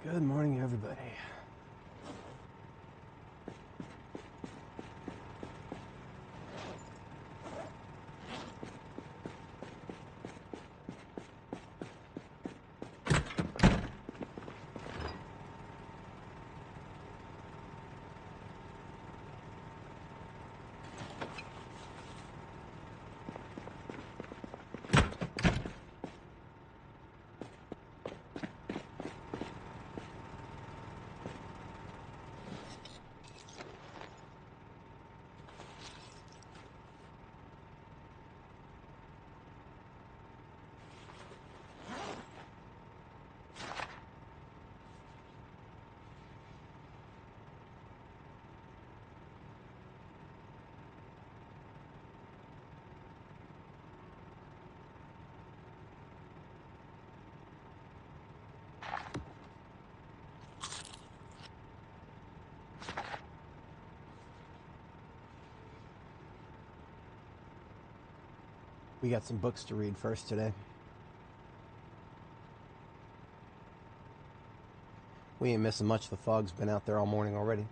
Good morning, everybody. We got some books to read first today. We ain't missing much. The fog's been out there all morning already.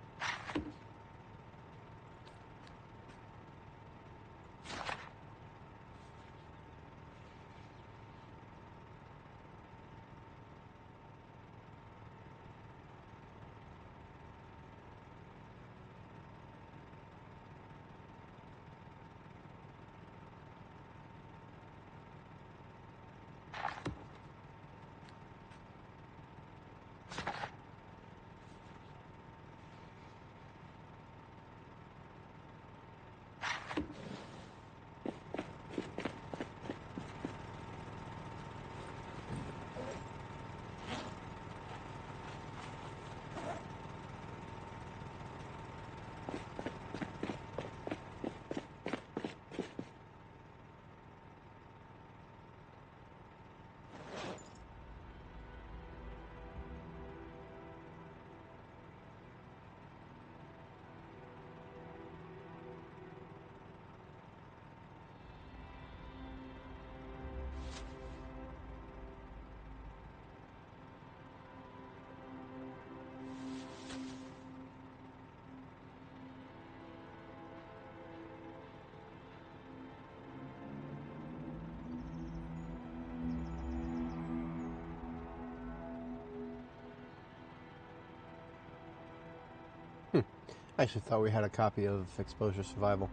I actually thought we had a copy of Exposure Survival.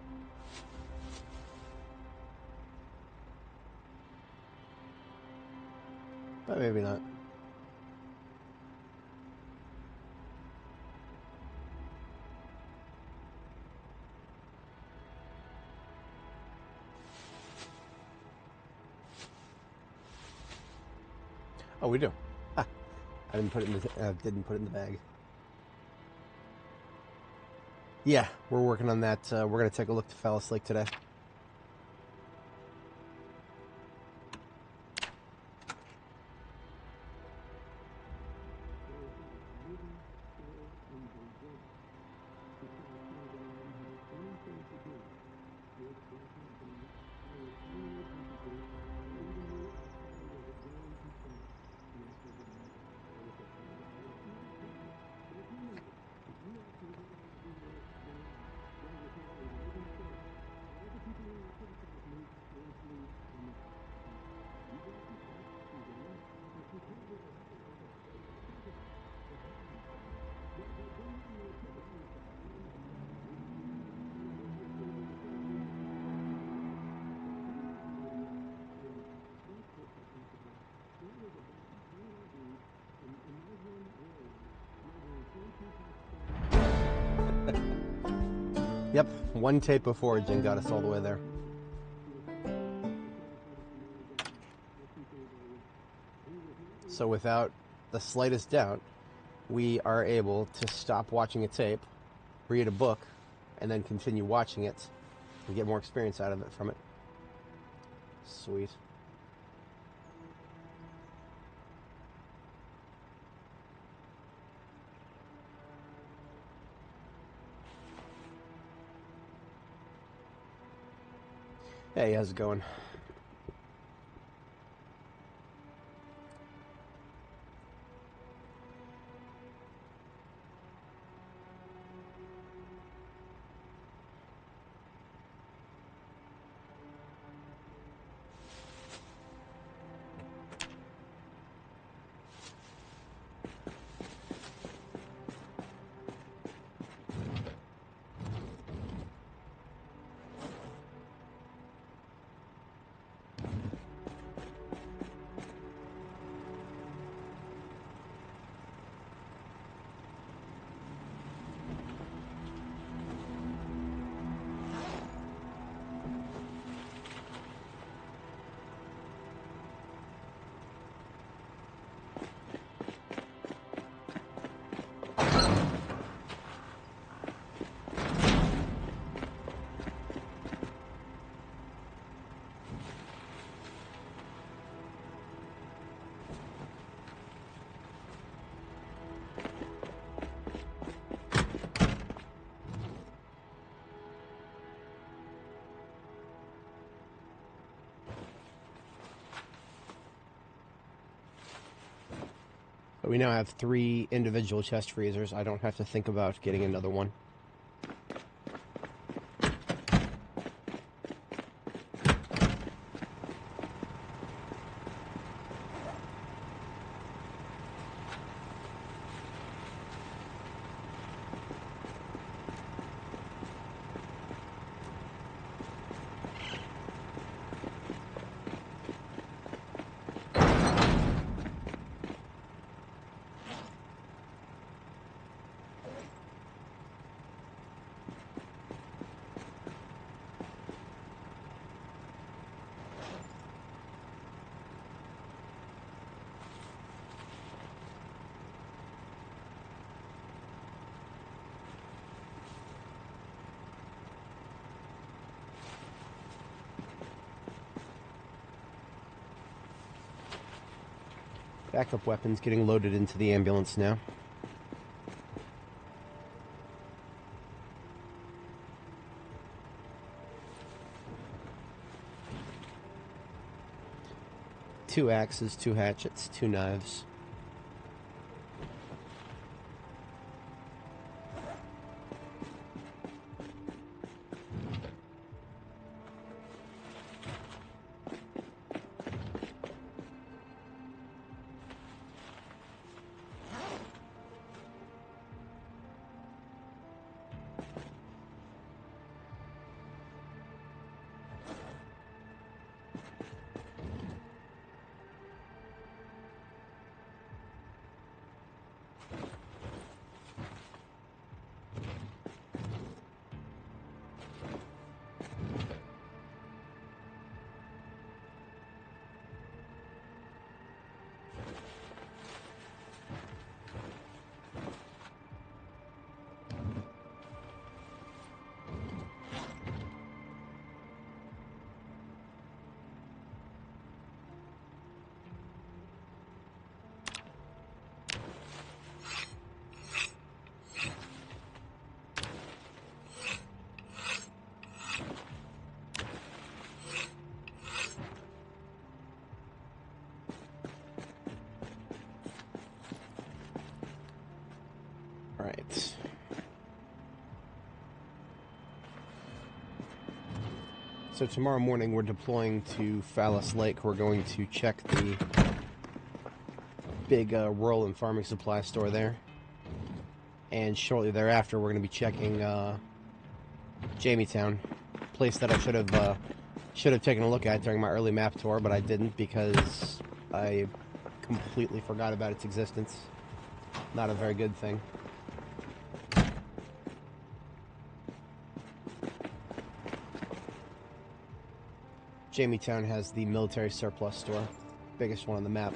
But maybe not. Oh, we do. Ah, I didn't put it in the bag. Yeah, we're working on that. We're going to take a look to Phallus Lake today. Yep, one tape of foraging got us all the way there. So without the slightest doubt, we are able to stop watching a tape, read a book, and then continue watching it and get more experience out of it from it. Sweet. Hey, how's it going? We now have 3 individual chest freezers. I don't have to think about getting another one. Backup weapons getting loaded into the ambulance now. Two axes, 2 hatchets, 2 knives. Right. So tomorrow morning we're deploying to Phallus Lake. We're going to check the big rural and farming supply store there. And shortly thereafter we're going to be checking Jametown, place that I should have taken a look at during my early map tour, but I didn't because I completely forgot about its existence. Not a very good thing. Jametown has the military surplus store, biggest one on the map.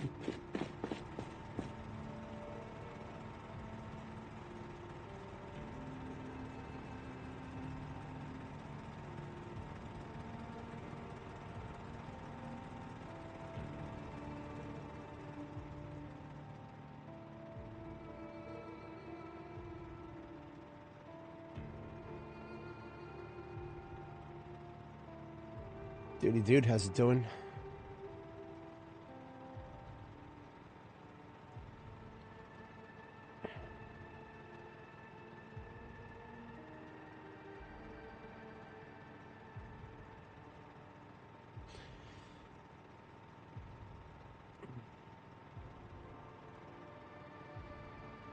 Duty dude, how's it doing?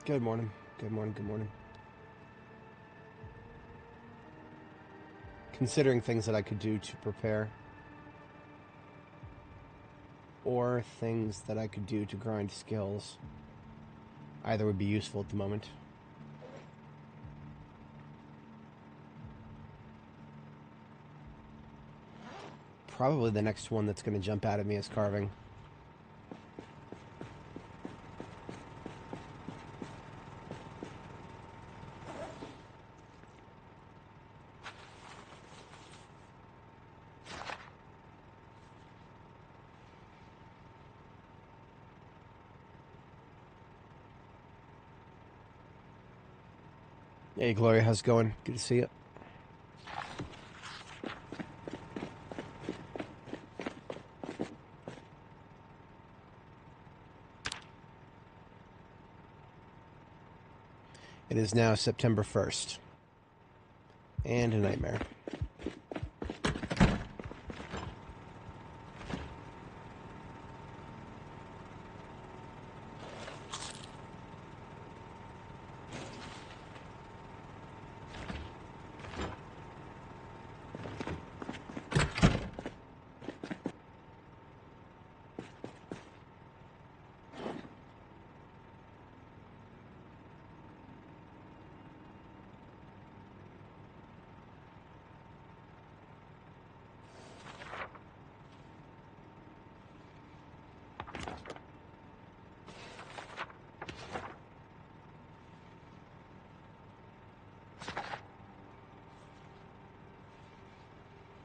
Good morning. Good morning. Good morning. Considering things that I could do to prepare, or things that I could do to grind skills, either would be useful at the moment. Probably the next one that's going to jump out at me is carving. Hey, Gloria, how's it going? Good to see you. It is now September 1st. And a nightmare.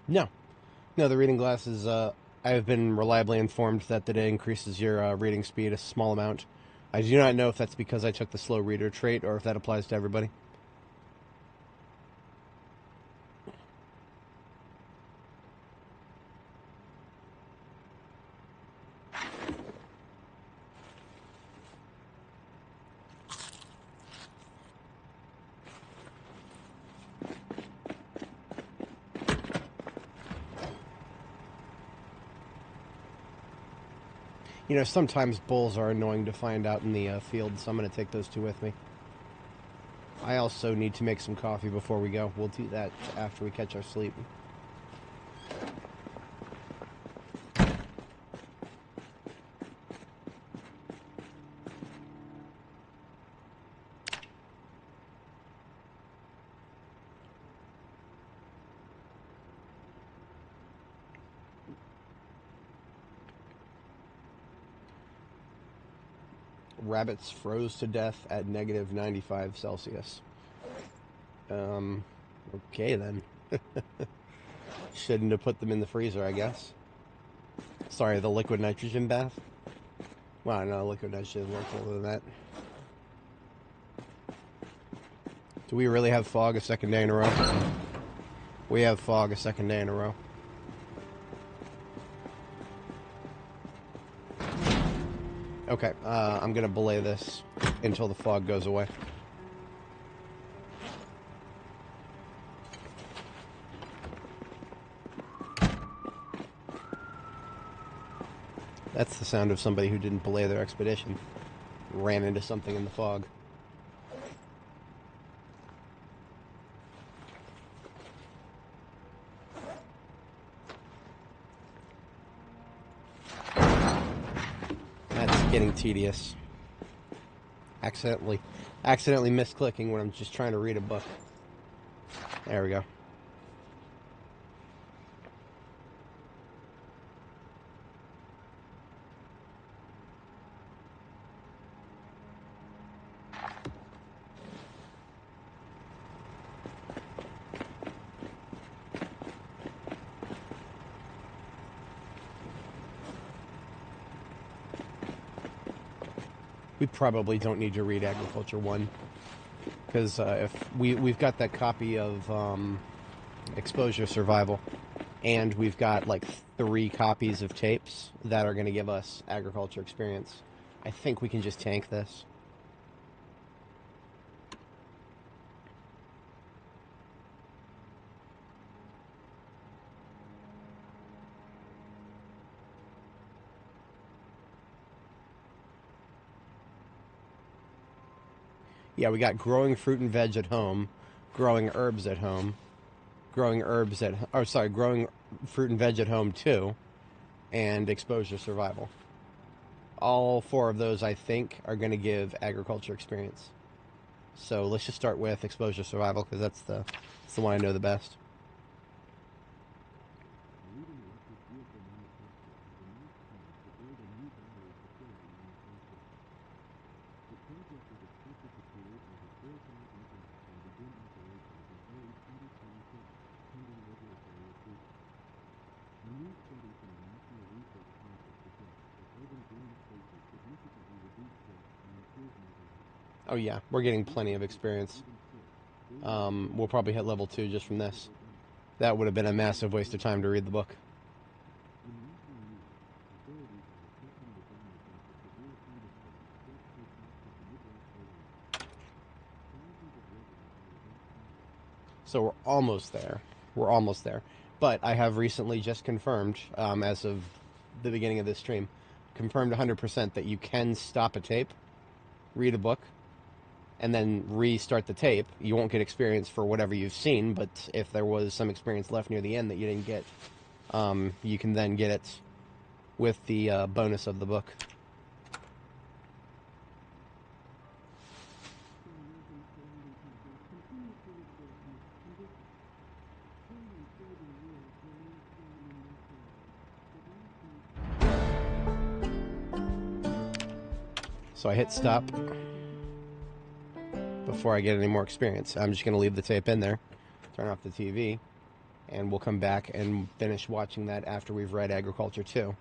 No. No, the reading glasses, I have been reliably informed that it increases your reading speed a small amount. I do not know if that's because I took the slow reader trait or if that applies to everybody. You know, sometimes bulls are annoying to find out in the field, so I'm going to take those two with me. I also need to make some coffee before we go. We'll do that after we catch our sleep. Rabbits froze to death at negative 95 Celsius. Okay then. Shouldn't have put them in the freezer, I guess. Sorry, the liquid nitrogen bath? Well, no, liquid nitrogen is a little cooler than that. Do we really have fog a second day in a row? We have fog a second day in a row. Okay, I'm going to belay this until the fog goes away. That's the sound of somebody who didn't belay their expedition. Ran into something in the fog. That's getting tedious. Accidentally misclicking when I'm just trying to read a book. There we go. We probably don't need to read Agriculture 1, because if we've got that copy of Exposure Survival. and we've got like 3 copies of tapes that are going to give us agriculture experience. I think we can just tank this. Yeah, we got growing fruit and veg at home, growing herbs at home, growing fruit and veg at home too, and exposure survival. All 4 of those, I think, are going to give agriculture experience. So let's just start with exposure survival, because that's the one I know the best. Oh yeah, we're getting plenty of experience. We'll probably hit level 2 just from this. That would have been a massive waste of time to read the book. So we're almost there. We're almost there. But I have recently just confirmed, as of the beginning of this stream, confirmed 100% that you can stop a tape, read a book, and then restart the tape. You won't get experience for whatever you've seen, but if there was some experience left near the end that you didn't get, you can then get it with the bonus of the book. So I hit stop before I get any more experience. I'm just going to leave the tape in there, turn off the TV, and we'll come back and finish watching that after we've read Agriculture 2.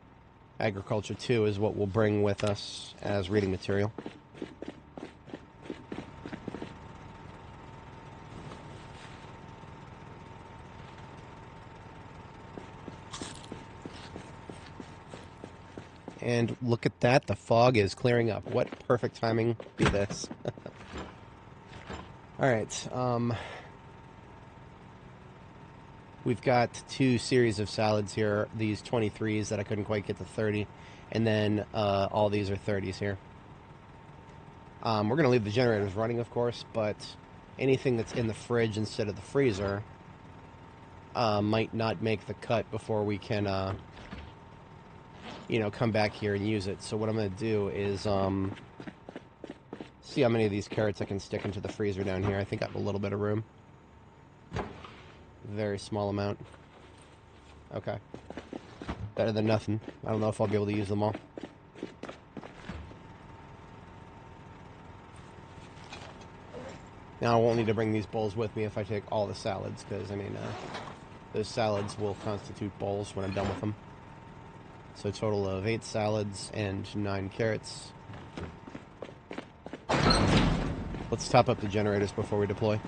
Agriculture 2 is what we'll bring with us as reading material. And look at that, the fog is clearing up. What perfect timing be this. Alright, we've got 2 series of salads here, these 23s that I couldn't quite get to 30, and then all these are 30s here. We're going to leave the generators running, of course, but anything that's in the fridge instead of the freezer might not make the cut before we can come back here and use it. So what I'm going to do is see how many of these carrots I can stick into the freezer down here. I think I have a little bit of room. Very small amount. Okay. Better than nothing. I don't know if I'll be able to use them all. Now I won't need to bring these bowls with me if I take all the salads, because, I mean, those salads will constitute bowls when I'm done with them. So a total of 8 salads and 9 carrots. Let's top up the generators before we deploy.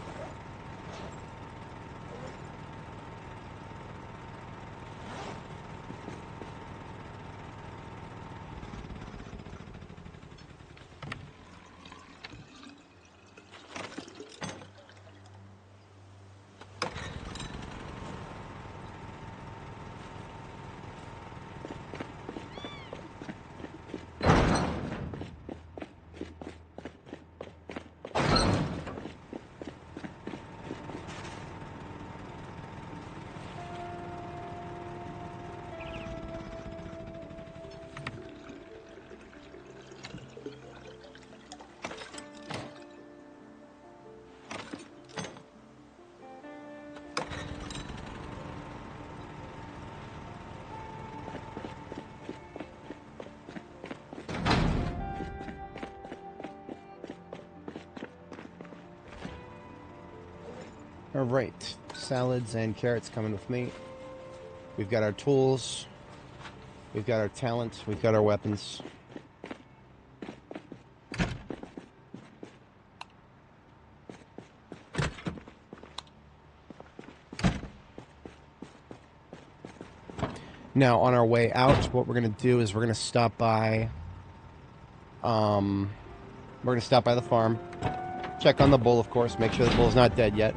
Alright, salads and carrots coming with me. We've got our tools, we've got our talent, we've got our weapons. Now, on our way out, what we're going to do is we're going to stop by... we're going to stop by the farm. Check on the bull, of course. Make sure the bull's not dead yet.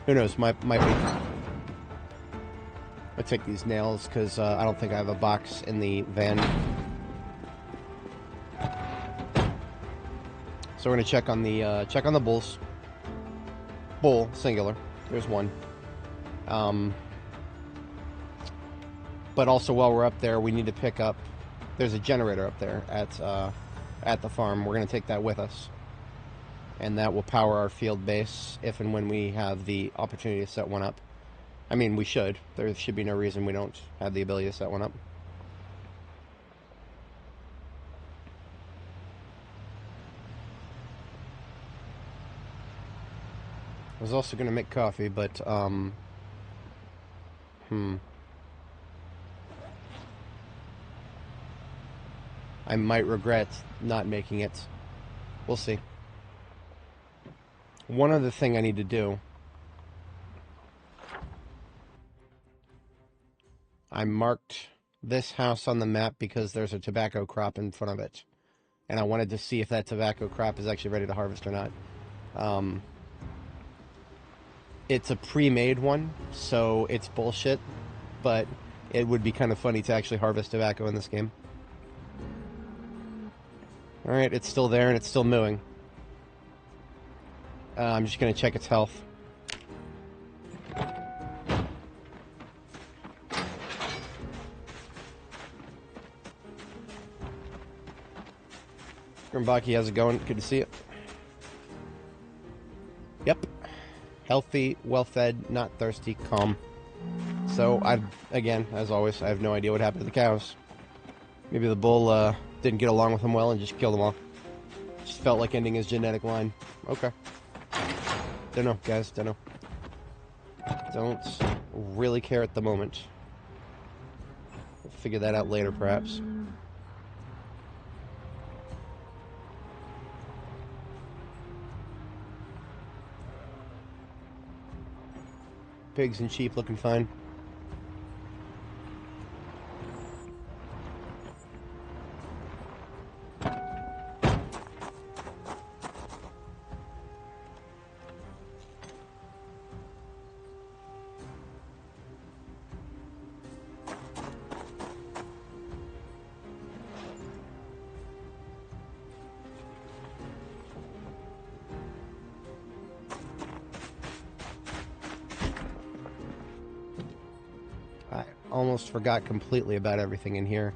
Who knows? Might be. I'll take these nails, because I don't think I have a box in the van. So we're going to check on the bulls. Bull, singular. There's one. But also, while we're up there, we need to pick up... There's a generator up there at the farm. We're going to take that with us. And that will power our field base if and when we have the opportunity to set one up. I mean, we should. There should be no reason we don't have the ability to set one up. I was also going to make coffee, but, I might regret not making it. We'll see. One other thing I need to do. I marked this house on the map because there's a tobacco crop in front of it. And I wanted to see if that tobacco crop is actually ready to harvest or not. It's a pre-made one, so it's bullshit. But it would be kind of funny to actually harvest tobacco in this game. Alright, it's still there and it's still mooing. I'm just going to check its health. Grimbaki, how's it going? Good to see you. Yep. Healthy, well-fed, not thirsty, calm. So, again, as always, I have no idea what happened to the cows. Maybe the bull didn't get along with them well and just killed them all. Just felt like ending his genetic line. Okay. Don't know, guys. Don't know. Don't really care at the moment. We'll figure that out later, perhaps. Pigs and sheep looking fine. Almost forgot completely about everything in here.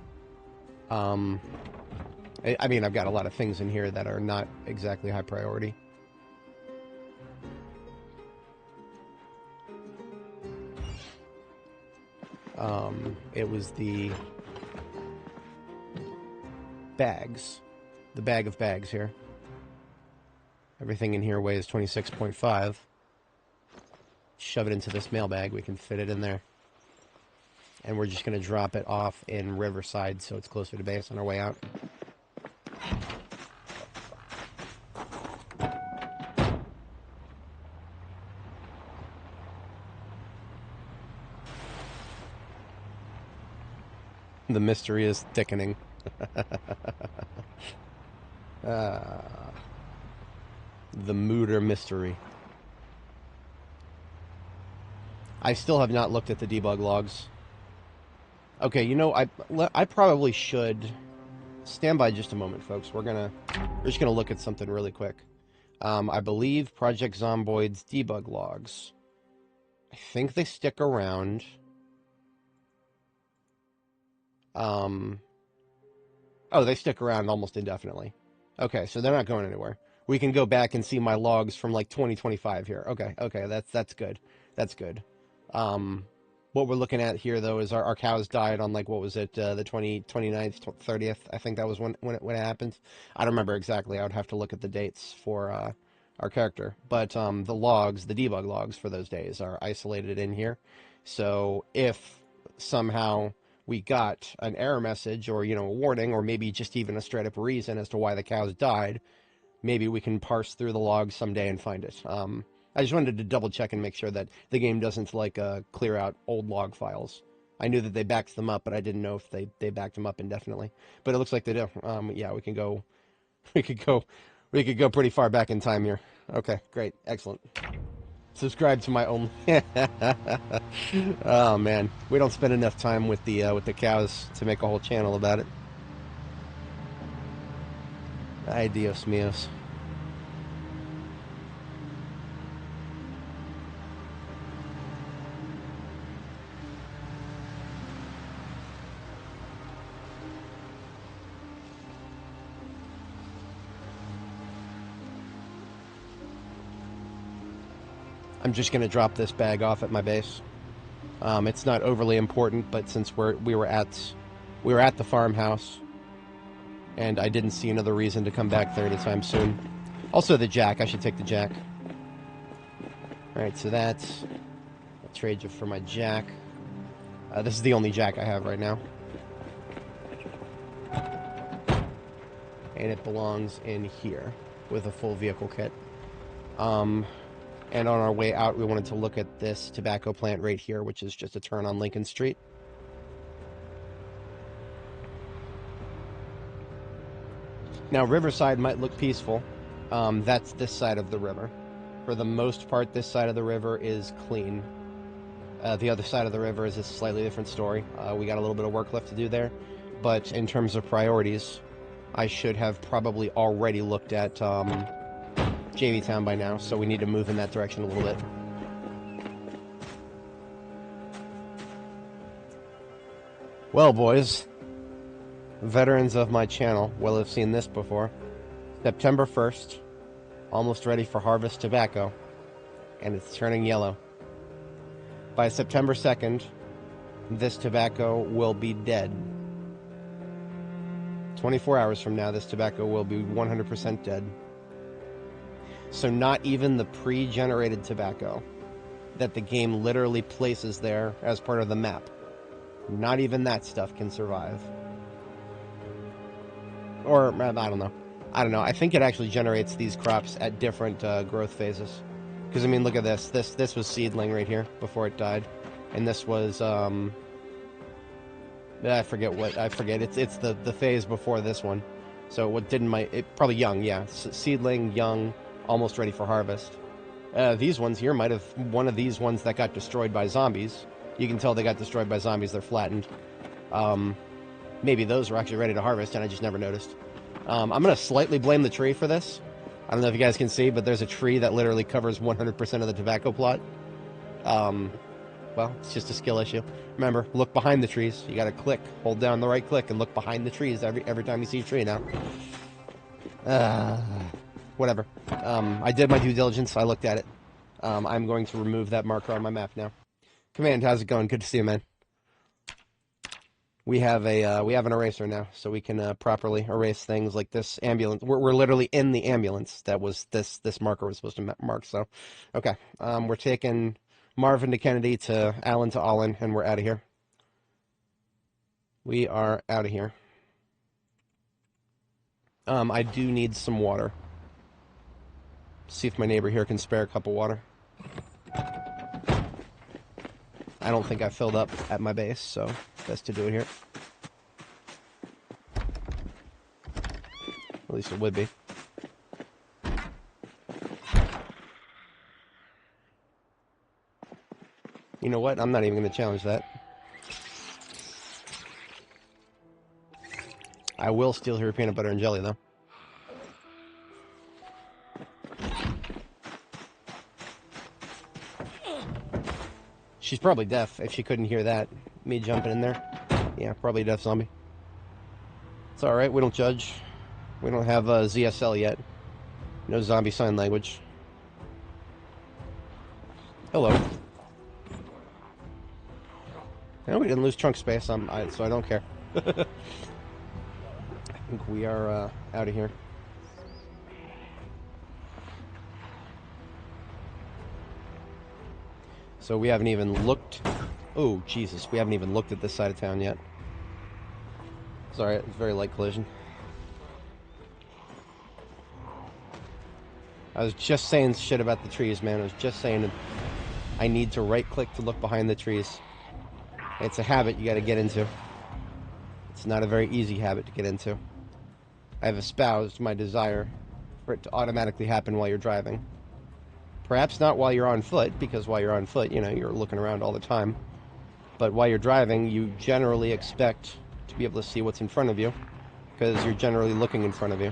I mean, I've got a lot of things in here that are not exactly high priority. It was the bags. The bag of bags here. Everything in here weighs 26.5. Shove it into this mailbag, we can fit it in there. And we're just going to drop it off in Riverside so it's closer to base on our way out. The mystery is thickening. The Mooder mystery. I still have not looked at the debug logs. Okay, you know, I probably should stand by just a moment, folks. We're just gonna look at something really quick. I believe Project Zomboid's debug logs. I think they stick around. Oh, they stick around almost indefinitely. Okay, so they're not going anywhere. We can go back and see my logs from like 2025 here. Okay, that's good. That's good. What we're looking at here, though, is our cows died on, like, what was it, the 29th, 30th? I think that was when it happened. I don't remember exactly. I would have to look at the dates for our character. But the logs, the debug logs for those days are isolated in here. So if somehow we got an error message or, you know, a warning or maybe just even a straight-up reason as to why the cows died, maybe we can parse through the logs someday and find it. I just wanted to double check and make sure that the game doesn't like clear out old log files. I knew that they backed them up, but I didn't know if they backed them up indefinitely. But it looks like they do. Yeah, we can go, we could go, we could go pretty far back in time here. Okay, great, excellent. Subscribe to my own. Oh man, we don't spend enough time with the cows to make a whole channel about it. Ay, Dios míos. I'm just gonna drop this bag off at my base. It's not overly important, but since we were at the farmhouse, and I didn't see another reason to come back there anytime soon. Also, the jack. I should take the jack. All right, so that's. I'll trade you for my jack. This is the only jack I have right now, and it belongs in here with a full vehicle kit. And on our way out, we wanted to look at this tobacco plant right here, which is just a turn on Lincoln Street. Now, Riverside might look peaceful. That's this side of the river. For the most part, this side of the river is clean. The other side of the river is a slightly different story. We got a little bit of work left to do there. But in terms of priorities, I should have probably already looked at JV Town by now, so we need to move in that direction a little bit. Well, boys, veterans of my channel will have seen this before. September 1st, almost ready for harvest tobacco, and it's turning yellow. By September 2nd, this tobacco will be dead. 24 hours from now, this tobacco will be 100% dead. So not even the pre-generated tobacco that the game literally places there as part of the map, not even that stuff can survive. Or, I don't know. I think it actually generates these crops at different growth phases. Because, I mean, look at this. This was seedling right here before it died. And this was, I forget. It's the phase before this one. So what didn't probably young, yeah. Seedling, young, almost ready for harvest. These ones here might have one of these ones that got destroyed by zombies. You can tell they got destroyed by zombies. They're flattened. Maybe those were actually ready to harvest, and I just never noticed. I'm going to slightly blame the tree for this. I don't know if you guys can see, but there's a tree that literally covers 100% of the tobacco plot. Well, it's just a skill issue. Remember, look behind the trees. You got to click, hold down the right click, and look behind the trees every time you see a tree now. Whatever. I did my due diligence. I looked at it. I'm going to remove that marker on my map now. Command, how's it going? Good to see you, man. We have an eraser now, so we can properly erase things like this ambulance. We're literally in the ambulance that was this marker was supposed to mark. So, okay. We're taking Marvin to Kennedy to Allen to Allen, and we're out of here. We are out of here. I do need some water. See if my neighbor here can spare a cup of water. I don't think I filled up at my base, so best to do it here. At least it would be. You know what? I'm not even going to challenge that. I will steal her peanut butter and jelly, though. She's probably deaf if she couldn't hear that. Me jumping in there. Yeah, probably a deaf zombie. It's alright, we don't judge. We don't have ZSL yet. No zombie sign language. Hello. No, we didn't lose trunk space, so I don't care. I think we are out of here. So we haven't even looked... Oh, Jesus. We haven't even looked at this side of town yet. Sorry, it was a very light collision. I was just saying shit about the trees, man. I was just saying I need to right-click to look behind the trees. It's a habit you got to get into. It's not a very easy habit to get into. I have espoused my desire for it to automatically happen while you're driving. Perhaps not while you're on foot, because while you're on foot, you know, you're looking around all the time. But while you're driving, you generally expect to be able to see what's in front of you, because you're generally looking in front of you.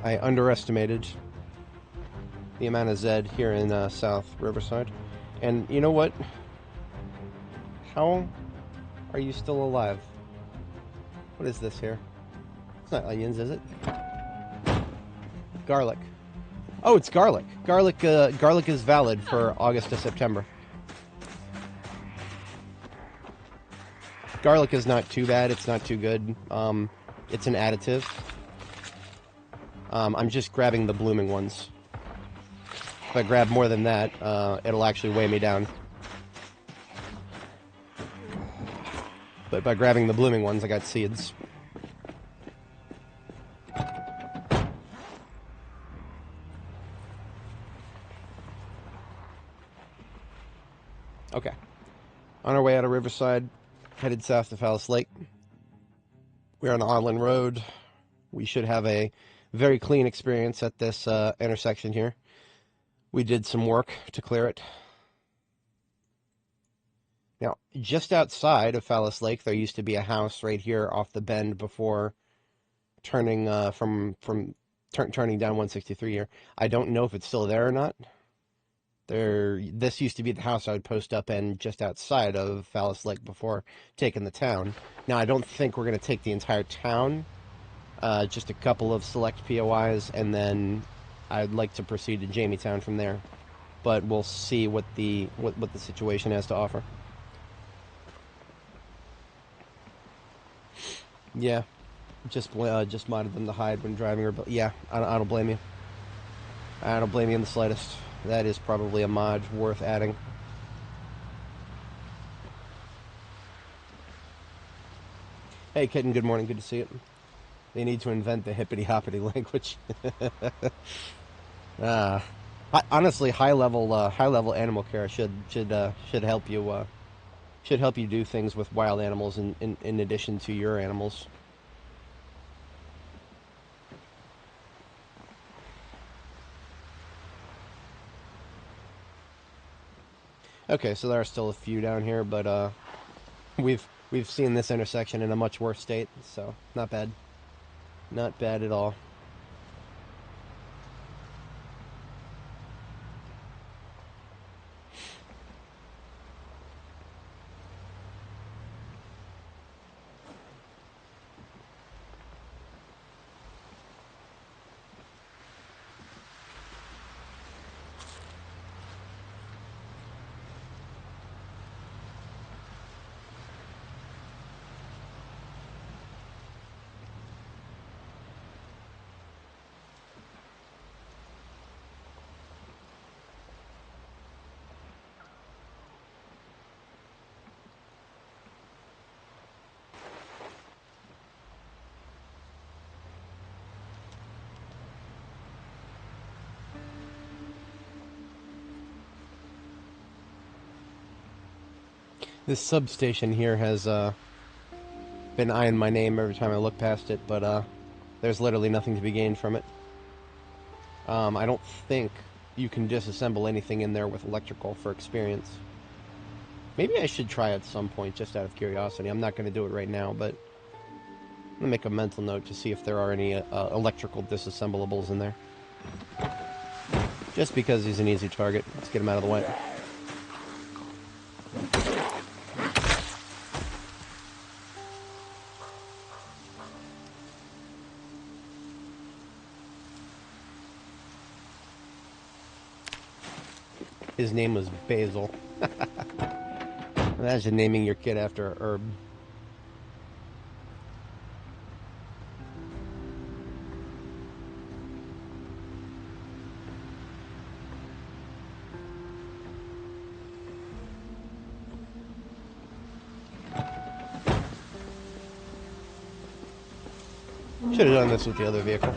I underestimated the amount of Zed here in South Riverside. And you know what? How are you still alive? What is this here? It's not onions, is it? Garlic. Oh, it's garlic. Garlic is valid for August to September. Garlic is not too bad. It's not too good. It's an additive. I'm just grabbing the blooming ones. If I grab more than that, it'll actually weigh me down. But by grabbing the blooming ones, I got seeds. Okay. On our way out of Riverside, headed south to Fallis Lake. We're on Arlen Road. We should have a very clean experience at this intersection here. We did some work to clear it. Now, just outside of Fallis Lake, there used to be a house right here off the bend before turning turning down 163 here. I don't know if it's still there or not. This used to be the house I would post up in just outside of Fallis Lake before taking the town. Now, I don't think we're going to take the entire town, just a couple of select POIs, and then I'd like to proceed to Jamiestown from there. But we'll see what the situation has to offer. Yeah, just modded them to hide when driving, or yeah, I don't blame you. I don't blame you in the slightest. That is probably a mod worth adding. Hey, Kitten, good morning. Good to see you. They need to invent the hippity-hoppity language. Honestly, high level animal care should help you do things with wild animals in addition to your animals. Okay, so there are still a few down here, but we've seen this intersection in a much worse state, so not bad. Not bad at all. This substation here has been eyeing my name every time I look past it, but there's literally nothing to be gained from it. I don't think you can disassemble anything in there with electrical for experience. Maybe I should try at some point, just out of curiosity. I'm not going to do it right now, but I'm going to make a mental note to see if there are any electrical disassemblables in there. Just because he's an easy target. Let's get him out of the way. His name was Basil. Imagine naming your kid after a herb. Should have done this with the other vehicle.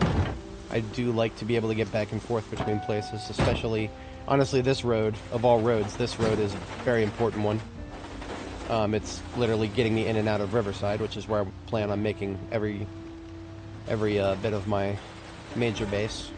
I do like to be able to get back and forth between places, especially, honestly, this road, of all roads, this road is a very important one. It's literally getting me in and out of Riverside, which is where I plan on making every bit of my major base.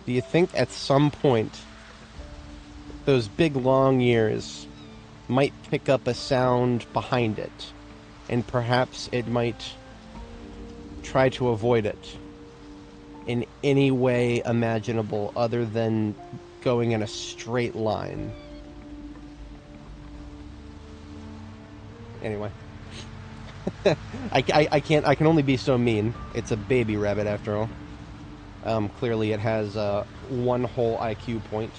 Do you think at some point those big long ears might pick up a sound behind it, and perhaps it might try to avoid it in any way imaginable other than going in a straight line? Anyway. I can only be so mean. It's a baby rabbit after all. Clearly it has one whole IQ point.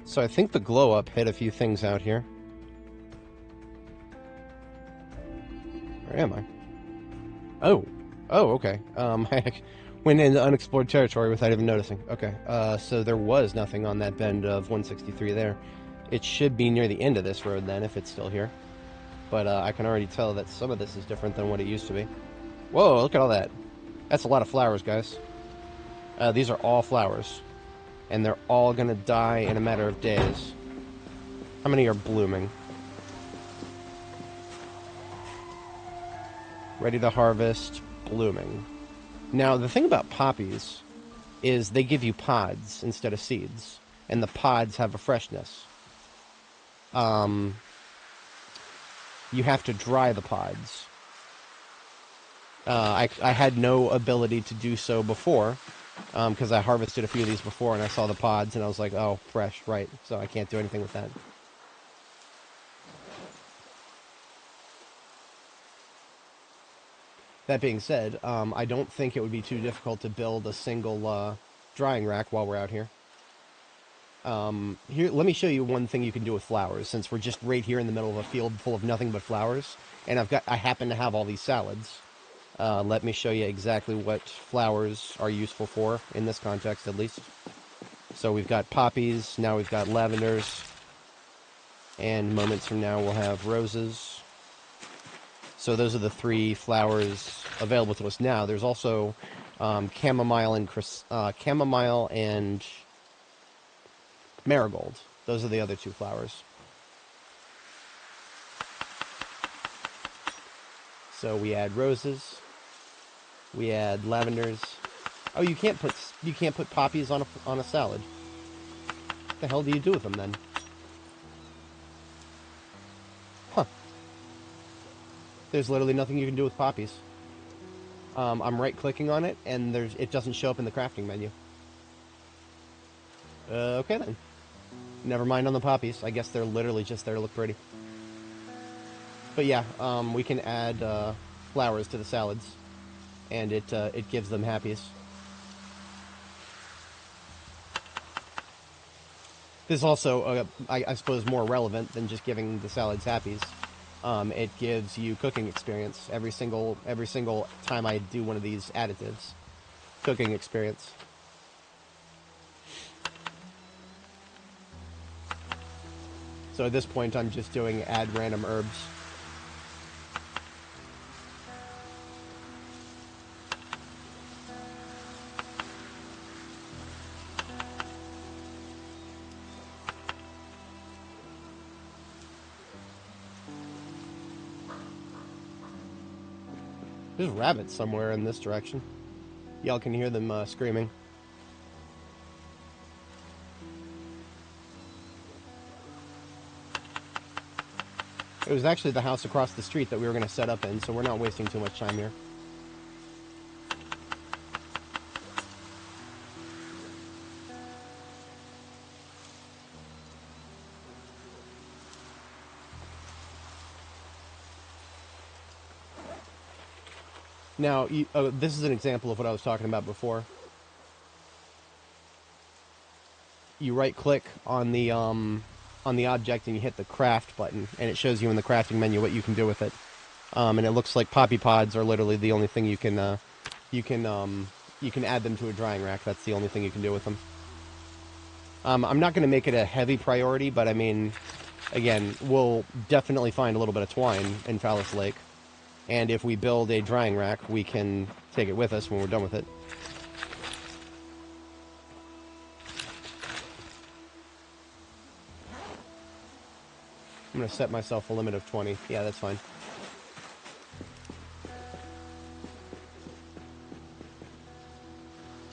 So I think the glow up hit a few things out here. Where am I? Oh, okay. I went into unexplored territory without even noticing. Okay, so there was nothing on that bend of 163 there. It should be near the end of this road then, if it's still here. But I can already tell that some of this is different than what it used to be. Whoa, look at all that. That's a lot of flowers, guys. These are all flowers. And they're all gonna die in a matter of days. How many are blooming? Ready to harvest, blooming. Now, the thing about poppies is they give you pods instead of seeds. And the pods have a freshness. You have to dry the pods. I had no ability to do so before. Because I harvested a few of these before and I saw the pods and I was like, oh, fresh, right. So I can't do anything with that. That being said, I don't think it would be too difficult to build a single drying rack while we're out here. Here, let me show you one thing you can do with flowers, since we're just right here in the middle of a field full of nothing but flowers, and I happen to have all these salads. Let me show you exactly what flowers are useful for, in this context at least. So we've got poppies, now we've got lavenders, and moments from now we'll have roses. So those are the three flowers available to us now. There's also chamomile and marigold. Those are the other two flowers. So we add roses. We add lavenders. Oh, you can't put poppies on a salad. What the hell do you do with them then? Huh. There's literally nothing you can do with poppies. I'm right-clicking on it, and it doesn't show up in the crafting menu. Okay then. Never mind on the poppies. I guess they're literally just there to look pretty. But yeah, we can add flowers to the salads. And it gives them happies. This is also, I suppose, more relevant than just giving the salads happies. It gives you cooking experience every single time I do one of these additives. Cooking experience. So at this point, I'm just doing add random herbs. There's rabbits somewhere in this direction. Y'all can hear them screaming. It was actually the house across the street that we were going to set up in, so we're not wasting too much time here. Now, this is an example of what I was talking about before. You right-click on the object and you hit the craft button, and it shows you in the crafting menu what you can do with it. And it looks like poppy pods are literally the only thing you can add them to a drying rack. That's the only thing you can do with them. I'm not going to make it a heavy priority, but I mean, again, we'll definitely find a little bit of twine in Phallus Lake. And if we build a drying rack, we can take it with us when we're done with it. I'm going to set myself a limit of 20. Yeah, that's fine.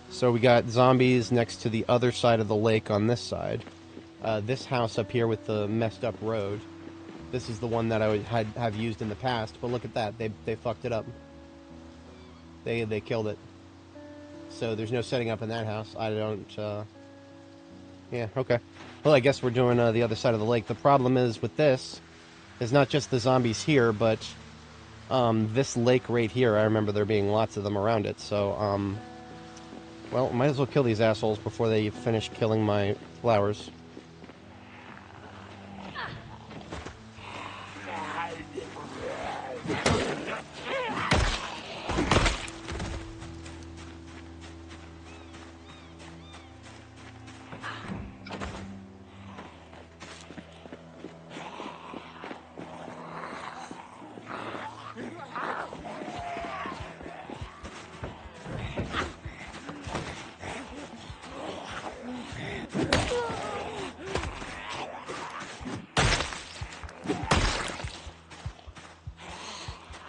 So we got zombies next to the other side of the lake on this side. This house up here with the messed up road. This is the one that I have used in the past, but look at that. They fucked it up. They killed it. So there's no setting up in that house. I don't... Yeah, okay. Well, I guess we're doing the other side of the lake. The problem is with this is not just the zombies here, but this lake right here, I remember there being lots of them around it. So, well, might as well kill these assholes before they finish killing my flowers.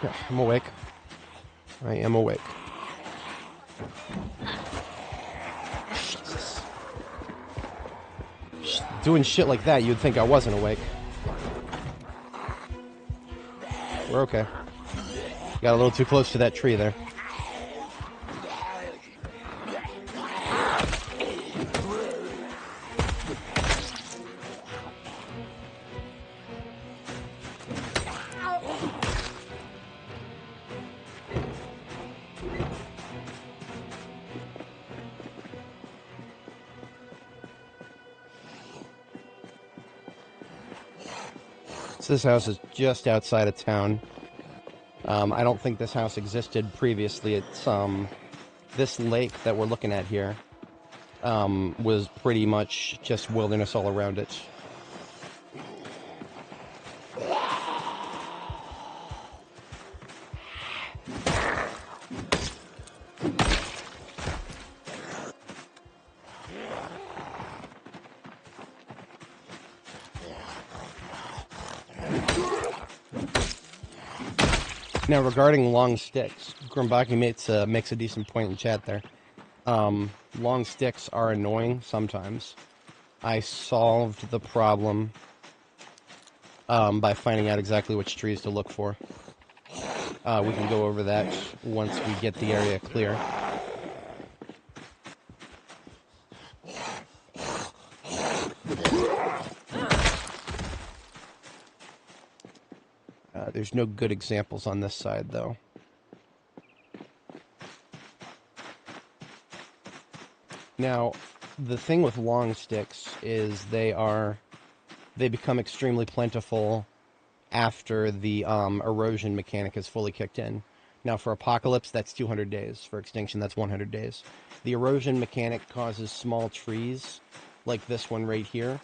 Yeah, I'm awake. I am awake. Jesus. Doing shit like that, you'd think I wasn't awake. We're okay. Got a little too close to that tree there. So this house is just outside of town. I don't think this house existed previously. It's this lake that we're looking at here was pretty much just wilderness all around it. Now, regarding long sticks, Grumbaki makes a decent point in chat there. Long sticks are annoying sometimes. I solved the problem by finding out exactly which trees to look for. We can go over that once we get the area clear. There's no good examples on this side, though. Now, the thing with long sticks is they become extremely plentiful after the erosion mechanic is fully kicked in. Now, for Apocalypse, that's 200 days. For Extinction, that's 100 days. The erosion mechanic causes small trees, like this one right here,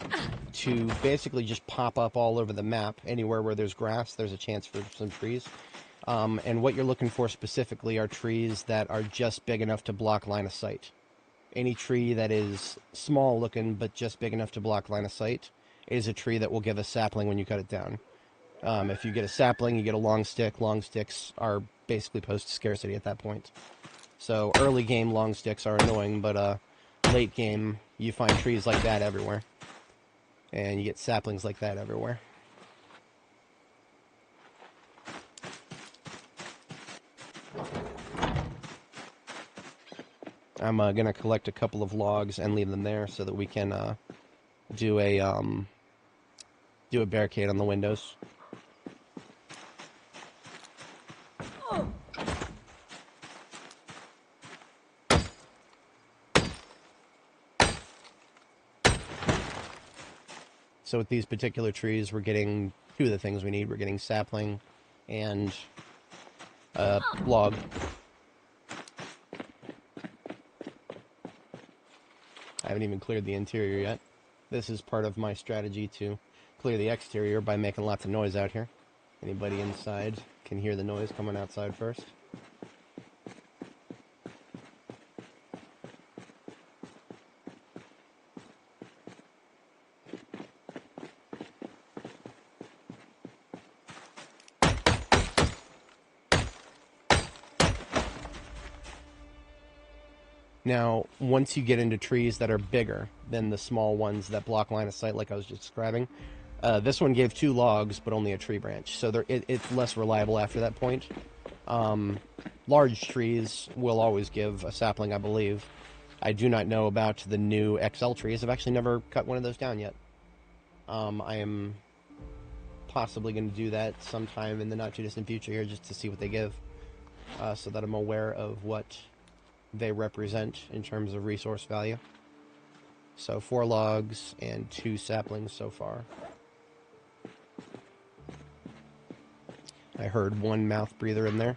to basically just pop up all over the map. Anywhere where there's grass, there's a chance for some trees. And what you're looking for specifically are trees that are just big enough to block line of sight. Any tree that is small looking, but just big enough to block line of sight, is a tree that will give a sapling when you cut it down. If you get a sapling, you get a long stick. Long sticks are basically post-scarcity at that point. So early game long sticks are annoying, but late game, you find trees like that everywhere. And you get saplings like that everywhere. I'm going to collect a couple of logs and leave them there so that we can do a barricade on the windows. So with these particular trees, we're getting two of the things we need. We're getting sapling and log. I haven't even cleared the interior yet. This is part of my strategy to clear the exterior by making lots of noise out here. Anybody inside can hear the noise coming outside first. Now, once you get into trees that are bigger than the small ones that block line of sight, like I was just describing, this one gave 2 logs, but only a tree branch, so it's less reliable after that point. Large trees will always give a sapling, I believe. I do not know about the new XL trees. I've actually never cut one of those down yet. I am possibly going to do that sometime in the not-too-distant future here, just to see what they give, so that I'm aware of what they represent in terms of resource value. So 4 logs and 2 saplings so far. I heard 1 mouth breather in there.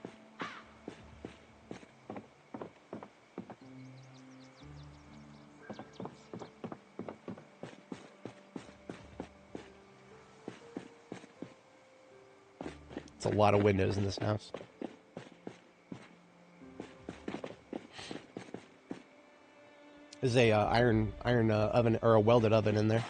It's a lot of windows in this house. There's a iron oven, or a welded oven in there.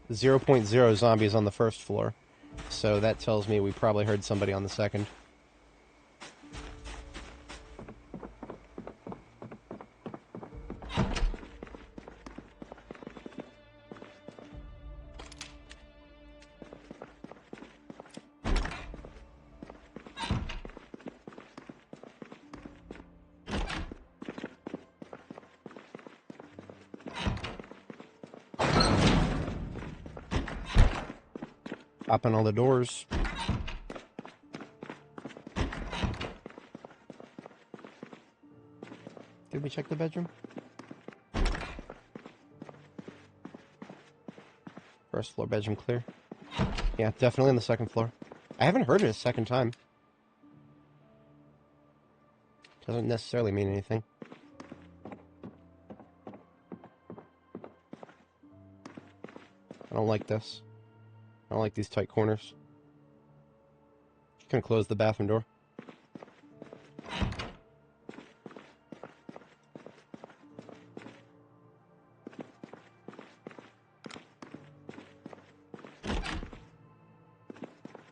The 0.0 zombies on the first floor, so that tells me we probably heard somebody on the second. Open all the doors. Did we check the bedroom? First floor bedroom clear. Yeah, definitely on the second floor. I haven't heard it a second time. Doesn't necessarily mean anything. I don't like this. I don't like these tight corners. Just gonna close the bathroom door.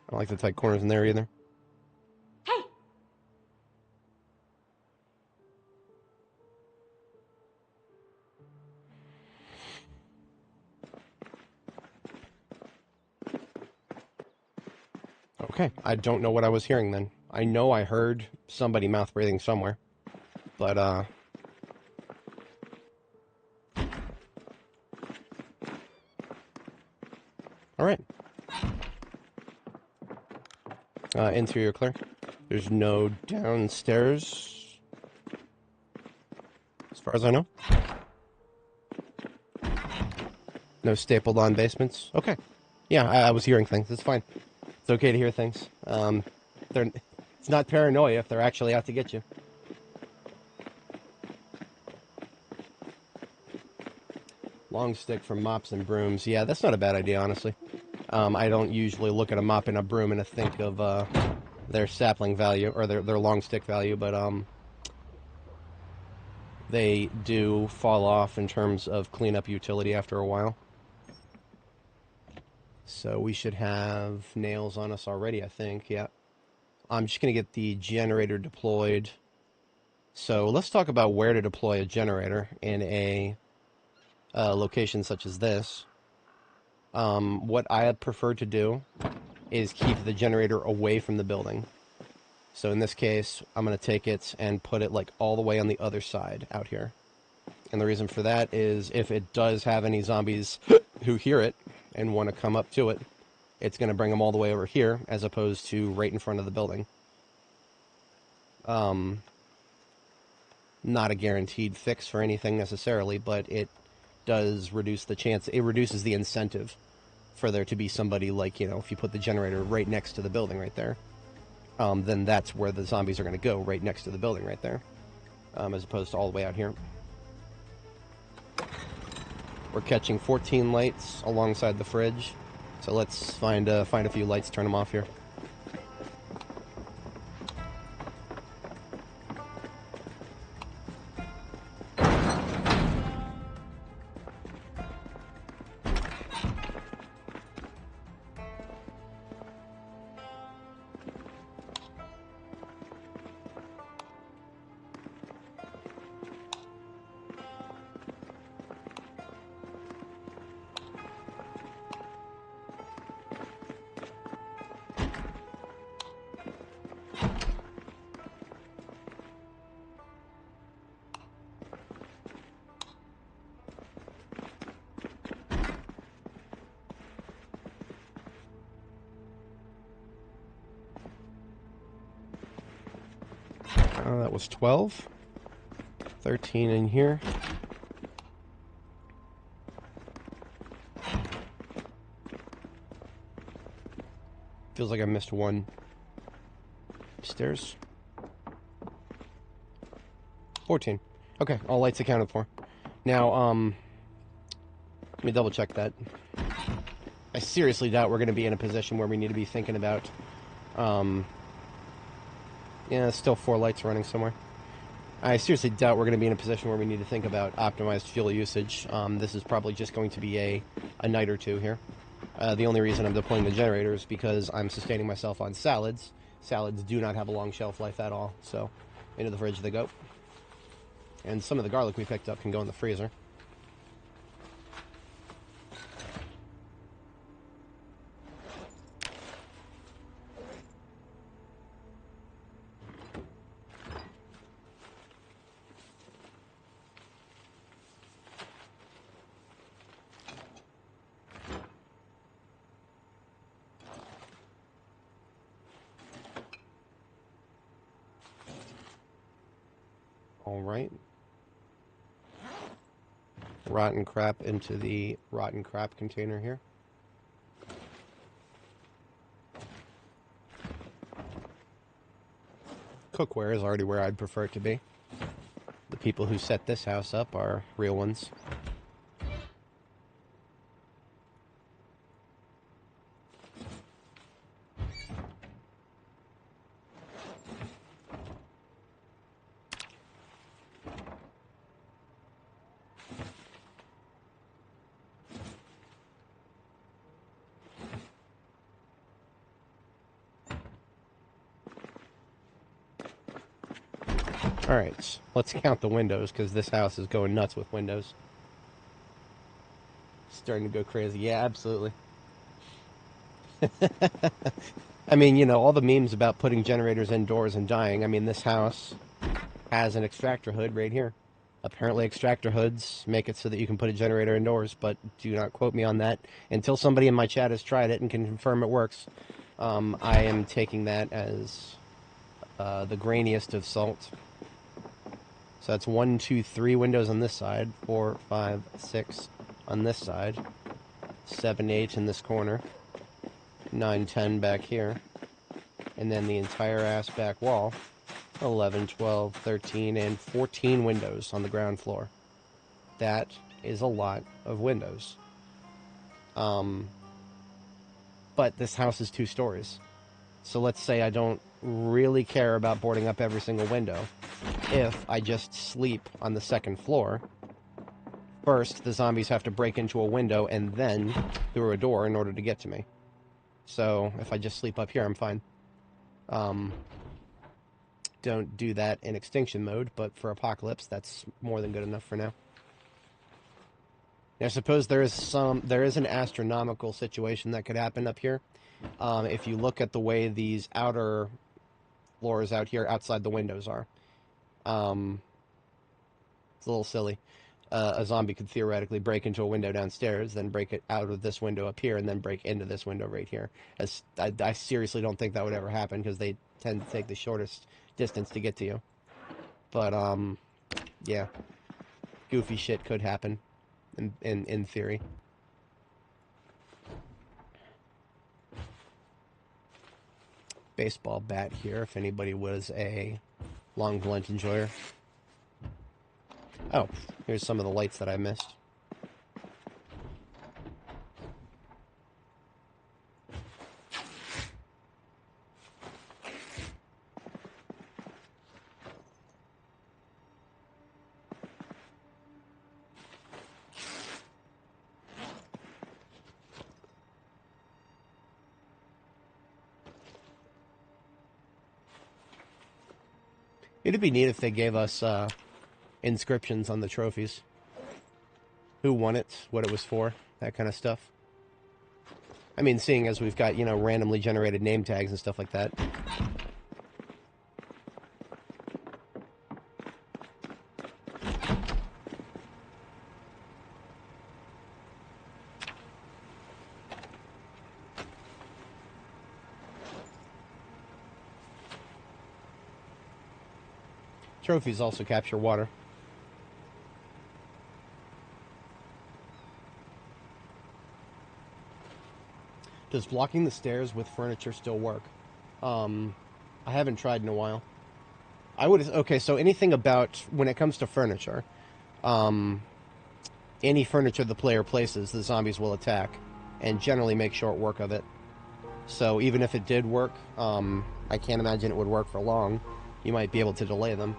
I don't like the tight corners in there either. Hey! Okay, I don't know what I was hearing then. I know I heard somebody mouth breathing somewhere, but alright. Interior clear. There's no downstairs, as far as I know. No stapled on basements. Okay. Yeah, I was hearing things. It's fine. It's okay to hear things. It's not paranoia if they're actually out to get you. Long stick for mops and brooms. Yeah, that's not a bad idea, honestly. I don't usually look at a mop and a broom and think of their sapling value or their long stick value, but they do fall off in terms of cleanup utility after a while. So we should have nails on us already, I think. Yeah. I'm just going to get the generator deployed So let's talk about where to deploy a generator in a location such as this. What I prefer to do is keep the generator away from the building. So in this case, I'm going to take it and put it like all the way on the other side out here. And the reason for that is if it does have any zombies who hear it and want to come up to it, it's going to bring them all the way over here as opposed to right in front of the building. Not a guaranteed fix for anything necessarily, but it does reduce the chance, it reduces the incentive for there to be somebody like, you know, if you put the generator right next to the building right there, then that's where the zombies are going to go, right next to the building right there, as opposed to all the way out here. We're catching 14 lights alongside the fridge, so let's find a few lights, turn them off here. That was 12. 13 in here. Feels like I missed one. Upstairs. 14. Okay, all lights accounted for. Now, let me double check that. I seriously doubt we're going to be in a position where we need to be thinking about, yeah, still 4 lights running somewhere. I seriously doubt we're going to be in a position where we need to think about optimized fuel usage. This is probably just going to be a night or two here. The only reason I'm deploying the generator is because I'm sustaining myself on salads. Salads do not have a long shelf life at all, so into the fridge they go. And some of the garlic we picked up can go in the freezer. All right. Rotten crap into the rotten crap container here. Cookware is already where I'd prefer it to be. The people who set this house up are real ones. Alright, let's count the windows, because this house is going nuts with windows. Starting to go crazy. Yeah, absolutely. I mean, you know, all the memes about putting generators indoors and dying. I mean, this house has an extractor hood right here. Apparently extractor hoods make it so that you can put a generator indoors, but do not quote me on that. Until somebody in my chat has tried it and can confirm it works, I am taking that as the grainiest of salt. So that's 1, 2, 3 windows on this side, 4, 5, 6 on this side, 7, 8 in this corner, 9, 10 back here, and then the entire ass back wall, 11, 12, 13, and 14 windows on the ground floor. That is a lot of windows. But this house is 2 stories. So let's say I don't really care about boarding up every single window. If I just sleep on the 2nd floor, first the zombies have to break into a window and then through a door in order to get to me. So if I just sleep up here, I'm fine. don't do that in extinction mode, but for apocalypse, that's more than good enough for now. I suppose there is an astronomical situation that could happen up here. If you look at the way these outer floors out here outside the windows are. It's a little silly. A zombie could theoretically break into a window downstairs, then break it out of this window up here, and then break into this window right here. I seriously don't think that would ever happen, because they tend to take the shortest distance to get to you. But, yeah. Goofy shit could happen, in theory. Baseball bat here, if anybody was a long blunt enjoyer. Oh, here's some of the lights that I missed. It'd be neat if they gave us inscriptions on the trophies. Who won it, what it was for, that kind of stuff. I mean, seeing as we've got, randomly generated name tags and stuff like that. Trophies also capture water. Does blocking the stairs with furniture still work? I haven't tried in a while. Okay, so anything about, when it comes to furniture, any furniture the player places, the zombies will attack, and generally make short work of it. So even if it did work, I can't imagine it would work for long. You might be able to delay them.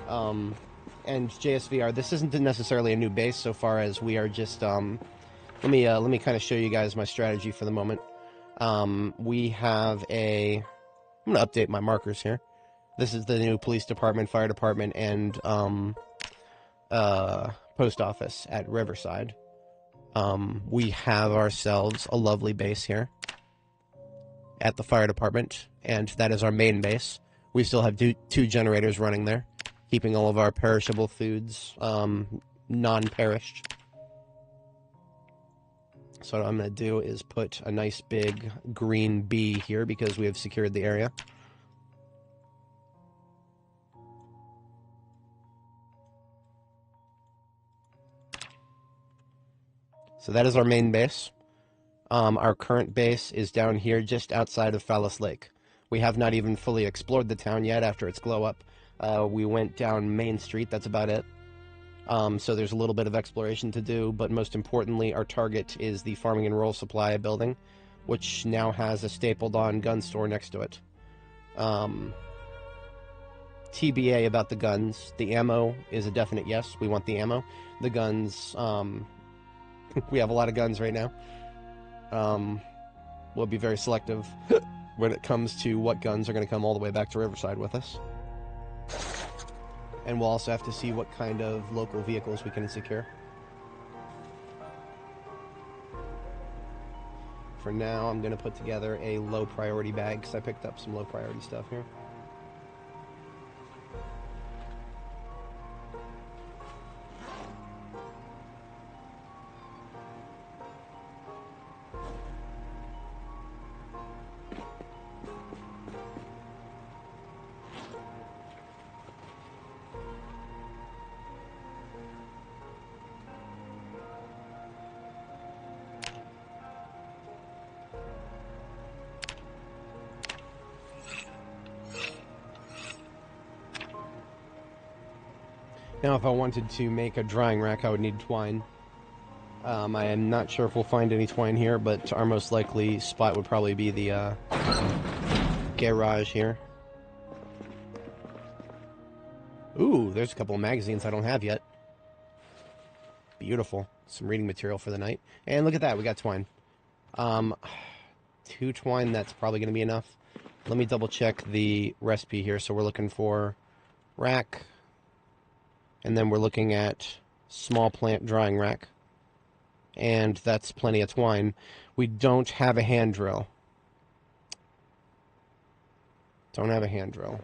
And JSVR, this isn't necessarily a new base so far as we are just, let me kind of show you guys my strategy for the moment. We have I'm going to update my markers here. This is the new police department, fire department, and, post office at Riverside. We have ourselves a lovely base here at the fire department, and that is our main base. We still have two generators running there, keeping all of our perishable foods non-perished. So what I'm going to do is put a nice big green B here because we have secured the area. So that is our main base. Our current base is down here just outside of Phallus Lake. We have not even fully explored the town yet after its glow up. We went down Main Street, that's about it. So there's a little bit of exploration to do, but most importantly, our target is the Farming and Rural Supply building, which now has a stapled-on gun store next to it. TBA about the guns. The ammo is a definite yes. We want the ammo. The guns, we have a lot of guns right now. We'll be very selective when it comes to what guns are going to come all the way back to Riverside with us. And we'll also have to see what kind of local vehicles we can secure. For now, I'm going to put together a low priority bag because I picked up some low priority stuff here. Now, if I wanted to make a drying rack, I would need twine. I am not sure if we'll find any twine here, but our most likely spot would probably be the garage here. Ooh, there's a couple of magazines I don't have yet. Beautiful. Some reading material for the night. And look at that, we got twine. 2 twine, that's probably going to be enough. Let me double check the recipe here. So we're looking for rack, and then we're looking at small plant drying rack, and that's plenty of twine. We don't have a hand drill. Don't have a hand drill.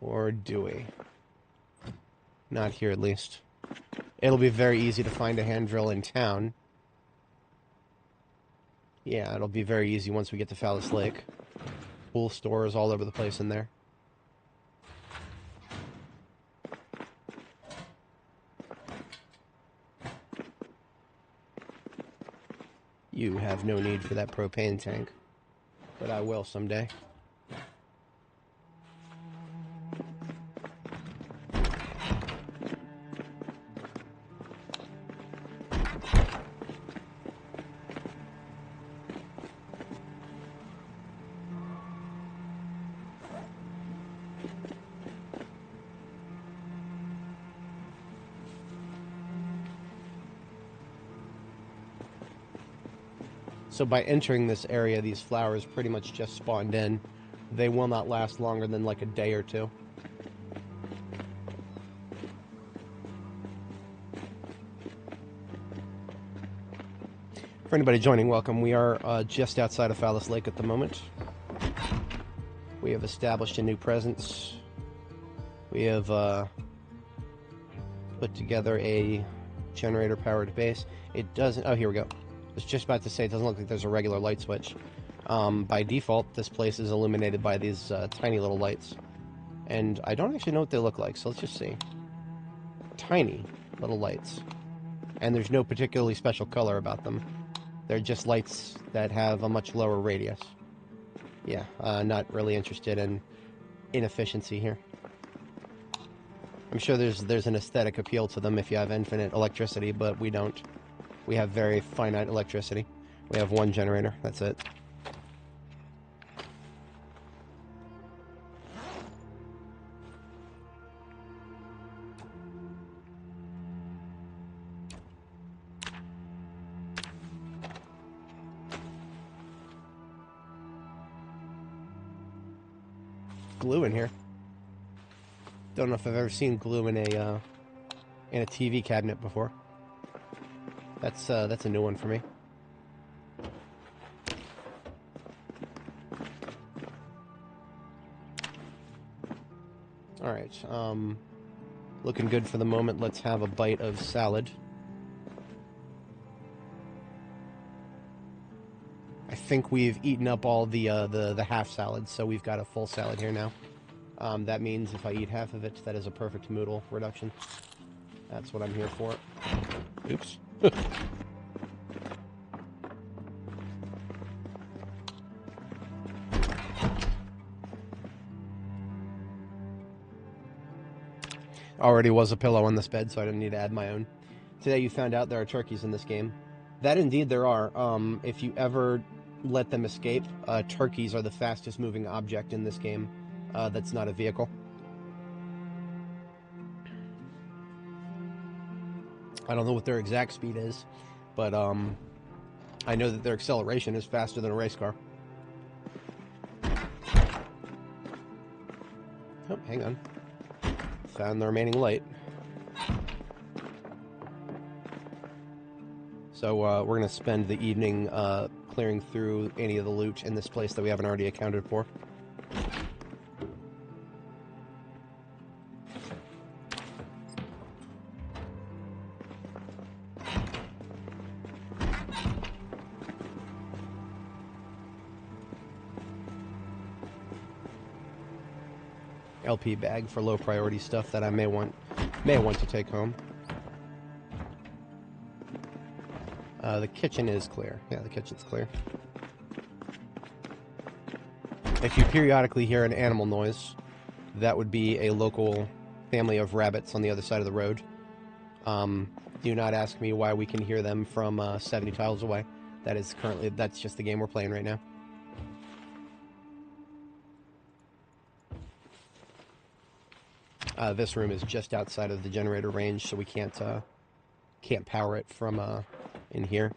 Or do we? Not here, at least. It'll be very easy to find a hand drill in town. Yeah, it'll be very easy once we get to Phallus Lake. Pool stores all over the place in there. You have no need for that propane tank, but I will someday. So by entering this area, these flowers pretty much just spawned in. They will not last longer than like a day or two. For anybody joining, welcome. We are just outside of Phallus Lake at the moment. We have established a new presence. We have put together a generator-powered base. It doesn't... Oh, here we go. I was just about to say, it doesn't look like there's a regular light switch. By default, this place is illuminated by these tiny little lights. And I don't actually know what they look like, so let's just see. Tiny little lights. And there's no particularly special color about them. They're just lights that have a much lower radius. Yeah, not really interested in inefficiency here. I'm sure there's an aesthetic appeal to them if you have infinite electricity, but we don't. We have very finite electricity. We have one generator, that's it. Glue in here. Don't know if I've ever seen glue in a TV cabinet before. That's a new one for me. All right, looking good for the moment. Let's have a bite of salad. I think we've eaten up all the half salad, so we've got a full salad here now. That means if I eat half of it, that is a perfect moodle reduction. That's what I'm here for. Oops. Already was a pillow on this bed, so I didn't need to add my own. Today you found out there are turkeys in this game. That indeed there are. If you ever let them escape, turkeys are the fastest moving object in this game that's not a vehicle. I don't know what their exact speed is, but I know that their acceleration is faster than a race car. Oh, hang on. Found the remaining light. So we're going to spend the evening clearing through any of the loot in this place that we haven't already accounted for. LP bag for low priority stuff that I may want to take home. The kitchen is clear. Yeah, the kitchen's clear. If you periodically hear an animal noise, that would be a local family of rabbits on the other side of the road. Do not ask me why we can hear them from 70 tiles away. That's just the game we're playing right now. This room is just outside of the generator range, so we can't power it from in here.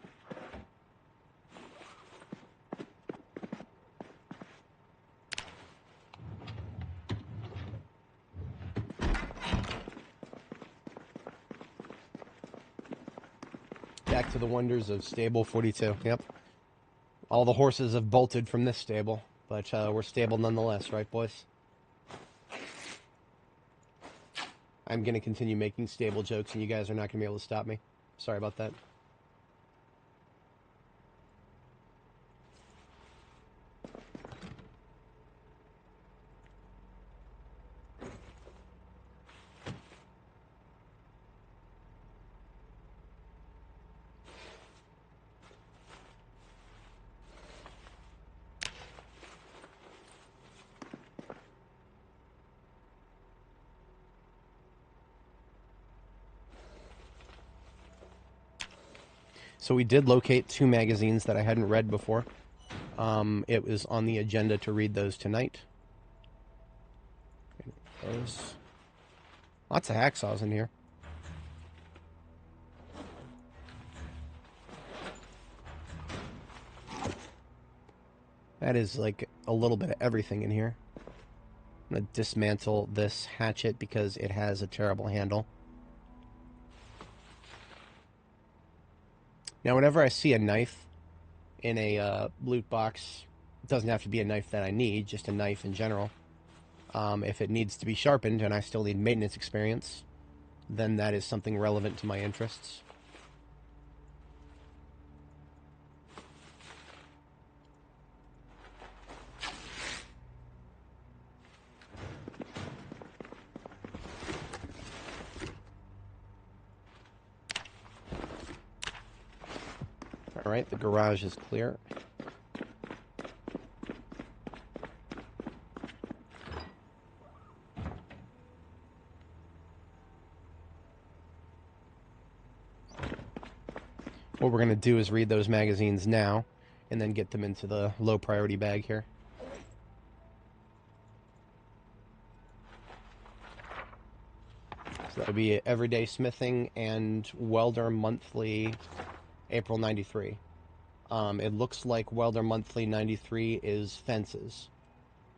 Back to the wonders of Stable 42. Yep. All the horses have bolted from this stable, but we're stable nonetheless, right, boys? I'm going to continue making stable jokes, and you guys are not going to be able to stop me. Sorry about that. So we did locate 2 magazines that I hadn't read before. It was on the agenda to read those tonight. Those. Lots of hacksaws in here. That is like a little bit of everything in here. I'm going to dismantle this hatchet because it has a terrible handle. Now, whenever I see a knife in a loot box, it doesn't have to be a knife that I need, just a knife in general. If it needs to be sharpened and I still need maintenance experience, then that is something relevant to my interests. Alright, the garage is clear. What we're going to do is read those magazines now, and then get them into the low priority bag here. So that would be Everyday Smithing and Welder Monthly April 93. It looks like Welder Monthly 93 is fences.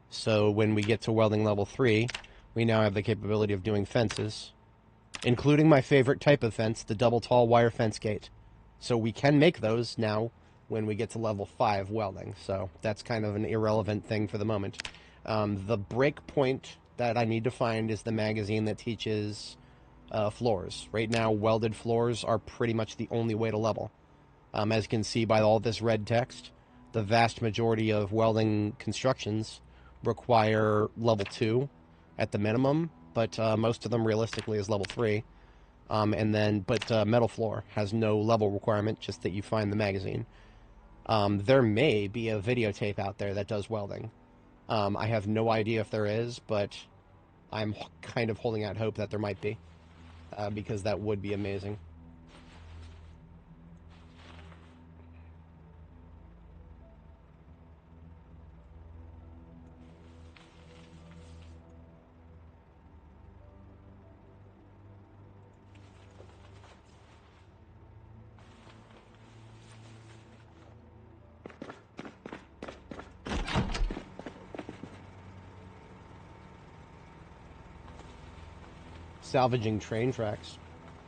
So when we get to welding level 3, we now have the capability of doing fences, including my favorite type of fence, the double tall wire fence gate. So we can make those now when we get to level 5 welding. So that's kind of an irrelevant thing for the moment. The break point that I need to find is the magazine that teaches floors. Right now, welded floors are pretty much the only way to level. As you can see by all this red text, the vast majority of welding constructions require level 2 at the minimum, but most of them realistically is level 3. But metal floor has no level requirement, just that you find the magazine. There may be a videotape out there that does welding. I have no idea if there is, but I'm kind of holding out hope that there might be, because that would be amazing. Salvaging train tracks.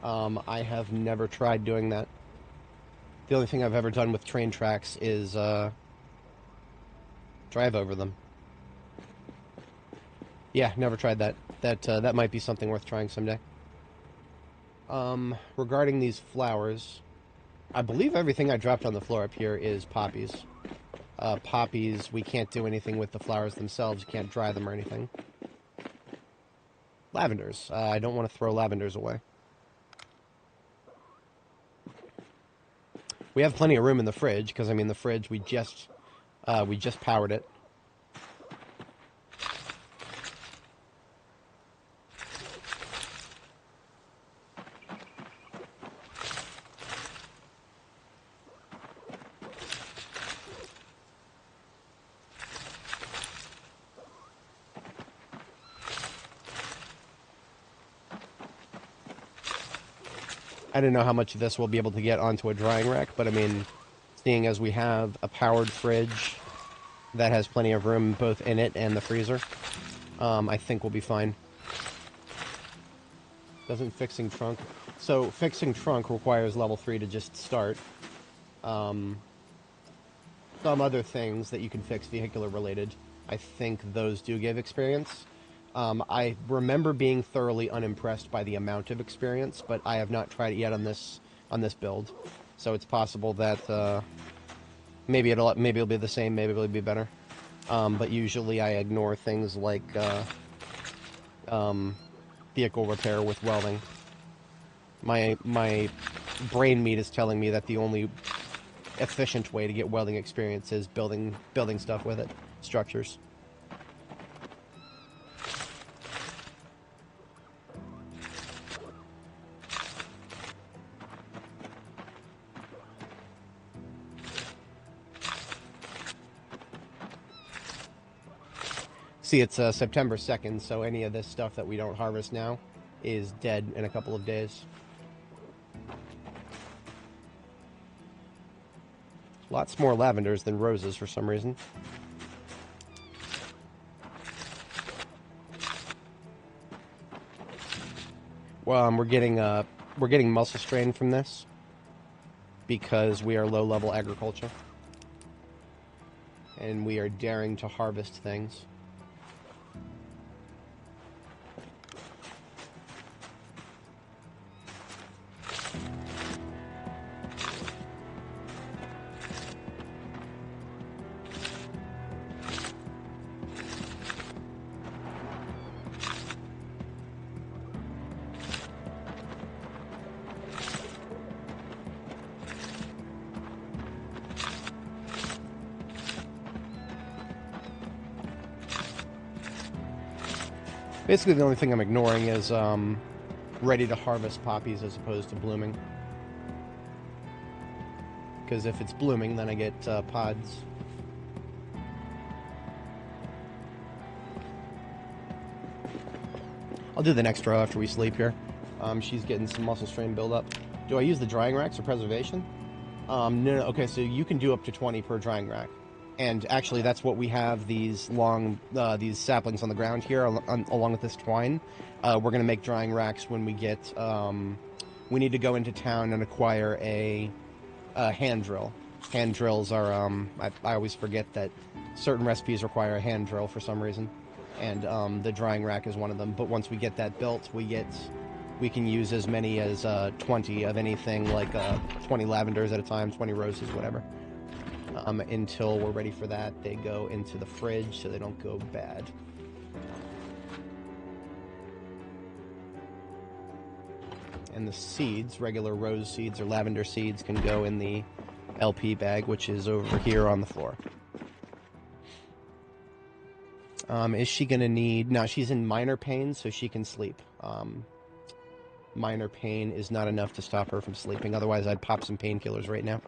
I have never tried doing that. The only thing I've ever done with train tracks is drive over them. Yeah, never tried that. That might be something worth trying someday. Regarding these flowers, I believe everything I dropped on the floor up here is poppies. Poppies, we can't do anything with the flowers themselves. You can't dry them or anything. Lavenders. I don't want to throw lavenders away. We have plenty of room in the fridge, because, I mean, the fridge, we just powered it. I don't know how much of this we'll be able to get onto a drying rack, but I mean, seeing as we have a powered fridge that has plenty of room both in it and the freezer, I think we'll be fine. Doesn't fixing trunk So fixing trunk requires level 3 to just start. Some other things that you can fix vehicular related, I think those do give experience. I remember being thoroughly unimpressed by the amount of experience, but I have not tried it yet on this build. So it's possible that maybe it'll be the same, maybe it'll be better. But usually I ignore things like vehicle repair with welding. My brain meat is telling me that the only efficient way to get welding experience is building stuff with it, structures. See, it's September 2nd, so any of this stuff that we don't harvest now is dead in a couple of days. Lots more lavenders than roses for some reason. Well, we're getting muscle strain from this because we are low-level agriculture, and we are daring to harvest things. Basically, the only thing I'm ignoring is ready to harvest poppies as opposed to blooming. Because if it's blooming, then I get pods. I'll do the next row after we sleep here. She's getting some muscle strain buildup. Do I use the drying racks or preservation? No. Okay, so you can do up to 20 per drying rack. And actually, that's what we have, these long, these saplings on the ground here, along with this twine. We're going to make drying racks when we get, we need to go into town and acquire a hand drill. Hand drills are, I always forget that certain recipes require a hand drill for some reason. And the drying rack is one of them. But once we get that built, we can use as many as 20 of anything, like 20 lavenders at a time, 20 roses, whatever. Until we're ready for that, they go into the fridge so they don't go bad. And the seeds, regular rose seeds or lavender seeds, can go in the LP bag, which is over here on the floor. Is she going to need... No, she's in minor pain, so she can sleep. Minor pain is not enough to stop her from sleeping. Otherwise, I'd pop some painkillers right now.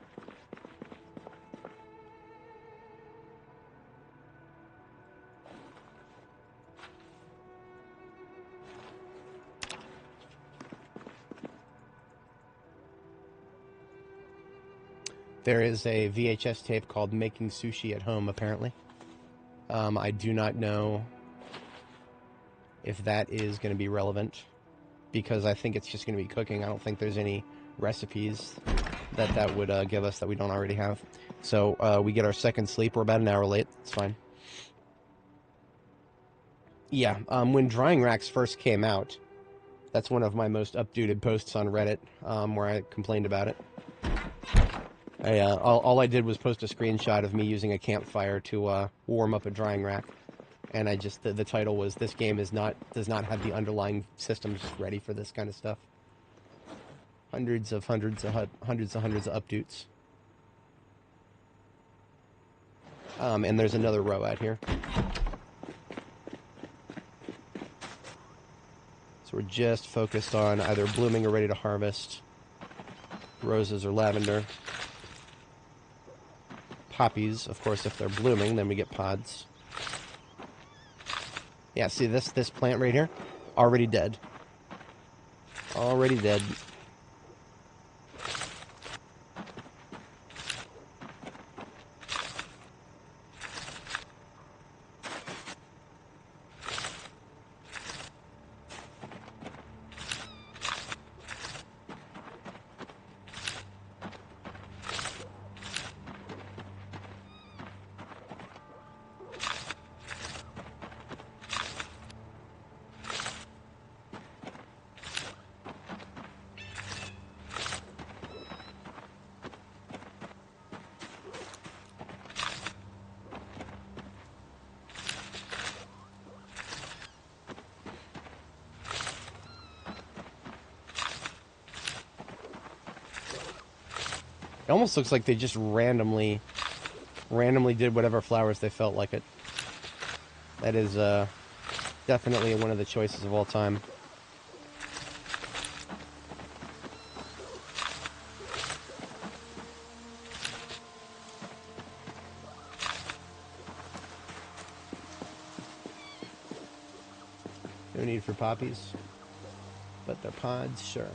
There is a VHS tape called Making Sushi at Home, apparently. I do not know if that is going to be relevant, because I think it's just going to be cooking. I don't think there's any recipes that would give us that we don't already have. So we get our second sleep. We're about an hour late. It's fine. Yeah, when drying racks first came out, that's one of my most updated posts on Reddit, where I complained about it. All I did was post a screenshot of me using a campfire to warm up a drying rack, and I just the title was "This game does not have the underlying systems ready for this kind of stuff." Hundreds of updates. And there's another row out here. So we're just focused on either blooming or ready to harvest, roses or lavender. Poppies, of course, if they're blooming, then we get pods. Yeah, see this plant right here? Already dead. Already dead. It almost looks like they just randomly did whatever flowers they felt like it. That is definitely one of the choices of all time. No need for poppies, but they're pods, sure.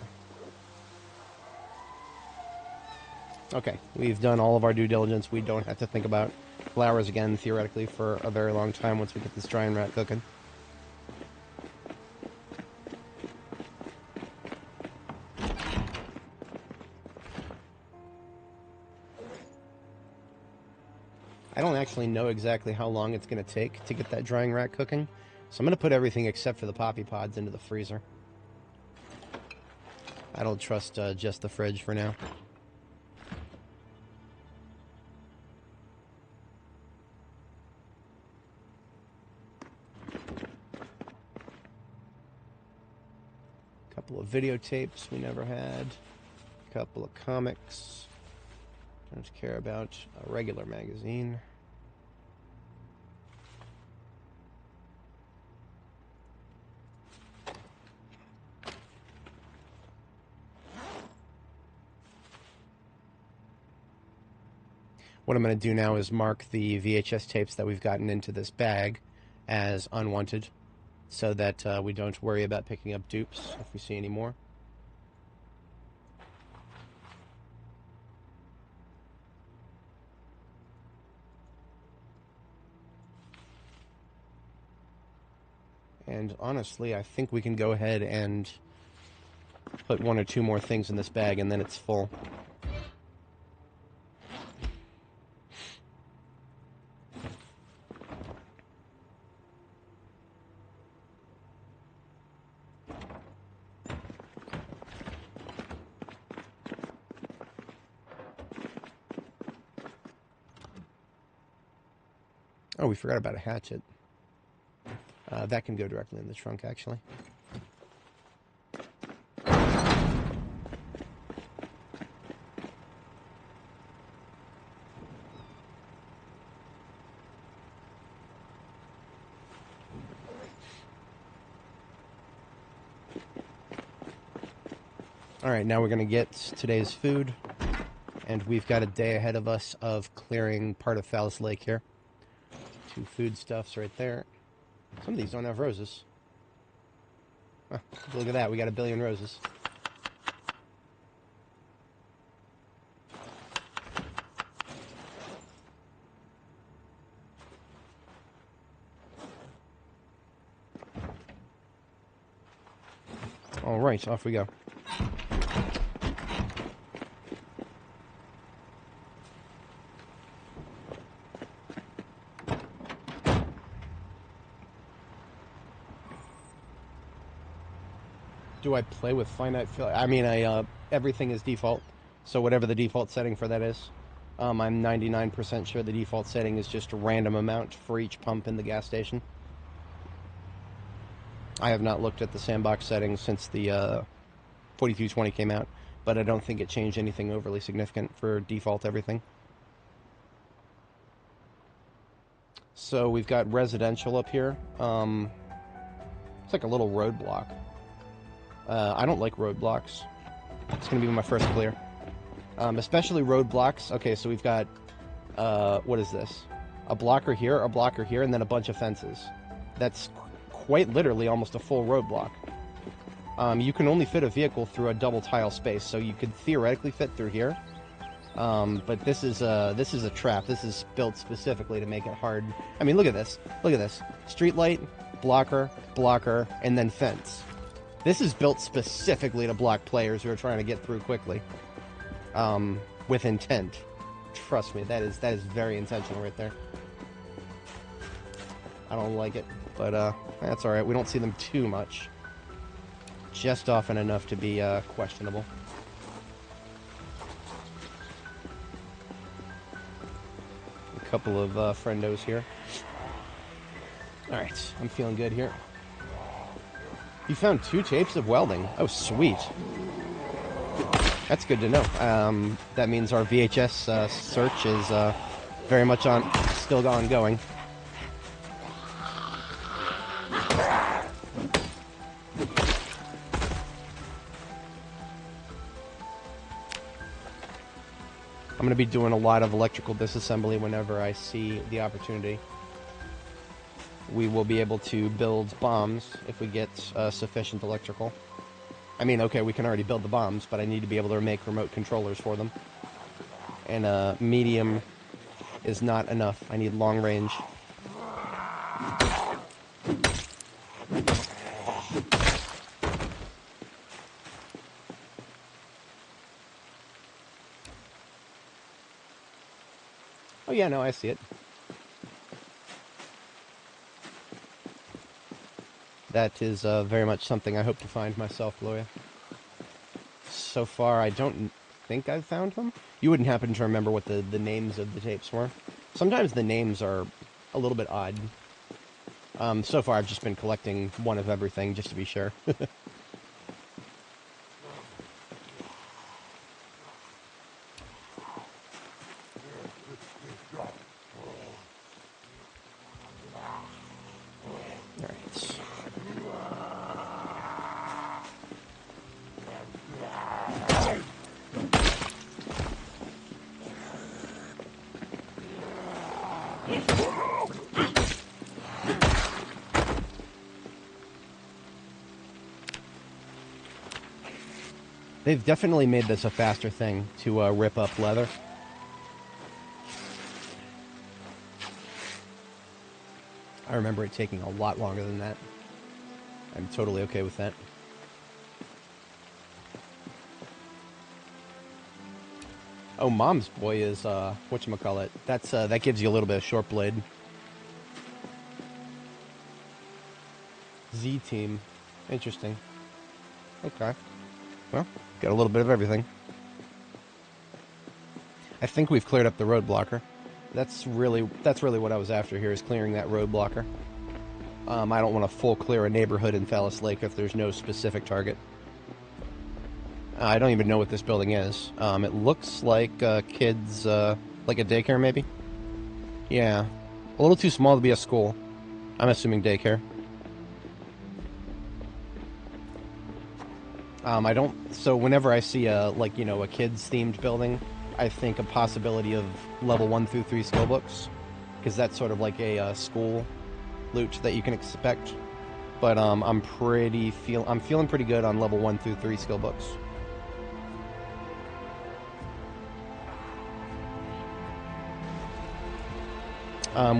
Okay, we've done all of our due diligence. We don't have to think about flowers again, theoretically, for a very long time once we get this drying rat cooking. I don't actually know exactly how long it's going to take to get that drying rat cooking, so I'm going to put everything except for the poppy pods into the freezer. I don't trust just the fridge for now. Couple of videotapes we never had. Couple of comics. Don't care about a regular magazine. What I'm going to do now is mark the VHS tapes that we've gotten into this bag as unwanted, so that we don't worry about picking up dupes if we see any more. And honestly, I think we can go ahead and put one or two more things in this bag, and then it's full. Oh, we forgot about a hatchet. That can go directly in the trunk, actually. Alright, now we're going to get today's food, and we've got a day ahead of us of clearing part of Phallus Lake here. 2 foodstuffs right there. Some of these don't have roses. Huh, look at that, we got 1 billion roses. Alright, off we go. Do I play with finite fill? I mean, everything is default, so whatever the default setting for that is. I'm 99% sure the default setting is just a random amount for each pump in the gas station. I have not looked at the sandbox settings since the 4220 came out, but I don't think it changed anything overly significant for default everything. So we've got residential up here. It's like a little roadblock. I don't like roadblocks. It's going to be my first clear. Especially roadblocks. Okay, so we've got, what is this? A blocker here, and then a bunch of fences. That's quite literally almost a full roadblock. You can only fit a vehicle through a double tile space, so you could theoretically fit through here. But this is a trap. This is built specifically to make it hard. I mean, look at this. Look at this. Street light, blocker, blocker, and then fence. This is built specifically to block players who are trying to get through quickly, with intent. Trust me, that is very intentional right there. I don't like it, but that's all right. We don't see them too much, just often enough to be questionable. A couple of friendos here. All right, I'm feeling good here. You found 2 tapes of welding. Oh, sweet. That's good to know. That means our VHS search is very much still ongoing. I'm going to be doing a lot of electrical disassembly whenever I see the opportunity. We will be able to build bombs if we get sufficient electrical. I mean, okay, we can already build the bombs, but I need to be able to make remote controllers for them. And medium is not enough. I need long range. Oh yeah, no, I see it. That is very much something I hope to find myself, Gloria. So far, I don't think I've found them. You wouldn't happen to remember what the names of the tapes were? Sometimes the names are a little bit odd. So far, I've just been collecting one of everything, just to be sure. They've definitely made this a faster thing to rip up leather. I remember it taking a lot longer than that. I'm totally okay with that. Oh, Mom's Boy is, whatchamacallit. That's, that gives you a little bit of short blade. Z-Team. Interesting. Okay. Well, got a little bit of everything. I think we've cleared up the road blocker. That's really what I was after here, is clearing that road blocker. I don't want to full clear a neighborhood in Fallis Lake if there's no specific target. I don't even know what this building is. It looks like kids, like a daycare maybe? Yeah. A little too small to be a school. I'm assuming daycare. So whenever I see a kids themed building, I think a possibility of level 1 through 3 skill books, because that's sort of like a school loot that you can expect. But I'm feeling pretty good on level 1 through 3 skill books.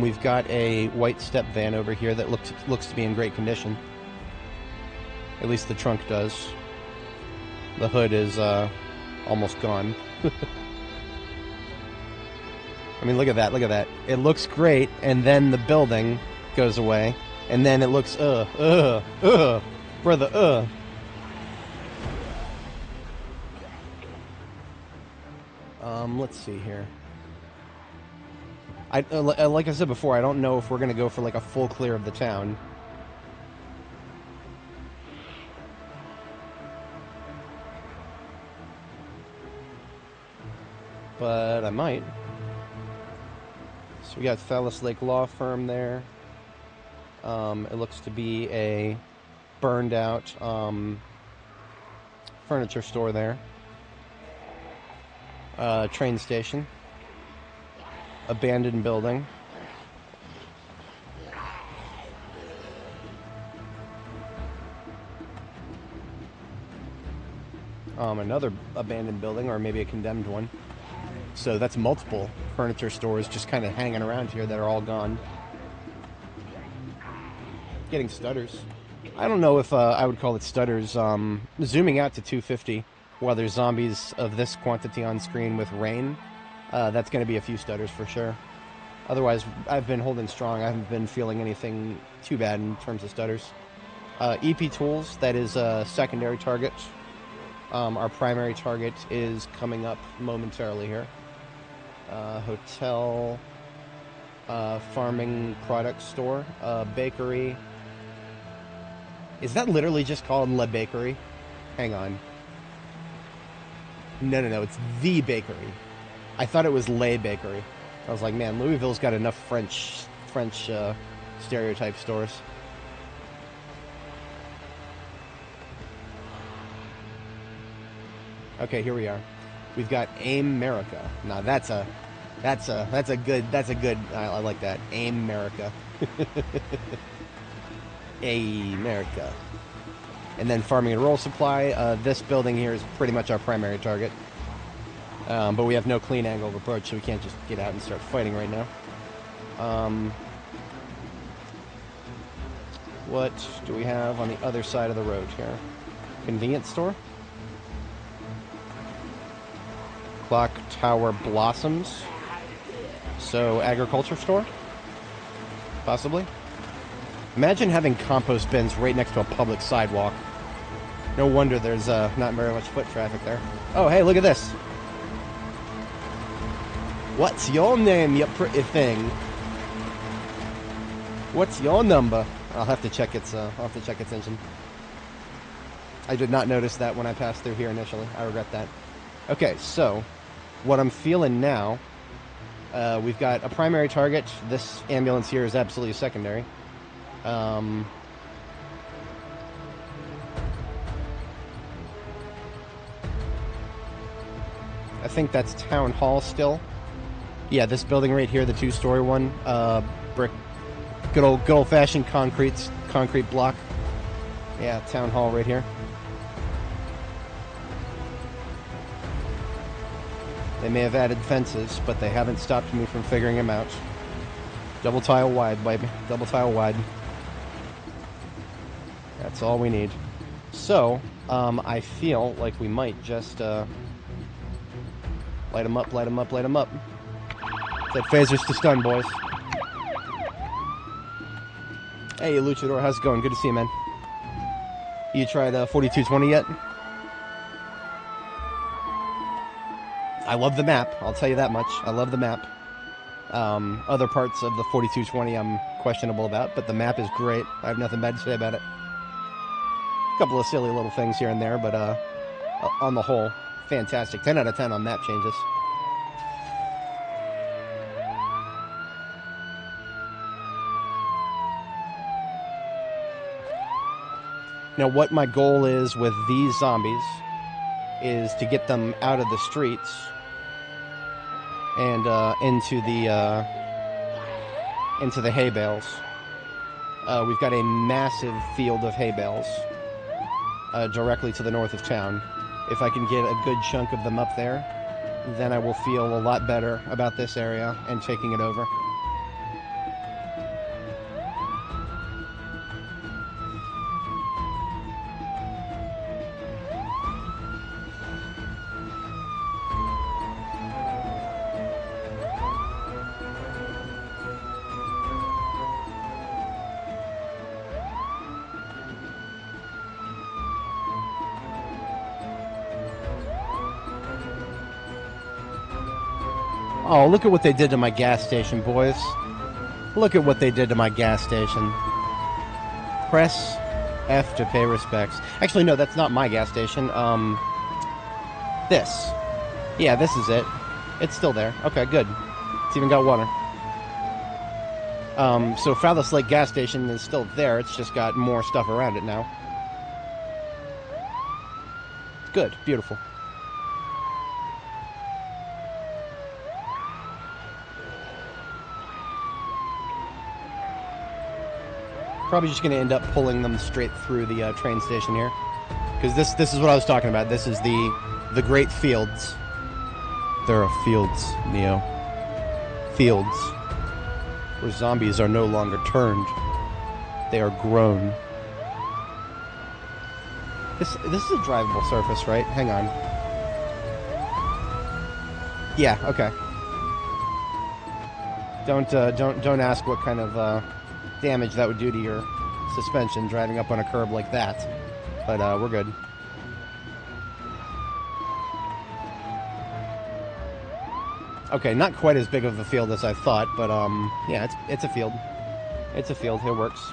We've got a white step van over here that looks to be in great condition. At least the trunk does. The hood is almost gone. I mean, look at that, look at that. It looks great, and then the building goes away, and then it looks, brother, let's see here. Like I said before, I don't know if we're going to go for like a full clear of the town. But I might. So we got Fallis Lake Law Firm there. It looks to be a burned out furniture store there. Train station. Abandoned building. Another abandoned building, or maybe a condemned one. So that's multiple furniture stores just kind of hanging around here that are all gone. Getting stutters. I don't know if I would call it stutters. Zooming out to 250 while there's zombies of this quantity on screen with rain, that's going to be a few stutters for sure. Otherwise, I've been holding strong. I haven't been feeling anything too bad in terms of stutters. EP Tools, that is a secondary target. Our primary target is coming up momentarily here. Hotel, farming product store, bakery. Is that literally just called La Bakery? Hang on. No. It's the bakery. I thought it was Le Bakery. I was like, man, Louisville's got enough French stereotype stores. Okay, here we are. We've got America. Now that's a good. I like that. America. America. And then farming and roll supply. This building here is pretty much our primary target. But we have no clean angle of approach, so we can't just get out and start fighting right now. What do we have on the other side of the road here? Convenience store? Clock Tower Blossoms. So, agriculture store? Possibly? Imagine having compost bins right next to a public sidewalk. No wonder there's not very much foot traffic there. Oh, hey, look at this. What's your name, you pretty thing? What's your number? I'll have to check its engine. I did not notice that when I passed through here initially. I regret that. Okay, so what I'm feeling now, we've got a primary target. This ambulance here is absolutely secondary. I think that's Town Hall still. Yeah, this building right here, the two-story one, brick, good old-fashioned concrete block. Yeah, Town Hall right here. They may have added fences, but they haven't stopped me from figuring them out. Double tile wide, baby. Double tile wide. That's all we need. So, I feel like we might just light them up, light them up, light them up. Set phasers to stun, boys. Hey, Luchador, how's it going? Good to see you, man. You tried 4220 yet? I love the map, I'll tell you that much. I love the map. Other parts of the 4220 I'm questionable about, but the map is great. I have nothing bad to say about it. A couple of silly little things here and there, but on the whole, fantastic. 10 out of 10 on map changes. Now, what my goal is with these zombies is to get them out of the streets and into the hay bales. We've got a massive field of hay bales directly to the north of town. If I can get a good chunk of them up there, then I will feel a lot better about this area and taking it over. Oh, look at what they did to my gas station, boys. Look at what they did to my gas station. Press F to pay respects. Actually, no, that's not my gas station. This. Yeah, this is it. It's still there. Okay, good. It's even got water. So Fowlis Lake gas station is still there. It's just got more stuff around it now. Good. Beautiful. Probably just going to end up pulling them straight through the train station here, because this is what I was talking about. This is the great fields. There are fields, Neo. Fields where zombies are no longer turned; they are grown. This is a drivable surface, right? Hang on. Yeah. Okay. Don't ask what kind of damage that would do to your suspension driving up on a curb like that, but we're good. Okay, not quite as big of a field as I thought, but yeah, it's a field. It's a field. It works.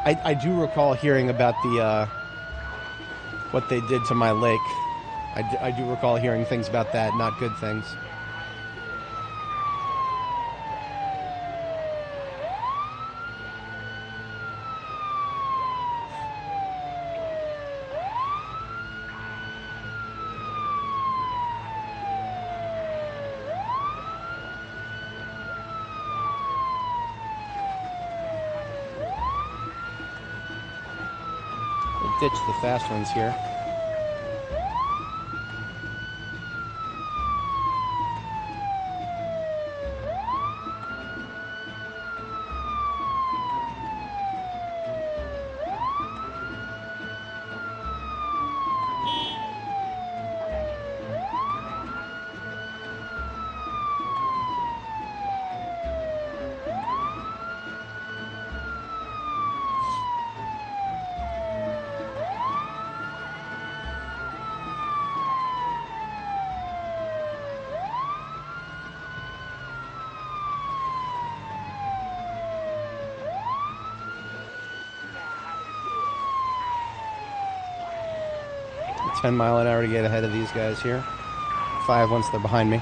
I do recall hearing about the what they did to my lake. I do recall hearing things about that, not good things. Ditch the fast ones here. A 10-mile-an-hour to get ahead of these guys here. 5 once they're behind me.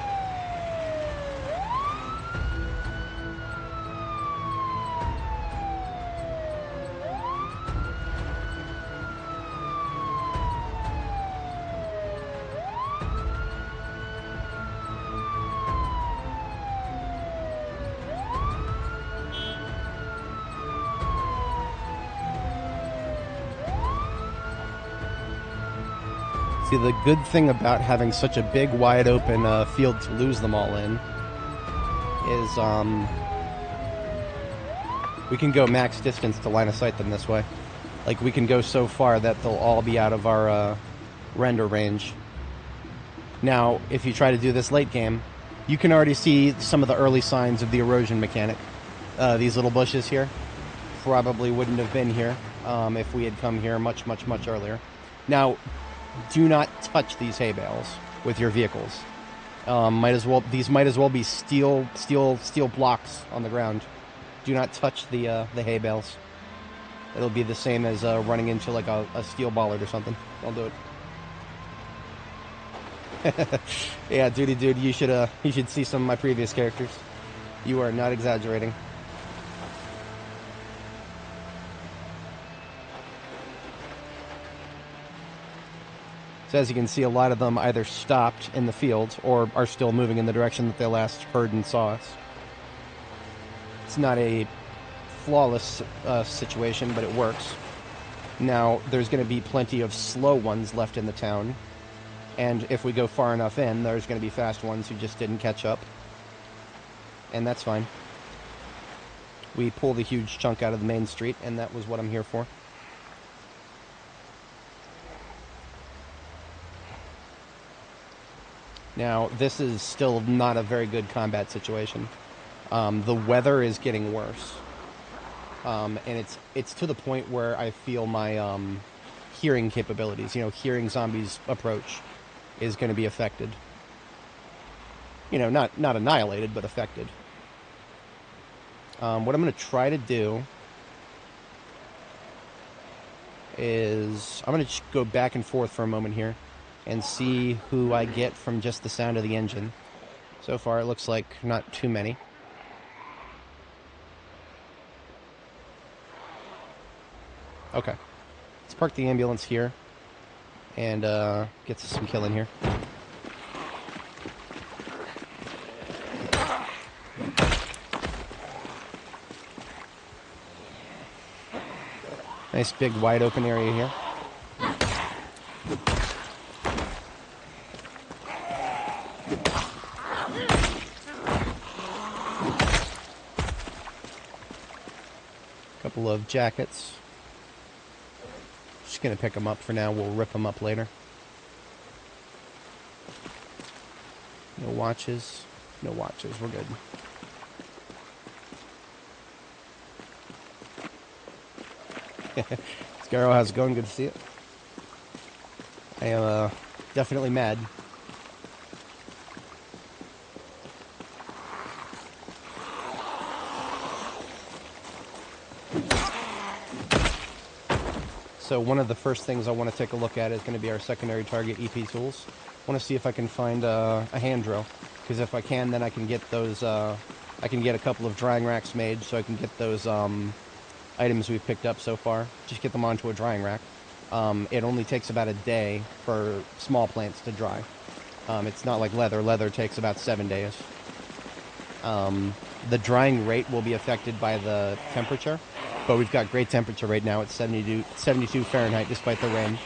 See, the good thing about having such a big, wide open field to lose them all in is we can go max distance to line of sight them this way. Like, we can go so far that they'll all be out of our render range. Now, if you try to do this late game, you can already see some of the early signs of the erosion mechanic. These little bushes here probably wouldn't have been here if we had come here much, much, much earlier. Now, do not touch these hay bales with your vehicles. These might as well be steel blocks on the ground. Do not touch the hay bales. It'll be the same as running into like a steel bollard or something. Don't do it. Yeah, dude, you should see some of my previous characters. You are not exaggerating. So as you can see, a lot of them either stopped in the field or are still moving in the direction that they last heard and saw us. It's not a flawless situation, but it works. Now, there's going to be plenty of slow ones left in the town, and if we go far enough in, there's going to be fast ones who just didn't catch up, and that's fine. We pulled a huge chunk out of the main street, and that was what I'm here for. Now, this is still not a very good combat situation. The weather is getting worse. And it's to the point where I feel my hearing capabilities, hearing zombies approach, is going to be affected. Not annihilated, but affected. What I'm going to try to do is I'm going to just go back and forth for a moment here and see who I get from just the sound of the engine. So far, it looks like not too many. Okay. Let's park the ambulance here and get some killing here. Nice big wide open area here. Couple of jackets. Just gonna pick them up for now. We'll rip them up later. No watches. No watches. We're good. Scarrow, how's it going? Good to see you. I am definitely mad. So one of the first things I want to take a look at is going to be our secondary target EP tools. I want to see if I can find a hand drill, because if I can, then I can get those. I can get a couple of drying racks made, so I can get those items we've picked up so far. Just get them onto a drying rack. It only takes about a day for small plants to dry. It's not like leather. Leather takes about 7 days. The drying rate will be affected by the temperature, but we've got great temperature right now. It's 72 Fahrenheit despite the rain.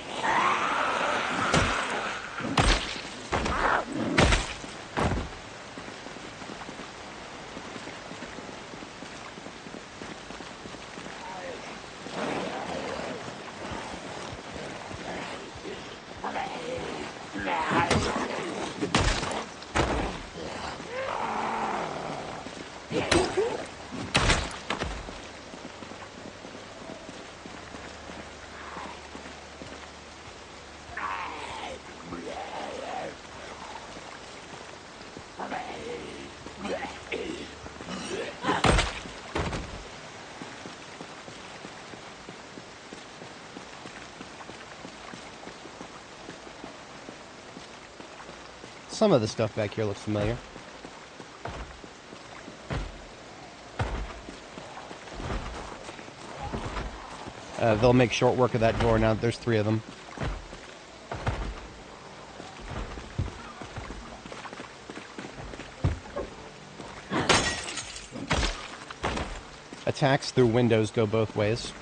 Some of the stuff back here looks familiar. They'll make short work of that door now. There's 3 of them. Attacks through windows go both ways.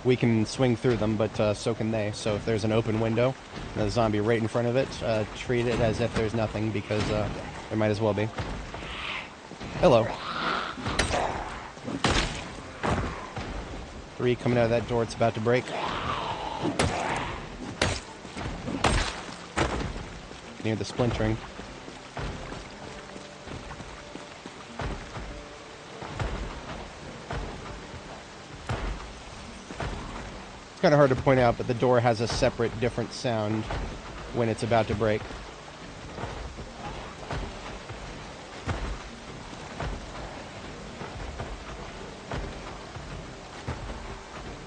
We can swing through them, but so can they. So if there's an open window and a zombie right in front of it, treat it as if there's nothing, because there might as well be. Hello. 3 coming out of that door. It's about to break. Near the splintering. It's kind of hard to point out, but the door has a separate, different sound when it's about to break.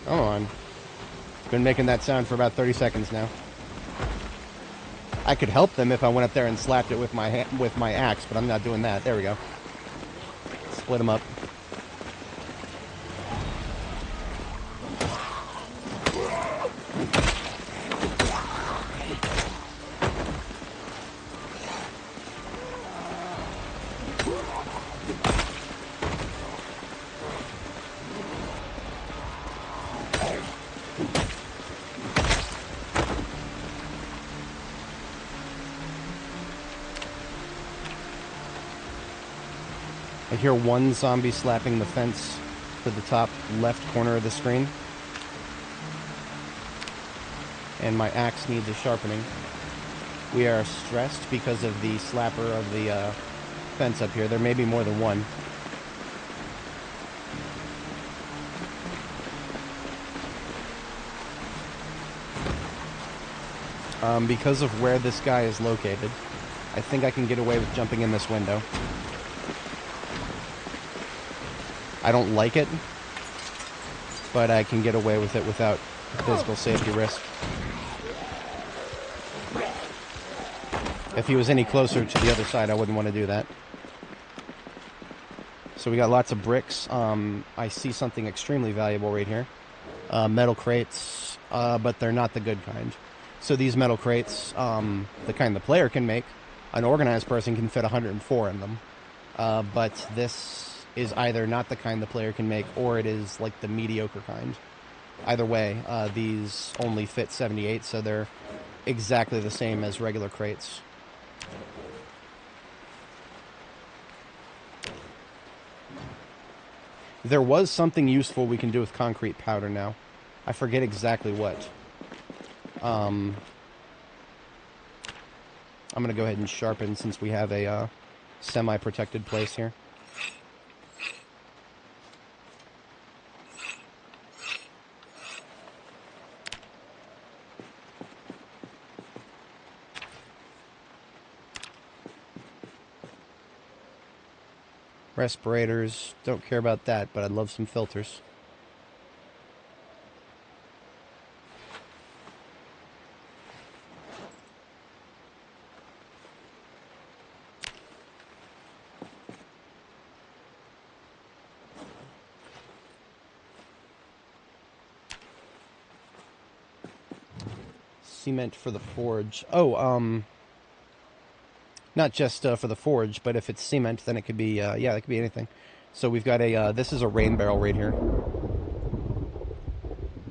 Come on. Been making that sound for about 30 seconds now. I could help them if I went up there and slapped it with my axe, but I'm not doing that. There we go. Split them up. I hear one zombie slapping the fence to the top left corner of the screen. And my axe needs a sharpening. We are stressed because of the slapper of the fence up here. There may be more than one. Because of where this guy is located, I think I can get away with jumping in this window. I don't like it, but I can get away with it without physical safety risk. If he was any closer to the other side, I wouldn't want to do that. So we got lots of bricks. I see something extremely valuable right here. Metal crates, but they're not the good kind. So these metal crates, the kind the player can make, an organized person can fit 104 in them. But this is either not the kind the player can make, or it is like the mediocre kind. Either way, these only fit 78, so they're exactly the same as regular crates. There was something useful we can do with concrete powder now. I forget exactly what. I'm going to go ahead and sharpen since we have a semi-protected place here. Respirators, don't care about that, but I'd love some filters. cement for the forge. Oh, not just for the forge, but if it's cement, then it could be, yeah, it could be anything. So we've got a, this is a rain barrel right here.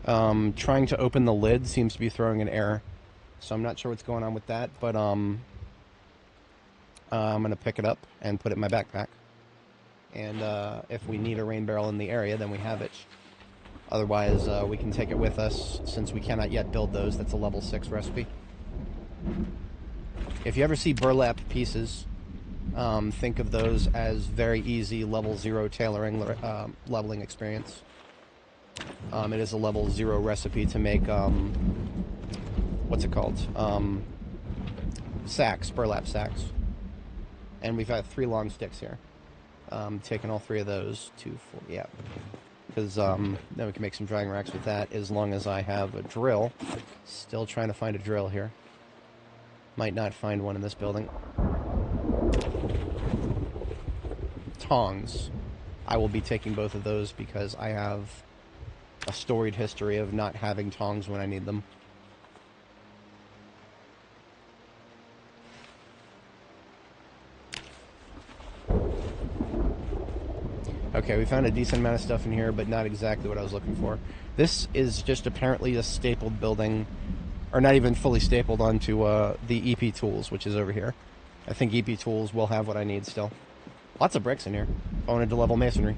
Trying to open the lid seems to be throwing an error. So I'm not sure what's going on with that, but I'm going to pick it up and put it in my backpack. And if we need a rain barrel in the area, then we have it. Otherwise, we can take it with us, since we cannot yet build those. That's a level 6 recipe. If you ever see burlap pieces, think of those as very easy level 0 tailoring, leveling experience. It is a level 0 recipe to make, what's it called? Sacks, burlap sacks. And we've got 3 long sticks here. Taking all 3 of those, 2, 4, yeah. Because then we can make some drying racks with that, as long as I have a drill. Still trying to find a drill here. Might not find one in this building. Tongs. I will be taking both of those because I have a storied history of not having tongs when I need them. Okay, we found a decent amount of stuff in here, but not exactly what I was looking for. This is just apparently a stapled building, or not even fully stapled onto the EP tools, which is over here. I think EP tools will have what I need still. Lots of bricks in here. I wanted to level masonry.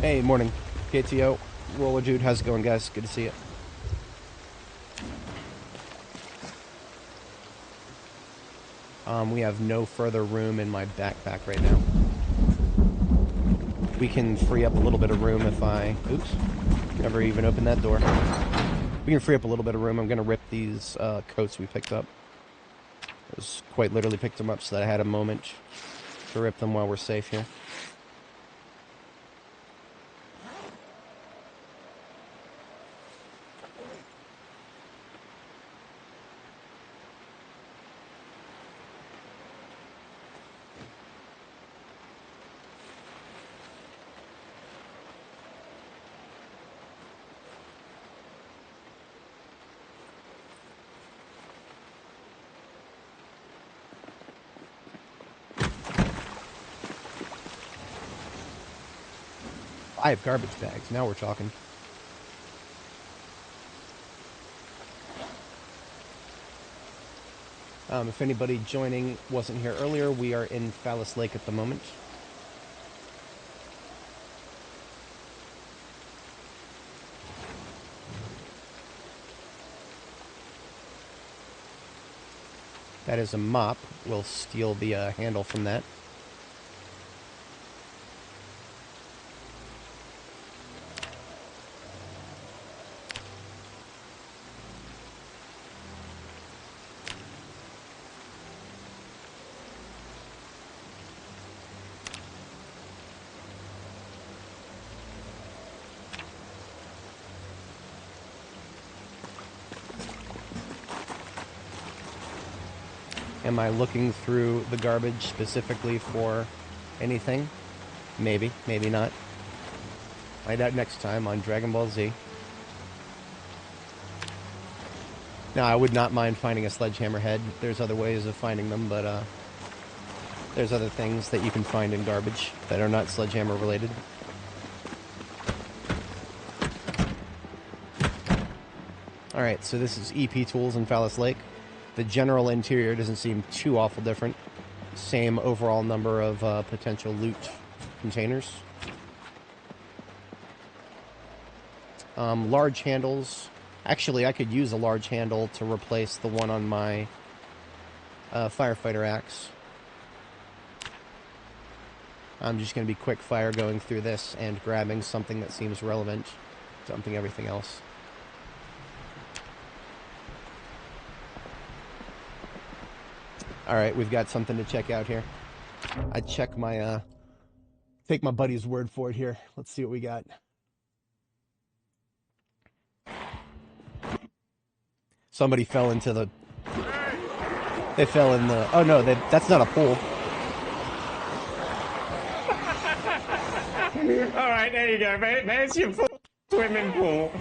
Hey, morning. KTO. Roller Dude, how's it going, guys? Good to see you. We have no further room in my backpack right now. We can free up a little bit of room if I... Oops. Never even opened that door. We can free up a little bit of room. I'm going to rip these coats we picked up. I was quite literally picked them up so that I had a moment to rip them while we're safe here. I have garbage bags. Now we're talking. If anybody joining wasn't here earlier, we are in Phallus Lake at the moment. That is a mop. We'll steal the handle from that. Am I looking through the garbage specifically for anything? Maybe, maybe not. Find out next time on Dragon Ball Z. Now, I would not mind finding a sledgehammer head. There's other ways of finding them, but there's other things that you can find in garbage that are not sledgehammer related. Alright, so this is EP Tools in Phallus Lake. The general interior doesn't seem too awful different. Same overall number of potential loot containers. Large handles. Actually, I could use a large handle to replace the one on my firefighter axe. I'm just going to be quick fire going through this and grabbing something that seems relevant, dumping everything else. Alright, we've got something to check out here. I check my, take my buddy's word for it here. Let's see what we got. Somebody fell into the... They fell in the... Oh, no, that's not a pool. Alright, there you go. There's your full swimming pool.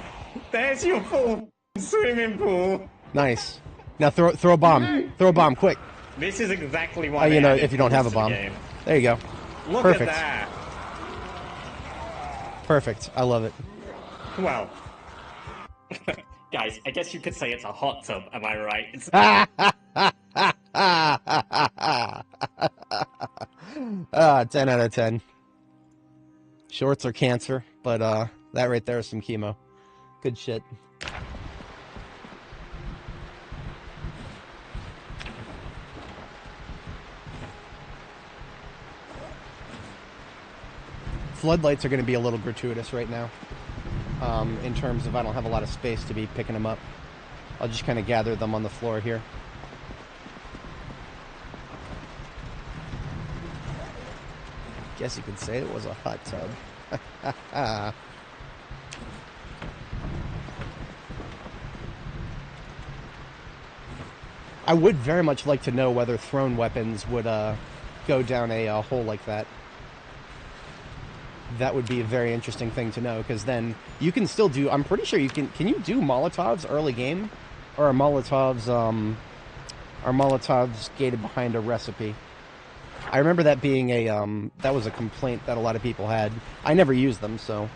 There's your full swimming pool. Nice. Now throw a bomb. Throw a bomb, quick. This is exactly why you know, if you don't have a bomb. There you go. Look Perfect. at that. Perfect. I love it. Well, guys, I guess you could say it's a hot tub, am I right? It's... 10 out of 10. Shorts are cancer, but that right there is some chemo. Good shit. Floodlights are going to be a little gratuitous right now. In terms of I don't have a lot of space to be picking them up. I'll just kind of gather them on the floor here. Guess you could say it was a hot tub. I would very much like to know whether thrown weapons would go down a hole like that. That would be a very interesting thing to know, because then you can still do... I'm pretty sure you can... Can you do Molotovs early game? Or are Molotovs gated behind a recipe? I remember that being a... that was a complaint that a lot of people had. I never used them, so...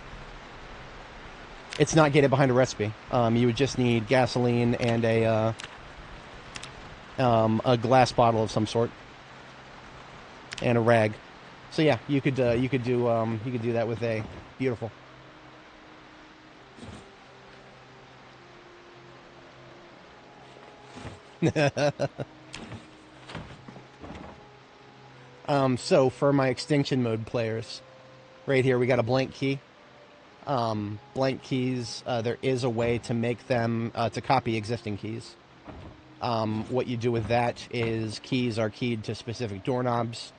It's not gated behind a recipe. You would just need gasoline and a glass bottle of some sort. And a rag. So yeah, you could do that with a beautiful. So for my extinction mode players, right here we got a blank key. Blank keys, there is a way to make them to copy existing keys. What you do with that is keys are keyed to specific doorknobs.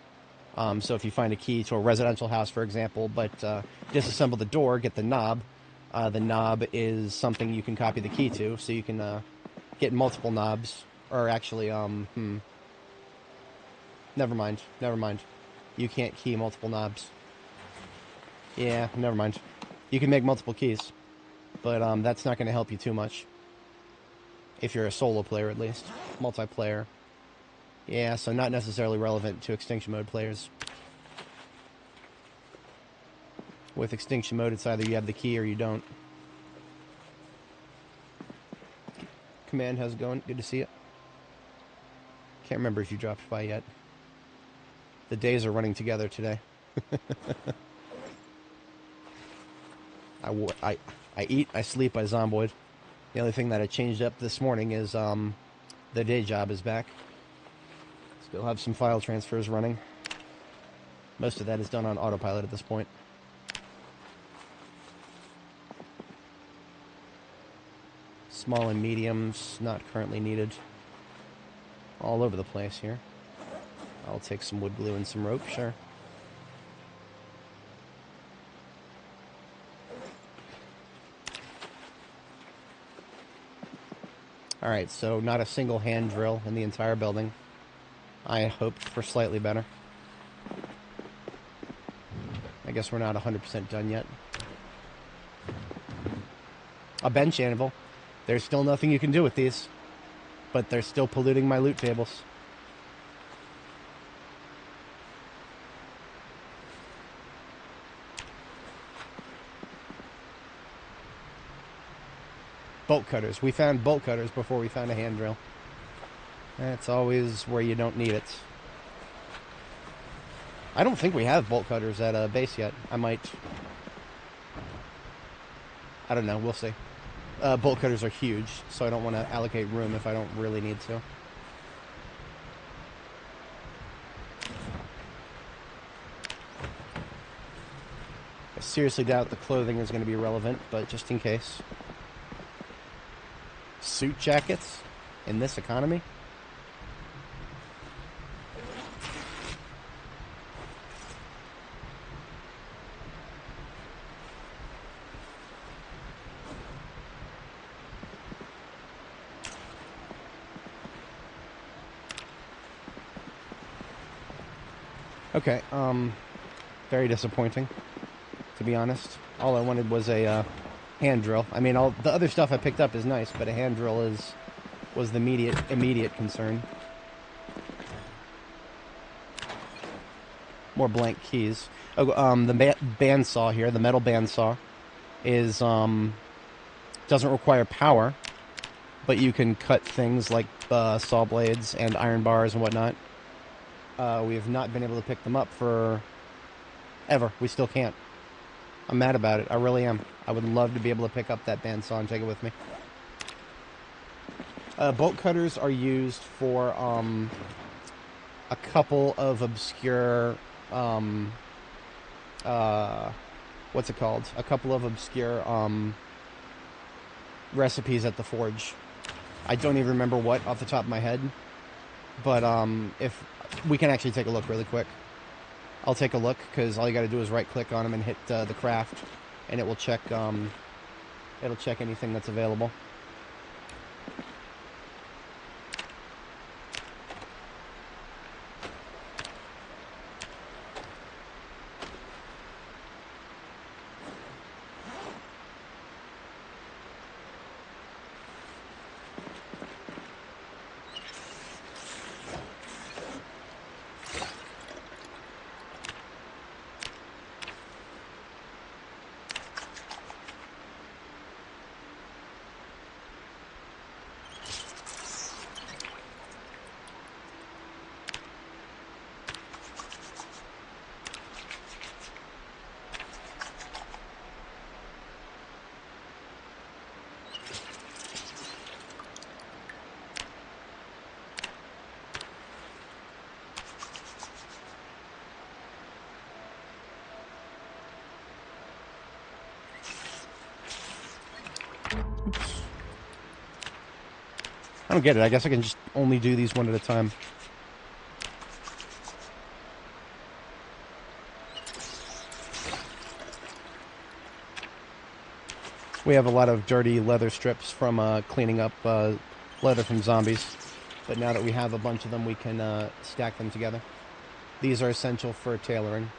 So if you find a key to a residential house, for example, but disassemble the door, get the knob is something you can copy the key to, so you can get multiple knobs, or actually, never mind. You can't key multiple knobs. Yeah, never mind. You can make multiple keys, but that's not going to help you too much. If you're a solo player, at least. Multiplayer. Yeah, so not necessarily relevant to extinction mode players. With extinction mode, it's either you have the key or you don't. Command, how's it going? Good to see you. Can't remember if you dropped by yet. The days are running together today. I eat, I sleep, I Zomboid. The only thing that I changed up this morning is the day job is back. Still have some file transfers running. Most of that is done on autopilot at this point. Small and mediums, not currently needed. All over the place here. I'll take some wood glue and some rope, sure. Alright, so not a single hand drill in the entire building. I hoped for slightly better. I guess we're not 100% done yet. A bench anvil. There's still nothing you can do with these. But they're still polluting my loot tables. Bolt cutters. We found bolt cutters before we found a hand drill. That's always where you don't need it. I don't think we have bolt cutters at base yet. I might... I don't know. We'll see. Bolt cutters are huge, so I don't want to allocate room if I don't really need to. I seriously doubt the clothing is going to be relevant, but just in case. Suit jackets in this economy? Okay, very disappointing, to be honest. All I wanted was a hand drill. I mean, all the other stuff I picked up is nice, but a hand drill was the immediate concern. More blank keys. Oh, the bandsaw here, the metal bandsaw, is doesn't require power, but you can cut things like saw blades and iron bars and whatnot. We have not been able to pick them up for ever. We still can't. I'm mad about it. I really am. I would love to be able to pick up that bandsaw and take it with me. Bolt cutters are used for a couple of obscure what's it called? A couple of obscure recipes at the forge. I don't even remember what off the top of my head, but if we can actually take a look really quick. I'll take a look, because all you got to do is right click on them and hit the craft, and it will check anything that's available. I don't get it. I guess I can just only do these one at a time. We have a lot of dirty leather strips from cleaning up leather from zombies. But now that we have a bunch of them, we can stack them together. These are essential for tailoring.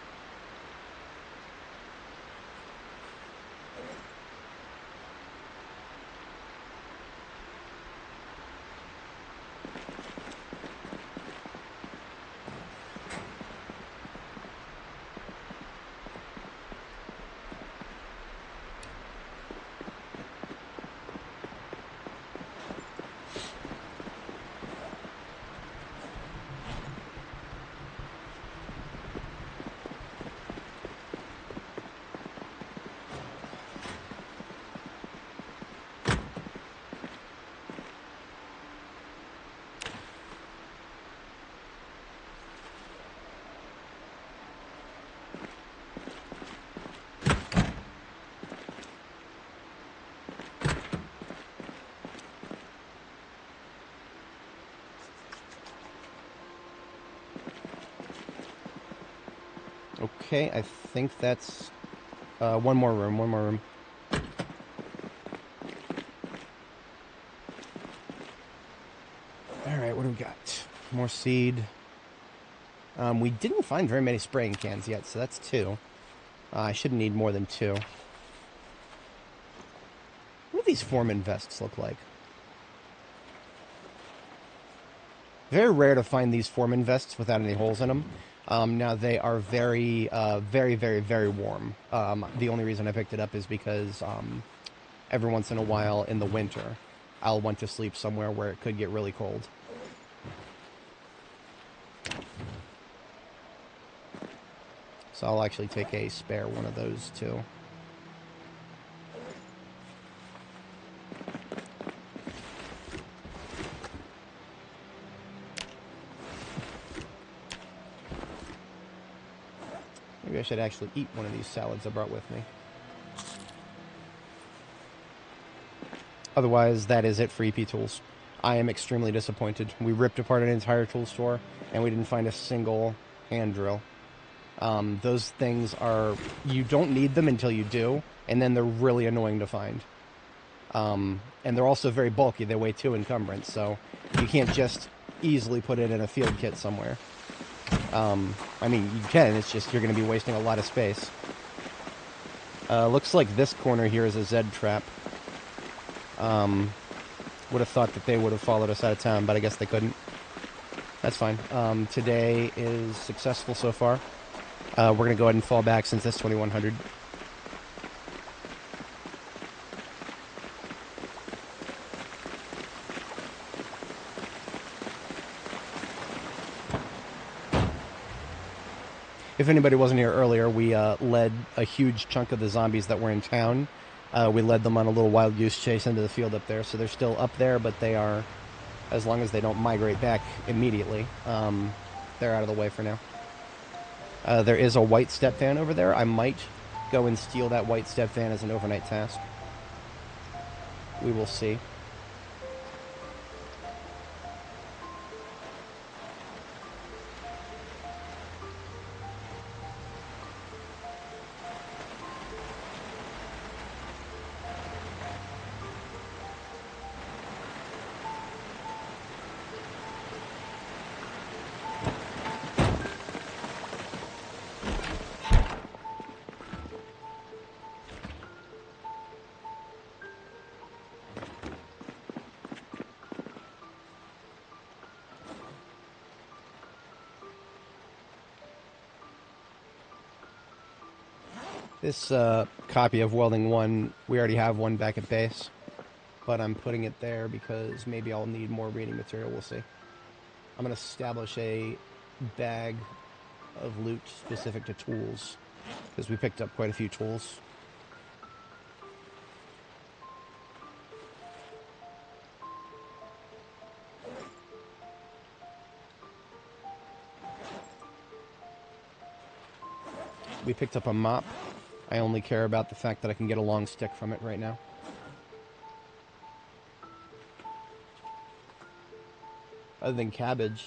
Okay, I think that's one more room. Alright, what do we got? More seed. We didn't find very many spraying cans yet, so that's 2. I shouldn't need more than 2. What do these foreman vests look like? Very rare to find these foreman vests without any holes in them. Now, they are very, very warm. The only reason I picked it up is because every once in a while in the winter, I'll want to sleep somewhere where it could get really cold. So I'll actually take a spare one of those, too. Maybe I should actually eat one of these salads I brought with me. Otherwise, that is it for EP Tools. I am extremely disappointed. We ripped apart an entire tool store, and we didn't find a single hand drill. Those things are... You don't need them until you do, and then they're really annoying to find. And they're also very bulky. They weigh 2 encumbrance, so you can't just easily put it in a field kit somewhere. I mean, you can, it's just you're going to be wasting a lot of space. Looks like this corner here is a Z trap. Would have thought that they would have followed us out of town, but I guess they couldn't. That's fine. Today is successful so far. We're going to go ahead and fall back since it's 2100. If anybody wasn't here earlier, we led a huge chunk of the zombies that were in town. We led them on a little wild goose chase into the field up there, so they're still up there, but they are, as long as they don't migrate back immediately, they're out of the way for now. There is a white step van over there. I might go and steal that white step van as an overnight task. We will see. This copy of Welding 1, we already have one back at base, but I'm putting it there because maybe I'll need more reading material, we'll see. I'm going to establish a bag of loot specific to tools, because we picked up quite a few tools. We picked up a mop. I only care about the fact that I can get a long stick from it right now. Other than cabbage,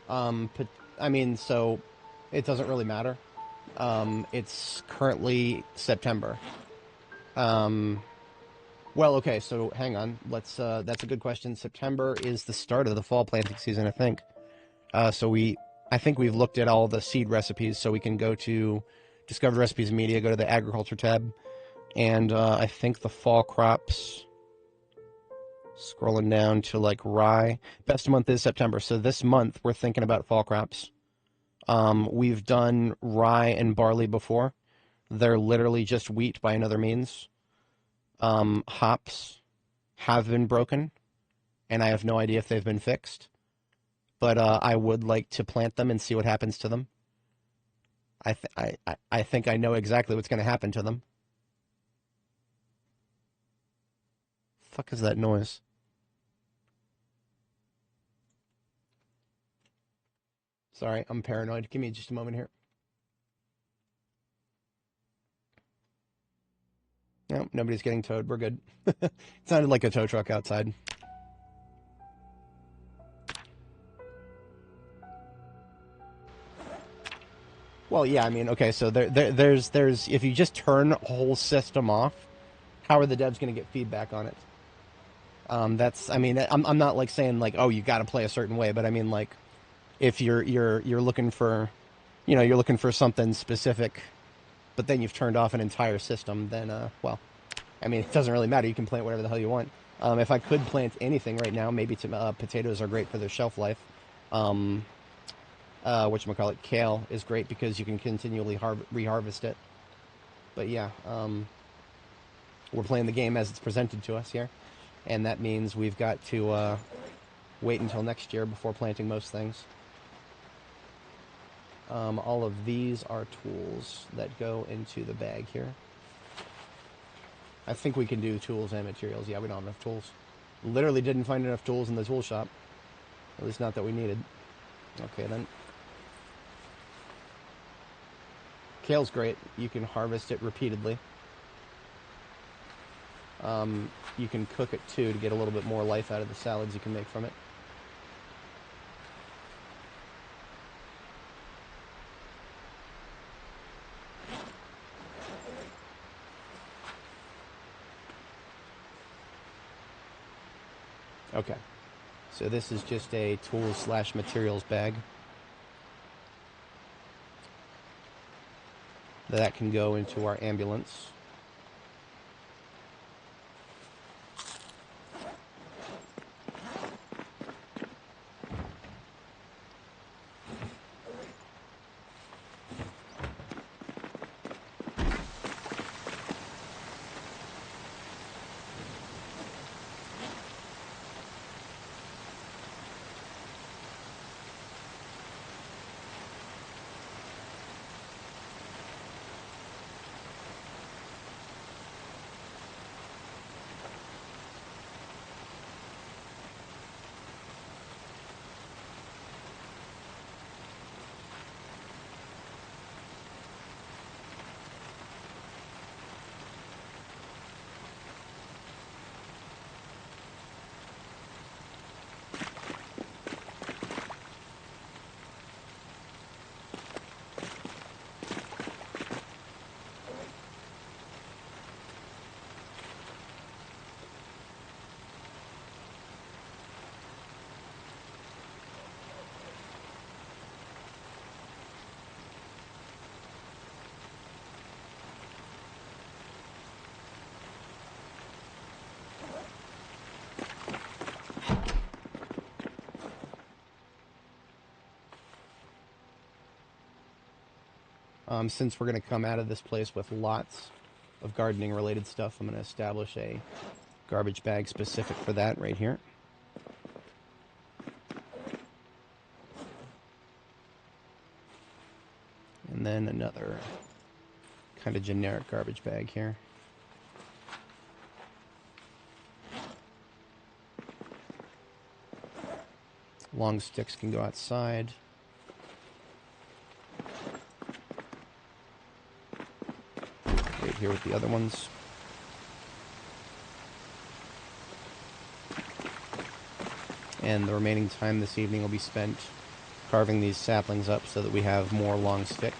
I mean, so it doesn't really matter. It's currently September. Well, okay, so hang on. Let's. That's a good question. September is the start of the fall planting season, I think. I think we've looked at all the seed recipes, so we can go to Discovered Recipes Media, go to the Agriculture tab, and I think the fall crops, scrolling down to like rye, best month is September, so this month we're thinking about fall crops. We've done rye and barley before. They're literally just wheat by another means. Hops have been broken, and I have no idea if they've been fixed, but I would like to plant them and see what happens to them. I think I know exactly what's going to happen to them. Fuck is that noise? Sorry, I'm paranoid. Give me just a moment here. No, nobody's getting towed. We're good. It sounded like a tow truck outside. Well, yeah, I mean, okay, so there's if you just turn a whole system off, how are the devs going to get feedback on it? That's, I mean, I'm not like saying like, oh, you got to play a certain way, but I mean like, if you're looking for, you're looking for something specific, but then you've turned off an entire system, then well, I mean, it doesn't really matter. You can plant whatever the hell you want. If I could plant anything right now, maybe potatoes are great for their shelf life. Whatchamacallit, kale is great because you can continually reharvest it. But yeah, we're playing the game as it's presented to us here, and that means we've got to wait until next year before planting most things. All of these are tools that go into the bag here. I think we can do tools and materials. Yeah, we don't have enough tools. Literally didn't find enough tools in the tool shop. At least not that we needed. Okay, then. Kale's great. You can harvest it repeatedly. You can cook it too to get a little bit more life out of the salads you can make from it. Okay, so this is just a tools/materials bag. That can go into our ambulance. Since we're going to come out of this place with lots of gardening related stuff, I'm going to establish a garbage bag specific for that right here. And then another kind of generic garbage bag here. Long sticks can go outside. Right here with the other ones. And the remaining time this evening will be spent carving these saplings up so that we have more long stick.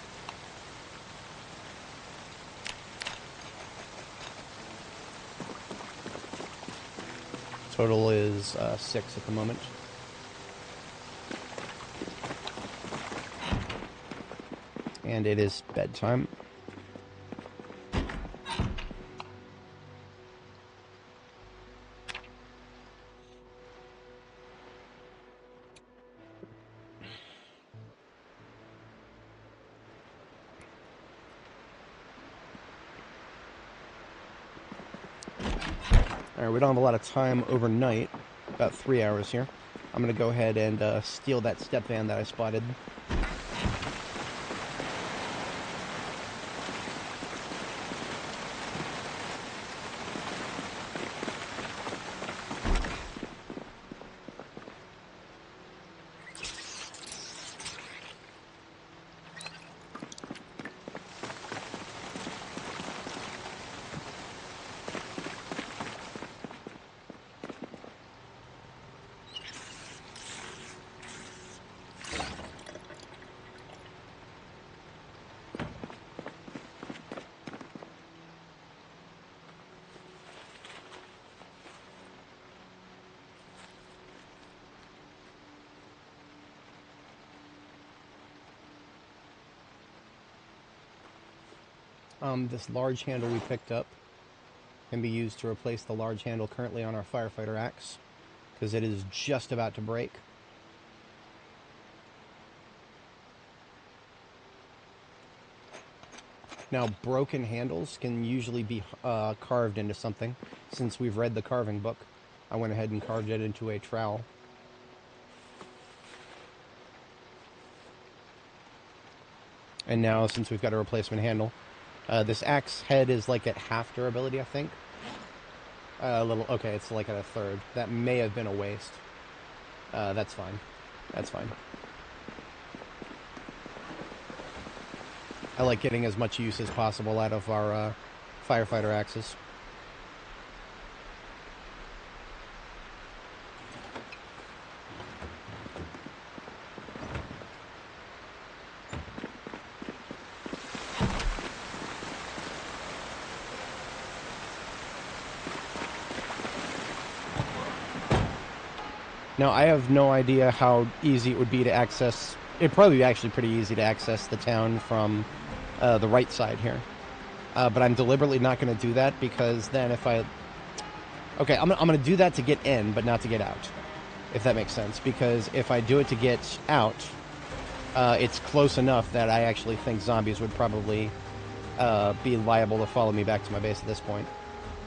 Total is 6 at the moment. And it is bedtime. Alright, we don't have a lot of time overnight, about 3 hours here. I'm going to go ahead and steal that step van that I spotted. This large handle we picked up can be used to replace the large handle currently on our firefighter axe, because it is just about to break. Now, broken handles can usually be carved into something. Since we've read the carving book, I went ahead and carved it into a trowel. And now, since we've got a replacement handle, this axe head is like at half durability, I think. Okay, it's like at a third. That may have been a waste. That's fine. That's fine. I like getting as much use as possible out of our firefighter axes. Now, I have no idea how easy it would be to access. It'd probably be actually pretty easy to access the town from the right side here. But I'm deliberately not going to do that because then if I... Okay, I'm going to do that to get in, but not to get out, if that makes sense. Because if I do it to get out, it's close enough that I actually think zombies would probably be liable to follow me back to my base at this point.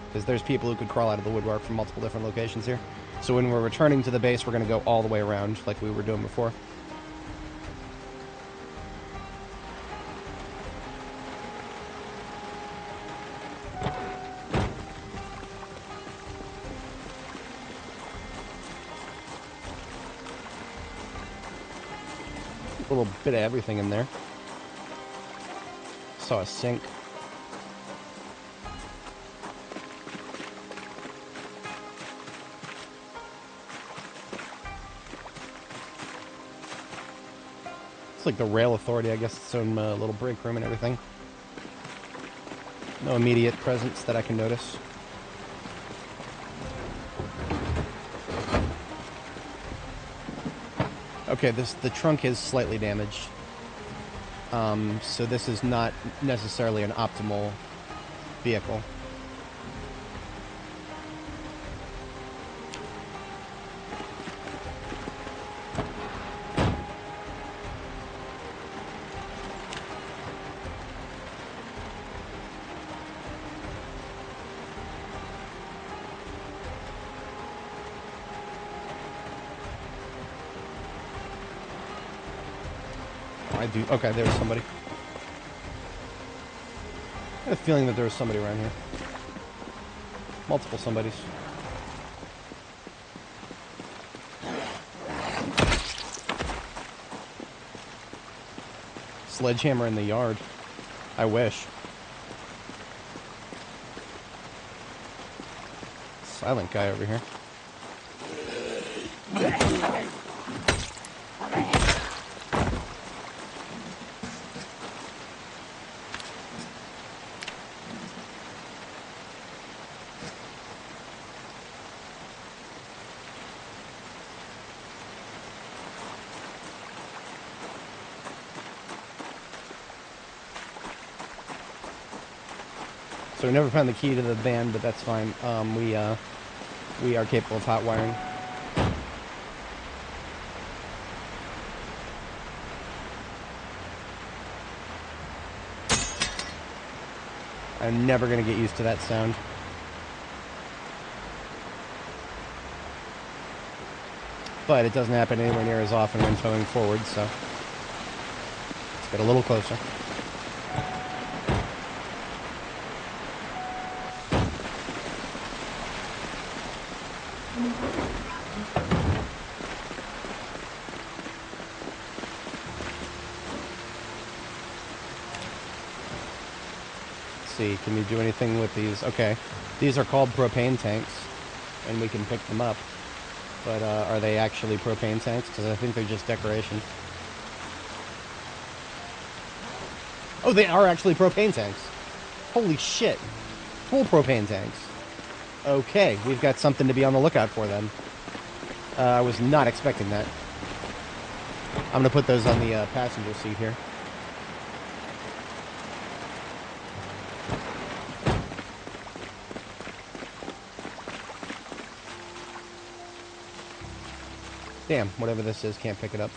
Because there's people who could crawl out of the woodwork from multiple different locations here. So when we're returning to the base, we're going to go all the way around like we were doing before. A little bit of everything in there. Saw a sink. It's like the rail authority, I guess, its own little break room and everything. No immediate presence that I can notice. Okay, the trunk is slightly damaged. So this is not necessarily an optimal vehicle. I do. Okay, there's somebody. I had a feeling that there was somebody around here. Multiple somebodies. Sledgehammer in the yard. I wish. Silent guy over here. So we never found the key to the van, but that's fine. We are capable of hot wiring. I'm never going to get used to that sound. But it doesn't happen anywhere near as often when towing forward, so let's get a little closer. See, can we do anything with these? Okay, these are called propane tanks, and we can pick them up. But are they actually propane tanks? Because I think they're just decoration. Oh, they are actually propane tanks. Holy shit. Full propane tanks. Okay, we've got something to be on the lookout for then. I was not expecting that. I'm going to put those on the passenger seat here. Damn, whatever this is, can't pick it up.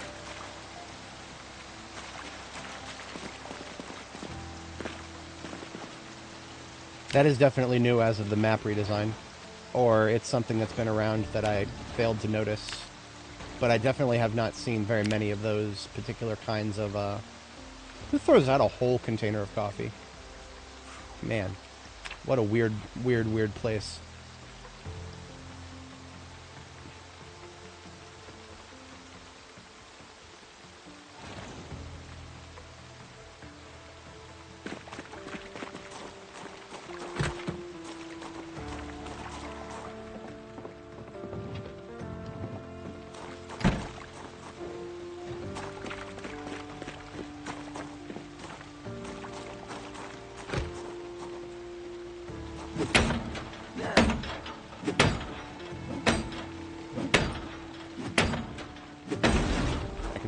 That is definitely new as of the map redesign. Or it's something that's been around that I failed to notice. But I definitely have not seen very many of those particular kinds of, Who throws out a whole container of coffee? Man, what a weird place.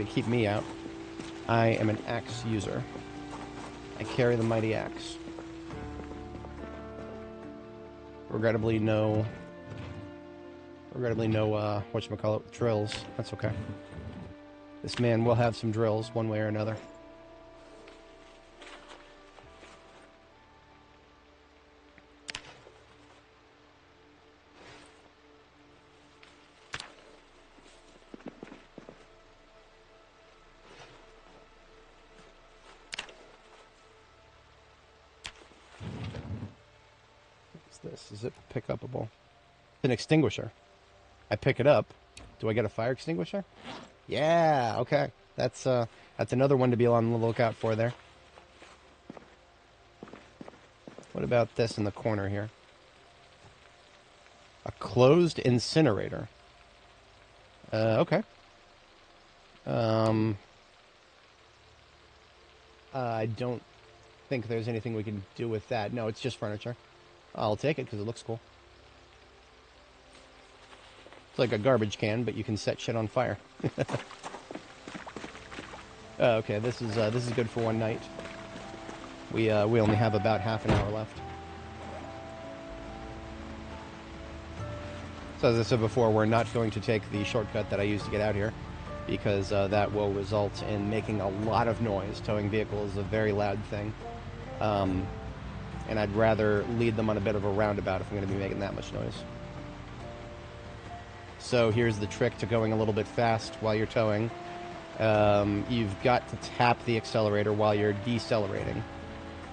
Keep me out. I am an axe user. I carry the mighty axe. Regrettably no, whatchamacallit, drills. That's okay. This man will have some drills, one way or another. This? Is it pick upable? It's an extinguisher. I pick it up. Do I get a fire extinguisher? Yeah, okay. That's another one to be on the lookout for there. What about this in the corner here? A closed incinerator. Okay. I don't think there's anything we can do with that. No, it's just furniture. I'll take it because it looks cool. It's like a garbage can, but you can set shit on fire. Okay, this is good for one night. We only have about half an hour left. So as I said before, we're not going to take the shortcut that I used to get out here, because that will result in making a lot of noise. Towing vehicles is a very loud thing. And I'd rather lead them on a bit of a roundabout if I'm going to be making that much noise. So here's the trick to going a little bit fast while you're towing. You've got to tap the accelerator while you're decelerating.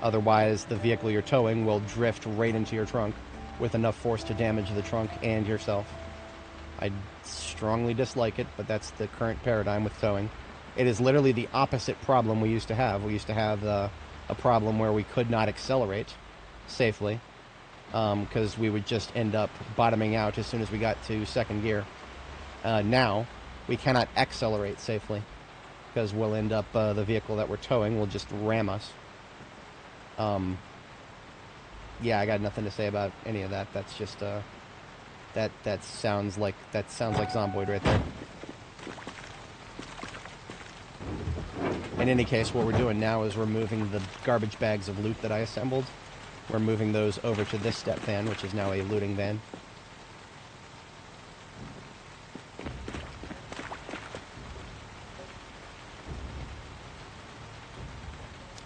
Otherwise, the vehicle you're towing will drift right into your trunk with enough force to damage the trunk and yourself. I strongly dislike it, but that's the current paradigm with towing. It is literally the opposite problem we used to have. We used to have a problem where we could not accelerate safely, because we would just end up bottoming out as soon as we got to second gear. Now, we cannot accelerate safely, because we'll end up, the vehicle that we're towing will just ram us. Yeah, I got nothing to say about any of that. That's just, that sounds like Zomboid right there. In any case, what we're doing now is we're moving the garbage bags of loot that I assembled. We're moving those over to this step van, which is now a looting van.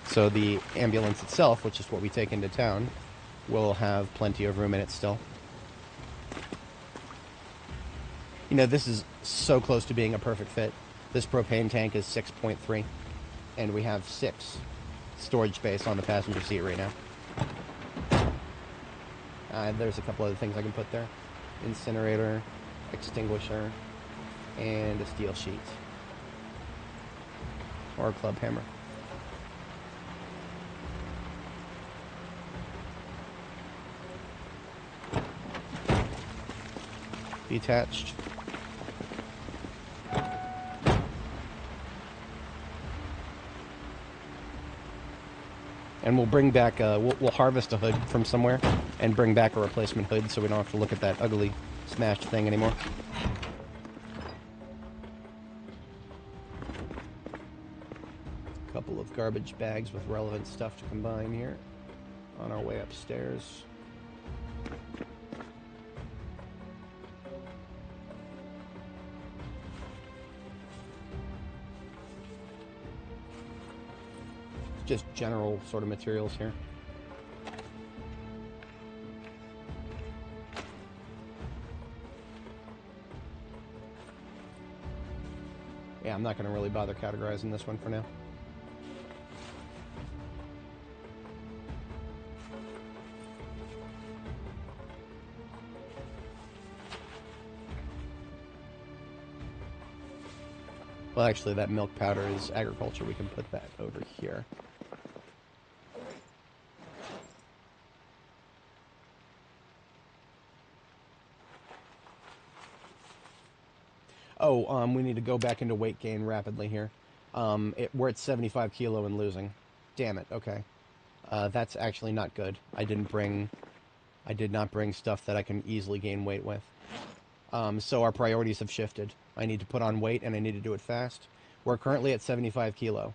So the ambulance itself, which is what we take into town, will have plenty of room in it still. You know, this is so close to being a perfect fit. This propane tank is 6.3, and we have 6 storage space on the passenger seat right now. There's a couple other things I can put there. Incinerator, extinguisher, and a steel sheet. Or a club hammer. Detached. And we'll bring back, we'll harvest a hood from somewhere and bring back a replacement hood so we don't have to look at that ugly smashed thing anymore. A couple of garbage bags with relevant stuff to combine here on our way upstairs. Just general sort of materials here. Yeah, I'm not going to really bother categorizing this one for now. Well, actually, that milk powder is agriculture. We can put that over here. Oh, we need to go back into weight gain rapidly here. We're at 75 kilo and losing. Damn it, okay. That's actually not good. I did not bring stuff that I can easily gain weight with. So our priorities have shifted. I need to put on weight, and I need to do it fast. We're currently at 75 kilo.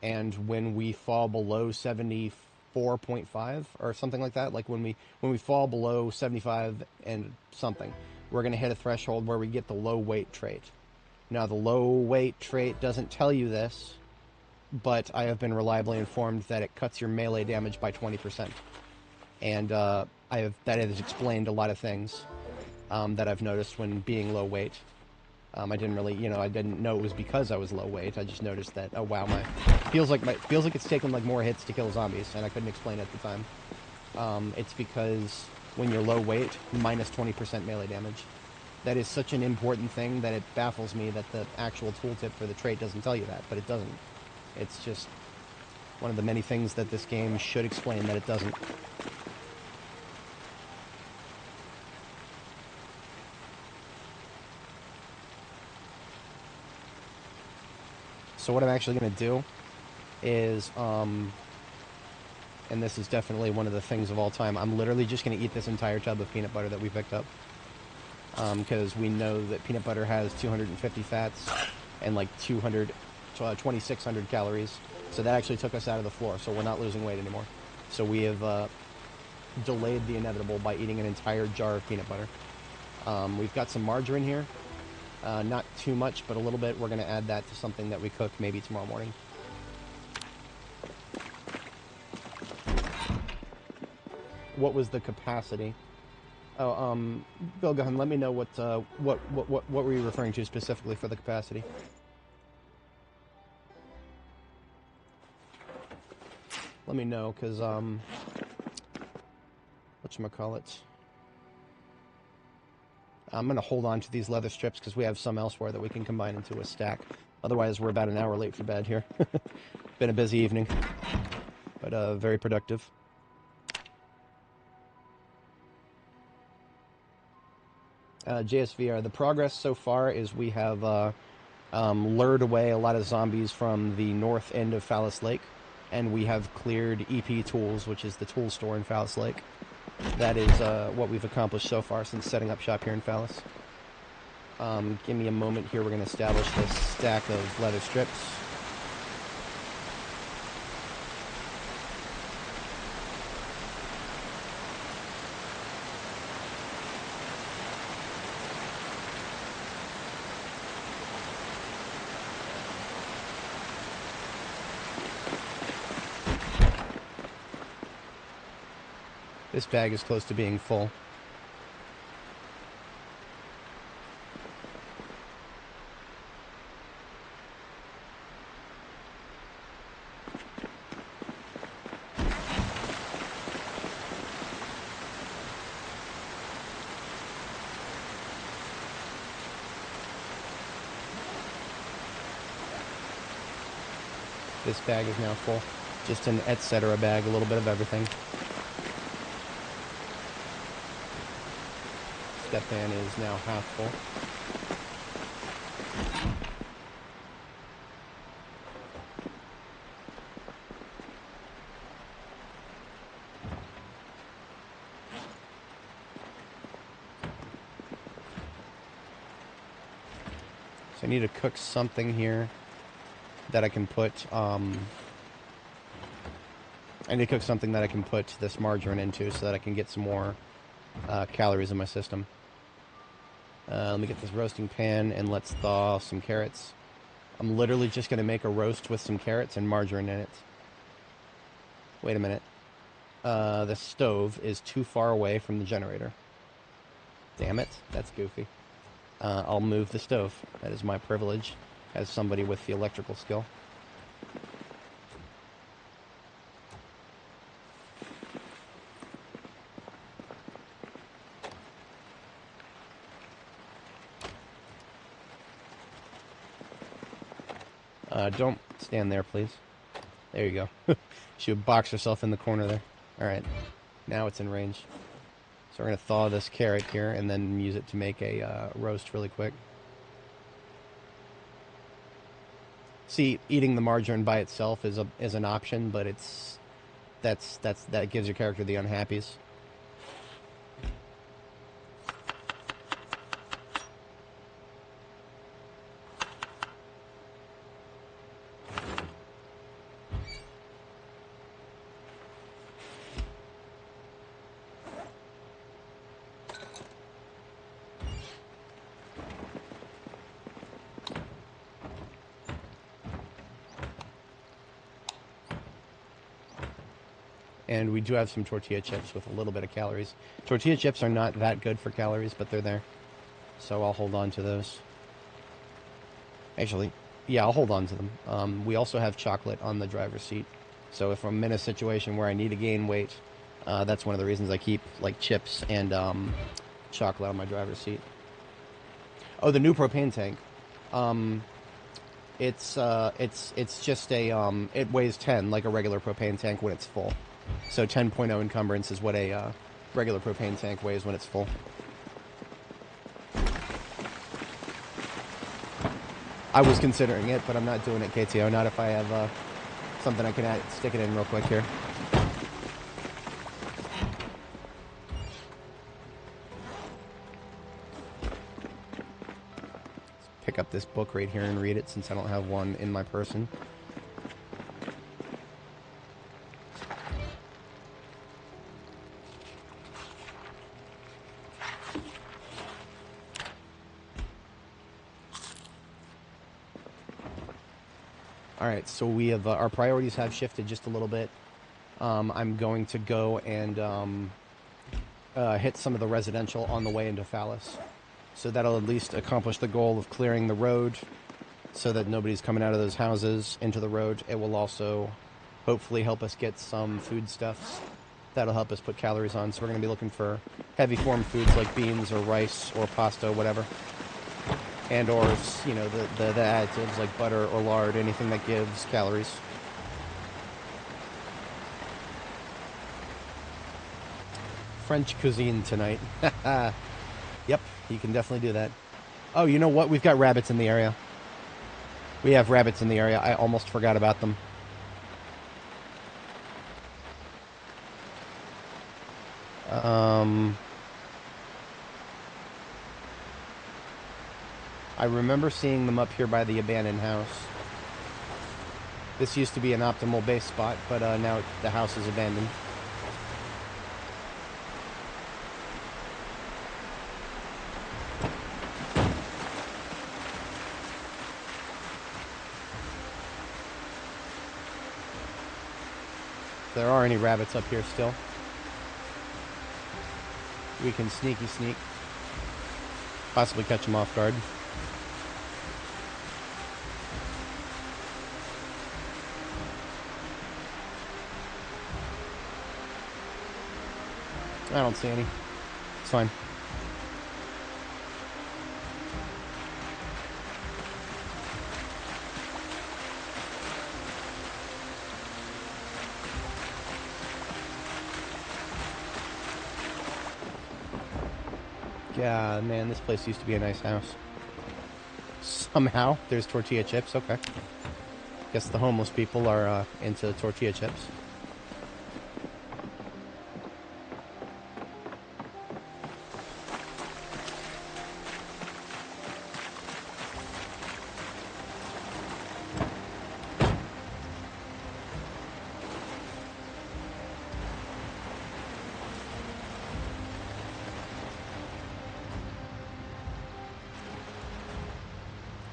and when we fall below 74.5 or something like that, like when we fall below 75 and something, we're going to hit a threshold where we get the low weight trait. Now, the low weight trait doesn't tell you this, but I have been reliably informed that it cuts your melee damage by 20%. And that has explained a lot of things that I've noticed when being low weight. I didn't really, I didn't know it was because I was low weight. I just noticed that, oh wow, feels like it's taken like more hits to kill zombies, and I couldn't explain it at the time. It's because when you're low weight, minus 20% melee damage. That is such an important thing that it baffles me that the actual tooltip for the trait doesn't tell you that, but it doesn't. It's just one of the many things that this game should explain that it doesn't. So what I'm actually going to do is, and this is definitely one of the things of all time, I'm literally just going to eat this entire tub of peanut butter that we picked up. Because we know that peanut butter has 250 fats and like 2,600 calories. So that actually took us out of the floor, so we're not losing weight anymore. So we have delayed the inevitable by eating an entire jar of peanut butter. We've got some margarine here. Not too much, but a little bit. We're going to add that to something that we cook maybe tomorrow morning. What was the capacity? Oh, Bill, go ahead and let me know what were you referring to specifically for the capacity? Let me know, because, whatchamacallit? I'm going to hold on to these leather strips because we have some elsewhere that we can combine into a stack. Otherwise, we're about an hour late for bed here. Been a busy evening, but very productive. JSVR, the progress so far is we have lured away a lot of zombies from the north end of Phallus Lake, and we have cleared EP Tools, which is the tool store in Phallus Lake. That is what we've accomplished so far since setting up shop here in Phallus. Give me a moment here. We're going to establish this stack of leather strips. This bag is close to being full. This bag is now full. Just an etc. bag, a little bit of everything. Step pan is now half full. So I need to cook something here that I can put, I need to cook something that I can put this margarine into so that I can get some more calories in my system. Let me get this roasting pan and let's thaw some carrots. I'm literally just going to make a roast with some carrots and margarine in it. Wait a minute. The stove is too far away from the generator. Damn it. That's goofy. I'll move the stove. That is my privilege as somebody with the electrical skill. Don't stand there, please. There you go. She would box herself in the corner there. Alright. Now it's in range. So we're going to thaw this carrot here and then use it to make a roast really quick. See, eating the margarine by itself is an option, but that gives your character the unhappies. And we do have some tortilla chips with a little bit of calories. Tortilla chips are not that good for calories, but they're there. So I'll hold on to those. Actually, yeah, I'll hold on to them. We also have chocolate on the driver's seat. So if I'm in a situation where I need to gain weight, that's one of the reasons I keep like chips and chocolate on my driver's seat. Oh, the new propane tank. It's just a it weighs 10 like a regular propane tank when it's full. So 10.0 encumbrance is what a regular propane tank weighs when it's full. I was considering it, but I'm not doing it, KTO. Not if I have something I can stick it in real quick here. Let's pick up this book right here and read it since I don't have one in my person. Alright, so we have our priorities have shifted just a little bit. I'm going to go and hit some of the residential on the way into Phallus. So that'll at least accomplish the goal of clearing the road so that nobody's coming out of those houses into the road. It will also hopefully help us get some foodstuffs. That'll help us put calories on. So we're going to be looking for heavy form foods like beans or rice or pasta, whatever. And or, you know, the additives like butter or lard, anything that gives calories. French cuisine tonight. Yep, you can definitely do that. Oh, you know what? We've got rabbits in the area. We have rabbits in the area. I almost forgot about them. I remember seeing them up here by the abandoned house. This used to be an optimal base spot, but now the house is abandoned. If there are any rabbits up here still, we can sneaky sneak. Possibly catch them off guard. I don't see any. It's fine. Yeah, man, this place used to be a nice house. Somehow, there's tortilla chips. Okay. Guess the homeless people are into tortilla chips.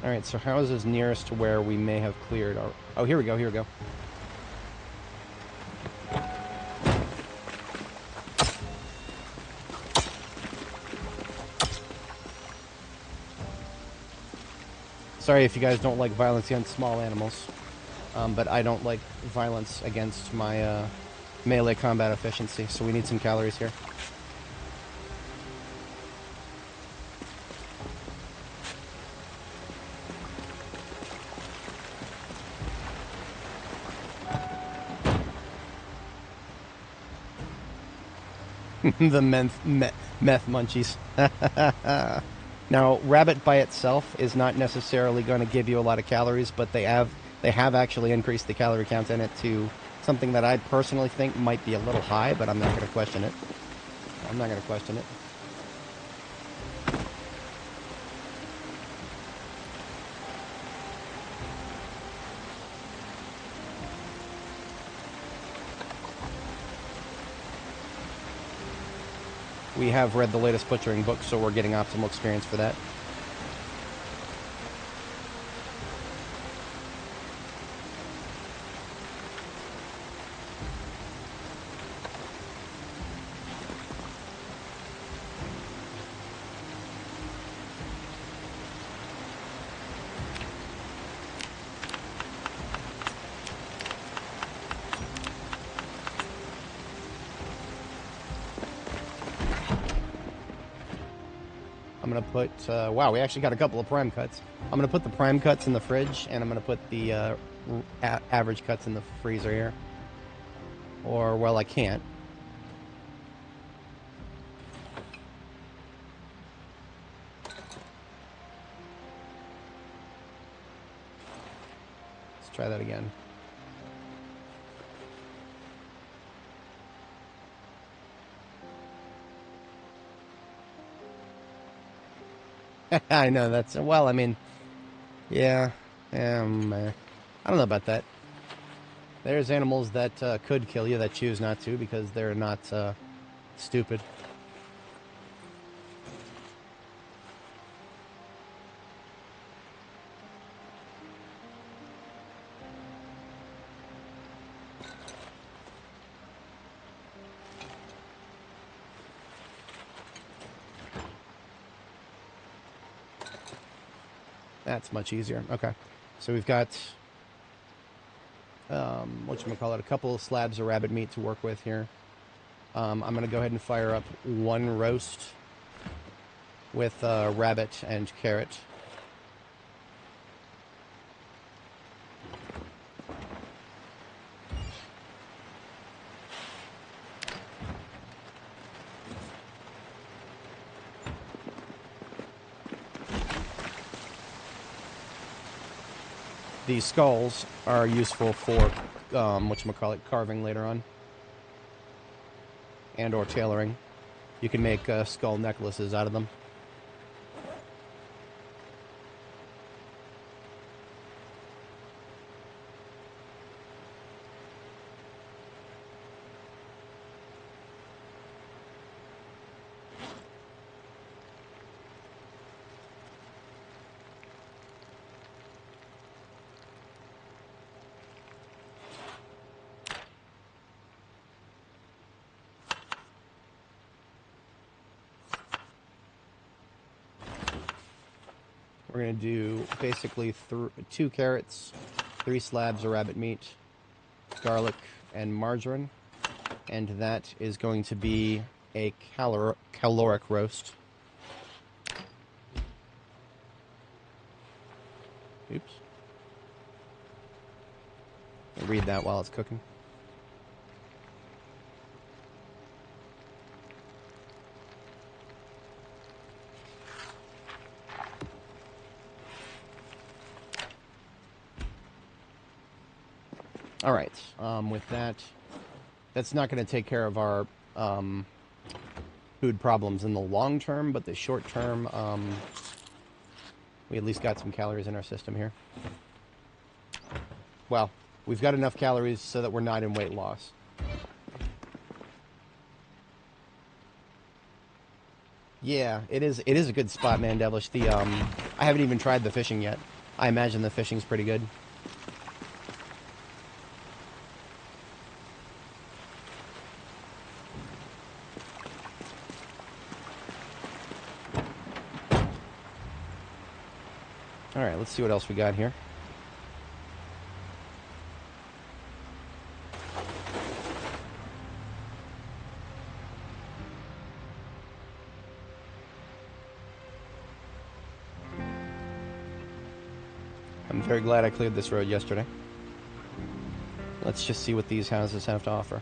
Alright, so houses nearest to where we may have cleared our... Oh, here we go, here we go. Sorry if you guys don't like violence against small animals, but I don't like violence against my melee combat efficiency, so we need some calories here. The meth munchies. Now, rabbit by itself is not necessarily going to give you a lot of calories, but they have actually increased the calorie count in it to something that I personally think might be a little high, but I'm not going to question it. I'm not going to question it. We have read the latest butchering book, so we're getting optimal experience for that. I'm going to put... wow, we actually got a couple of prime cuts. I'm going to put the prime cuts in the fridge, and I'm going to put the average cuts in the freezer here. Or, well, I can't. Let's try that again. I know, that's... Well, I mean... Yeah. I don't know about that. There's animals that could kill you that choose not to because they're not stupid. That's much easier. Okay. So we've got, whatchamacallit, a couple of slabs of rabbit meat to work with here. I'm going to go ahead and fire up one roast with rabbit and carrot. These skulls are useful for, whatchamacallit, carving later on. And or tailoring. You can make skull necklaces out of them. We're going to do basically 2 carrots, 3 slabs of rabbit meat, garlic, and margarine. And that is going to be a caloric roast. Oops. I'll read that while it's cooking. All right, with that, that's not going to take care of our food problems in the long term, but the short term, we at least got some calories in our system here. Well, we've got enough calories so that we're not in weight loss. Yeah, it is a good spot, man, Devilish. The I haven't even tried the fishing yet. I imagine the fishing's pretty good. All right, let's see what else we got here. I'm very glad I cleared this road yesterday. Let's just see what these houses have to offer.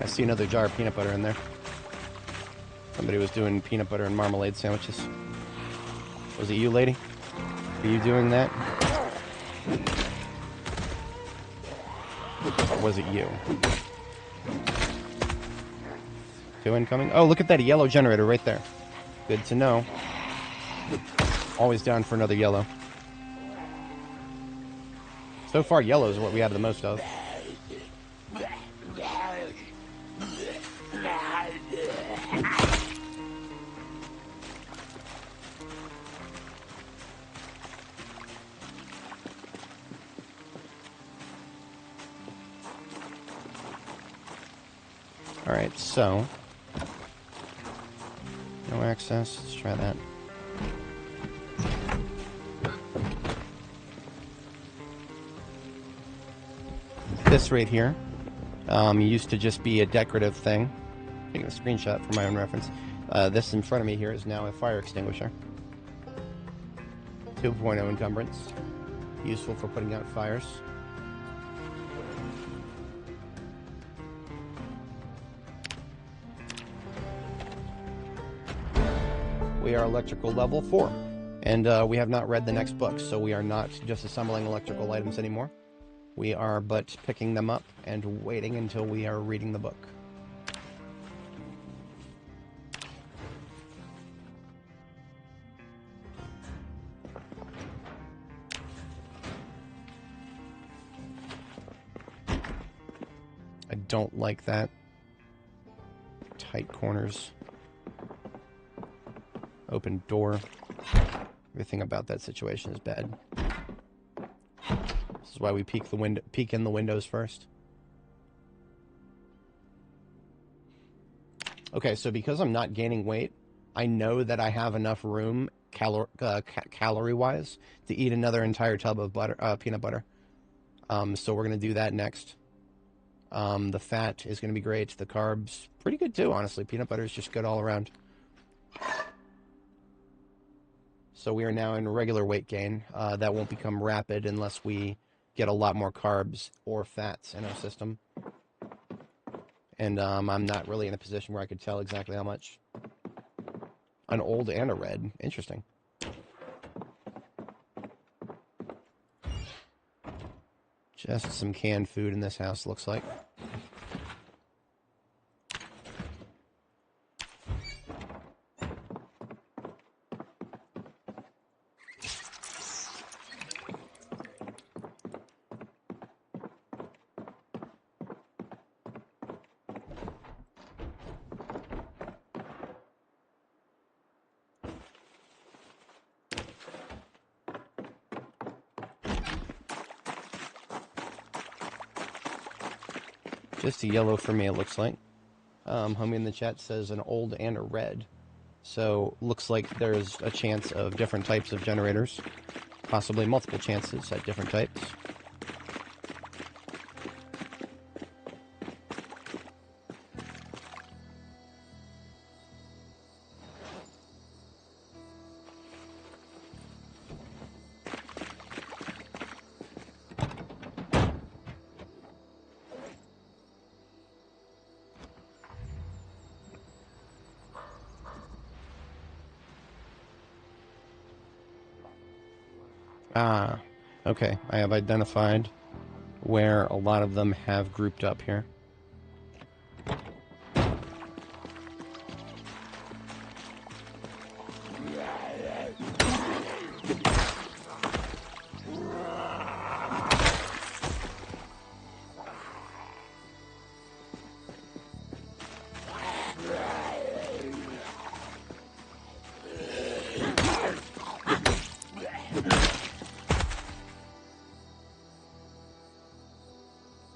I see another jar of peanut butter in there. Somebody was doing peanut butter and marmalade sandwiches. Was it you, lady? Were you doing that? Or was it you? 2 incoming. Oh, look at that yellow generator right there. Good to know. Always down for another yellow. So far, yellow is what we have the most of. Alright, so... no access. Let's try that. This right here Used to just be a decorative thing. Taking a screenshot for my own reference. This in front of me here is now a fire extinguisher. 2.0 encumbrance. Useful for putting out fires. We are electrical level 4. And we have not read the next book, so we are not disassembling electrical items anymore. We are but picking them up and waiting until we are reading the book. I don't like that. Tight corners. Open door. Everything about that situation is bad. This is why we peek in the windows first. Okay, so because I'm not gaining weight, I know that I have enough room calorie-wise to eat another entire tub of peanut butter. So we're going to do that next. The fat is going to be great. The carbs, pretty good too, honestly. Peanut butter is just good all around. So we are now in regular weight gain. That won't become rapid unless we get a lot more carbs or fats in our system. And I'm not really in a position where I could tell exactly how much. An old and a red. Interesting. Just some canned food in this house, looks like. Just a yellow for me, it looks like. Homie in the chat says an old and a red. So, looks like there's a chance of different types of generators. Possibly multiple chances at different types. Okay, I have identified where a lot of them have grouped up here.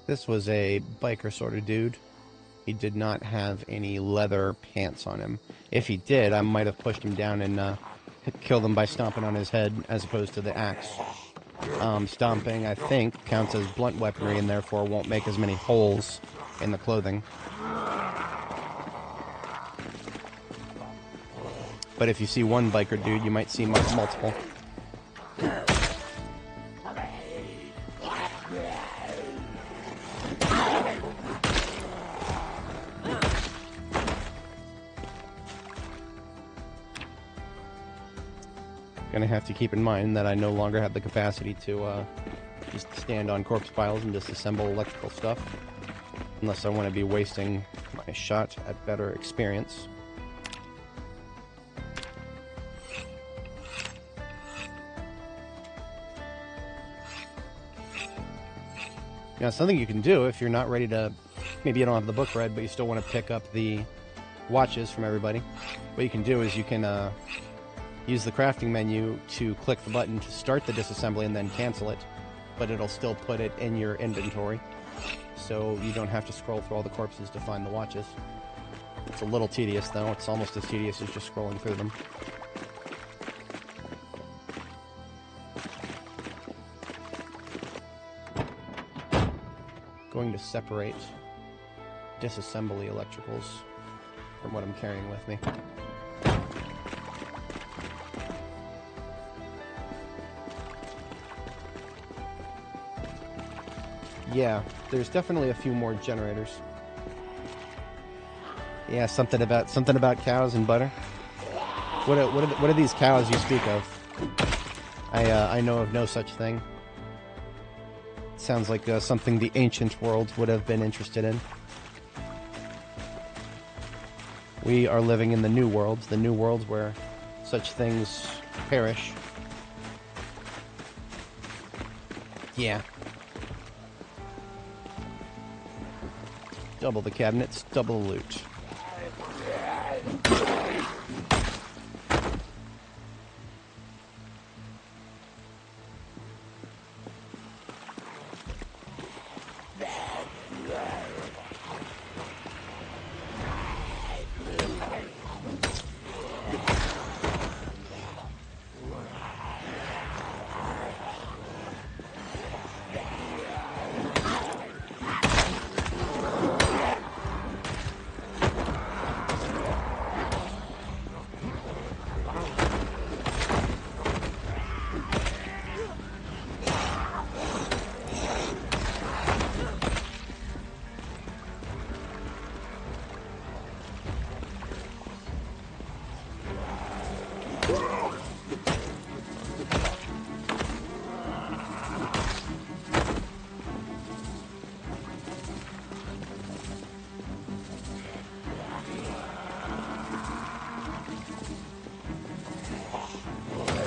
This was a biker sort of dude. He did not have any leather pants on him. If he did, I might have pushed him down and killed him by stomping on his head as opposed to the axe. Stomping, I think, counts as blunt weaponry and therefore won't make as many holes in the clothing. But if you see one biker dude, you might see multiple. Gonna have to keep in mind that I no longer have the capacity to just stand on corpse piles and disassemble electrical stuff, unless I want to be wasting my shot at better experience. Now, something you can do if you're not ready to, maybe you don't have the book read, but you still want to pick up the watches from everybody. What you can do is you can use the crafting menu to click the button to start the disassembly and then cancel it, but it'll still put it in your inventory, so you don't have to scroll through all the corpses to find the watches. It's a little tedious, though. It's almost as tedious as just scrolling through them. Going to separate disassembly electricals from what I'm carrying with me. Yeah, there's definitely a few more generators. Yeah, something about cows and butter. What are these cows you speak of? I know of no such thing. Sounds like something the ancient world would have been interested in. We are living in the new world where such things perish. Yeah. Double the cabinets, double the loot.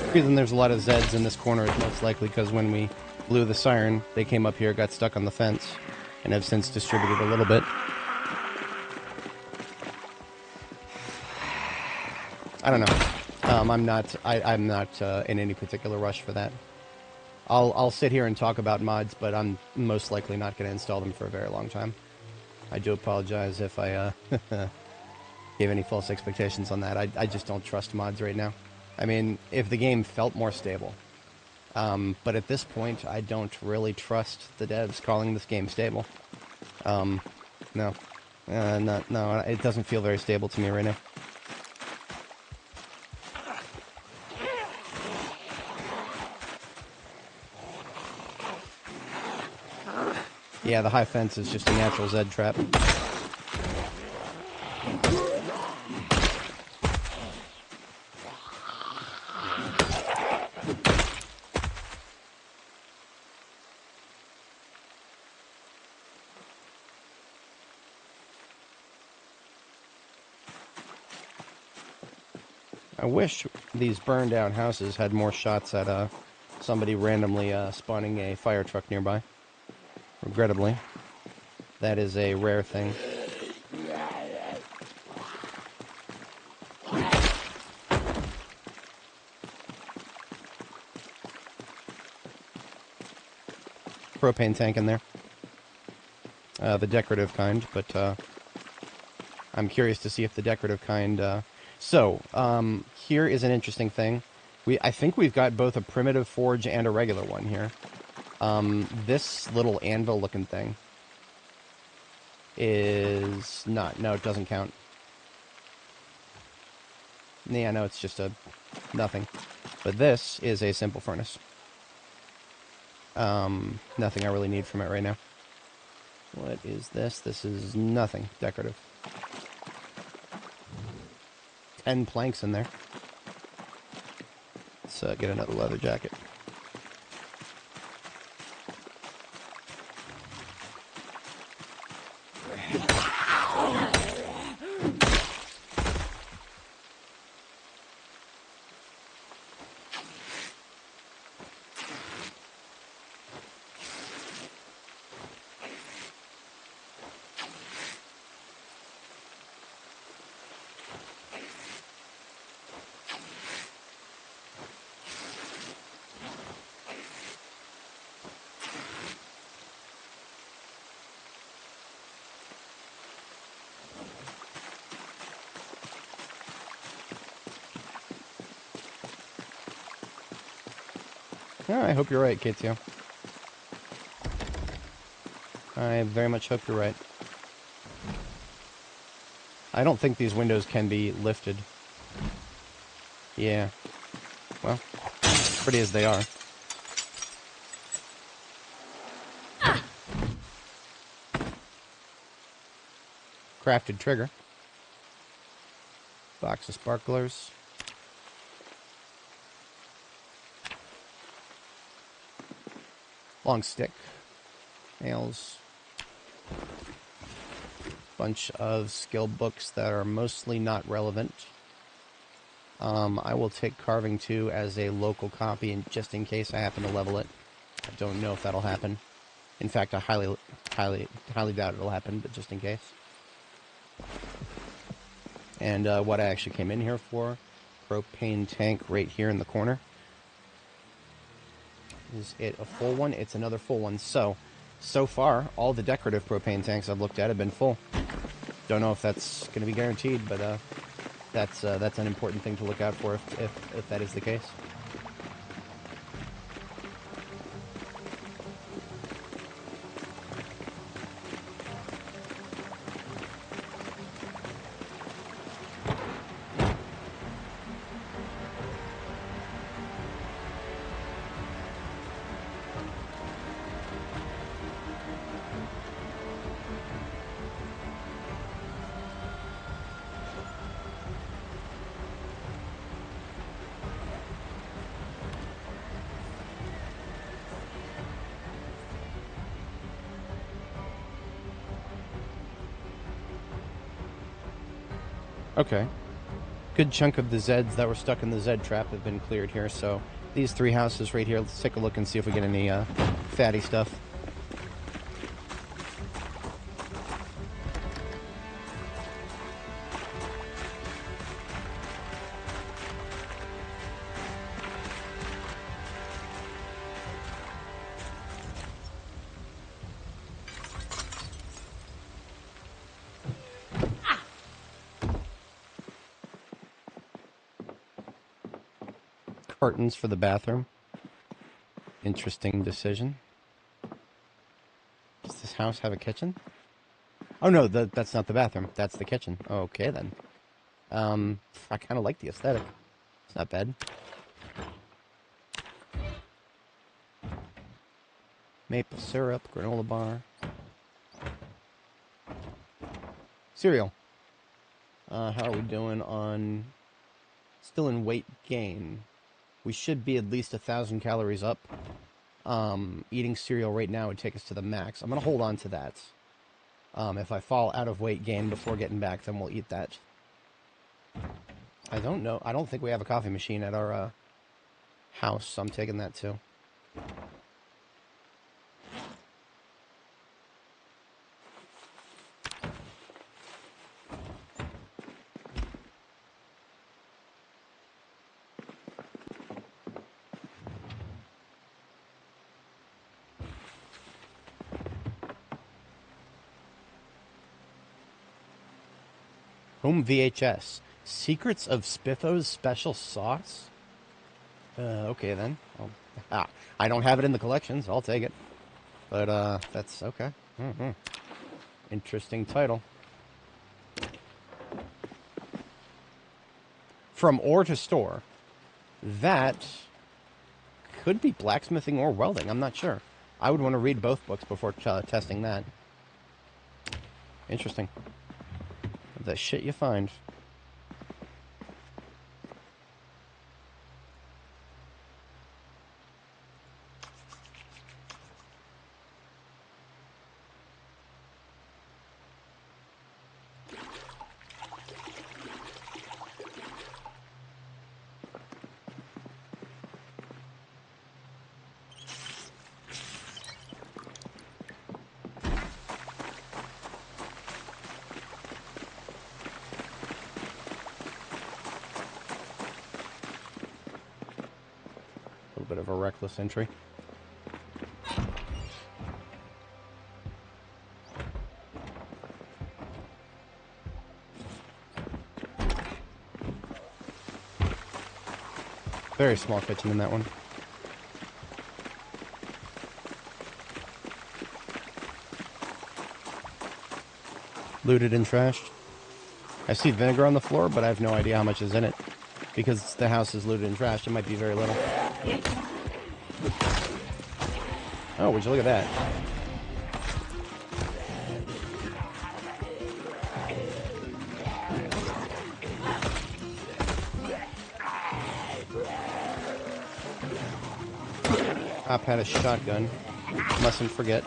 The reason there's a lot of Zeds in this corner is most likely because when we blew the siren, they came up here, got stuck on the fence, and have since distributed a little bit. I don't know. I'm not in any particular rush for that. I'll sit here and talk about mods, but I'm most likely not going to install them for a very long time. I do apologize if I gave any false expectations on that. I just don't trust mods right now. I mean, if the game felt more stable. But at this point, I don't really trust the devs calling this game stable. No. No, it doesn't feel very stable to me right now. Yeah, the high fence is just a natural Zed trap. I wish these burned out houses had more shots at somebody randomly spawning a fire truck nearby. Regrettably, that is a rare thing. Propane tank in there. The decorative kind, but I'm curious to see if the decorative kind... So, here is an interesting thing. I think we've got both a primitive forge and a regular one here. This little anvil-looking thing is not... No, it doesn't count. Yeah, no, it's just a... nothing. But this is a simple furnace. Nothing I really need from it right now. What is this? This is nothing decorative. 10 planks in there. Let's get another leather jacket. Oh, I hope you're right, Kitio. I very much hope you're right. I don't think these windows can be lifted. Yeah. Well, pretty as they are. Crafted trigger. Box of sparklers. Long stick. Nails. Bunch of skill books that are mostly not relevant. I will take carving 2 as a local copy, and just in case I happen to level it. I don't know if that'll happen. In fact, I highly doubt it'll happen, but just in case. And what I actually came in here for, propane tank right here in the corner. Is it a full one? It's another full one. So far, all the decorative propane tanks I've looked at have been full. Don't know if that's going to be guaranteed, but that's an important thing to look out for if that is the case. Okay. Good chunk of the Zeds that were stuck in the Zed trap have been cleared here, so these 3 houses right here, let's take a look and see if we get any fatty stuff. Curtains for the bathroom. Interesting decision. Does this house have a kitchen? Oh no, that's not the bathroom. That's the kitchen. Okay then. I kind of like the aesthetic. It's not bad. Maple syrup, granola bar. Cereal. How are we doing on... Still in weight gain. We should be at least 1,000 calories up. Eating cereal right now would take us to the max. I'm going to hold on to that. If I fall out of weight gain before getting back, then we'll eat that. I don't know. I don't think we have a coffee machine at our house, so I'm taking that too. Home VHS. Secrets of Spiffo's Special Sauce? Okay then. I don't have it in the collection, so I'll take it. But, that's okay. Mm-hmm. Interesting title. From ore to store. That could be blacksmithing or welding. I'm not sure. I would want to read both books before testing that. Interesting. The shit you find. Bit of a reckless entry. Very small kitchen in that one. Looted and trashed. I see vinegar on the floor, but I have no idea how much is in it. Because the house is looted and trashed, it might be very little. Oh, would you look at that? Cop had a shotgun. Mustn't forget.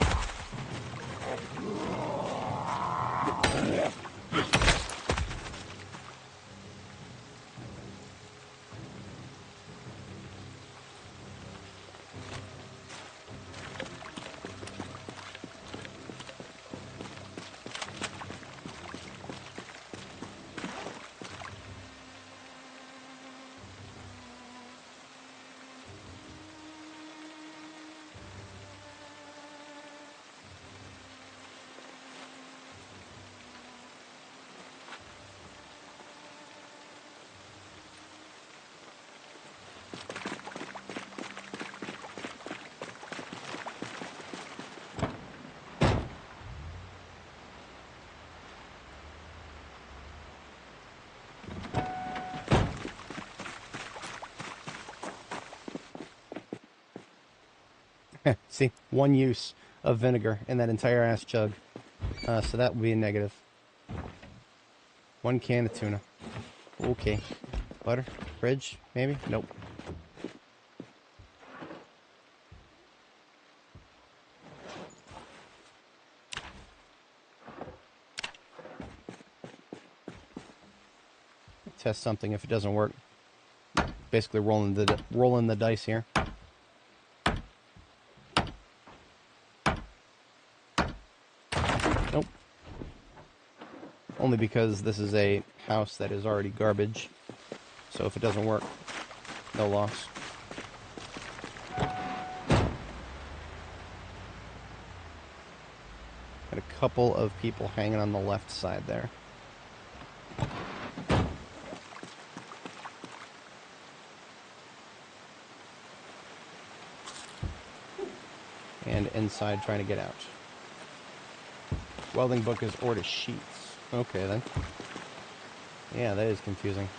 See, one use of vinegar in that entire ass jug. So that would be a negative. One can of tuna. Okay. Butter? Fridge? Maybe? Nope. Test something if it doesn't work. Basically rolling the dice here. Nope. Only because this is a house that is already garbage. So if it doesn't work, no loss. Got a couple of people hanging on the left side there. And inside trying to get out. Welding book is order sheets. Okay then. Yeah, that is confusing.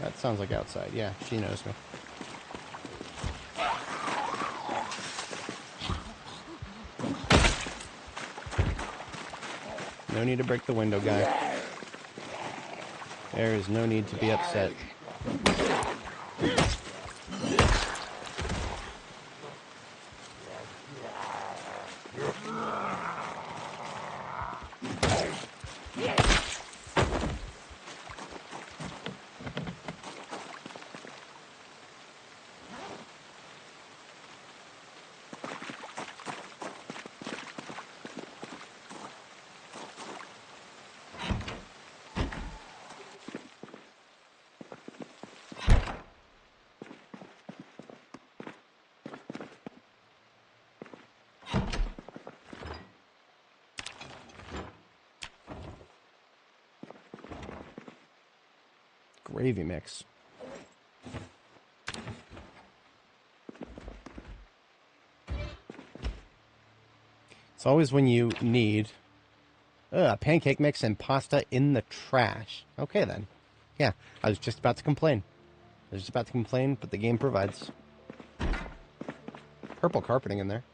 That sounds like outside. Yeah, she knows me. No need to break the window, guy. There is no need to be upset. Gravy mix. It's always when you need pancake mix and pasta in the trash. Okay then. Yeah, I was just about to complain. But the game provides. Purple carpeting in there.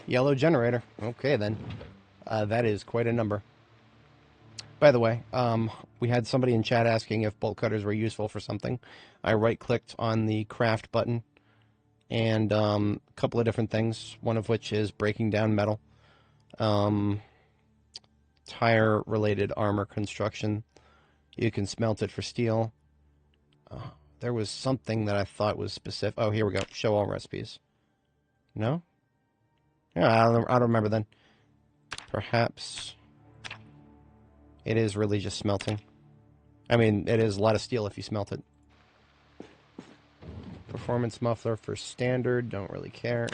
Yellow generator. Okay, then. That is quite a number. By the way, we had somebody in chat asking if bolt cutters were useful for something. I right-clicked on the craft button, and a couple of different things, one of which is breaking down metal. Tire-related armor construction. You can smelt it for steel. There was something that I thought was specific. Oh, here we go. Show all recipes. No? Yeah, I don't remember then. Perhaps it is really just smelting. I mean, it is a lot of steel if you smelt it. Performance muffler for standard, don't really care.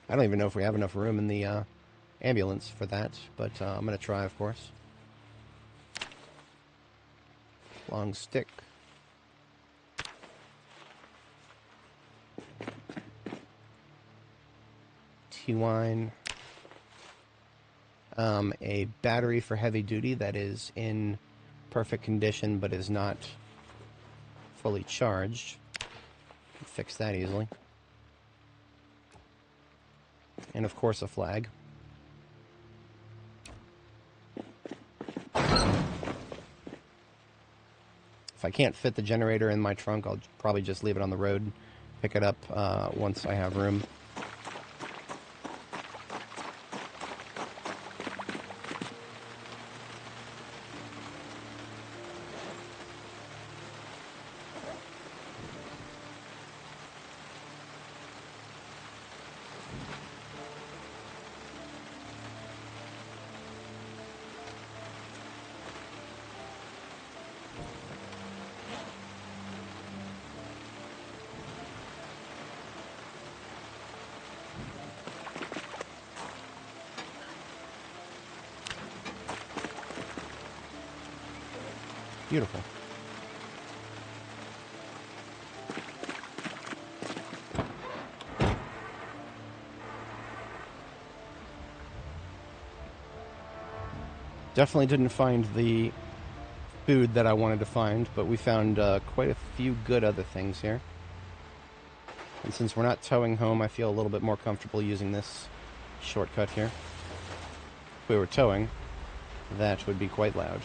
I don't even know if we have enough room in the ambulance for that, but I'm going to try, of course. Long stick. T-wine. A battery for heavy duty that is in perfect condition but is not fully charged. Fix that easily. And of course a flag. If I can't fit the generator in my trunk, I'll probably just leave it on the road, pick it up once I have room. Beautiful. Definitely didn't find the food that I wanted to find, but we found quite a few good other things here. And since we're not towing home, I feel a little bit more comfortable using this shortcut here. If we were towing, that would be quite loud.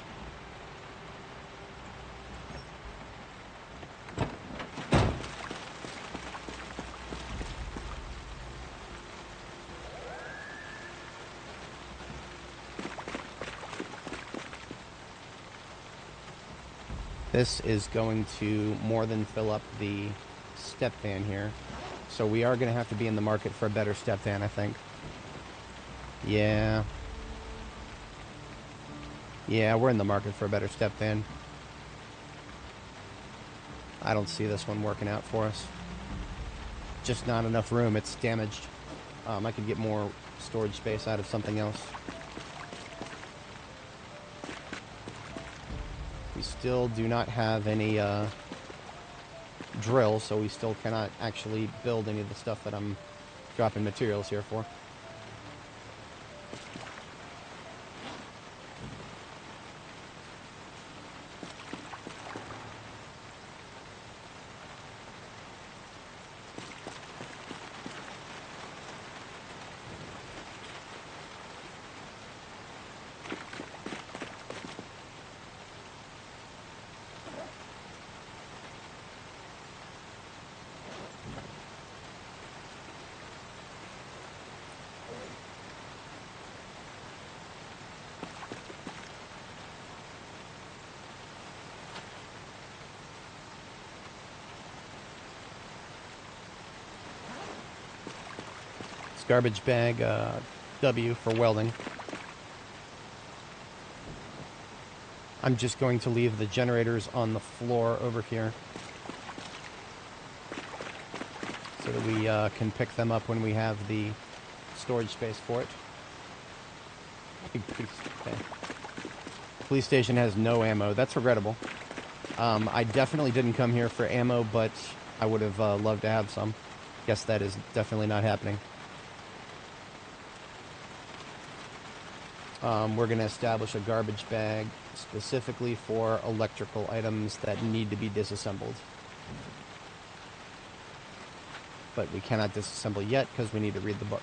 This is going to more than fill up the step van here. So we are going to have to be in the market for a better step van, I think. Yeah. Yeah, we're in the market for a better step van. I don't see this one working out for us. Just not enough room. It's damaged. I could get more storage space out of something else. We still do not have any drill, so we still cannot actually build any of the stuff that I'm dropping materials here for. Garbage bag W for welding. I'm just going to leave the generators on the floor over here so that we can pick them up when we have the storage space for it. Okay. Police station has no ammo. That's regrettable. I definitely didn't come here for ammo, but I would have loved to have some. Guess that is definitely not happening. We're going to establish a garbage bag specifically for electrical items that need to be disassembled. But we cannot disassemble yet because we need to read the book.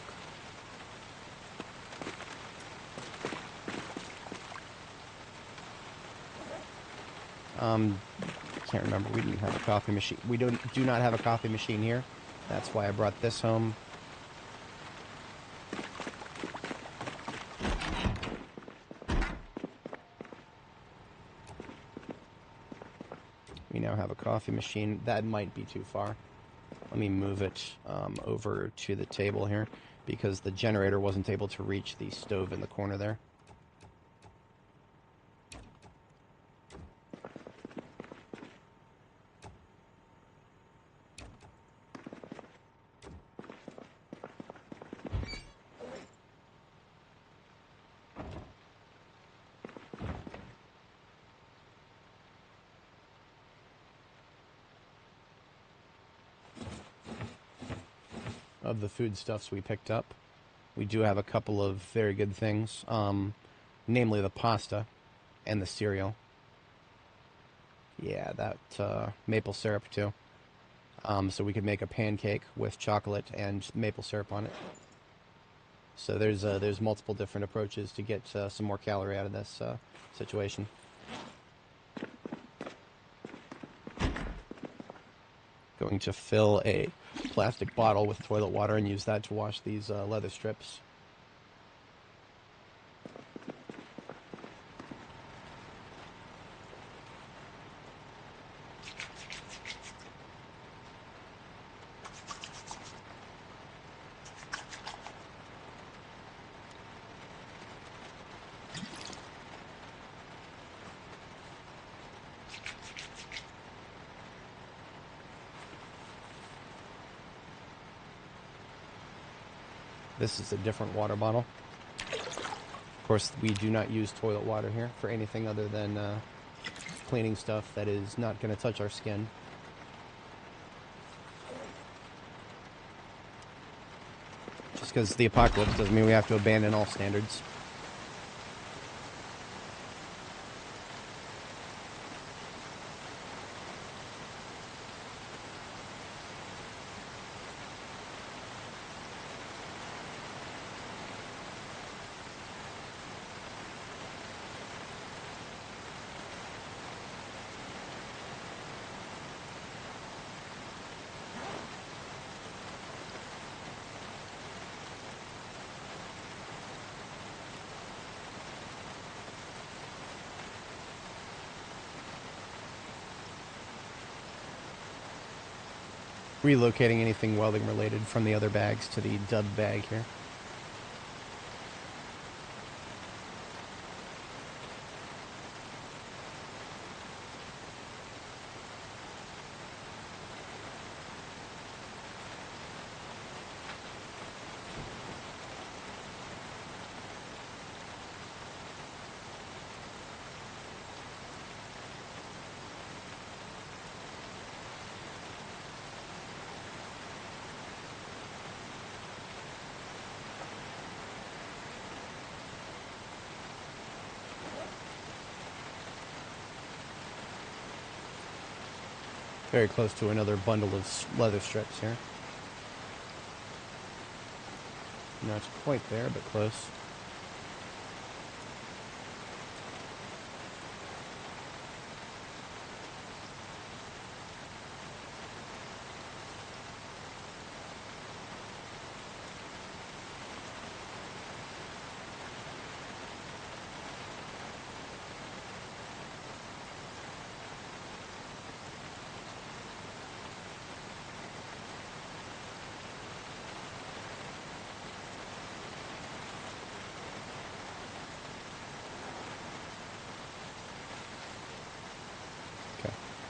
Can't remember. We didn't have a coffee machine. We do not have a coffee machine here. That's why I brought this home. We now have a coffee machine. That might be too far. Let me move it over to the table here because the generator wasn't able to reach the stove in the corner there. of the foodstuffs we picked up. We do have a couple of very good things, namely the pasta and the cereal. Yeah, that maple syrup too. So we could make a pancake with chocolate and maple syrup on it. So there's multiple different approaches to get some more calorie out of this situation. Going to fill a plastic bottle with toilet water and use that to wash these leather strips. This is a different water bottle. Of course, we do not use toilet water here for anything other than cleaning stuff that is not going to touch our skin. Just because the apocalypse doesn't mean we have to abandon all standards. Relocating anything welding related from the other bags to the dub bag here. Very close to another bundle of leather strips here. Not quite there, but close.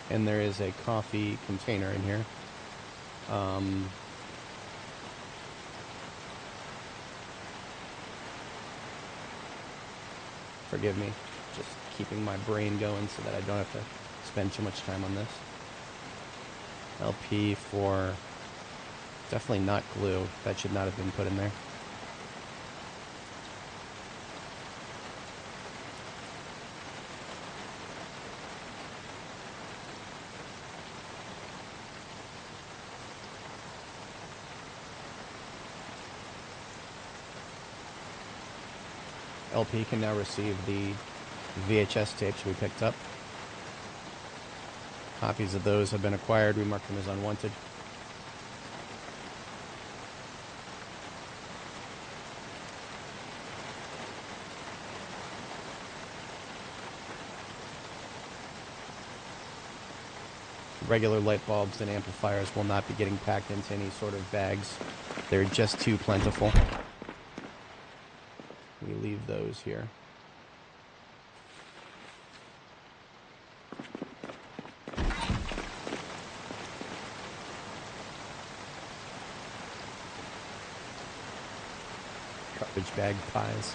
And there is a coffee container in here. Forgive me, just keeping my brain going so that I don't have to spend too much time on this. LP for definitely not glue. That should not have been put in there. LP can now receive the VHS tapes we picked up. Copies of those have been acquired. We mark them as unwanted. Regular light bulbs and amplifiers will not be getting packed into any sort of bags. They're just too plentiful. We leave those here. Garbage bag pies.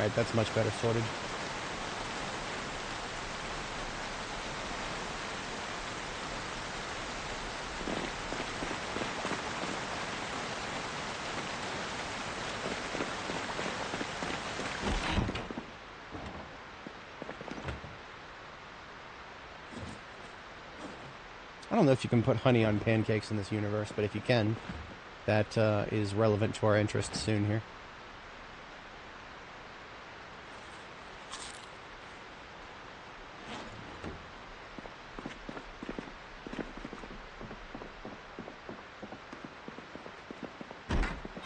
Alright, that's much better sorted. I don't know if you can put honey on pancakes in this universe, but if you can, that is relevant to our interests soon here.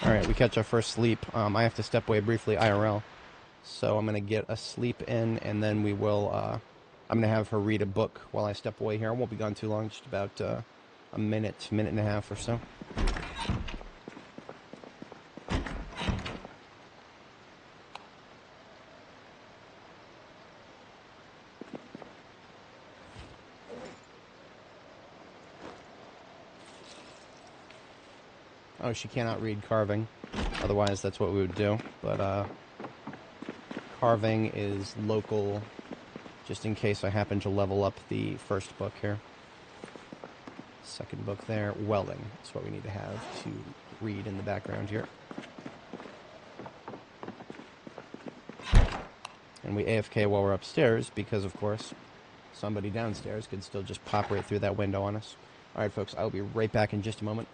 Alright, we catch our first sleep. I have to step away briefly IRL, so I'm going to get a sleep in, and then we will... I'm going to have her read a book while I step away here. I won't be gone too long, just about a minute and a half or so. Oh, she cannot read carving. Otherwise, that's what we would do. But carving is local, just in case I happen to level up the first book here. Second book there, welding. That's what we need to have to read in the background here. And we AFK while we're upstairs because, of course, somebody downstairs could still just pop right through that window on us. Alright, folks, I'll be right back in just a moment.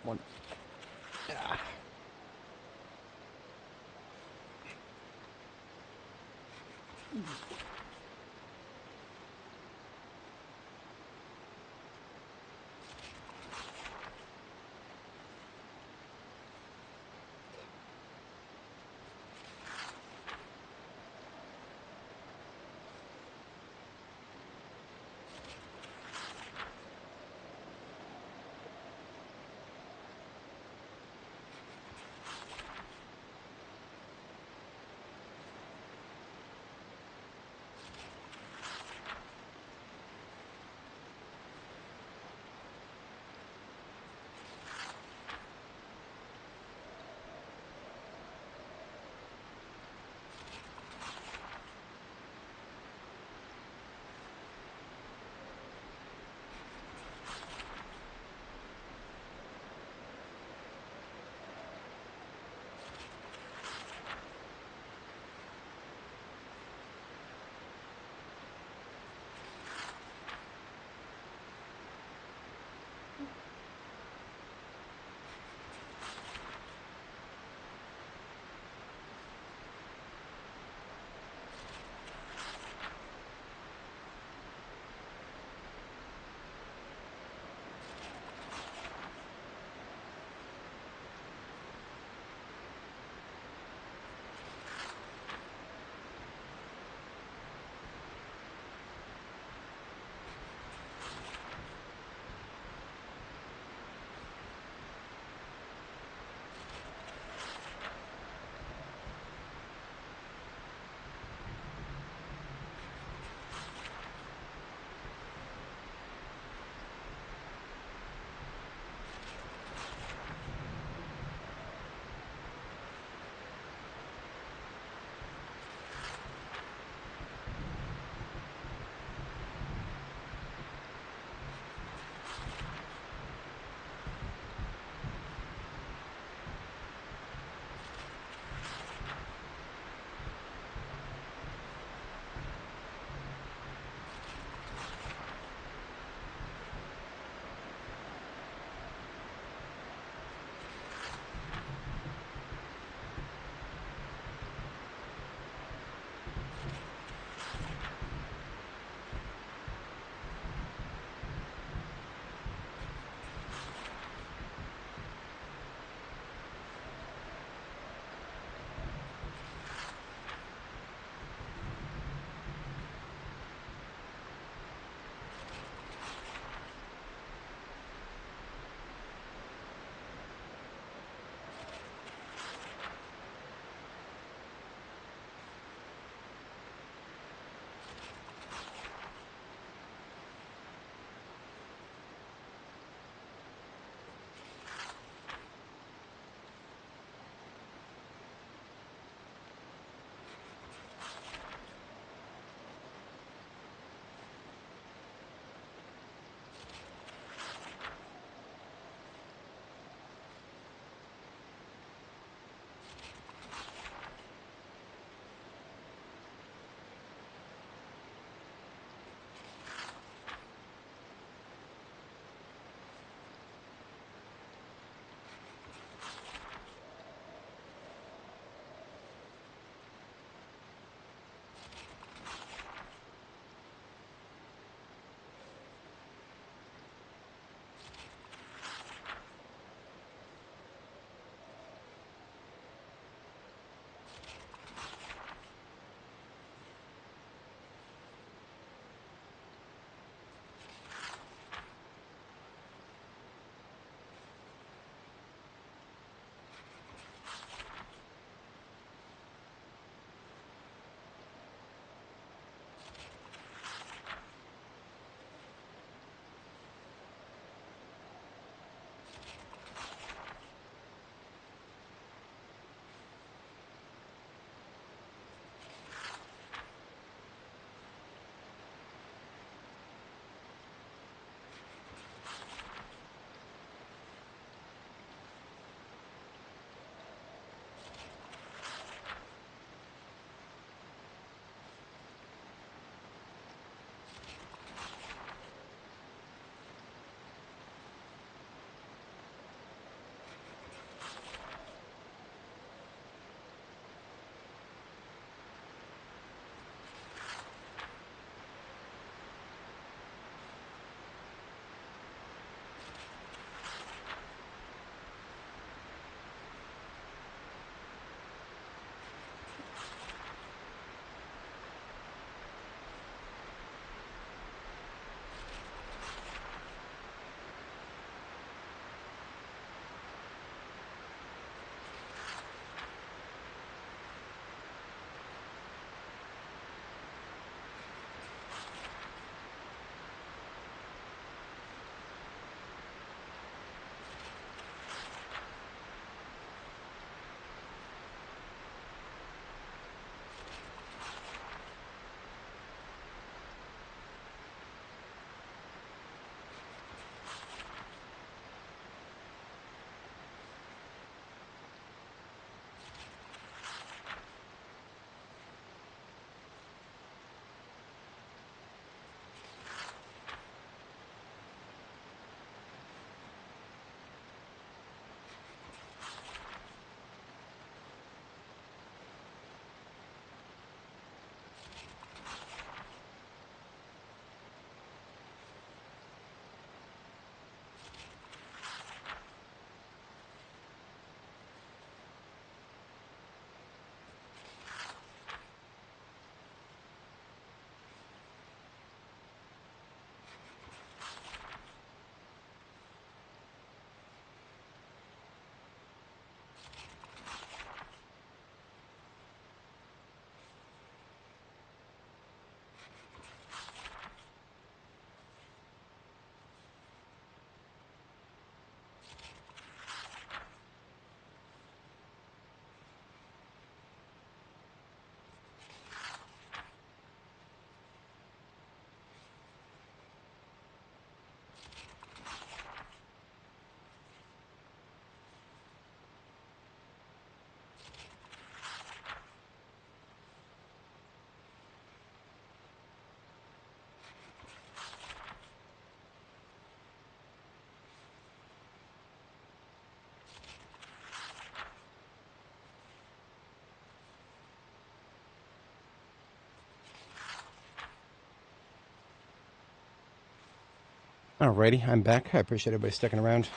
Alrighty, I'm back. I appreciate everybody sticking around.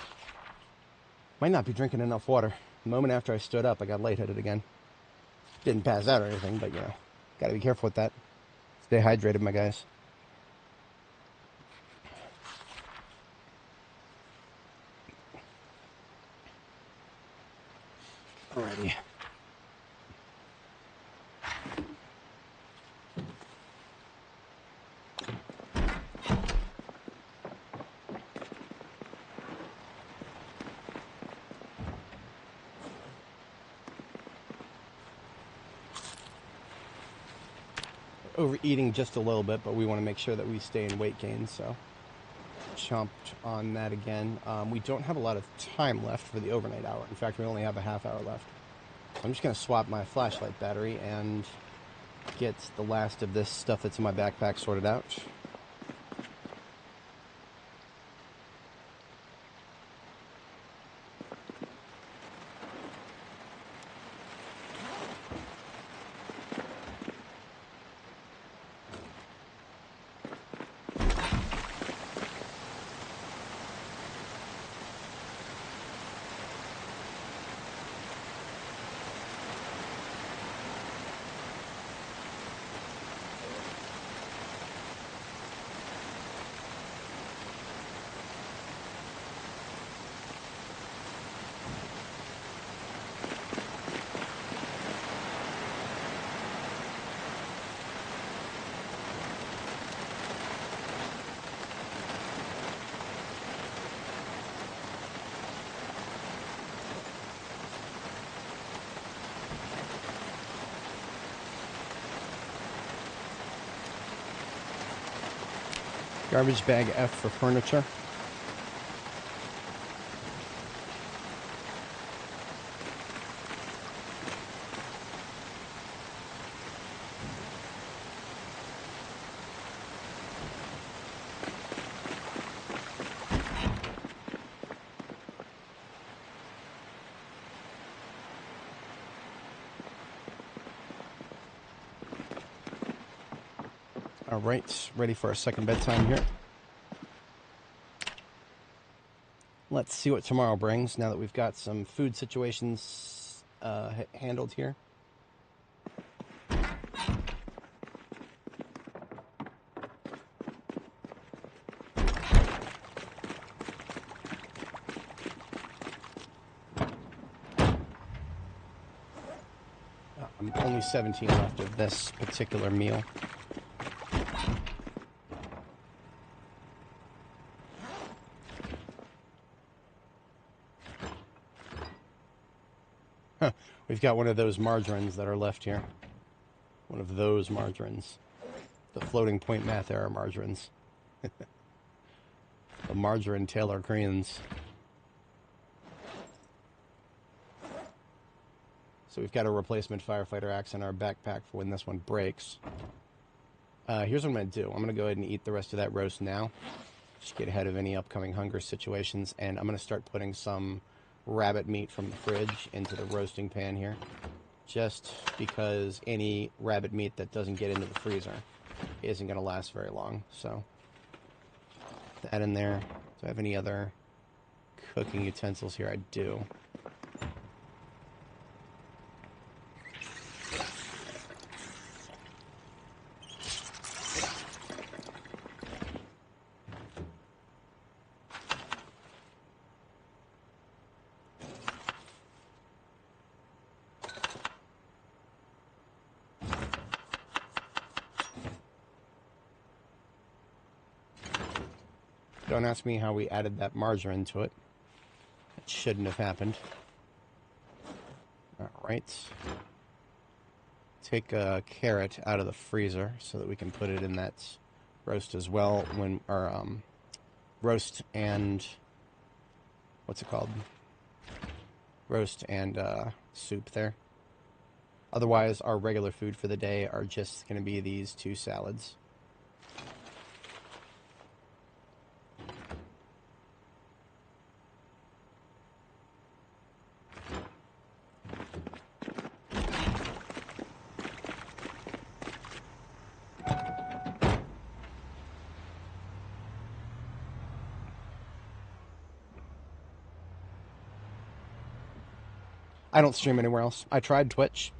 Might not be drinking enough water. The moment after I stood up, I got lightheaded again. Didn't pass out or anything, but, you know, gotta be careful with that. Stay hydrated, my guys. Alrighty. Overeating just a little bit, but we want to make sure that we stay in weight gain, so chomped on that again. We don't have a lot of time left for the overnight hour. In fact, we only have a half hour left. So I'm just going to swap my flashlight battery and get the last of this stuff that's in my backpack sorted out. Garbage bag F for furniture. All right, ready for our second bedtime here. Let's see what tomorrow brings now that we've got some food situations handled here. Only 17 left of this particular meal. We've got one of those margarines that are left here. One of those margarines. The floating point math error margarines. The margarine Taylor greens. So we've got a replacement firefighter axe in our backpack for when this one breaks. Here's what I'm going to do. I'm going to go ahead and eat the rest of that roast now. Just get ahead of any upcoming hunger situations. And I'm going to start putting some rabbit meat from the fridge into the roasting pan here, just because any rabbit meat that doesn't get into the freezer isn't going to last very long. So that in there. Do I have any other cooking utensils here? I do. Don't ask me how we added that margarine to it. It shouldn't have happened. Alright. Take a carrot out of the freezer so that we can put it in that roast as well. When our roast and... what's it called? Roast and soup there. Otherwise, our regular food for the day are just going to be these two salads. I don't stream anywhere else. I tried Twitch.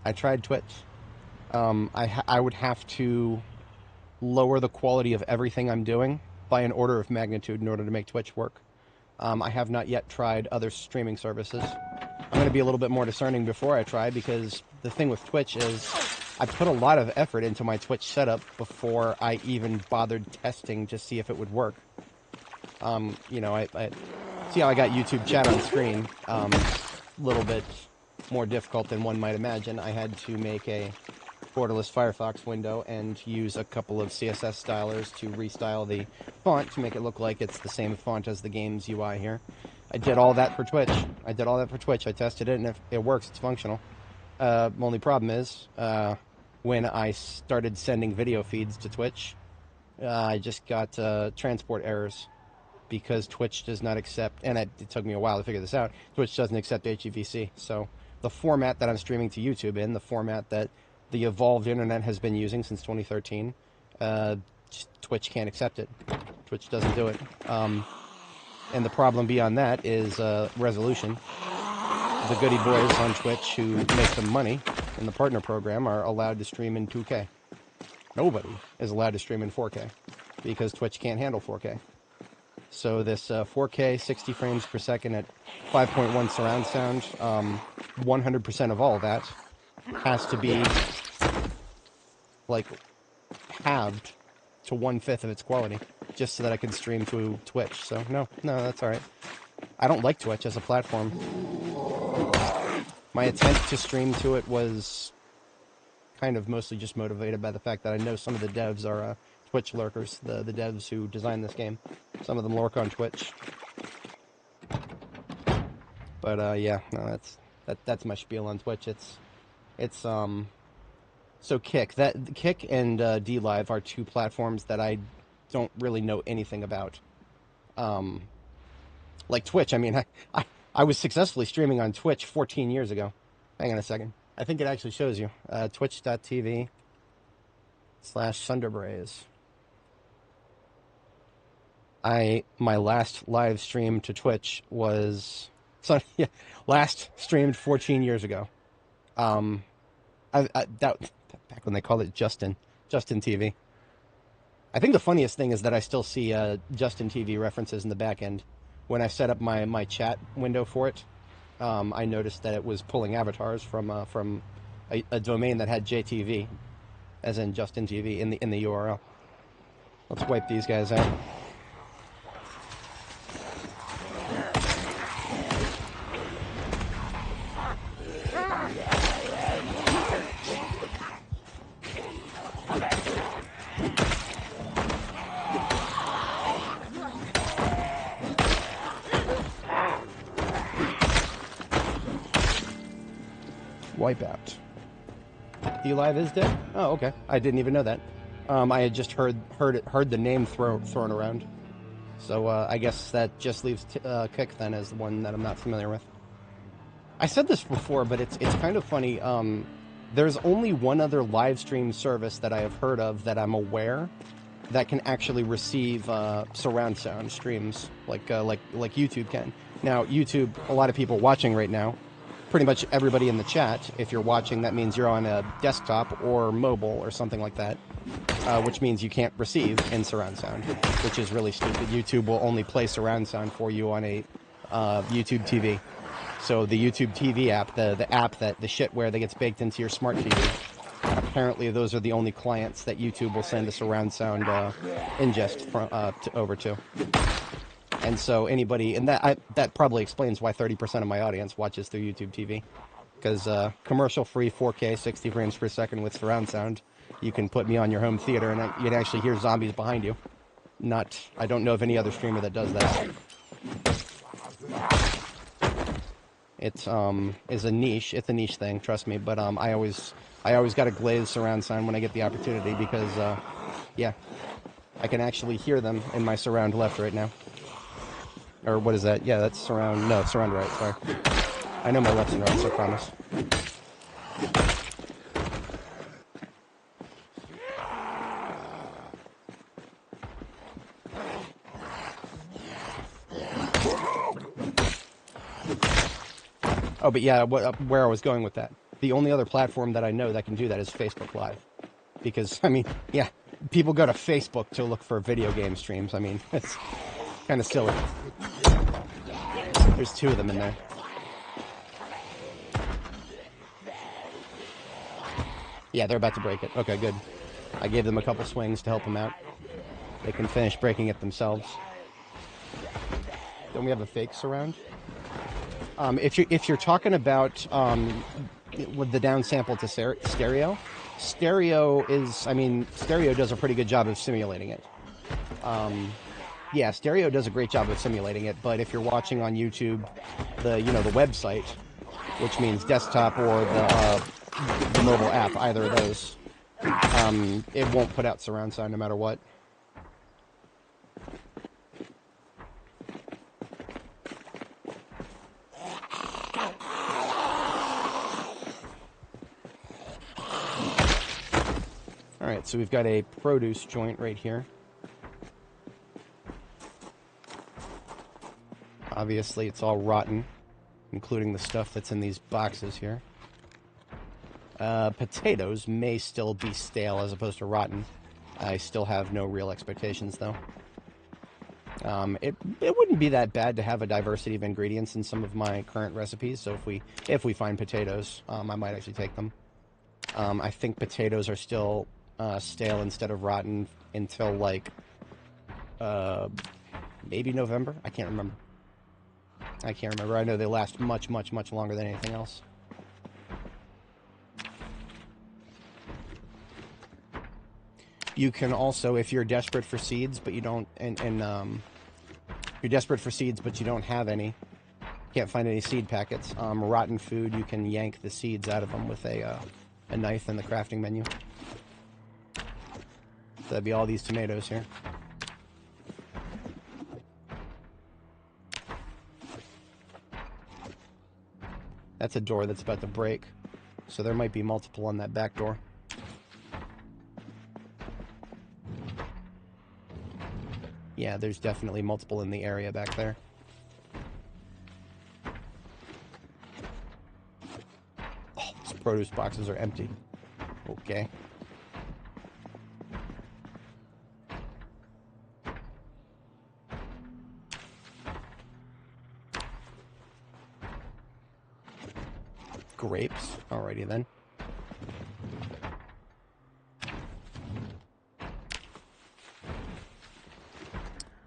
I would have to lower the quality of everything I'm doing by an order of magnitude in order to make Twitch work. I have not yet tried other streaming services. I'm going to be a little bit more discerning before I try, because the thing with Twitch is I put a lot of effort into my Twitch setup before I even bothered testing to see if it would work. You know, I see how I got YouTube chat on screen. A little bit more difficult than one might imagine. I had to make a borderless Firefox window and use a couple of CSS stylers to restyle the font to make it look like it's the same font as the game's UI here. I did all that for Twitch. I tested it, and if it works, it's functional. Only problem is, when I started sending video feeds to Twitch, I just got transport errors because Twitch does not accept, and it took me a while to figure this out, Twitch doesn't accept HEVC. So the format that I'm streaming to YouTube in, the format that the evolved internet has been using since 2013, Twitch can't accept it. Twitch doesn't do it. And the problem beyond that is resolution. The goody boys on Twitch who make the money in the partner program are allowed to stream in 2K. Nobody is allowed to stream in 4K because Twitch can't handle 4K. So this 4K 60 frames per second at 5.1 surround sound, 100% of all that has to be like halved to 1/5 of its quality just so that I can stream to Twitch. So no, that's all right. I don't like Twitch as a platform. My attempt to stream to it was kind of mostly just motivated by the fact that I know some of the devs are Twitch lurkers, the devs who designed this game. Some of them lurk on Twitch. But yeah, no, that's my spiel on Twitch. It's so Kick and DLive are two platforms that I don't really know anything about. Like Twitch, I mean, I was successfully streaming on Twitch 14 years ago. Hang on a second. I think it actually shows you. Twitch.tv/Thunderbraze. My last live stream to Twitch was... last streamed 14 years ago. Back when they called it Justin TV. I think the funniest thing is that I still see Justin TV references in the back end. When I set up my chat window for it, I noticed that it was pulling avatars from a domain that had JTV, as in Justin TV, in the URL. Let's wipe these guys out. Wipeout. DLive is dead? Oh, okay. I didn't even know that. I had just heard the name thrown around. So I guess that just leaves Kick then as the one that I'm not familiar with. I said this before, but it's kind of funny. There's only one other live stream service that I have heard of that I'm aware that can actually receive surround sound streams like YouTube can. Now, YouTube, a lot of people watching right now, pretty much everybody in the chat, if you're watching, that means you're on a desktop or mobile or something like that, which means you can't receive in surround sound, which is really stupid. YouTube will only play surround sound for you on a YouTube TV. So the YouTube TV app, the app that the shitware that gets baked into your smart TV, apparently those are the only clients that YouTube will send a surround sound ingest over to. And so anybody, and that probably explains why 30% of my audience watches through YouTube TV, because commercial-free 4K 60 frames per second with surround sound, you can put me on your home theater and you'd actually hear zombies behind you. I don't know of any other streamer that does that. It's a niche. It's a niche thing, trust me. But I always got to glaze surround sound when I get the opportunity because yeah, I can actually hear them in my surround left right now. Or what is that? Yeah, that's surround. No, surround right. Sorry. I know my lefts and rights, I promise. Oh, but yeah, where I was going with that. The only other platform that I know that can do that is Facebook Live. Because, I mean, yeah, people go to Facebook to look for video game streams. I mean, it's kind of silly. There's 2 of them in there. Yeah, they're about to break it. Okay, good. I gave them a couple swings to help them out. They can finish breaking it themselves. Don't we have a fake surround? If you're talking about with the downsample to stereo, stereo does a pretty good job of simulating it. Yeah, stereo does a great job of simulating it. But if you're watching on YouTube, the website, which means desktop or the mobile app, either of those, it won't put out surround sound no matter what. Alright, so we've got a produce joint right here. Obviously, it's all rotten, including the stuff that's in these boxes here. Potatoes may still be stale as opposed to rotten. I still have no real expectations, though. It wouldn't be that bad to have a diversity of ingredients in some of my current recipes, so if we find potatoes, I might actually take them. I think potatoes are still stale instead of rotten until, like, maybe November? I can't remember. I know they last much, much, much longer than anything else. You can also, if you're desperate for seeds, but you don't, you're desperate for seeds, but you don't have any, can't find any seed packets, rotten food, you can yank the seeds out of them with a knife in the crafting menu. So that'd be all these tomatoes here. That's a door that's about to break, so there might be multiple on that back door. Yeah, there's definitely multiple in the area back there. Oh, these produce boxes are empty. Okay. Grapes. Alrighty then.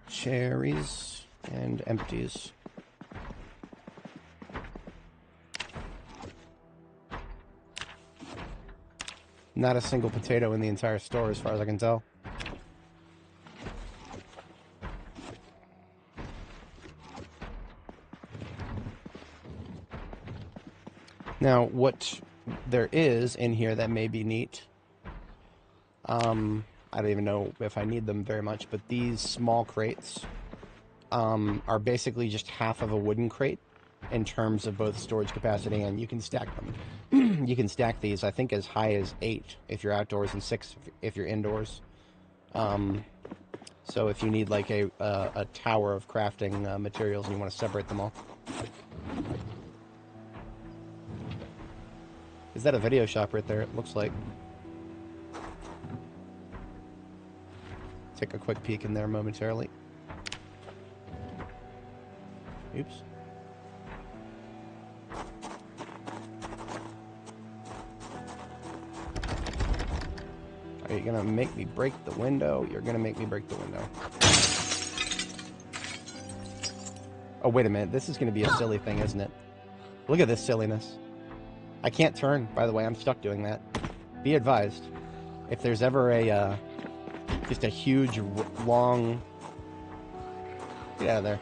Cherries and empties. Not a single potato in the entire store as far as I can tell. Now, what there is in here that may be neat, I don't even know if I need them very much, but these small crates are basically just half of a wooden crate in terms of both storage capacity, and you can stack them. You can stack these, I think, as high as 8 if you're outdoors and 6 if you're indoors. So if you need like a tower of crafting materials and you want to separate them all. Is that a video shop right there? It looks like. Take a quick peek in there momentarily. Oops. Are you gonna make me break the window? You're gonna make me break the window. Oh, wait a minute. This is gonna be a silly thing, isn't it? Look at this silliness. I can't turn, by the way. I'm stuck doing that. Be advised. If there's ever a, just a huge, long... Get out of there.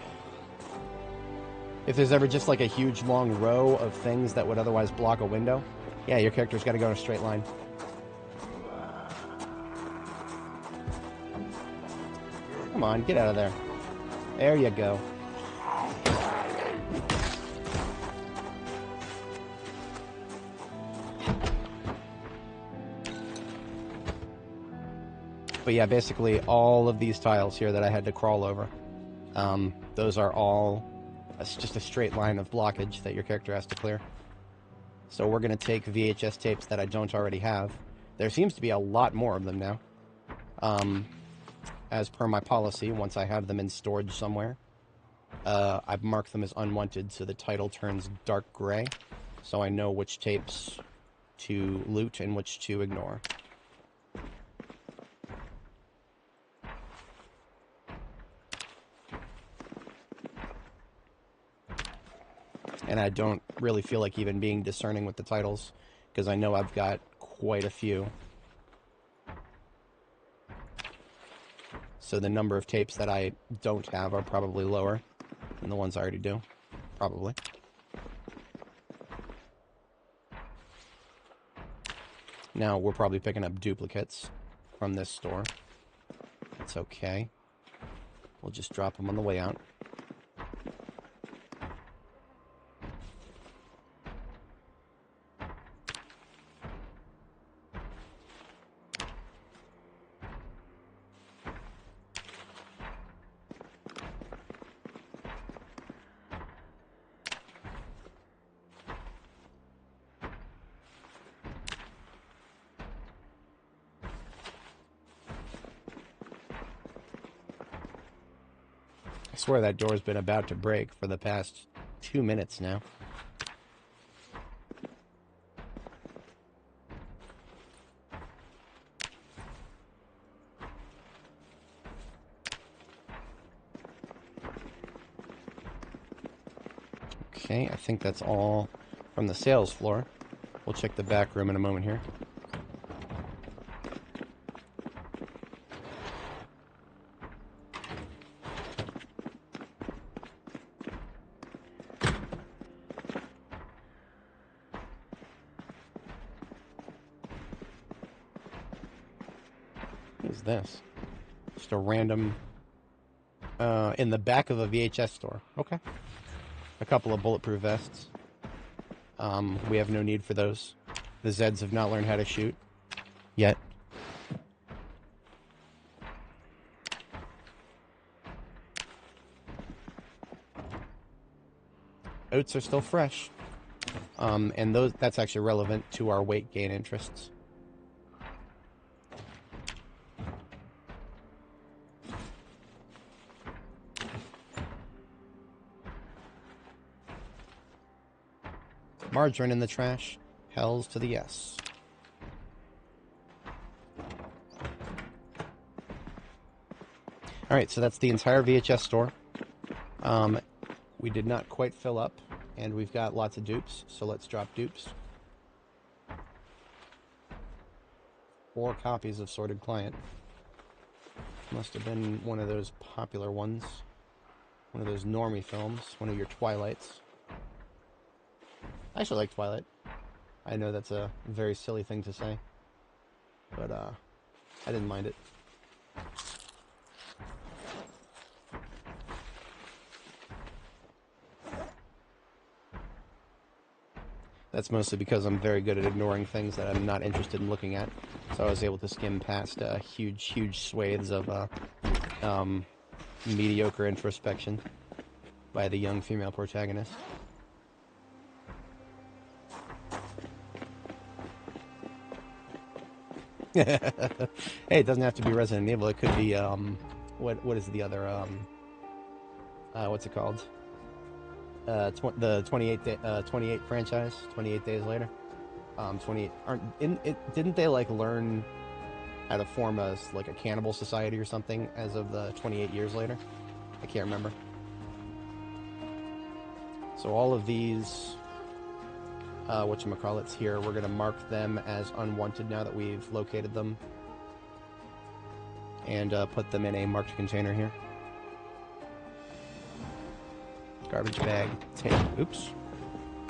If there's ever just like a huge, long row of things that would otherwise block a window, yeah, your character's got to go in a straight line. Come on, get out of there. There you go. But yeah, basically all of these tiles here that I had to crawl over, those are all It's just a straight line of blockage that your character has to clear. So we're going to take VHS tapes that I don't already have. There seems to be a lot more of them now. As per my policy, once I have them in storage somewhere, I've marked them as unwanted, so the title turns dark gray, so I know which tapes to loot and which to ignore. And I don't really feel like even being discerning with the titles, because I know I've got quite a few. So the number of tapes that I don't have are probably lower than the ones I already do. Probably. Now, we're probably picking up duplicates from this store. That's okay. We'll just drop them on the way out. I swear that door's been about to break for the past 2 minutes now. Okay, I think that's all from the sales floor. We'll check the back room in a moment here. What is this? Just a random... in the back of a VHS store. Okay. A couple of bulletproof vests. We have no need for those. The Zeds have not learned how to shoot. Yet. Oats are still fresh. And that's actually relevant to our weight gain interests. Margarine in the trash. Hells to the yes. Alright, so that's the entire VHS store. We did not quite fill up, and we've got lots of dupes, so let's drop dupes. 4 copies of Sorted Client. Must have been one of those popular ones. One of those normie films. One of your Twilights. I actually like Twilight. I know that's a very silly thing to say. But, I didn't mind it. That's mostly because I'm very good at ignoring things that I'm not interested in looking at. So I was able to skim past huge swathes of mediocre introspection by the young female protagonist. Hey, it doesn't have to be Resident Evil. It could be what is the other what's it called? The 28 franchise. 28 Days Later. 28 didn't they like learn how to form a cannibal society or something as of the 28 years later? I can't remember. So all of these whatchamacallits here, we're going to mark them as unwanted now that we've located them. And put them in a marked container here. Garbage bag. Tape. Oops.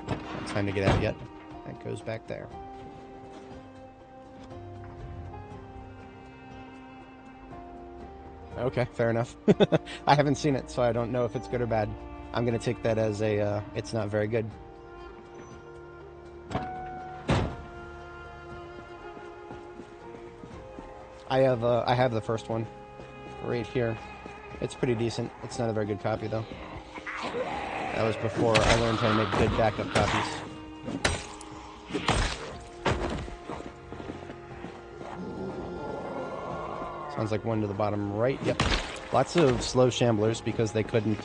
Not time to get out yet. That goes back there. Okay, fair enough. I haven't seen it, so I don't know if it's good or bad. I'm going to take that as a, it's not very good. I have the first one right here. It's pretty decent. It's not a very good copy, though. That was before I learned how to make good backup copies. Sounds like one to the bottom right. Yep. Lots of slow shamblers because they couldn't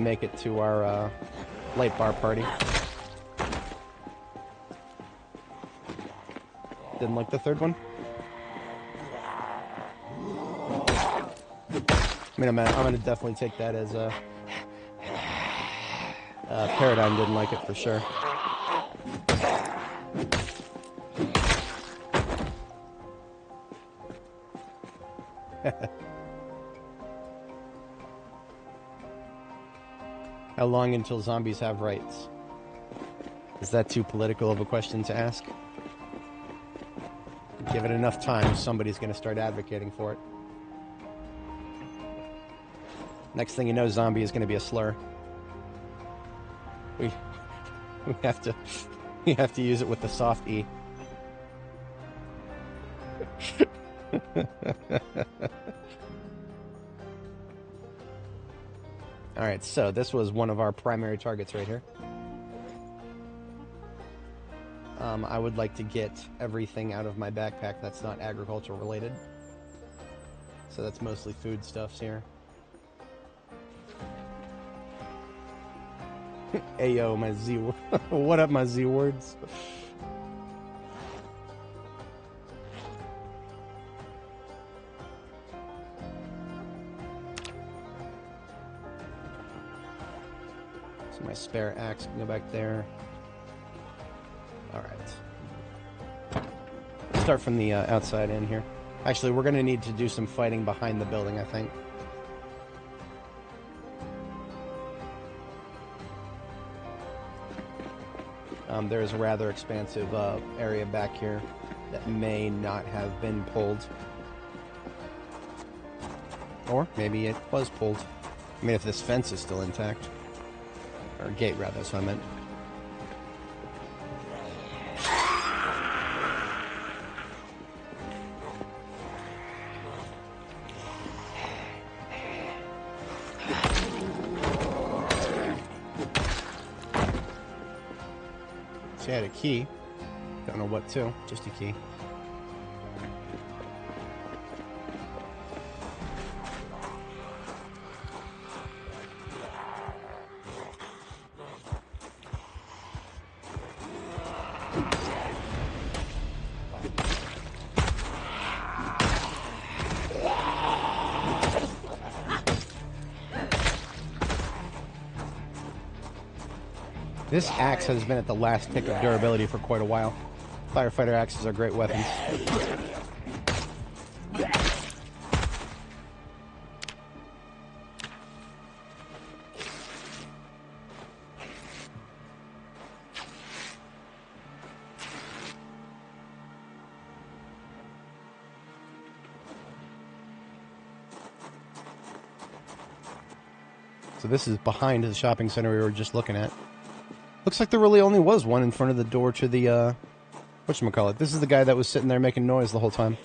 make it to our light bar party. Didn't like the third one? I mean, I'm gonna definitely take that as a Paradigm didn't like it for sure. How long until zombies have rights? Is that too political of a question to ask? Give it enough time, somebody's going to start advocating for it. Next thing you know, zombie is going to be a slur. We have to use it with the soft E. Alright, so this was one of our primary targets right here. I would like to get everything out of my backpack that's not agriculture related. So that's mostly foodstuffs here. Ayo, my Z word. What up, my Z words? So my spare axe can go back there. Alright. Let's start from the outside in here. Actually, we're going to need to do some fighting behind the building, I think. There's a rather expansive area back here that may not have been pulled. Or maybe it was pulled. I mean, if this fence is still intact. Or gate, rather, that's what I meant. I had a key. Don't know what to. Just a key. This axe has been at the last tick of durability for quite a while. Firefighter axes are great weapons. So this is behind the shopping center we were just looking at. Looks like there really only was one in front of the door to the, whatchamacallit. This is the guy that was sitting there making noise the whole time.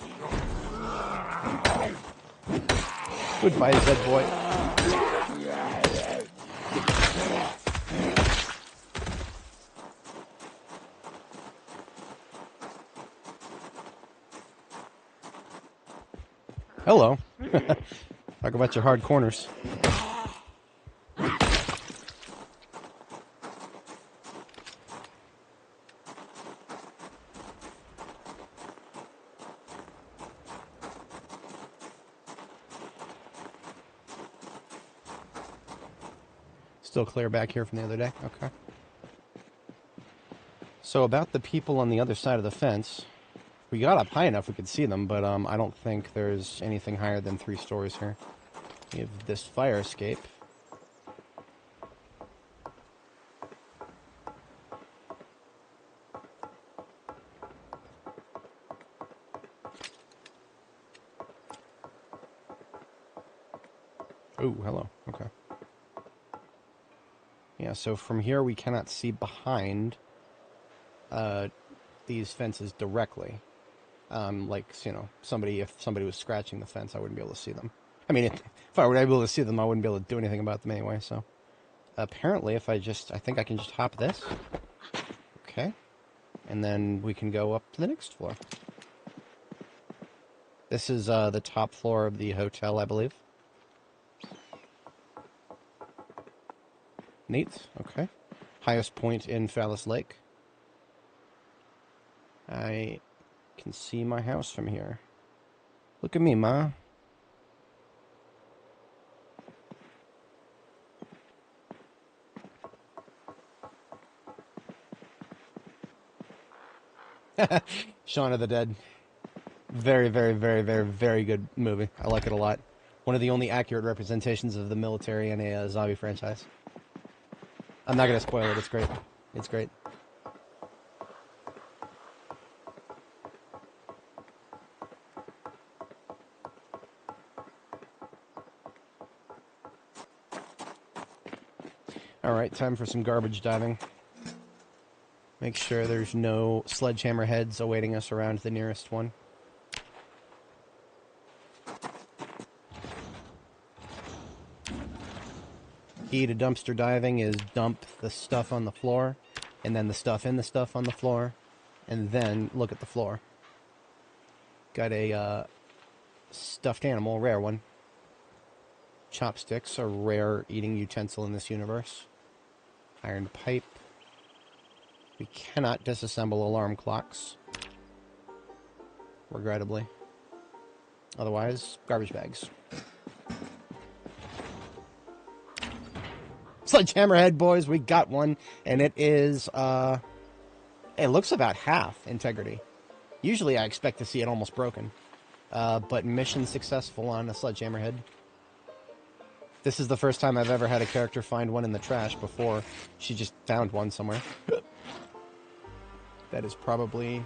Goodbye, dead boy. Hello. Talk about your hard corners. Still clear back here from the other day? Okay. So about the people on the other side of the fence, we got up high enough we could see them, but I don't think there's anything higher than 3 stories here. We have this fire escape. Ooh, hello. Okay. Yeah, so from here we cannot see behind these fences directly. Like, you know, if somebody was scratching the fence, I wouldn't be able to see them. I mean, if I were able to see them, I wouldn't be able to do anything about them anyway, so. apparently, if I think I can just hop this. Okay. And then we can go up to the next floor. This is the top floor of the hotel, I believe. Neat. Okay. Highest point in Phallus Lake. I can see my house from here. Look at me, Ma. Shaun of the Dead. Very, very, very, very, very good movie. I like it a lot. One of the only accurate representations of the military in a zombie franchise. I'm not going to spoil it. It's great. It's great. Alright, time for some garbage diving. Make sure there's no sledgehammer heads awaiting us around the nearest one. Key to dumpster diving is dump the stuff on the floor, and then the stuff in the stuff on the floor, and then look at the floor. Got a stuffed animal, rare one. Chopsticks, a rare eating utensil in this universe. Iron pipe. We cannot disassemble alarm clocks. Regrettably. Otherwise, garbage bags. Sledgehammer head, boys, we got one. And it is, it looks about half integrity. Usually I expect to see it almost broken. But mission successful on a sledgehammer head. This is the first time I've ever had a character find one in the trash before she just found one somewhere. That is probably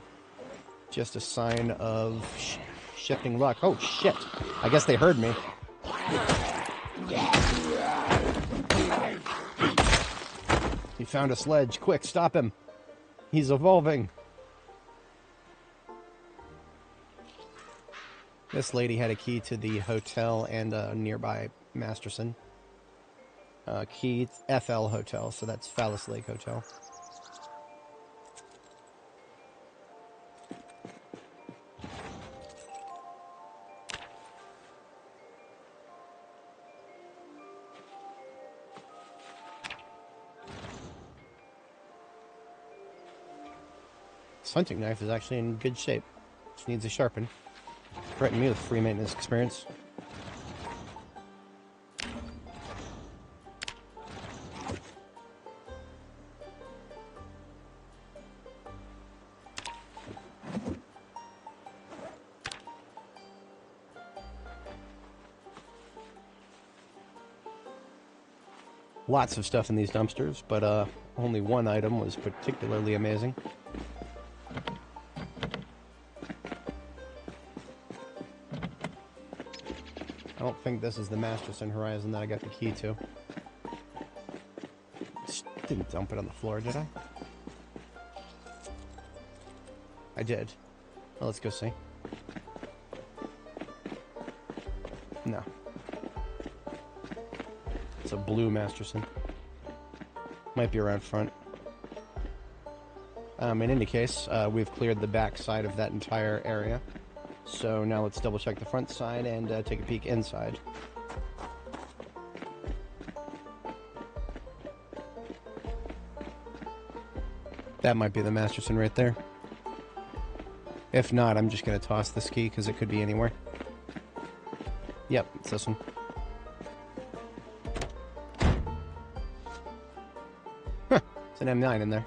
just a sign of shifting luck. Oh, shit. I guess they heard me. He found a sledge. Quick, stop him. He's evolving. This lady had a key to the hotel and a nearby Masterson. Key FL Hotel, so that's Phallus Lake Hotel. This hunting knife is actually in good shape. Just needs a sharpen. Threaten me with free maintenance experience. Lots of stuff in these dumpsters, but only one item was particularly amazing. I don't think this is the Masterson Horizon that I got the key to. Didn't dump it on the floor, did I? I did. Well, let's go see. No. It's a blue Masterson. Might be around front. In any case, we've cleared the back side of that entire area. So now let's double check the front side and take a peek inside. That might be the Masterson right there. If not, I'm just going to toss this key because it could be anywhere. Yep, it's this one. Huh, it's an M9 in there.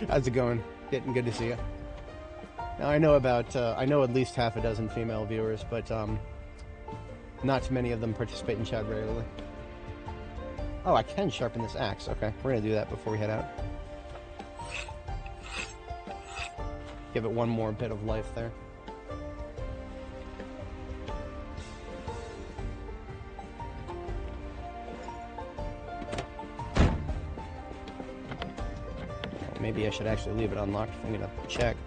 How's it going? Getting good to see you. Now I know about, I know at least half a dozen female viewers, but not too many of them participate in chat regularly. Oh, I can sharpen this axe. Okay, we're gonna do that before we head out. Give it one more bit of life there. Maybe I should actually leave it unlocked if I'm gonna check.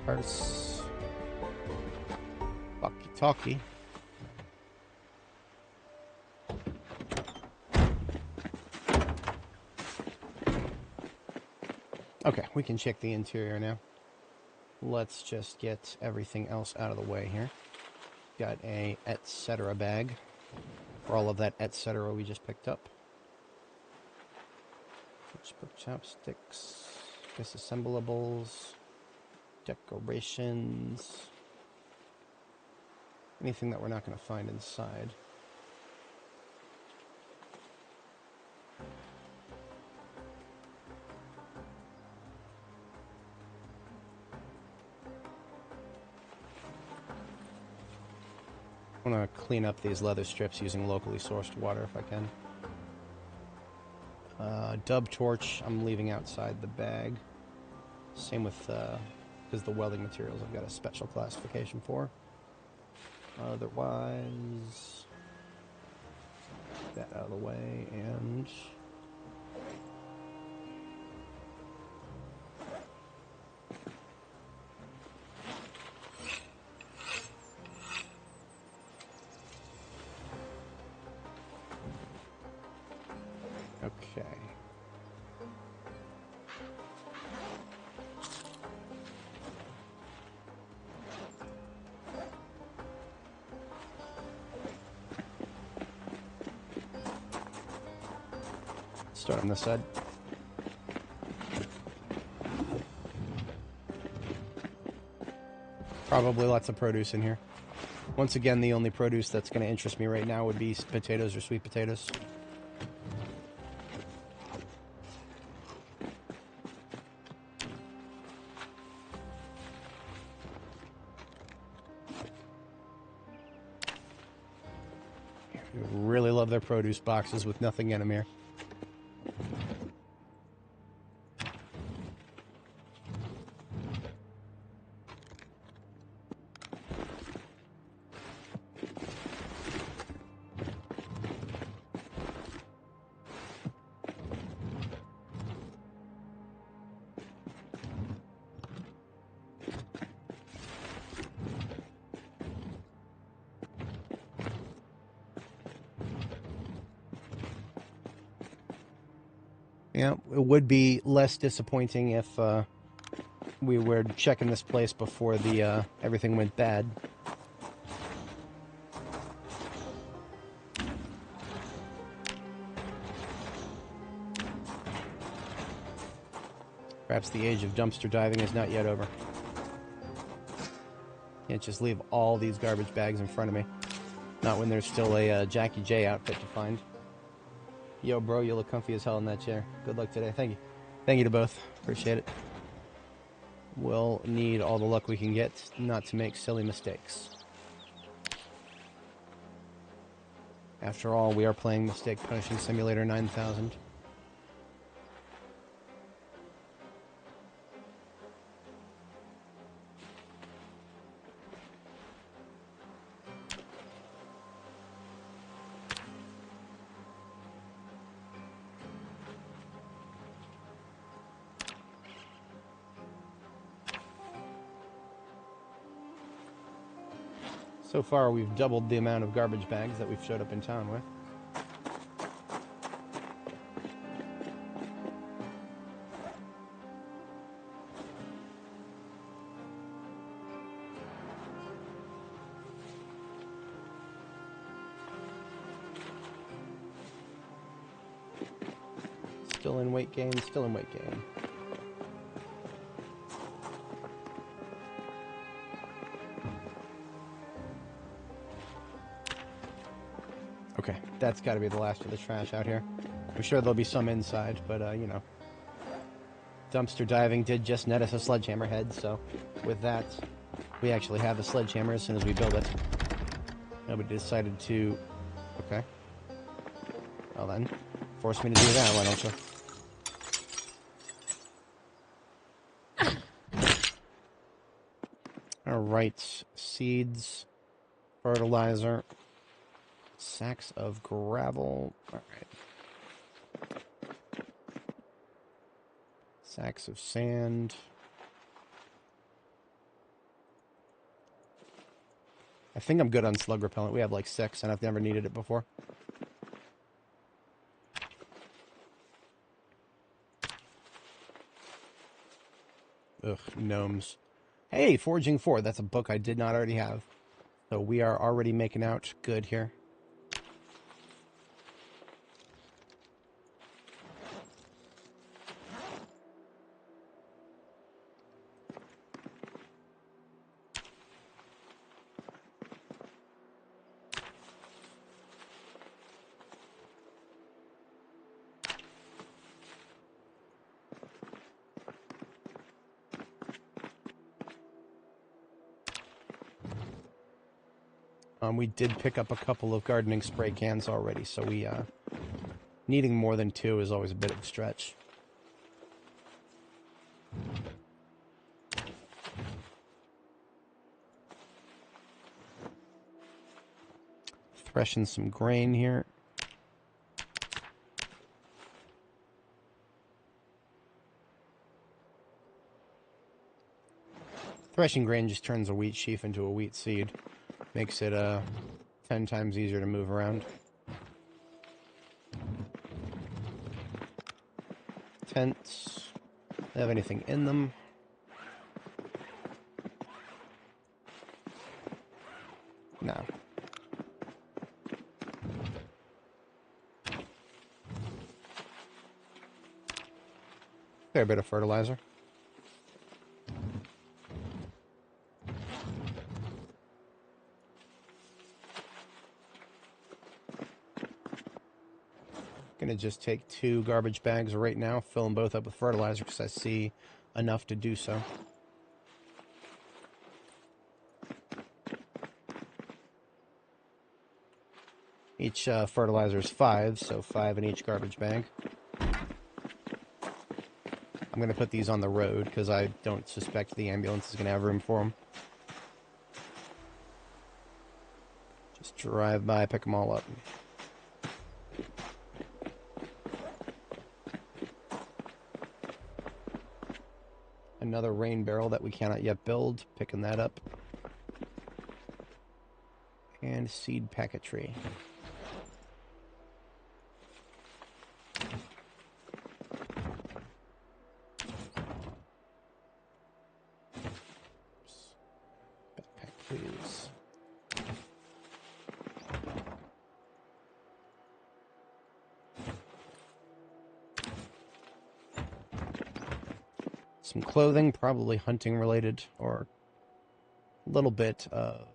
Parse. Walkie-talkie. Okay, we can check the interior now. Let's just get everything else out of the way here. Got a etc. bag for all of that etc. we just picked up. Book chopsticks, disassemblables, decorations, anything that we're not going to find inside. I want to clean up these leather strips using locally sourced water if I can. Dub torch, I'm leaving outside the bag. Same with, because the welding materials I've got a special classification for. Otherwise, get that out of the way, and okay. Start on this side. Probably lots of produce in here. Once again, the only produce that's going to interest me right now would be potatoes or sweet potatoes. Really love their produce boxes with nothing in them here. Yeah, it would be less disappointing if we were checking this place before the everything went bad. Perhaps the age of dumpster diving is not yet over. Can't just leave all these garbage bags in front of me. Not when there's still a Jackie J outfit to find. Yo, bro, you look comfy as hell in that chair. Good luck today. Thank you. Thank you to both. Appreciate it. We'll need all the luck we can get not to make silly mistakes. After all, we are playing Mistake Punishing Simulator 9000. So far, we've doubled the amount of garbage bags that we've showed up in town with. Still in weight gain, still in weight gain. Okay, that's got to be the last of the trash out here. I'm sure there'll be some inside, but, you know. Dumpster diving did just net us a sledgehammer head, so with that, we actually have the sledgehammer as soon as we build it. Nobody decided to... Okay. Well then, force me to do that, why don't you? All right, seeds, fertilizer, sacks of gravel. All right. Sacks of sand. I think I'm good on slug repellent. We have like 6, and I've never needed it before. Ugh, gnomes. Hey, Forging 4. That's a book I did not already have. So we are already making out good here. We did pick up a couple of gardening spray cans already, so we, needing more than 2 is always a bit of a stretch. Threshing some grain here. Threshing grain just turns a wheat sheaf into a wheat seed. Makes it 10 times easier to move around. Tents. Do they have anything in them? No. Fair bit of fertilizer. Gonna just take 2 garbage bags right now, fill them both up with fertilizer because I see enough to do so. Each fertilizer is 5, so 5 in each garbage bag. I'm gonna put these on the road because I don't suspect the ambulance is gonna have room for them. Just drive by, pick them all up. Another rain barrel that we cannot yet build, picking that up. And seed packetry. Backpack, please. Some clothing, probably hunting related, or a little bit of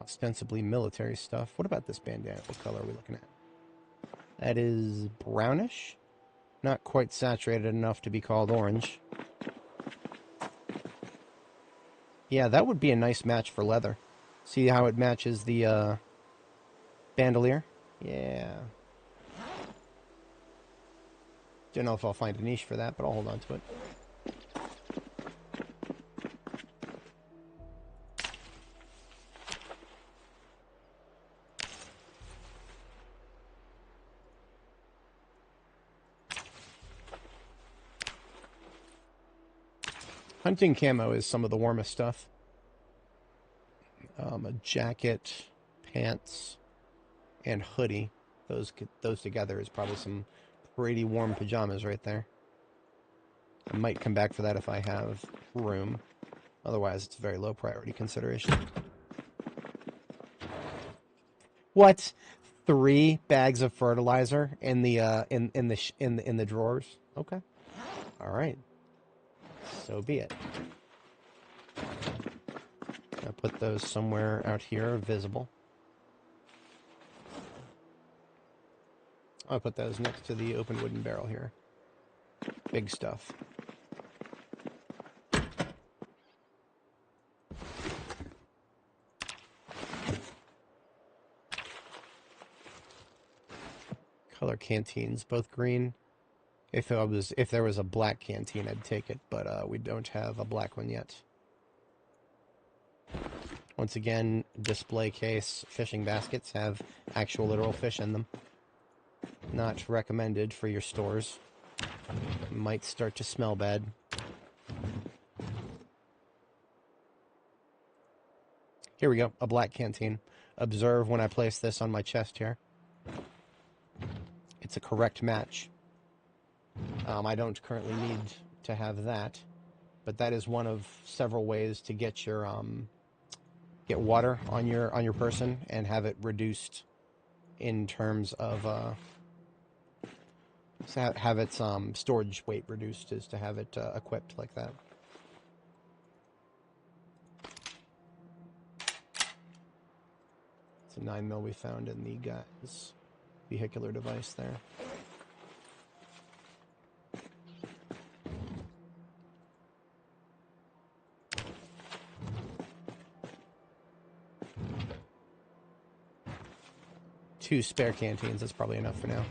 ostensibly military stuff. What about this bandana? What color are we looking at? That is brownish. Not quite saturated enough to be called orange. Yeah, that would be a nice match for leather. See how it matches the bandolier? Yeah. Don't know if I'll find a niche for that, but I'll hold on to it. Hunting camo is some of the warmest stuff. A jacket, pants, and hoodie. Those together is probably some pretty warm pajamas right there. I might come back for that if I have room. Otherwise, it's a very low priority consideration. What? 3 bags of fertilizer in the in the drawers? Okay. All right. So be it. I'll put those somewhere out here, visible. I'll put those next to the open wooden barrel here. Big stuff. Color canteens, both green. If there was a black canteen, I'd take it, but we don't have a black one yet. Once again, display case fishing baskets have actual literal fish in them. Not recommended for your stores. Might start to smell bad. Here we go, a black canteen. Observe when I place this on my chest here. It's a correct match. I don't currently need to have that, but that is one of several ways to get your get water on your person and have it reduced in terms of have its storage weight reduced, is to have it equipped like that. It's a 9mm we found in the guy's vehicular device there. Two spare canteens, that's probably enough for now.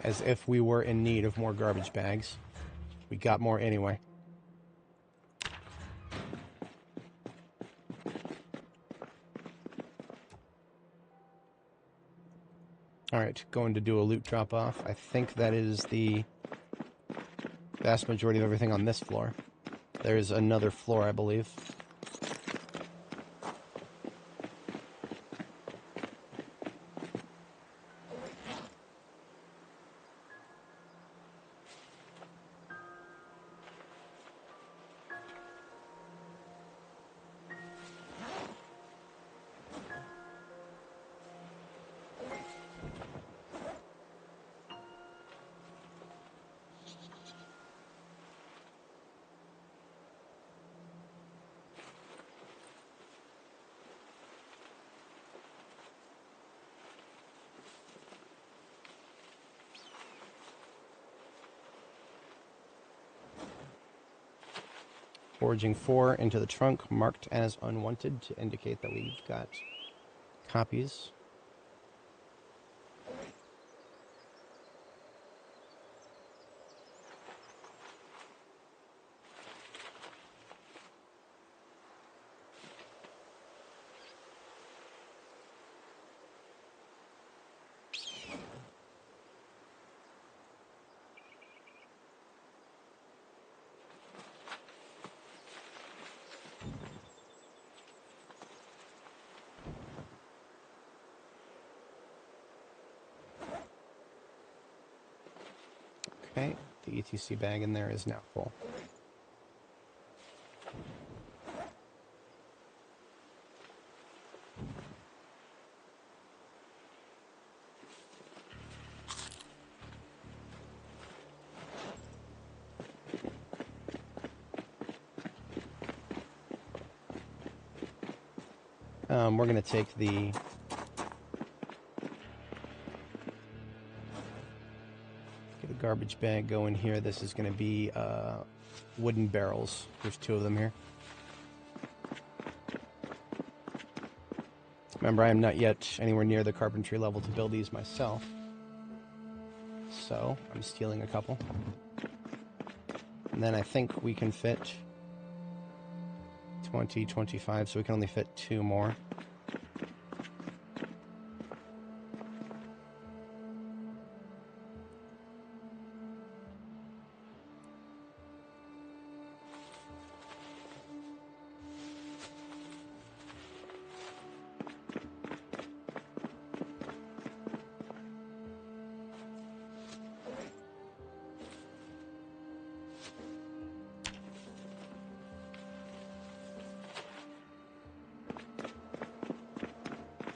As if we were in need of more garbage bags. We got more anyway. Alright, going to do a loot drop-off. I think that is the vast majority of everything on this floor. There's another floor, I believe. Forging 4 into the trunk, marked as unwanted to indicate that we've got copies. Okay, the ETC bag in there is now full. We're going to take the garbage bag go in here. This is going to be wooden barrels. There's 2 of them here. Remember, I am not yet anywhere near the carpentry level to build these myself, so I'm stealing a couple. And then I think we can fit 20, 25, so we can only fit 2 more.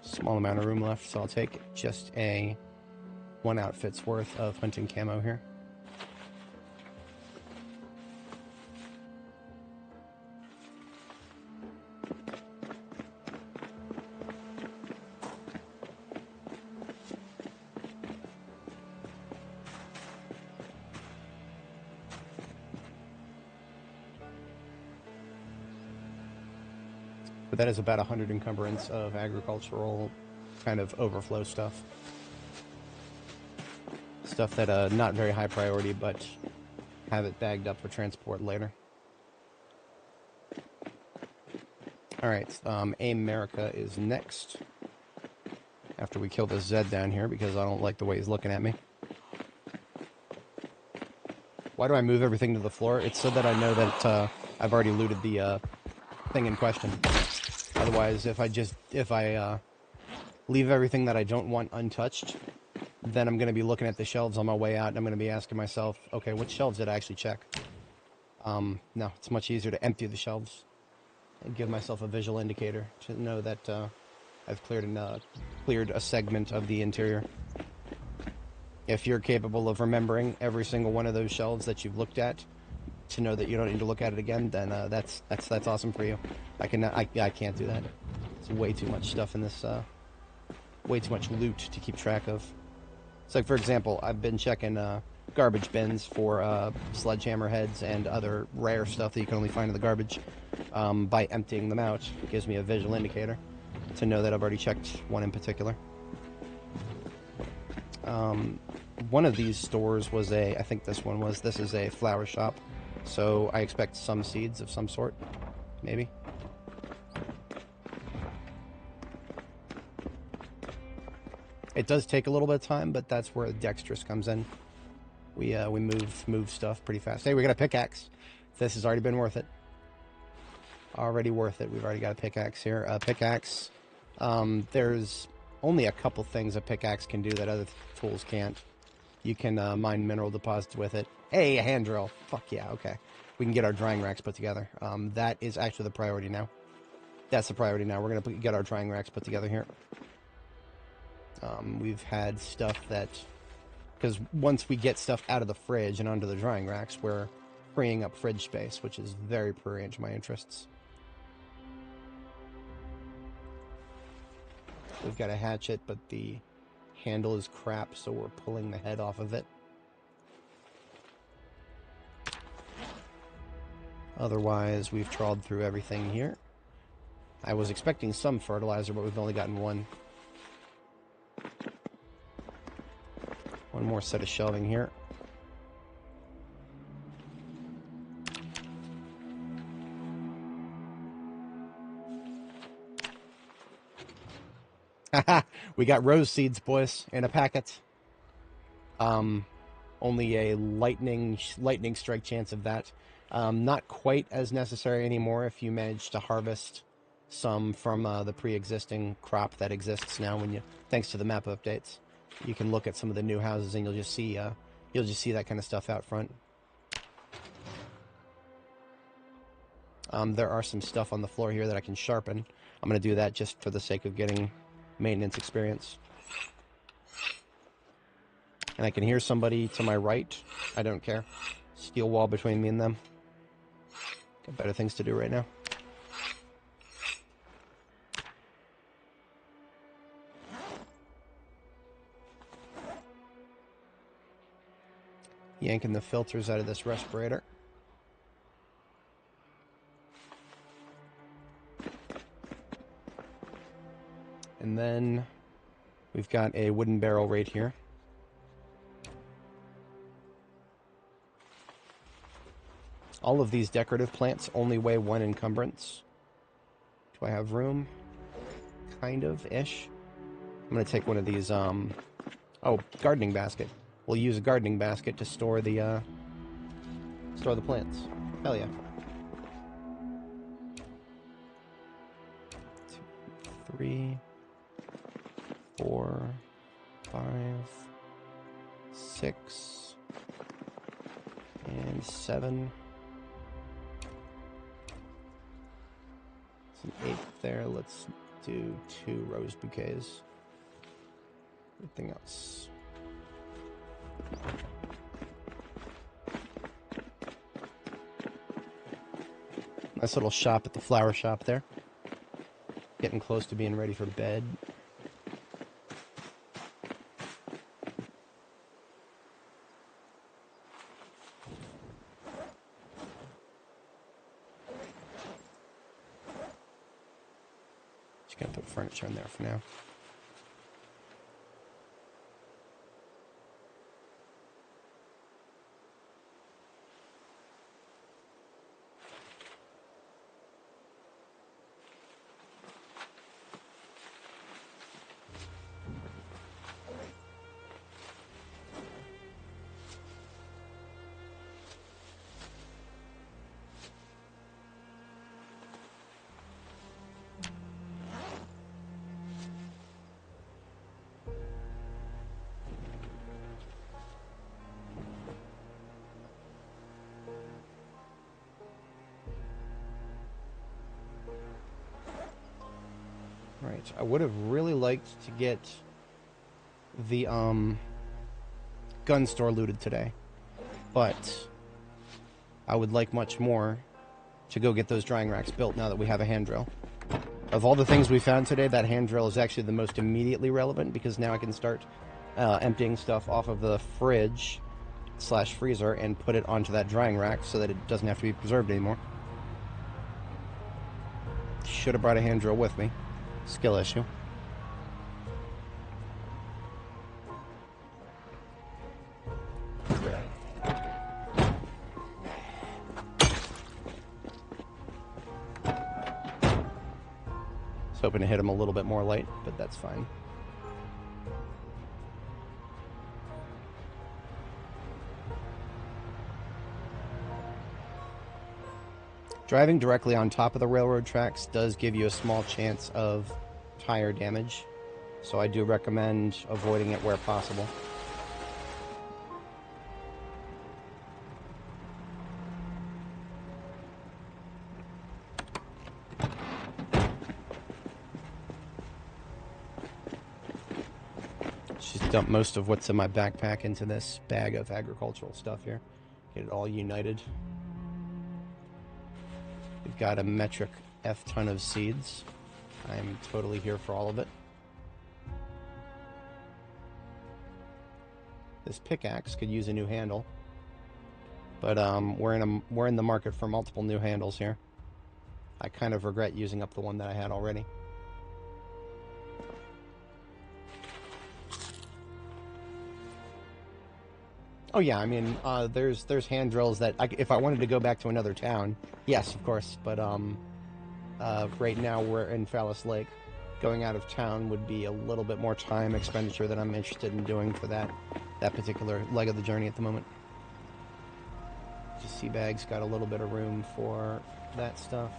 Small amount of room left, so I'll take just a 1 outfit's worth of hunting camo here. But that is about 100 encumbrance of agricultural kind of overflow stuff. Stuff that not very high priority, but have it bagged up for transport later. Alright, America is next. After we kill this Zed down here, because I don't like the way he's looking at me. Why do I move everything to the floor? It's so that I know that I've already looted the thing in question. Otherwise, if I leave everything that I don't want untouched, then I'm going to be looking at the shelves on my way out, and I'm going to be asking myself, okay, which shelves did I actually check? No, it's much easier to empty the shelves and give myself a visual indicator to know that I've cleared a segment of the interior. If you're capable of remembering every single one of those shelves that you've looked at, to know that you don't need to look at it again, then that's awesome for you. I can't do that. It's way too much stuff in this, way too much loot to keep track of. So, like, for example, I've been checking garbage bins for sledgehammer heads and other rare stuff that you can only find in the garbage. By emptying them out, it gives me a visual indicator to know that I've already checked one in particular. One of these stores was I think this is a flower shop, so I expect some seeds of some sort, maybe. It does take a little bit of time, but that's where dexterous comes in. We move stuff pretty fast. Hey, we got a pickaxe. This has already been worth it. Already worth it. We've already got a pickaxe here. A pickaxe. There's only a couple things a pickaxe can do that other tools can't. You can mine mineral deposits with it. Hey, a hand drill. Fuck yeah, okay. We can get our drying racks put together. That is actually the priority now. That's the priority now. We're going to get our drying racks put together here. We've had stuff that... Because once we get stuff out of the fridge and onto the drying racks, we're freeing up fridge space, which is very prurient to my interests. We've got a hatchet, but the handle is crap, so we're pulling the head off of it. Otherwise, we've trawled through everything here. I was expecting some fertilizer, but we've only gotten one. One more set of shelving here. Haha! We got rose seeds, boys, in a packet. Only a lightning strike chance of that. Not quite as necessary anymore if you manage to harvest some from the pre-existing crop that exists now. Thanks to the map updates, you can look at some of the new houses and you'll just see that kind of stuff out front. There are some stuff on the floor here that I can sharpen. I'm going to do that just for the sake of getting maintenance experience. And I can hear somebody to my right. I don't care. Steel wall between me and them. Got better things to do right now. Yanking the filters out of this respirator. And then we've got a wooden barrel right here. All of these decorative plants only weigh 1 encumbrance. Do I have room? Kind of-ish. I'm going to take one of these, oh, gardening basket. We'll use a gardening basket to store the plants. Hell yeah. 2, 3, 4, 5, 6, and 7. It's an 8 there. Let's do 2 rose bouquets. Everything else. Nice little shop at the flower shop there. Getting close to being ready for bed. Just gonna put furniture in there for now. Right, I would have really liked to get the gun store looted today, but I would like much more to go get those drying racks built now that we have a hand drill. Of all the things we found today, that hand drill is actually the most immediately relevant, because now I can start emptying stuff off of the fridge / freezer and put it onto that drying rack so that it doesn't have to be preserved anymore. Should have brought a hand drill with me. Skill issue. Was hoping to hit him a little bit more light, but that's fine. Driving directly on top of the railroad tracks does give you a small chance of tire damage, so I do recommend avoiding it where possible. Just dump most of what's in my backpack into this bag of agricultural stuff here. Get it all united. We've got a metric F ton of seeds. I'm totally here for all of it. This pickaxe could use a new handle, but we're in the market for multiple new handles here. I kind of regret using up the one that I had already. Oh yeah, I mean, there's hand drills that if I wanted to go back to another town, yes, of course. But right now we're in Fallis Lake. Going out of town would be a little bit more time expenditure than I'm interested in doing for that particular leg of the journey at the moment. Just Seabag's got a little bit of room for that stuff.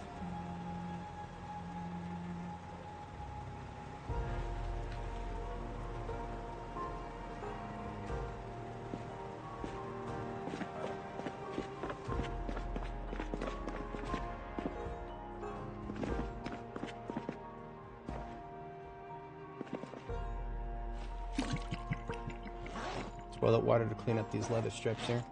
Boil that water to clean up these leather strips here.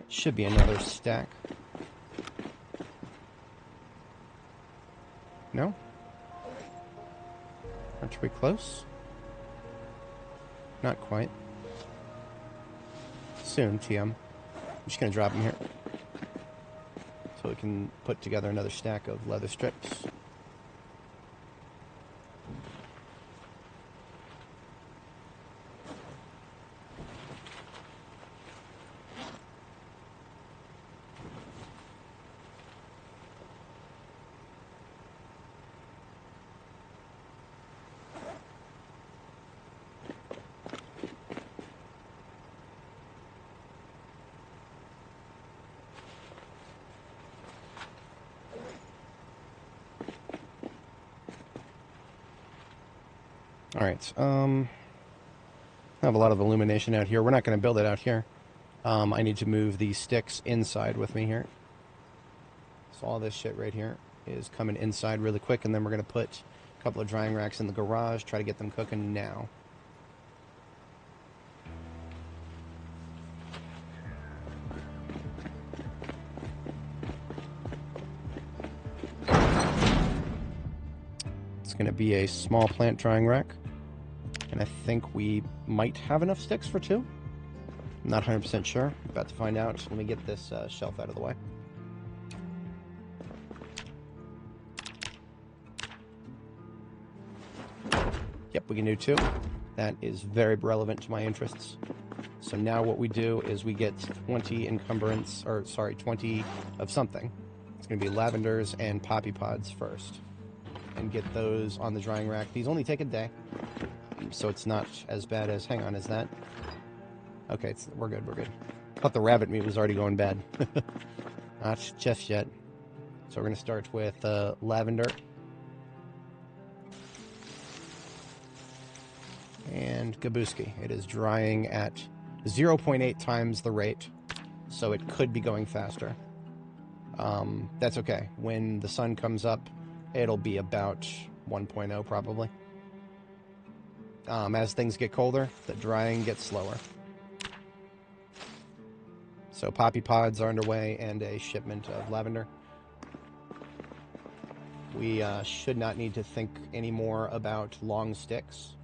Should be another stack. No? Aren't we close? Not quite. Soon, TM. I'm just going to drop them here, so we can put together another stack of leather strips. Alright, I have a lot of illumination out here. We're not going to build it out here. I need to move these sticks inside with me here. So all this shit right here is coming inside really quick, and then we're going to put a couple of drying racks in the garage, try to get them cooking now. It's going to be a small plant drying rack. And I think we might have enough sticks for 2. I'm not 100% sure. About to find out. Let me get this shelf out of the way. Yep, we can do 2. That is very relevant to my interests. So now what we do is we get 20 encumbrance, or sorry, 20 of something. It's going to be lavenders and poppy pods first. And get those on the drying rack. These only take a day, so it's not as bad as, hang on, is that? Okay, we're good, we're good. I thought the rabbit meat was already going bad. Not just yet. So we're going to start with lavender. And Gabuski. It is drying at 0.8 times the rate, so it could be going faster. That's okay. When the sun comes up, it'll be about 1.0 probably. As things get colder, the drying gets slower. So poppy pods are underway and a shipment of lavender. We should not need to think anymore about long sticks,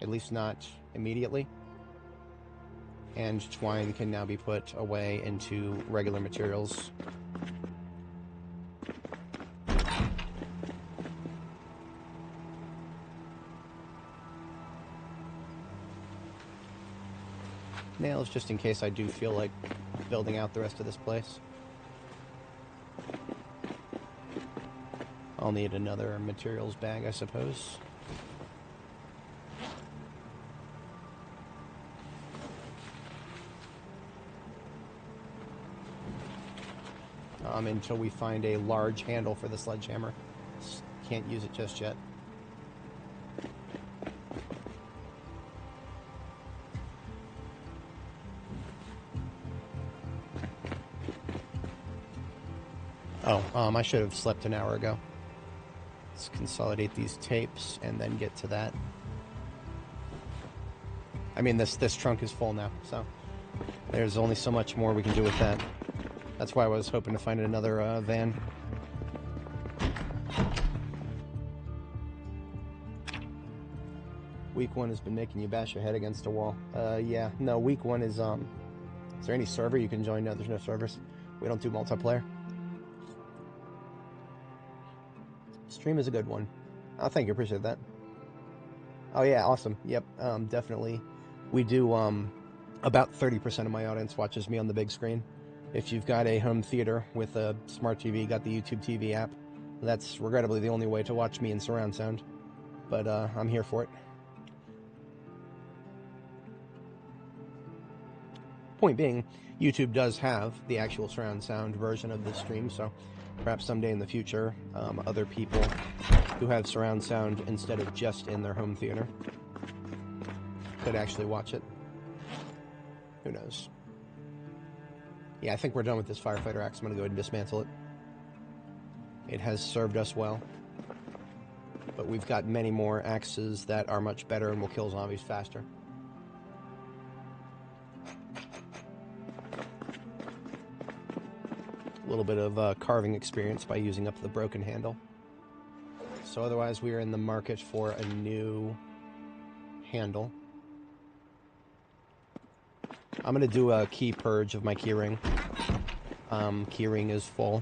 at least not immediately. And twine can now be put away into regular materials. Nails, just in case I do feel like building out the rest of this place. I'll need another materials bag, I suppose. Until we find a large handle for the sledgehammer. Can't use it just yet. Oh, I should have slept an hour ago. Let's consolidate these tapes and then get to that. I mean, this trunk is full now, so there's only so much more we can do with that. That's why I was hoping to find another van. Week 1 has been making you bash your head against a wall. Yeah, no, week 1 is there any server you can join? No, there's no servers. We don't do multiplayer. Stream is a good one. Oh, thank you, appreciate that. Oh yeah, awesome. Yep, definitely. We do, about 30% of my audience watches me on the big screen. If you've got a home theater with a smart TV, got the YouTube TV app, that's regrettably the only way to watch me in surround sound. But I'm here for it. Point being, YouTube does have the actual surround sound version of this stream, so perhaps someday in the future, other people who have surround sound instead of just in their home theater could actually watch it. Who knows? Yeah, I think we're done with this firefighter axe. I'm going to go ahead and dismantle it. It has served us well. But we've got many more axes that are much better and will kill zombies faster. A little bit of carving experience by using up the broken handle. So otherwise we are in the market for a new handle. I'm going to do a key purge of my keyring. Keyring is full.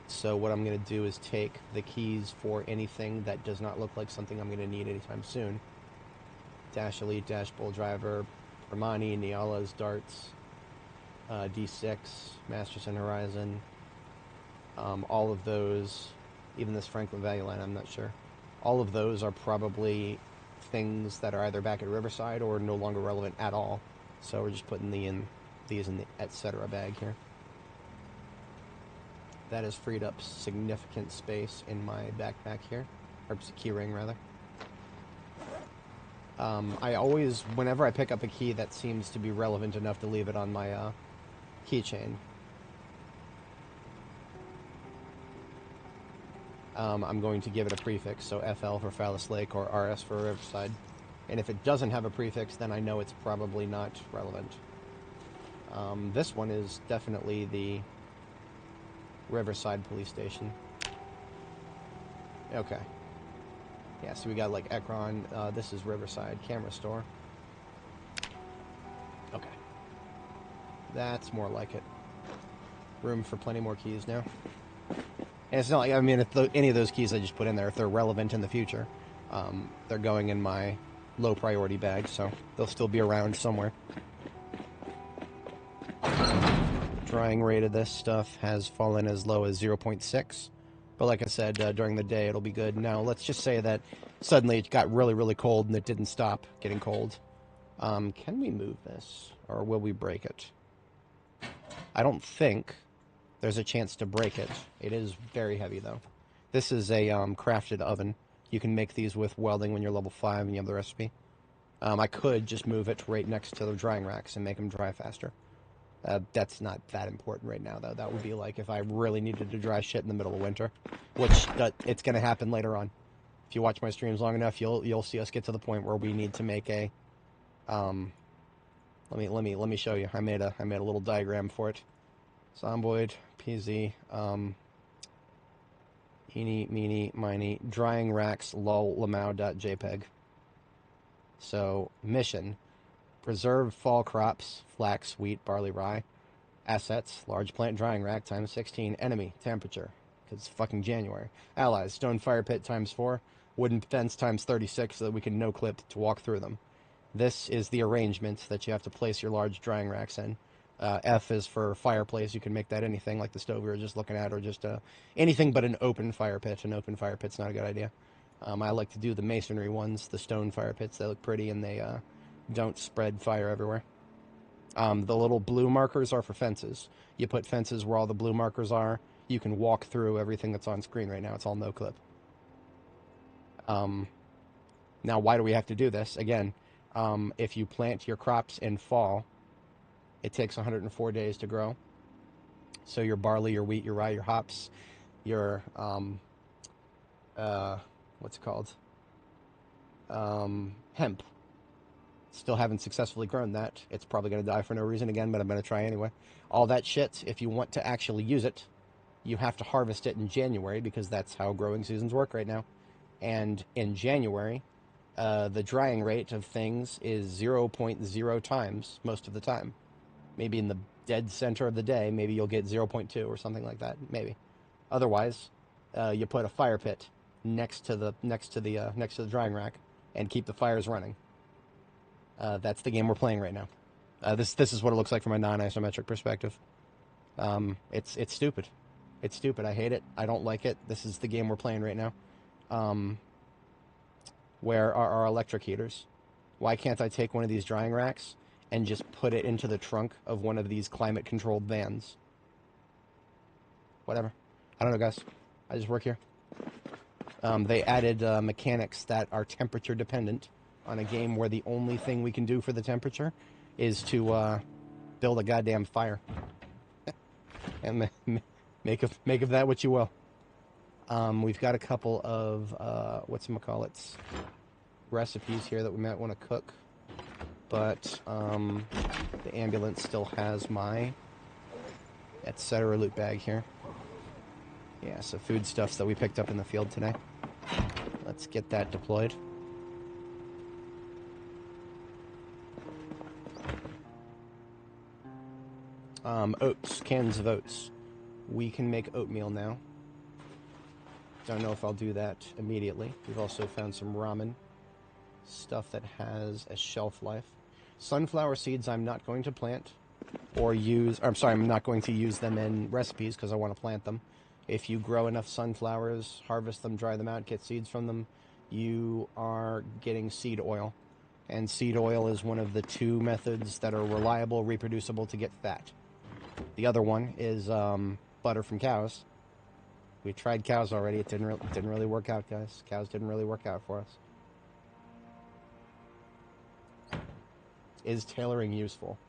So what I'm going to do is take the keys for anything that does not look like something I'm going to need anytime soon. Dash Elite, Dash Bull Driver, Permani, Niala's, Darts, D6, Masterson Horizon. All of those, even this Franklin Value line, I'm not sure. All of those are probably things that are either back at Riverside or no longer relevant at all. So we're just putting these in the etc. bag here. That has freed up significant space in my backpack here, or key ring rather. I always, whenever I pick up a key that seems to be relevant enough to leave it on my keychain, I'm going to give it a prefix, so FL for Phallus Lake or RS for Riverside. And if it doesn't have a prefix, then I know it's probably not relevant. This one is definitely the Riverside Police Station. Okay. Yeah, so we got like Ekron. This is Riverside Camera Store. Okay. That's more like it. Room for plenty more keys now. And it's not like, I mean, if any of those keys I just put in there, if they're relevant in the future, they're going in my low priority bag, so they'll still be around somewhere. Drying rate of this stuff has fallen as low as 0.6. But like I said, during the day it'll be good. Now, let's just say that suddenly it got really, really cold and it didn't stop getting cold. Can we move this? Or will we break it? I don't think there's a chance to break it. It is very heavy, though. This is a crafted oven. You can make these with welding when you're level 5 and you have the recipe. I could just move it right next to the drying racks and make them dry faster. That's not that important right now, though. That would be like if I really needed to dry shit in the middle of winter, which it's going to happen later on. If you watch my streams long enough, you'll see us get to the point where we need to make a. Let me show you. I made a little diagram for it. Zomboid PZ. Eeny, meeny, miny. Drying racks lol lamau.jpg. So mission. Preserve fall crops, flax, wheat, barley, rye. Assets, large plant drying rack times 16. Enemy, temperature, because it's fucking January. Allies, stone fire pit times 4. Wooden fence times 36 so that we can no-clip to walk through them. This is the arrangement that you have to place your large drying racks in. F is for fireplace. You can make that anything like the stove we were just looking at, or just anything but an open fire pit. An open fire pit's not a good idea. I like to do the masonry ones, the stone fire pits. They look pretty and they don't spread fire everywhere. The little blue markers are for fences. You put fences where all the blue markers are. You can walk through everything that's on screen right now. It's all no-clip. Now, why do we have to do this? Again, if you plant your crops in fall, it takes 104 days to grow. So your barley, your wheat, your rye, your hops, your, what's it called? Hemp. Still haven't successfully grown that. It's probably going to die for no reason again, but I'm going to try anyway. All that shit, if you want to actually use it, you have to harvest it in January, because that's how growing seasons work right now. And in January, the drying rate of things is 0.0 times most of the time. Maybe in the dead center of the day, maybe you'll get 0.2 or something like that. Maybe. Otherwise, you put a fire pit next to the drying rack and keep the fires running. That's the game we're playing right now. This is what it looks like from a non-isometric perspective. It's stupid. It's stupid. I hate it. I don't like it. This is the game we're playing right now. Where are our electric heaters? Why can't I take one of these drying racks and just put it into the trunk of one of these climate-controlled vans? Whatever. I don't know, guys. I just work here. They added mechanics that are temperature-dependent on a game where the only thing we can do for the temperature is to build a goddamn fire. And make of that what you will. We've got a couple of, whatchamacallits, recipes here that we might want to cook. But the ambulance still has my etc. loot bag here. Yeah, so foodstuffs that we picked up in the field today. Let's get that deployed. Oats, cans of oats. We can make oatmeal now. Don't know if I'll do that immediately. We've also found some ramen. Stuff that has a shelf life. Sunflower seeds I'm not going to plant or use. Or, I'm sorry, I'm not going to use them in recipes because I want to plant them. If you grow enough sunflowers, harvest them, dry them out, get seeds from them, you are getting seed oil. And seed oil is one of the 2 methods that are reliable, reproducible to get fat. The other one is butter from cows. We tried cows already. It didn't really work out, guys. Cows didn't really work out for us. Is tailoring useful?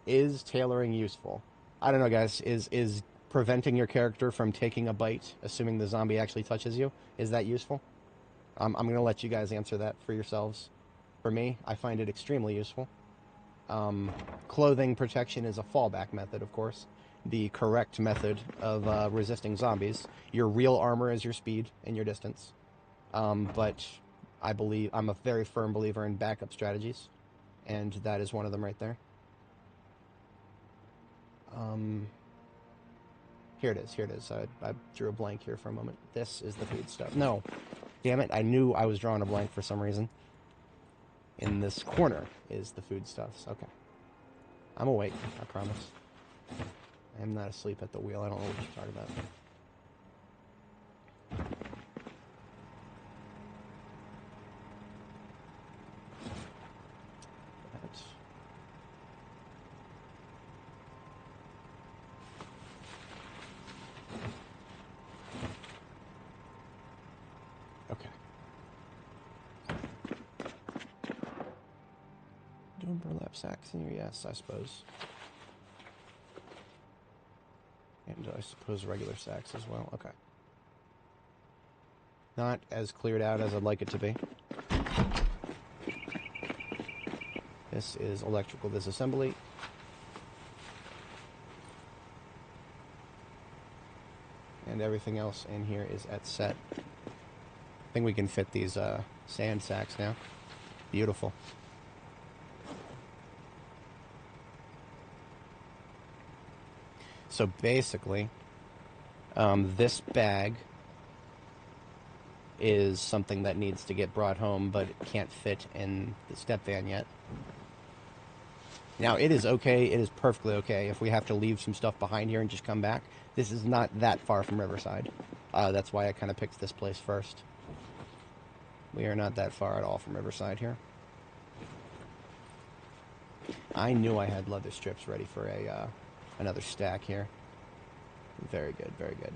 Is tailoring useful? I don't know, guys. Is preventing your character from taking a bite, assuming the zombie actually touches you, is that useful? I'm going to let you guys answer that for yourselves. For me, I find it extremely useful. Clothing protection is a fallback method, of course. The correct method of resisting zombies. Your real armor is your speed and your distance. But I'm a very firm believer in backup strategies, and that is one of them right there. Here it is. Here it is. I drew a blank here for a moment. This is the food stuff. No, damn it! I knew I was drawing a blank for some reason. In this corner is the foodstuffs. Okay. I'm awake, I promise. I am not asleep at the wheel. I don't know what you're talking about. That. Okay. Doing burlap sacks in here? Yes, I suppose. And I suppose regular sacks as well. Okay. Not as cleared out as I'd like it to be. This is electrical disassembly. And everything else in here is at set. I think we can fit these sand sacks now. Beautiful. So basically, this bag is something that needs to get brought home, but it can't fit in the step van yet. Now, it is okay. It is perfectly okay if we have to leave some stuff behind here and just come back. This is not that far from Riverside. That's why I kind of picked this place first. We are not that far at all from Riverside here. I knew I had leather strips ready for a another stack here. Very good, very good.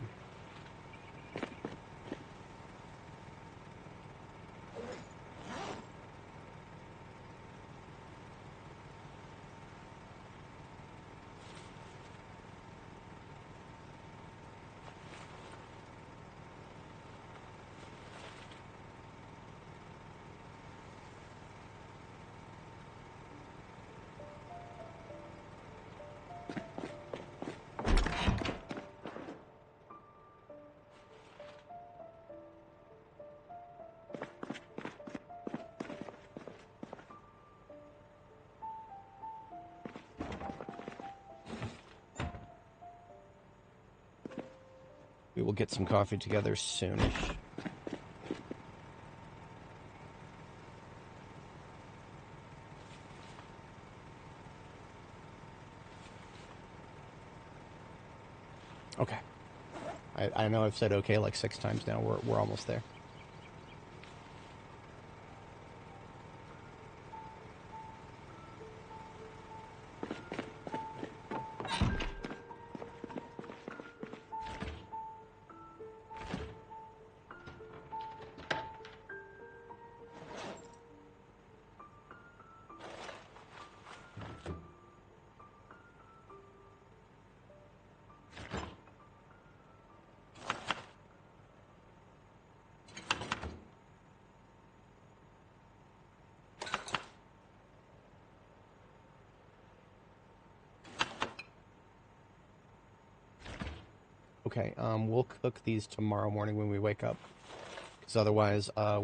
We will get some coffee together soonish. Okay. I know I've said okay like 6 times now. We're almost there. Okay, we'll cook these tomorrow morning when we wake up. Because otherwise, I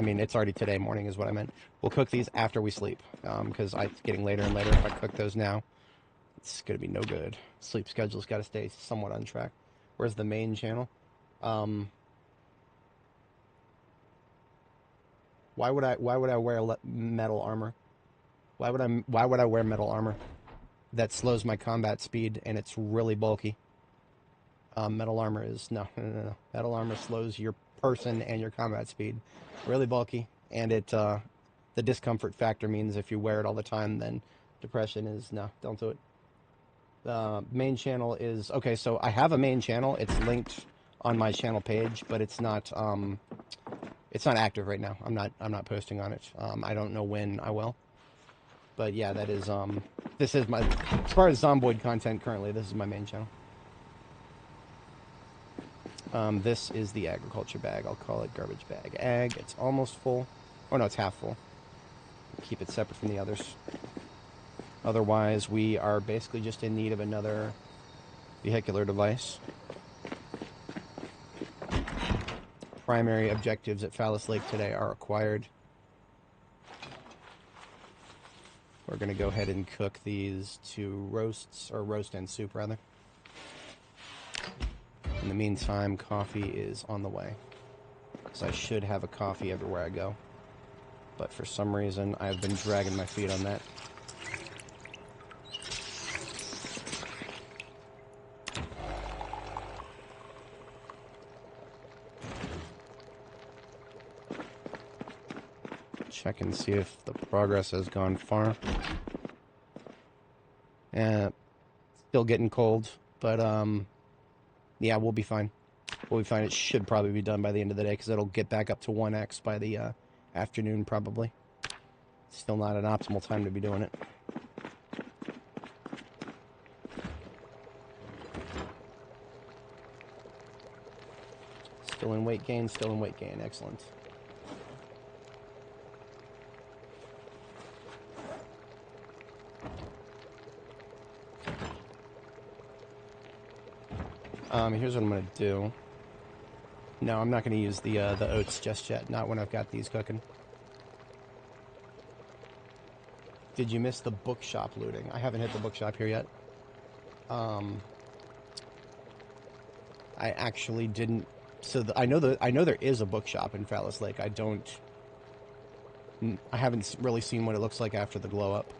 mean, it's already today morning is what I meant. We'll cook these after we sleep. Because it's getting later and later. If I cook those now, it's going to be no good. Sleep schedule's got to stay somewhat on track. Where's the main channel? Why would I wear metal armor? Why would I wear metal armor? That slows my combat speed and it's really bulky. Metal armor is no. Metal armor slows your person and your combat speed. Really bulky, and it the discomfort factor means if you wear it all the time, then depression is no. Don't do it. The main channel is okay. So I have a main channel. It's linked on my channel page, but it's not active right now. I'm not posting on it. I don't know when I will. But yeah, that is this is my, as far as Zomboid content currently, this is my main channel. This is the agriculture bag. I'll call it garbage bag. Ag, it's almost full. Oh no, it's half full. Keep it separate from the others. Otherwise, we are basically just in need of another vehicular device. primary objectives at Phallus Lake today are acquired. We're going to go ahead and cook these 2 roasts, or roast and soup, rather. In the meantime, coffee is on the way. So I should have a coffee everywhere I go. But for some reason, I've been dragging my feet on that. Check and see if the progress has gone far. Still getting cold, but yeah, we'll be fine. We'll be fine. It should probably be done by the end of the day because it'll get back up to 1x by the afternoon, probably. Still not an optimal time to be doing it. Still in weight gain, still in weight gain. Excellent. Here's what I'm going to do. No, I'm not going to use the oats just yet. Not when I've got these cooking. Did you miss the bookshop looting? I haven't hit the bookshop here yet. I actually didn't. So I know there is a bookshop in Phallus Lake. I haven't really seen what it looks like after the glow up.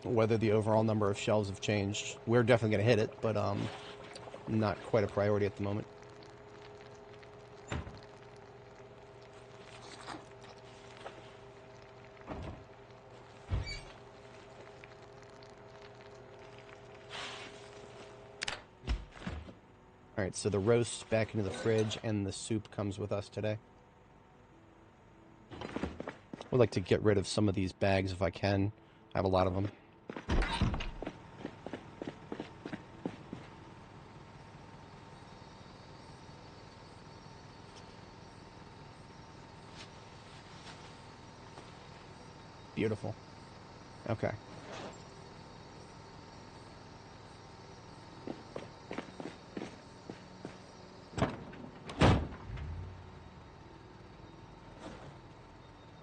Whether the overall number of shelves have changed. We're definitely going to hit it, but not quite a priority at the moment. Alright, so the roast back into the fridge, and the soup comes with us today. I would like to get rid of some of these bags if I can. I have a lot of them. Beautiful. Okay.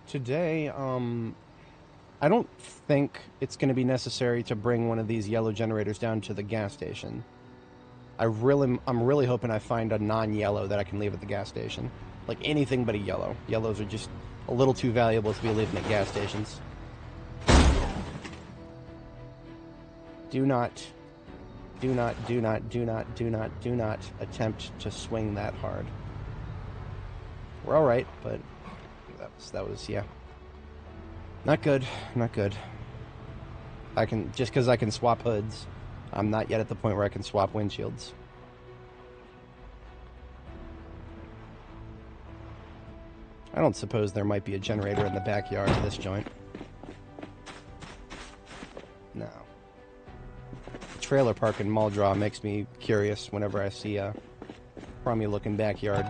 Today, I don't think it's going to be necessary to bring one of these yellow generators down to the gas station. I'm really hoping I find a non-yellow that I can leave at the gas station. Like anything but a yellow. Yellows are just a little too valuable to be leaving at gas stations. Do not attempt to swing that hard. We're alright, but that was, yeah. Not good, not good. Just because I can swap hoods, I'm not yet at the point where I can swap windshields. I don't suppose there might be a generator in the backyard of this joint. No. The trailer park in Muldraw makes me curious whenever I see a crummy looking backyard.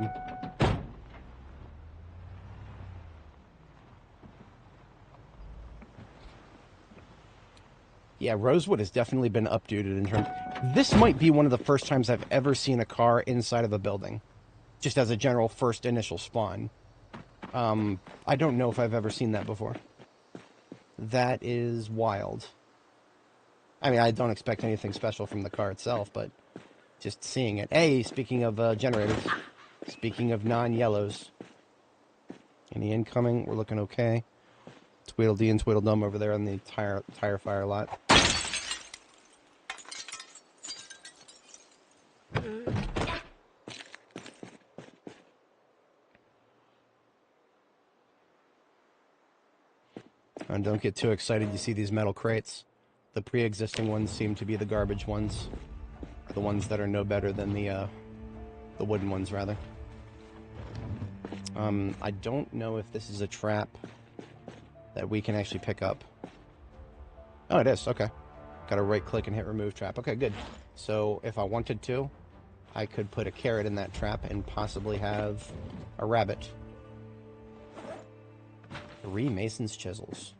Yeah, Rosewood has definitely been updated in terms... This might be one of the first times I've ever seen a car inside of a building. Just as a general first initial spawn. I don't know if I've ever seen that before. That is wild. I mean, I don't expect anything special from the car itself, but just seeing it. Hey, speaking of generators. Speaking of non-yellows. Any incoming? We're looking okay. Tweedledee and Tweedledum over there on the tire fire lot. And don't get too excited you see these metal crates. The pre-existing ones seem to be the garbage ones. Or the ones that are no better than the wooden ones, rather. I don't know if this is a trap that we can actually pick up. Oh, it is. Okay. Got to right-click and hit remove trap. Okay, good. So if I wanted to, I could put a carrot in that trap and possibly have a rabbit. 3 Mason's chisels.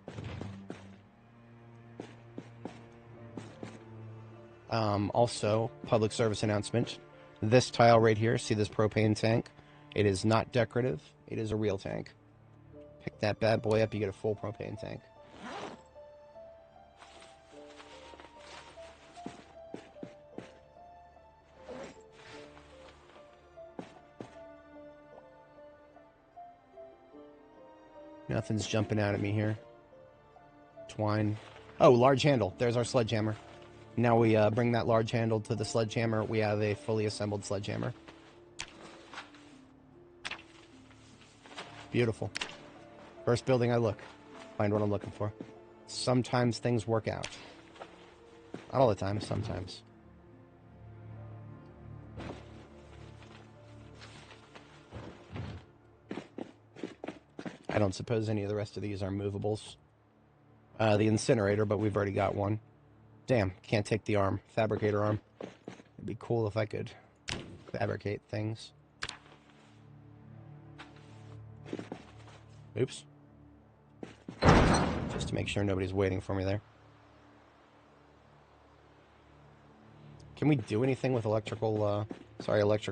Also, public service announcement. This tile right here, see this propane tank? It is not decorative. It is a real tank. Pick that bad boy up, you get a full propane tank. Nothing's jumping out at me here. Twine. Oh, large handle. There's our sledgehammer. Now we bring that large handle to the sledgehammer. We have a fully assembled sledgehammer. Beautiful. First building I look. Find what I'm looking for. Sometimes things work out. Not all the time, sometimes. I don't suppose any of the rest of these are movables. The incinerator, but we've already got one. Damn, can't take the arm. Fabricator arm. It'd be cool if I could fabricate things. Oops. Just to make sure nobody's waiting for me there. Can we do anything with electric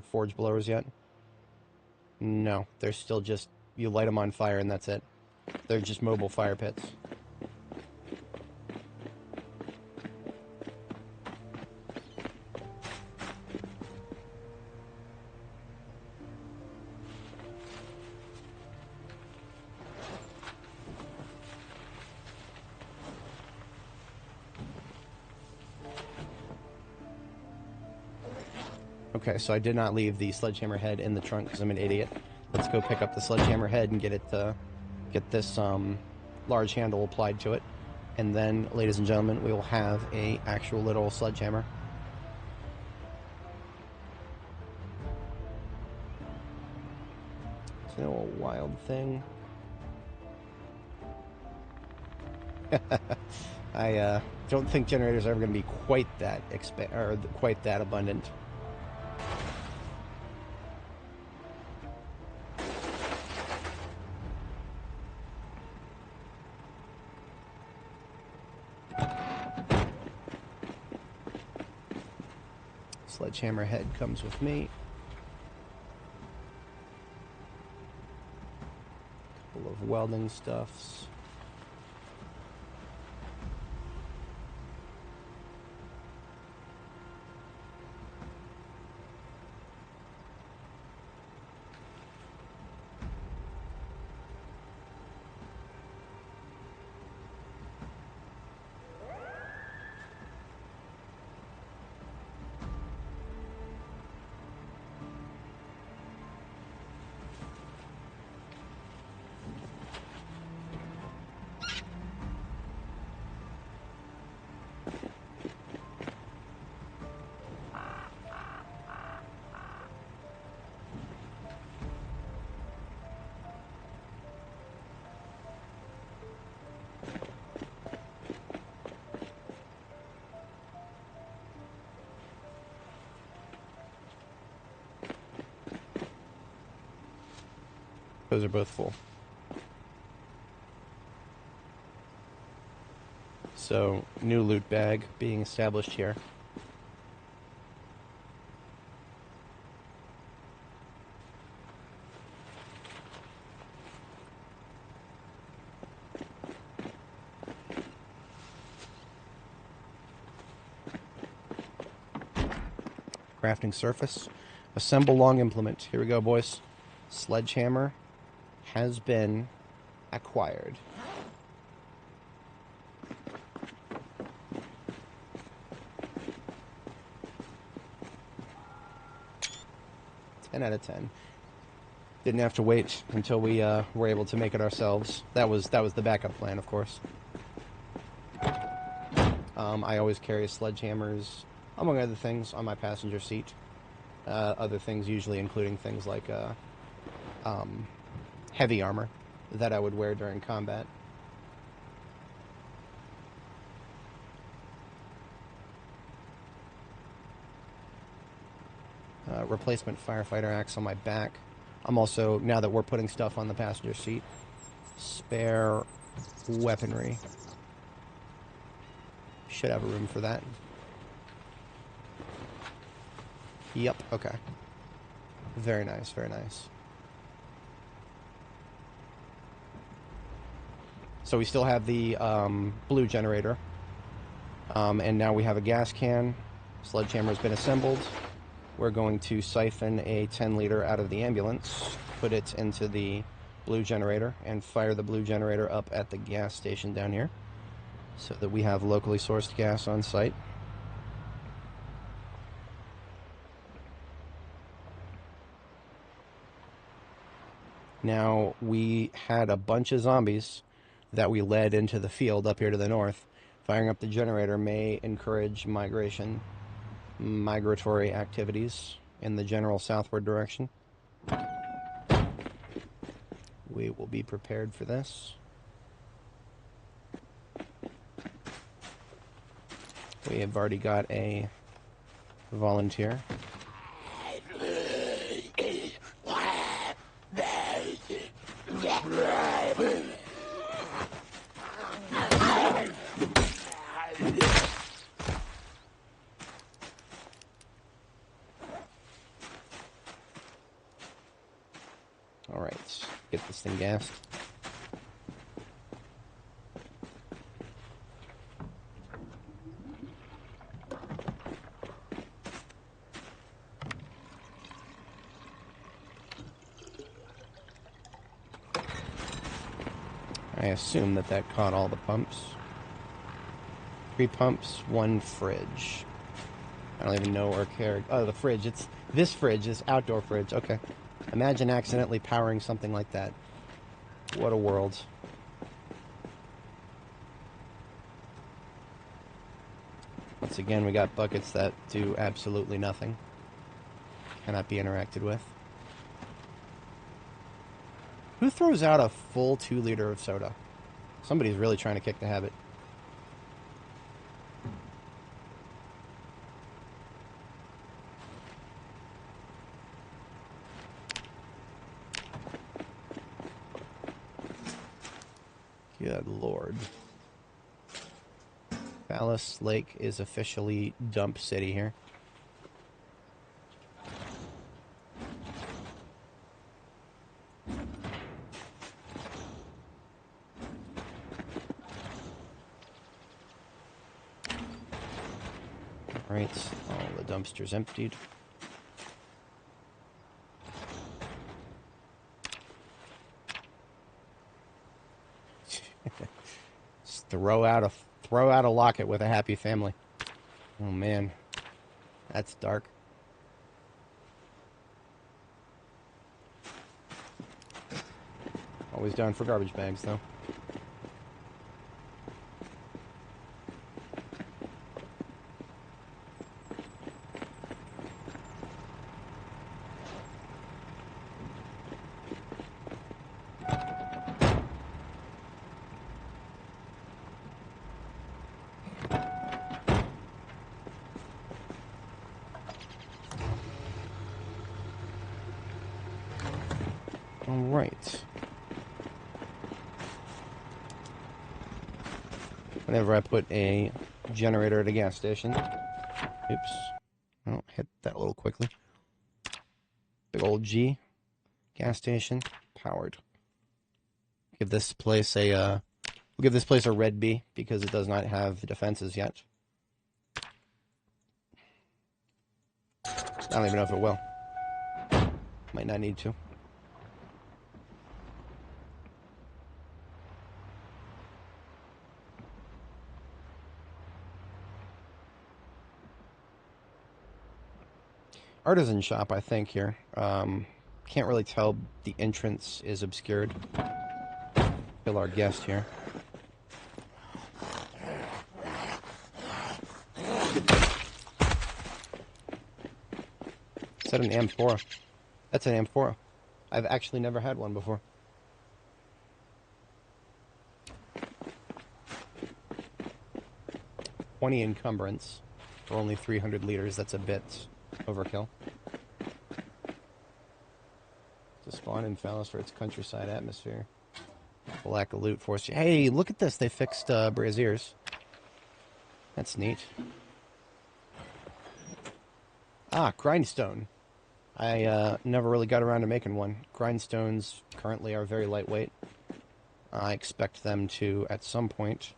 forge blowers yet? No, they're still just, you light them on fire and that's it. They're just mobile fire pits. Okay, so I did not leave the sledgehammer head in the trunk because I'm an idiot. Let's go pick up the sledgehammer head and get this large handle applied to it. And then, ladies and gentlemen, we will have a actual little sledgehammer. It's a wild thing. I don't think generators are ever going to be quite that quite that abundant. Sledgehammer head comes with me. Couple of welding stuffs. Those are both full. So, new loot bag being established here. Crafting surface. Assemble long implement. Here we go, boys. Sledgehammer has been acquired. Out of 10. Didn't have to wait until we were able to make it ourselves. That was the backup plan, of course. I always carry sledgehammers, among other things, on my passenger seat. Other things usually including things like heavy armor that I would wear during combat. Replacement firefighter axe on my back. I'm also, now that we're putting stuff on the passenger seat, spare weaponry. Should have a room for that. Yep, okay. Very nice, very nice. So we still have the blue generator. And now we have a gas can. Sledgehammer has been assembled. We're going to siphon a 10-liter out of the ambulance, put it into the blue generator, and fire the blue generator up at the gas station down here so that we have locally sourced gas on site. Now, we had a bunch of zombies that we led into the field up here to the north. Firing up the generator may encourage migratory activities in the general southward direction. We will be prepared for this. We have already got a volunteer. All right, get this thing gassed. I assume that caught all the pumps. 3 pumps, 1 fridge. I don't even know or care. Oh, the fridge. This fridge is outdoor fridge. Okay. Imagine accidentally powering something like that. What a world. Once again, we got buckets that do absolutely nothing. Cannot be interacted with. Who throws out a full 2-liter of soda? Somebody's really trying to kick the habit. Good Lord. Phallus Lake is officially dump city here. Alright, all the dumpsters emptied. Just throw out a locket with a happy family. Oh man, that's dark. Always down for garbage bags though. Alright. Whenever I put a generator at a gas station. Oops. Oh, hit that a little quickly. Big old G. Gas station. Powered. Give this place a, we'll give this place a red B because it does not have defenses yet. I don't even know if it will. Might not need to. Artisan shop, I think, here. Can't really tell. The entrance is obscured. Kill our guest here. Is that an amphora? That's an amphora. I've actually never had one before. $20 encumbrance for only 300 liters. That's a bit overkill. To spawn in Phallus for its countryside atmosphere. The lack of loot forced you. Hey, look at this. They fixed braziers. That's neat. Ah, grindstone. I never really got around to making one. Grindstones currently are very lightweight. I expect them to, at some point...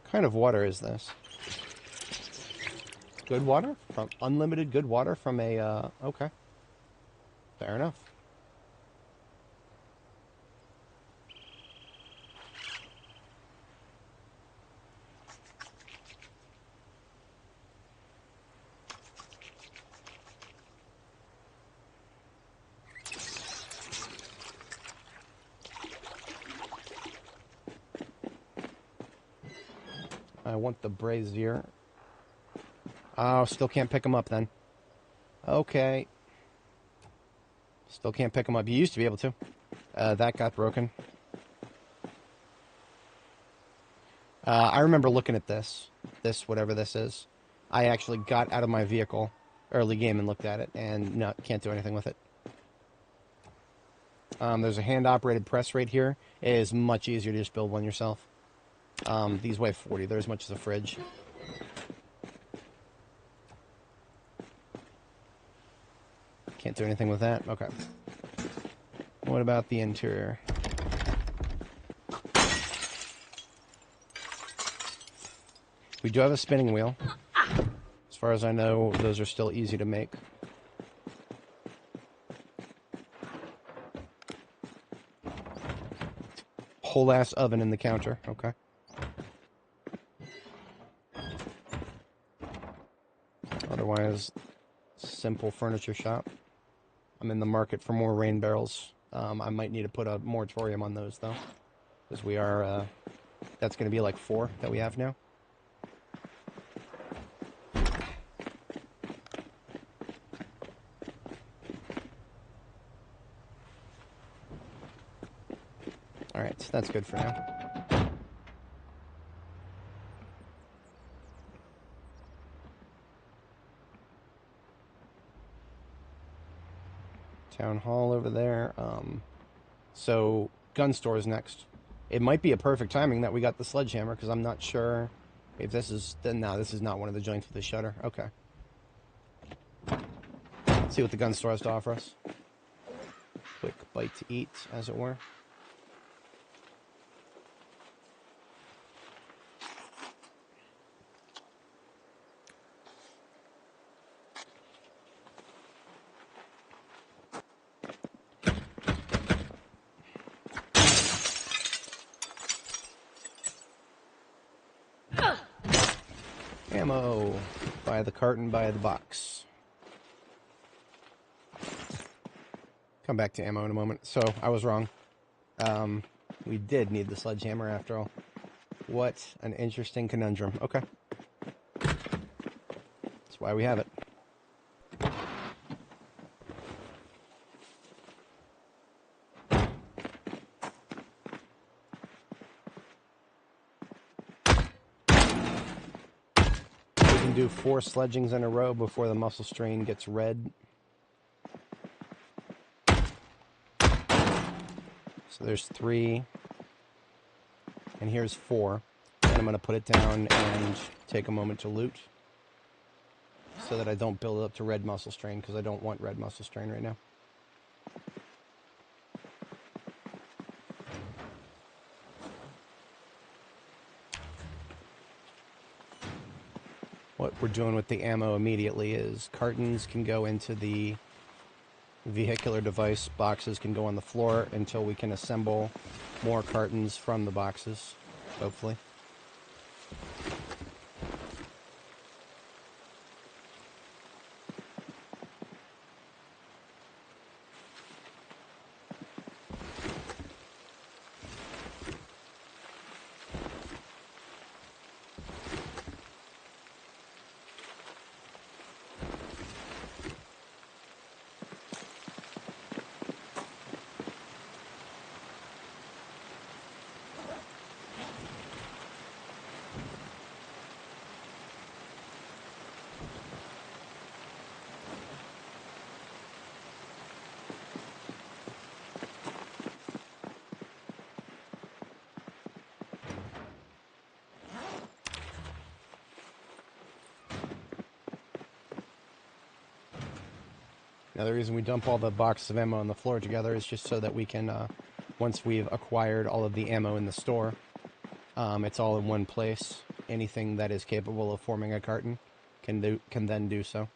What kind of water is this? Good water? From unlimited good water from a, okay. Fair enough. I want the brazier. Oh, still can't pick them up then. Okay. Still can't pick them up. You used to be able to. That got broken. I remember looking at this, whatever this is. I actually got out of my vehicle early game and looked at it, and no, can't do anything with it. There's a hand-operated press right here. It is much easier to just build one yourself. These weigh 40. They're as much as a fridge. Can't do anything with that? Okay. What about the interior? We do have a spinning wheel. As far as I know, those are still easy to make. Whole ass oven in the counter. Okay. Otherwise, simple furniture shop. I'm in the market for more rain barrels. I might need to put a moratorium on those, though. Because we are, that's going to be like 4 that we have now. Alright, so that's good for now. Town hall over there. So, gun stores next. It might be a perfect timing that we got the sledgehammer, because I'm not sure if this is... No, this is not one of the joints with the shutter. Okay. Let's see what the gun store has to offer us. Quick bite to eat, as it were. Ammo. Buy the carton, buy the box. Come back to ammo in a moment. So, I was wrong. We did need the sledgehammer after all. What an interesting conundrum. Okay. That's why we have it. Do 4 sledgings in a row before the muscle strain gets red. So there's 3. And here's 4. And I'm going to put it down and take a moment to loot. So that I don't build it up to red muscle strain, because I don't want red muscle strain right now. What we're doing with the ammo immediately is cartons can go into the vehicular device, boxes can go on the floor until we can assemble more cartons from the boxes, hopefully. Now, the reason we dump all the boxes of ammo on the floor together is just so that we can, once we've acquired all of the ammo in the store, it's all in one place. Anything that is capable of forming a carton can then do so.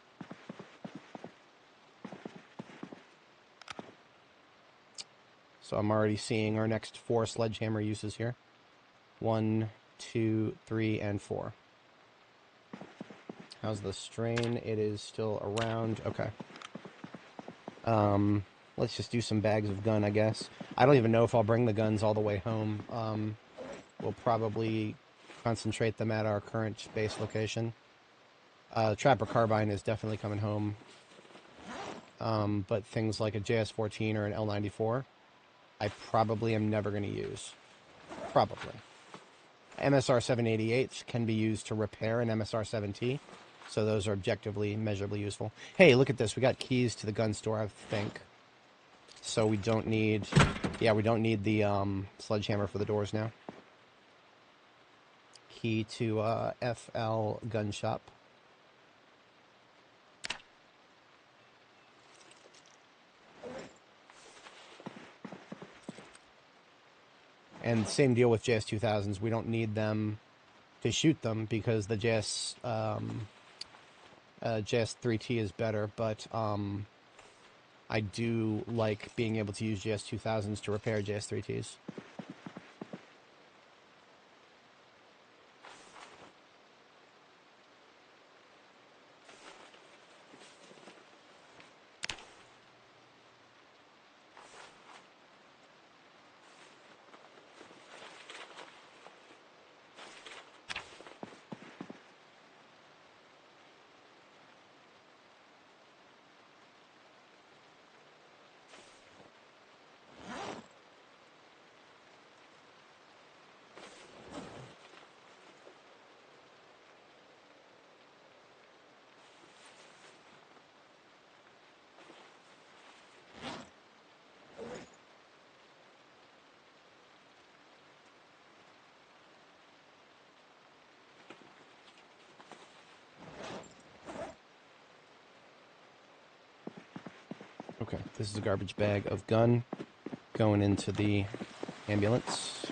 So I'm already seeing our next 4 sledgehammer uses here. 1, 2, 3, and 4. How's the strain? It is still around. Okay. Let's just do some bags of gun, I guess. I don't even know if I'll bring the guns all the way home. We'll probably concentrate them at our current base location. Trapper carbine is definitely coming home. But things like a JS-14 or an L94, I probably am never going to use. Probably. MSR-788 can be used to repair an MSR-7T, so those are objectively, measurably useful. Hey, look at this. We got keys to the gun store, I think. So we don't need... Yeah, we don't need the sledgehammer for the doors now. Key to FL Gun Shop. And same deal with JS-2000s. We don't need them to shoot them because the JS-3T is better, but I do like being able to use JS-2000s to repair JS-3Ts. Okay, this is a garbage bag of gun going into the ambulance.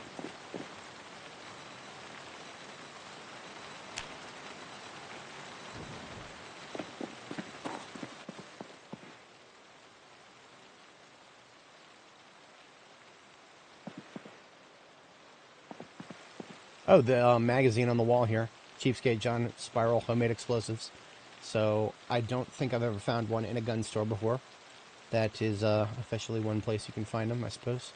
Oh, the magazine on the wall here. Cheapskate John Spiral Homemade Explosives. So I don't think I've ever found one in a gun store before. That is officially one place you can find them, I suppose.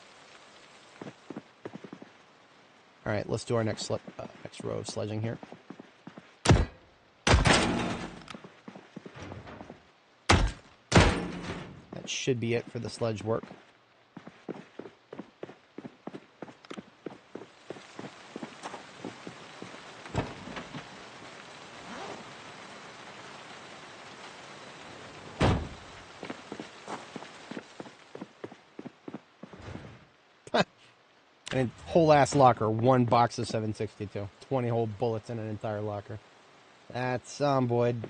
Alright, let's do our next row of sledging here. That should be it for the sledge work. And a whole ass locker, 1 box of 762. 20 whole bullets in an entire locker. That's Zomboid.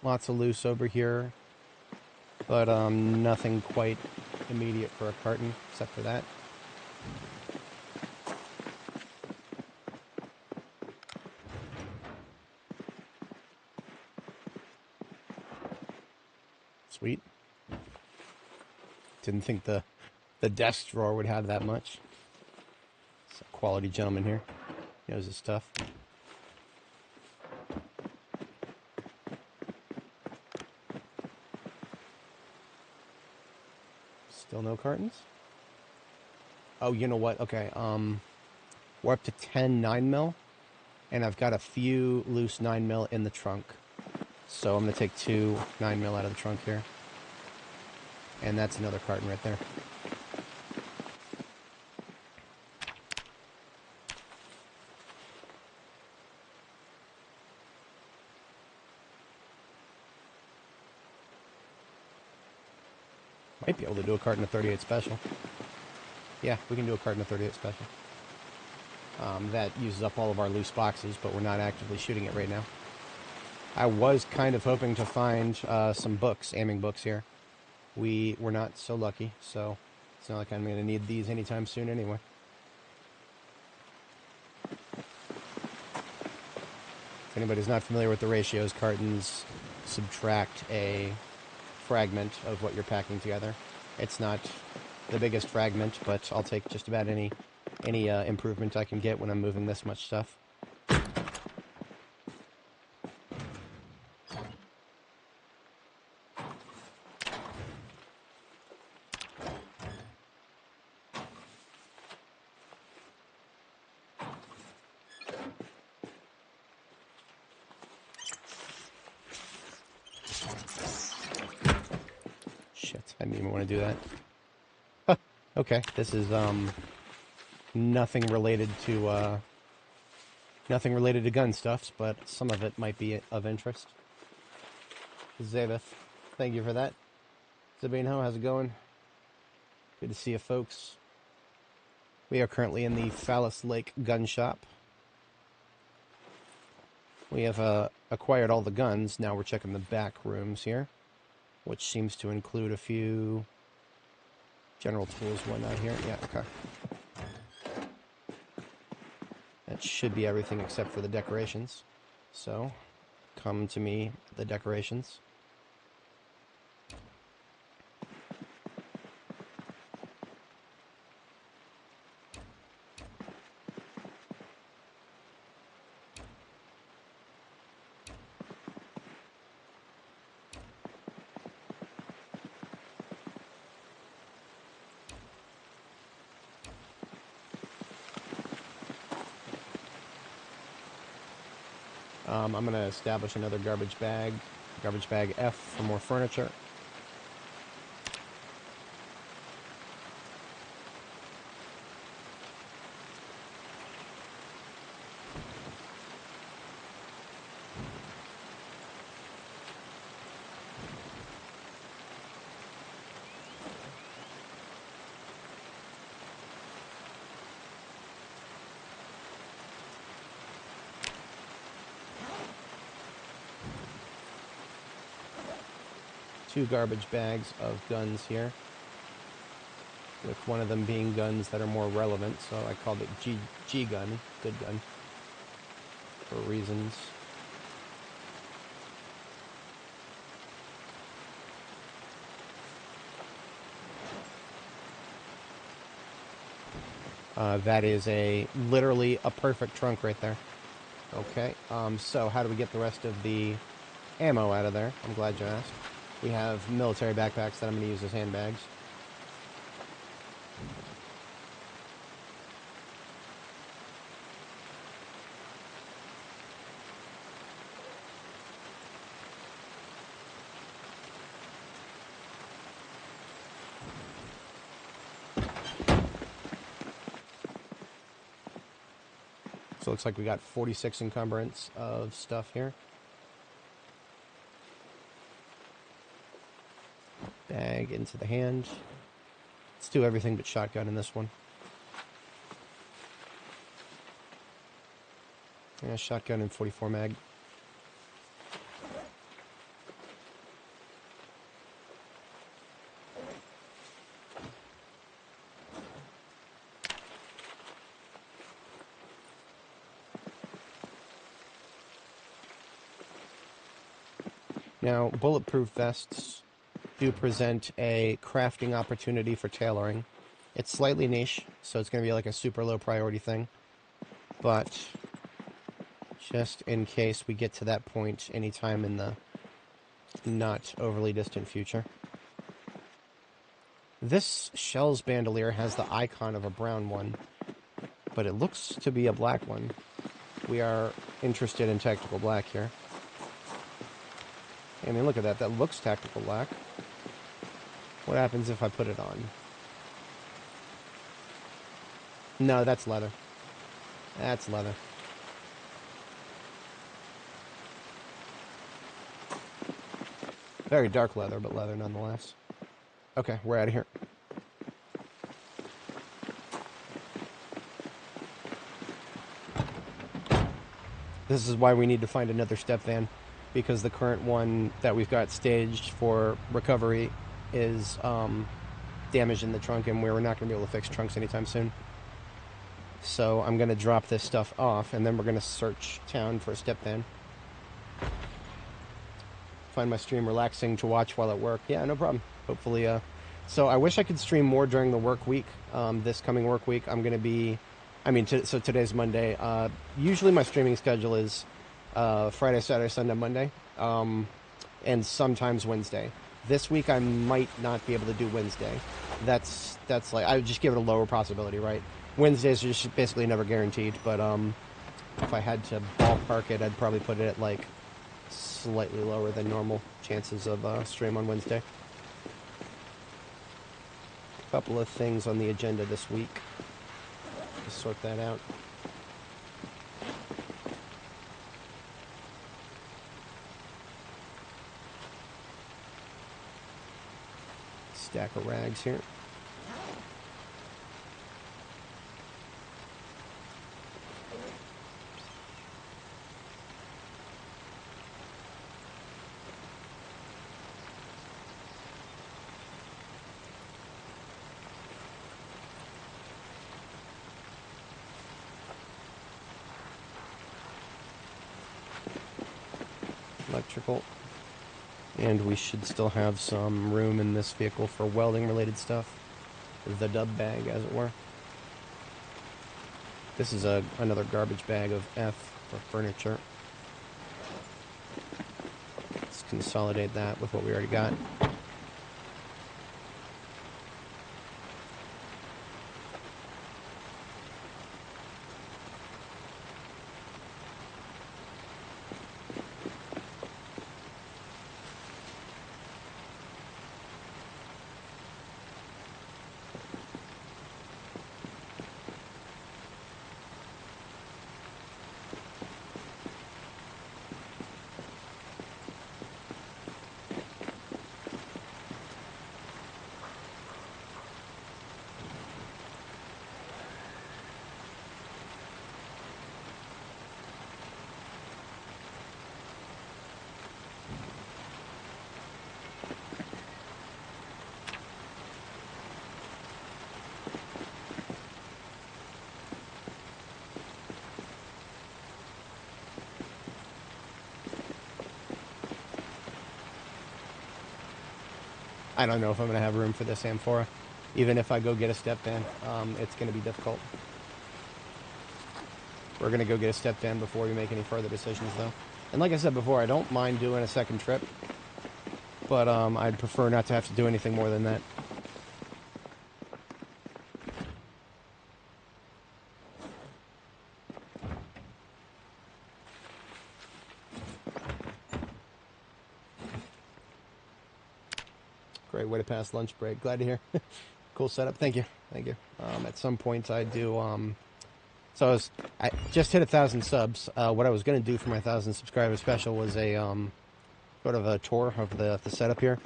Lots of loose over here, but nothing quite immediate for a carton, except for that. Sweet. Didn't think the desk drawer would have that much. It's a quality gentleman here. He knows his stuff. Still no cartons? Oh, you know what? Okay, we're up to 10 9mm, and I've got a few loose 9mm in the trunk. So I'm going to take 2 9mm out of the trunk here. And that's another carton right there. Might be able to do a carton of 38 special. Yeah, we can do a carton of 38 special. That uses up all of our loose boxes, but we're not actively shooting it right now. I was kind of hoping to find some books, aiming books here. We were not so lucky, so it's not like I'm going to need these anytime soon anyway. If anybody's not familiar with the ratios, cartons subtract a fragment of what you're packing together. It's not the biggest fragment, but I'll take just about any improvement I can get when I'm moving this much stuff. Shit, I didn't even want to do that. Huh. Okay, this is nothing related to gun stuffs, but some of it might be of interest. Zaveth, thank you for that. Sabino, how's it going? Good to see you, folks. We are currently in the Phallus Lake gun shop. We have acquired all the guns. Now we're checking the back rooms here, which seems to include a few general tools, whatnot here. Yeah, okay. That should be everything except for the decorations. So, come to me, the decorations. I'm going to establish another garbage bag F for more furniture. Two garbage bags of guns here, with one of them being guns that are more relevant, so I called it G gun, good gun, for reasons. That is literally a perfect trunk right there. Okay, so how do we get the rest of the ammo out of there? I'm glad you asked. We have military backpacks that I'm going to use as handbags. So it looks like we got 46 encumbrance of stuff here. Bag into the hand. Let's do everything but shotgun in this one. Yeah, shotgun and 44 mag. Now, bulletproof vests do present a crafting opportunity for tailoring. It's slightly niche, so it's going to be like a super low priority thing. But just in case we get to that point anytime in the not overly distant future. This Shells bandolier has the icon of a brown one, but it looks to be a black one. We are interested in tactical black here. I mean, look at that. That looks tactical black. What happens if I put it on? No, that's leather. That's leather. Very dark leather, but leather nonetheless. Okay, we're out of here. This is why we need to find another step van, because the current one that we've got staged for recovery is damaged in the trunk, and we're not going to be able to fix trunks anytime soon. So I'm going to drop this stuff off, and then we're going to search town for a step van. Find my stream relaxing to watch while at work. Yeah, no problem. Hopefully, so I wish I could stream more during the work week. This coming work week, I'm going to be... so today's Monday. Usually my streaming schedule is Friday, Saturday, Sunday, Monday, and sometimes Wednesday. This week I might not be able to do Wednesday. That's like, I would just give it a lower possibility, right? Wednesdays are just basically never guaranteed, but if I had to ballpark it, I'd probably put it at like slightly lower than normal chances of stream on Wednesday. A couple of things on the agenda this week. Just sort that out. Stack of rags here. Electrical. And we should still have some room in this vehicle for welding related stuff. The dub bag, as it were. This is another garbage bag of F for furniture. Let's consolidate that with what we already got. I don't know if I'm going to have room for this amphora. Even if I go get a step van, it's going to be difficult. We're going to go get a step van before we make any further decisions, though. And like I said before, I don't mind doing a second trip, but I'd prefer not to have to do anything more than that. Great way to pass lunch break. Glad to hear. Cool setup. Thank you. Thank you. At some point I do... So I just hit 1,000 subs. What I was going to do for my 1,000 subscriber special was a sort of a tour of the setup here.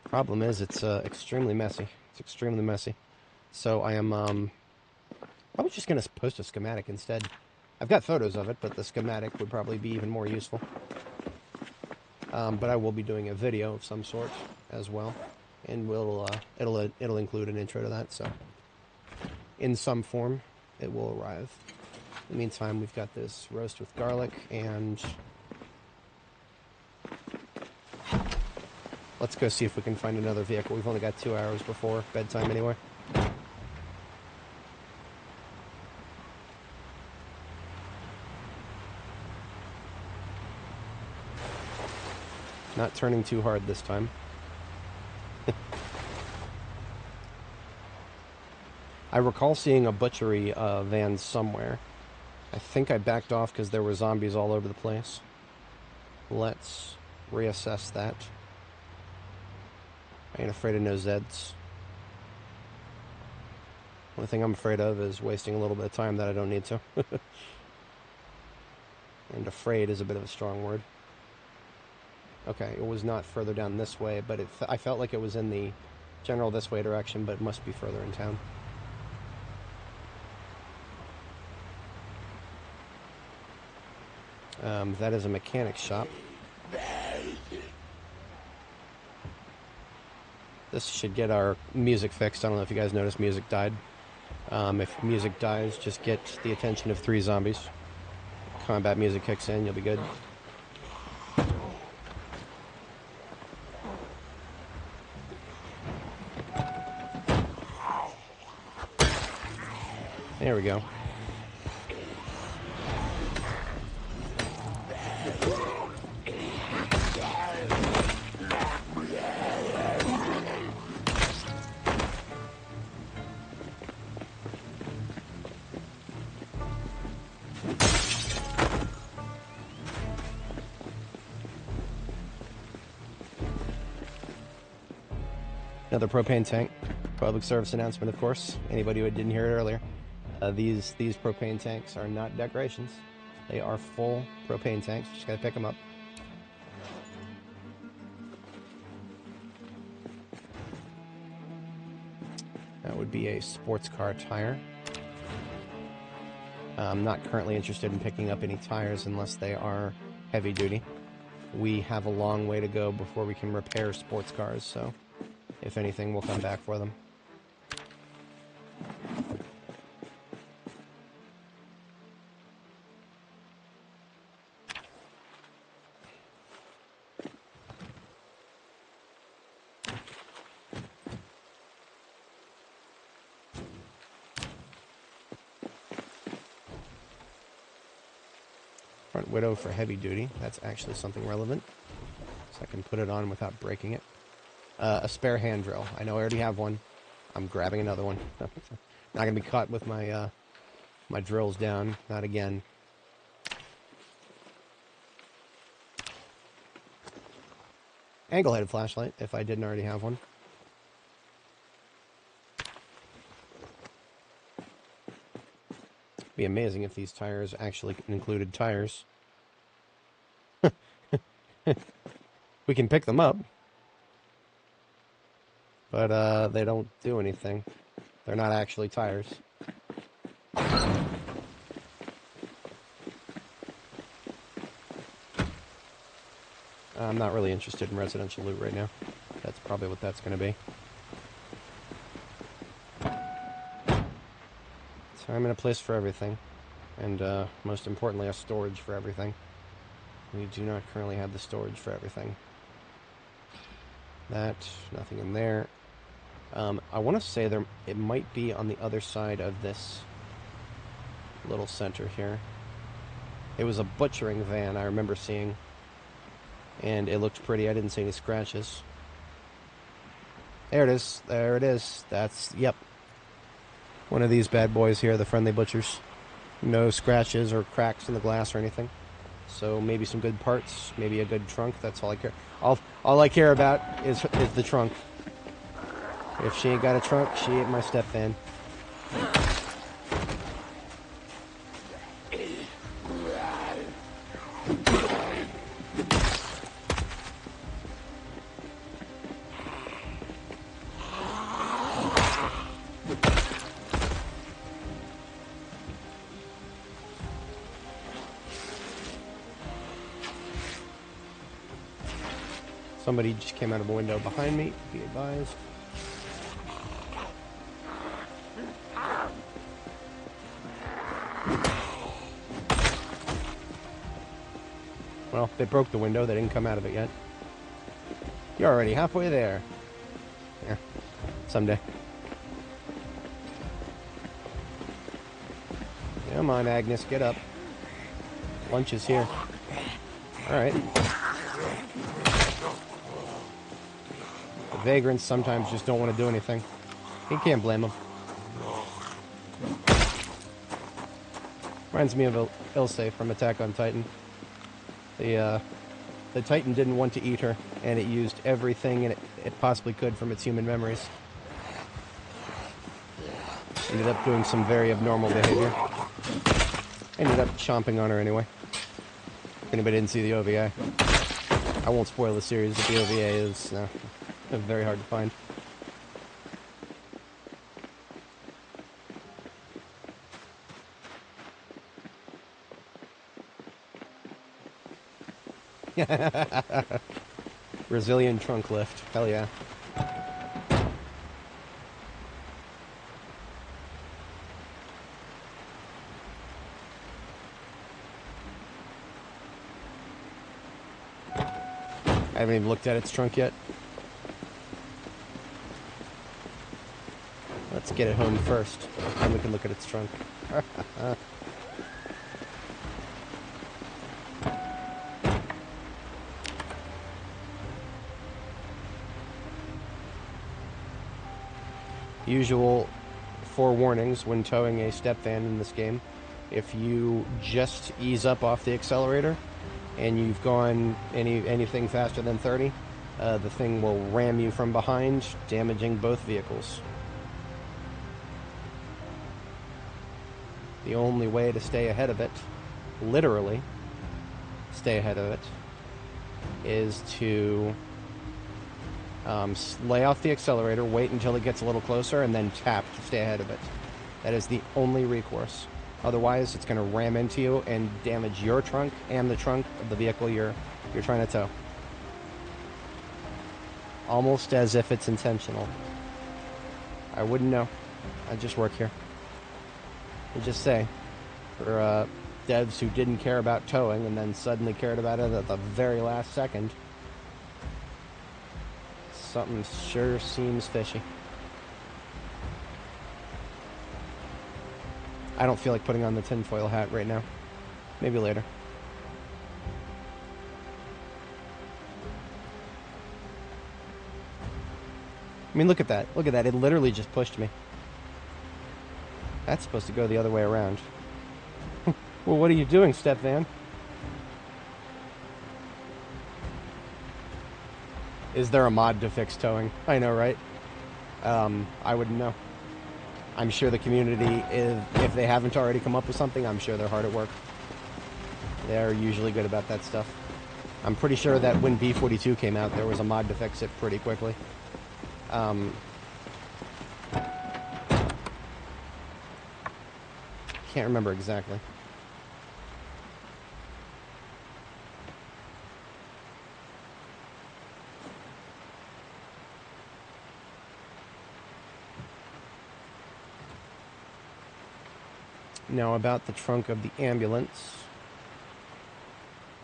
Problem is, it's extremely messy. It's extremely messy. So I am probably just going to post a schematic instead. I've got photos of it, but the schematic would probably be even more useful. But I will be doing a video of some sort as well, and it'll include an intro to that. So in some form, it will arrive. In the meantime, we've got this roast with garlic, and let's go see if we can find another vehicle. We've only got 2 hours before bedtime anyway. Not turning too hard this time. I recall seeing a butchery van somewhere. I think I backed off because there were zombies all over the place. Let's reassess that. I ain't afraid of no Zeds. Only thing I'm afraid of is wasting a little bit of time that I don't need to. And afraid is a bit of a strong word. Okay, it was not further down this way, but I felt like it was in the general this way direction, but it must be further in town. That is a mechanic shop. This should get our music fixed. I don't know if you guys noticed music died. If music dies, just get the attention of 3 zombies. Combat music kicks in, you'll be good. There we go. Another propane tank. Public service announcement, of course. Anybody who didn't hear it earlier. These propane tanks are not decorations. They are full propane tanks. Just gotta pick them up. That would be a sports car tire. I'm not currently interested in picking up any tires unless they are heavy duty. We have a long way to go before we can repair sports cars, so if anything, we'll come back for them. Front widow for heavy duty. That's actually something relevant, so I can put it on without breaking it. A spare hand drill. I know I already have one. I'm grabbing another one. Not gonna be caught with my my drills down. Not again. Angle-headed flashlight, if I didn't already have one. Be amazing if these tires actually included tires. We can pick them up, but they don't do anything. They're not actually tires. I'm not really interested in residential loot right now. That's probably what that's going to be. Time and a place for everything. And most importantly, a storage for everything. We do not currently have the storage for everything. That, nothing in there. I want to say it might be on the other side of this little center here. It was a butchering van I remember seeing, and it looked pretty. I didn't see any scratches. There it is. There it is. That's, yep. One of these bad boys here, the friendly butchers. No scratches or cracks in the glass or anything. So maybe some good parts, maybe a good trunk. That's all I care. All I care about is the trunk. If she ain't got a trunk, she ain't my step fan. Somebody just came out of a window behind me, be advised. Well, they broke the window, they didn't come out of it yet. You're already halfway there. Yeah, someday. Come on, Agnes, get up. Lunch is here. Alright. The vagrants sometimes just don't want to do anything. You can't blame them. Reminds me of Ilse from Attack on Titan. The Titan didn't want to eat her, and it used everything it possibly could from its human memories. Ended up doing some very abnormal behavior. Ended up chomping on her anyway. If anybody didn't see the OVA. I won't spoil the series, but the OVA is very hard to find. Brazilian trunk lift. Hell yeah. I haven't even looked at its trunk yet. Let's get it home first, then we can look at its trunk. Usual forewarnings when towing a step van in this game. If you just ease up off the accelerator and you've gone anything faster than 30, the thing will ram you from behind, damaging both vehicles. The only way to stay ahead of it, literally stay ahead of it, is to lay off the accelerator, wait until it gets a little closer, and then tap to stay ahead of it. That is the only recourse. Otherwise, it's going to ram into you and damage your trunk and the trunk of the vehicle you're trying to tow. Almost as if it's intentional. I wouldn't know. I just work here. I just say, for devs who didn't care about towing and then suddenly cared about it at the very last second, something sure seems fishy. I don't feel like putting on the tinfoil hat right now. Maybe later. I mean, look at that. Look at that. It literally just pushed me. That's supposed to go the other way around. Well, what are you doing, step van? Is there a mod to fix towing? I know, right? I wouldn't know. I'm sure the community, if they haven't already come up with something, I'm sure they're hard at work. They're usually good about that stuff. I'm pretty sure that when B42 came out, there was a mod to fix it pretty quickly. Can't remember exactly. Now about the trunk of the ambulance.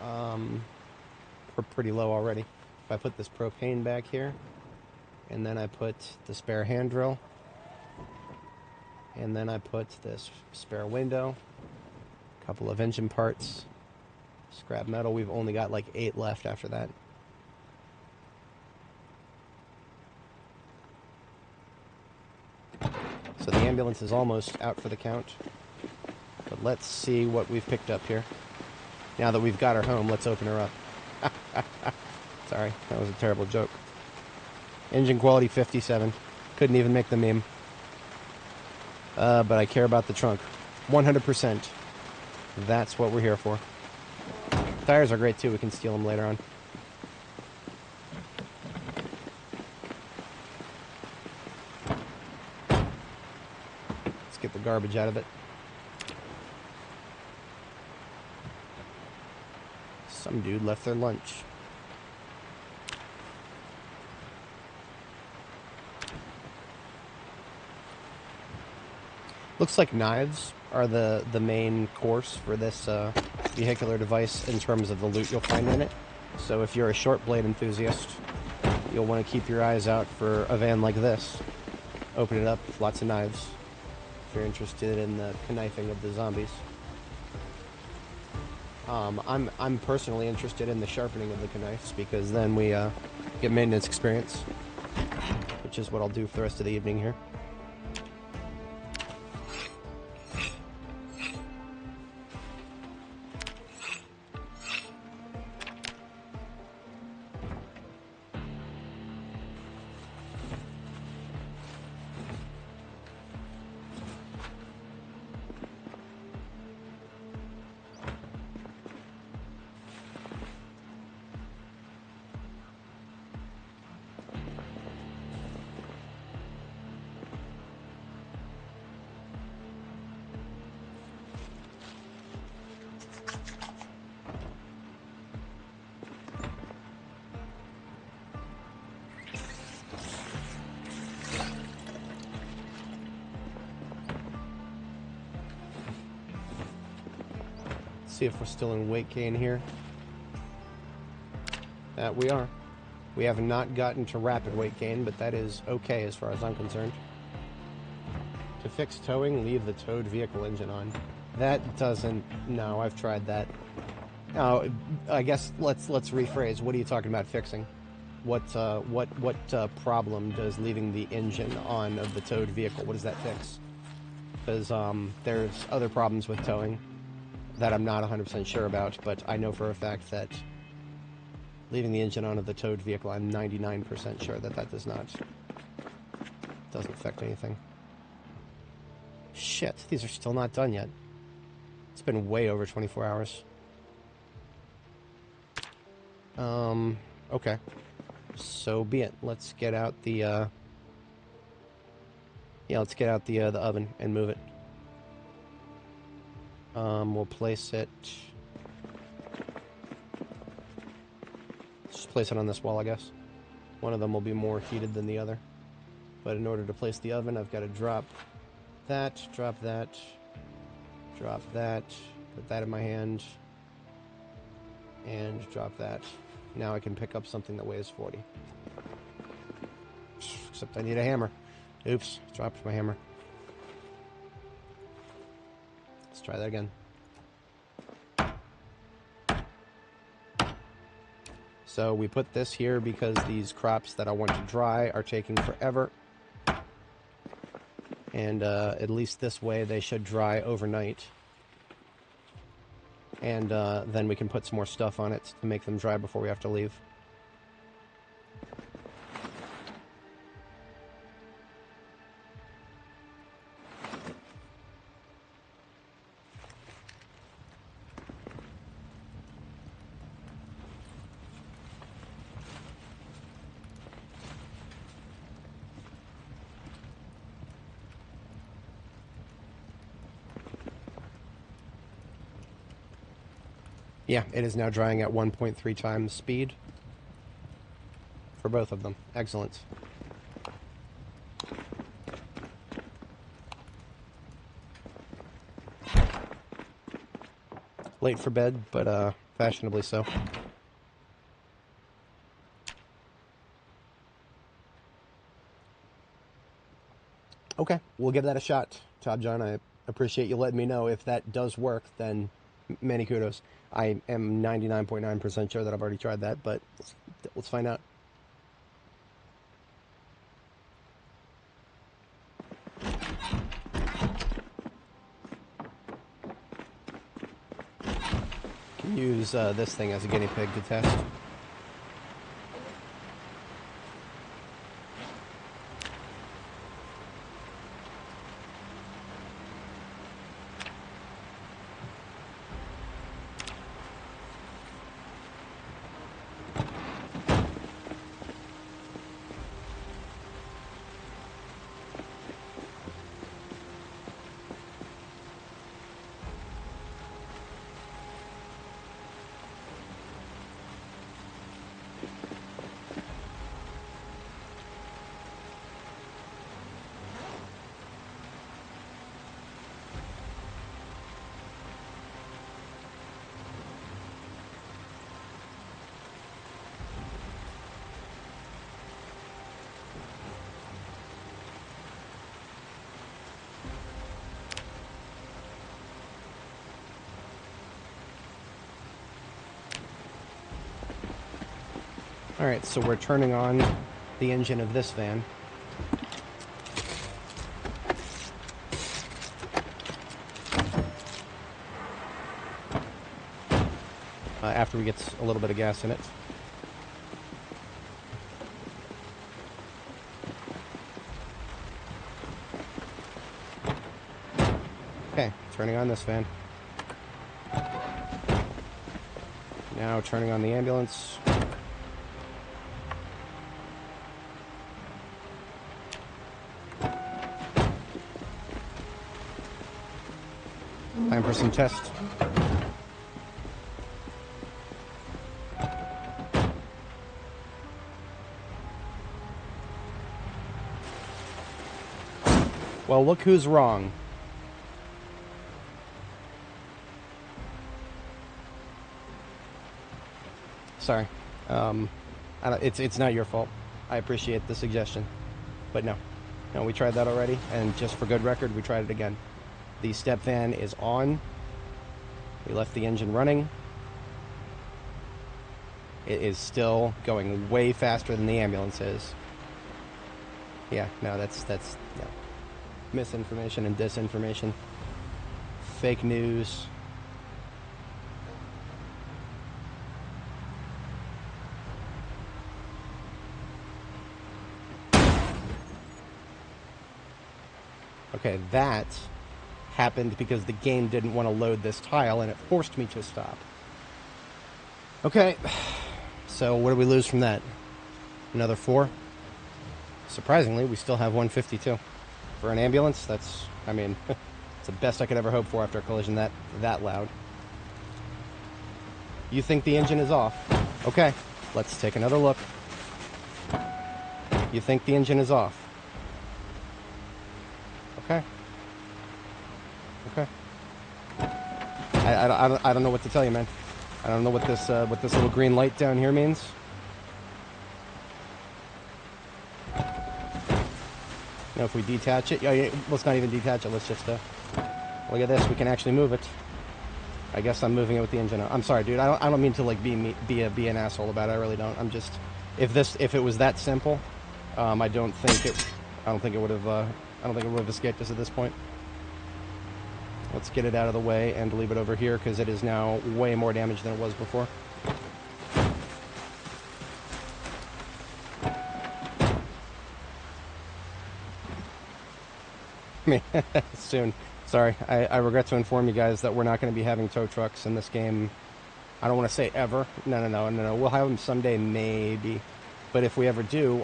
We're pretty low already. If I put this propane back here, and then I put the spare hand drill, and then I put this spare window, a couple of engine parts, scrap metal. We've only got like 8 left after that. So the ambulance is almost out for the count. But let's see what we've picked up here. Now that we've got her home, let's open her up. Sorry, that was a terrible joke. Engine quality 57. Couldn't even make the meme. But I care about the trunk. 100%. That's what we're here for. Tires are great too. We can steal them later on. Let's get the garbage out of it. Some dude left their lunch. Looks like knives are the main course for this vehicular device in terms of the loot you'll find in it. So if you're a short blade enthusiast, you'll want to keep your eyes out for a van like this. Open it up with lots of knives if you're interested in the knifing of the zombies. I'm personally interested in the sharpening of the knives because then we get maintenance experience, which is what I'll do for the rest of the evening here. see if we're still in weight gain here. That we are. We have not gotten to rapid weight gain, but that is okay as far as I'm concerned. To fix towing, leave the towed vehicle engine on. That doesn't... No, I've tried that. Oh, I guess let's rephrase. What are you talking about fixing? What problem does leaving the engine on of the towed vehicle, what does that fix? Because there's other problems with towing that I'm not 100% sure about, but I know for a fact that leaving the engine on of the towed vehicle, I'm 99% sure that that doesn't affect anything. Shit, these are still not done yet. It's been way over 24 hours. Okay. So be it. Let's get out the, let's get out the oven and move it. We'll place it... Let's just place it on this wall, I guess. One of them will be more heated than the other. But in order to place the oven, I've got to drop that, drop that, drop that, put that in my hand, and drop that. Now I can pick up something that weighs 40. Except I need a hammer. Oops, dropped my hammer. Let's try that again. So we put this here because these crops that I want to dry are taking forever. And at least this way they should dry overnight. And then we can put some more stuff on it to make them dry before we have to leave. Yeah, it is now drying at 1.3 times speed for both of them. Excellent. Late for bed, but fashionably so. Okay, we'll give that a shot, Top John. I appreciate you letting me know. If that does work, then many kudos. I am 99.9% sure that I've already tried that, but let's find out. Can use this thing as a guinea pig to test. Alright, so we're turning on the engine of this van. After we get a little bit of gas in it. Okay, turning on this van. Now turning on the ambulance. Time for some tests. Well, look who's wrong. Sorry. It's not your fault. I appreciate the suggestion. But no. No, we tried that already, and just for good record, we tried it again. The step van is on. We left the engine running. It is still going way faster than the ambulance is. Yeah, no, that's no. Misinformation and disinformation. Fake news. Okay, that happened because the game didn't want to load this tile and it forced me to stop. Okay, so what do we lose from that? Another 4? Surprisingly, we still have 152. For an ambulance, that's, I mean, it's the best I could ever hope for after a collision that loud. You think the engine is off? Okay, let's take another look. You think the engine is off? Okay. Okay. I don't know what to tell you, man. I don't know what this little green light down here means. You know, if we detach it, yeah, let's not even detach it. Let's just look at this. We can actually move it. I guess I'm moving it with the engine on. I'm sorry, dude. I don't mean to like be an asshole about it. I really don't. I'm just if it was that simple, I don't think it would have escaped us at this point. Let's get it out of the way and leave it over here because it is now way more damage than it was before. I mean, soon. Sorry, I regret to inform you guys that we're not going to be having tow trucks in this game. I don't want to say ever. No. We'll have them someday, maybe. But if we ever do,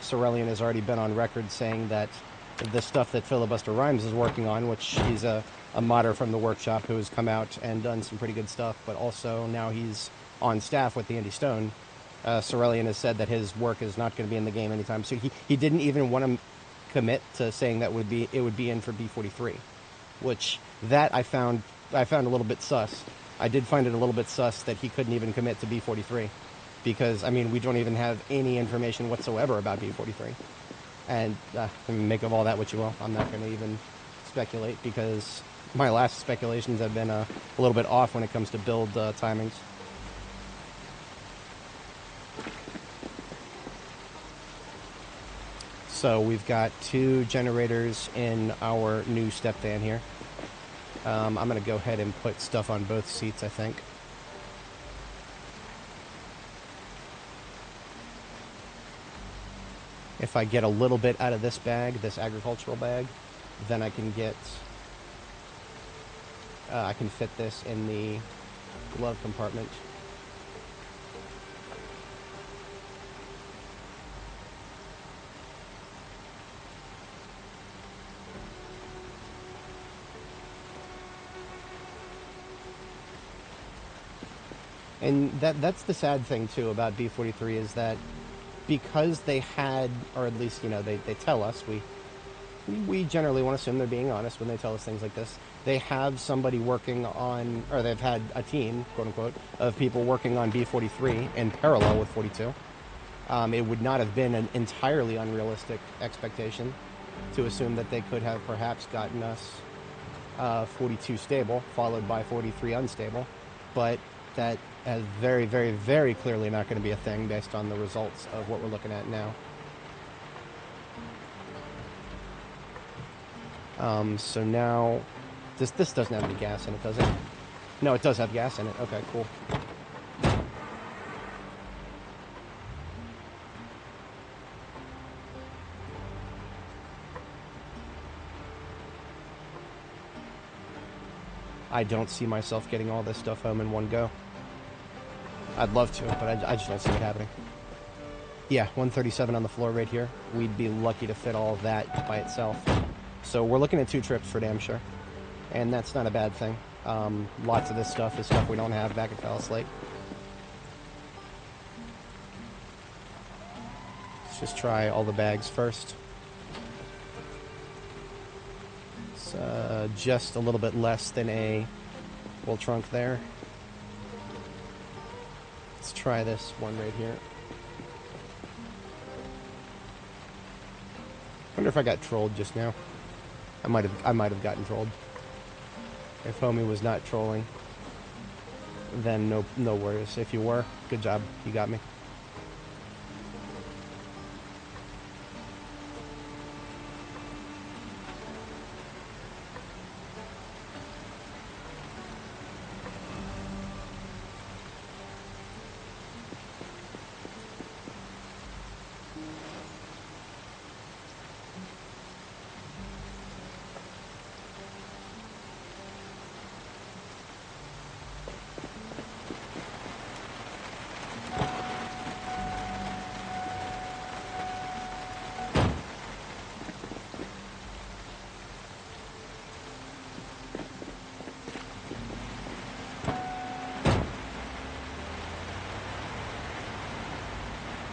Cerulean has already been on record saying that the stuff that Filibuster Rhymes is working on, which he's a modder from the workshop who has come out and done some pretty good stuff, but also now he's on staff with the Indie Stone. Cerulean has said that his work is not going to be in the game anytime soon. He didn't even want to commit to saying that it would be in for B43, which that I found a little bit sus. I did find it a little bit sus that he couldn't even commit to B43, because I mean we don't even have any information whatsoever about B43. And make of all that what you will. I'm not going to even speculate because my last speculations have been a little bit off when it comes to build timings. So we've got 2 generators in our new step van here. I'm going to go ahead and put stuff on both seats, I think. If I get a little bit out of this bag, this agricultural bag, then I can get, I can fit this in the glove compartment. And that's the sad thing too about B43 is that because they had, or at least, you know, they tell us, we generally want to assume they're being honest when they tell us things like this. They have somebody working on, or they've had a team, quote unquote, of people working on B43 in parallel with 42. It would not have been an entirely unrealistic expectation to assume that they could have perhaps gotten us 42 stable, followed by 43 unstable, but that is very, very, very clearly not going to be a thing based on the results of what we're looking at now. So now, this doesn't have any gas in it, does it? No, it does have gas in it. Okay, cool. I don't see myself getting all this stuff home in one go. I'd love to, but I just don't see it happening. Yeah, 137 on the floor right here. We'd be lucky to fit all of that by itself. So we're looking at 2 trips for damn sure. And that's not a bad thing. Lots of this stuff is stuff we don't have back at Fallis Lake. Let's just try all the bags first. It's just a little bit less than a full trunk there. Let's try this one right here. Wonder if I got trolled just now. I might have gotten trolled. If homie was not trolling, then no worries. If you were, good job. You got me.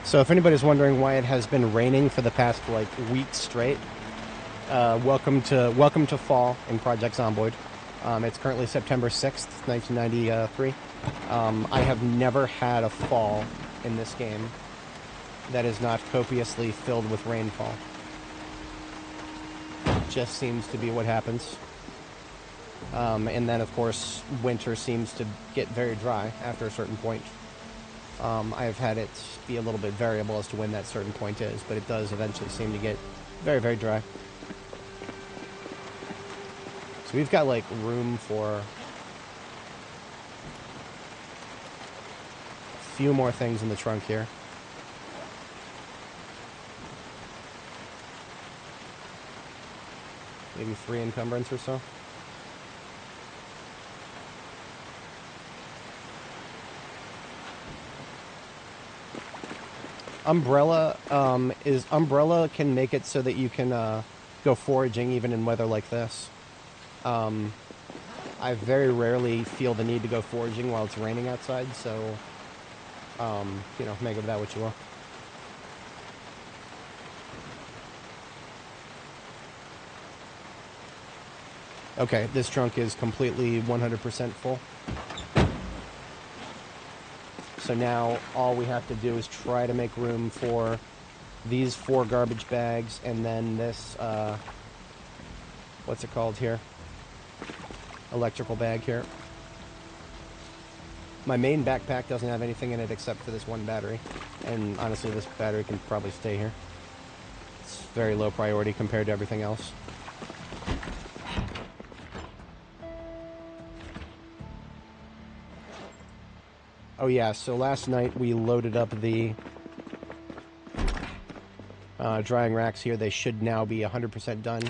So if anybody's wondering why it has been raining for the past like week straight, welcome to fall in Project Zomboid. It's currently September 6th, 1993. I have never had a fall in this game that is not copiously filled with rainfall. Just seems to be what happens. And then, of course, winter seems to get very dry after a certain point. I've had it be a little bit variable as to when that certain point is, but it does eventually seem to get very, very dry. So we've got, like, room for a few more things in the trunk here. Maybe 3 encumbrance or so. Umbrella can make it so that you can go foraging even in weather like this. I very rarely feel the need to go foraging while it's raining outside, so you know, make of that what you will. Okay, this trunk is completely 100% full. So now all we have to do is try to make room for these 4 garbage bags and then this, what's it called here? Electrical bag here. My main backpack doesn't have anything in it except for this one battery. And honestly, this battery can probably stay here. It's very low priority compared to everything else. Oh yeah, so last night we loaded up the drying racks here. They should now be 100% done.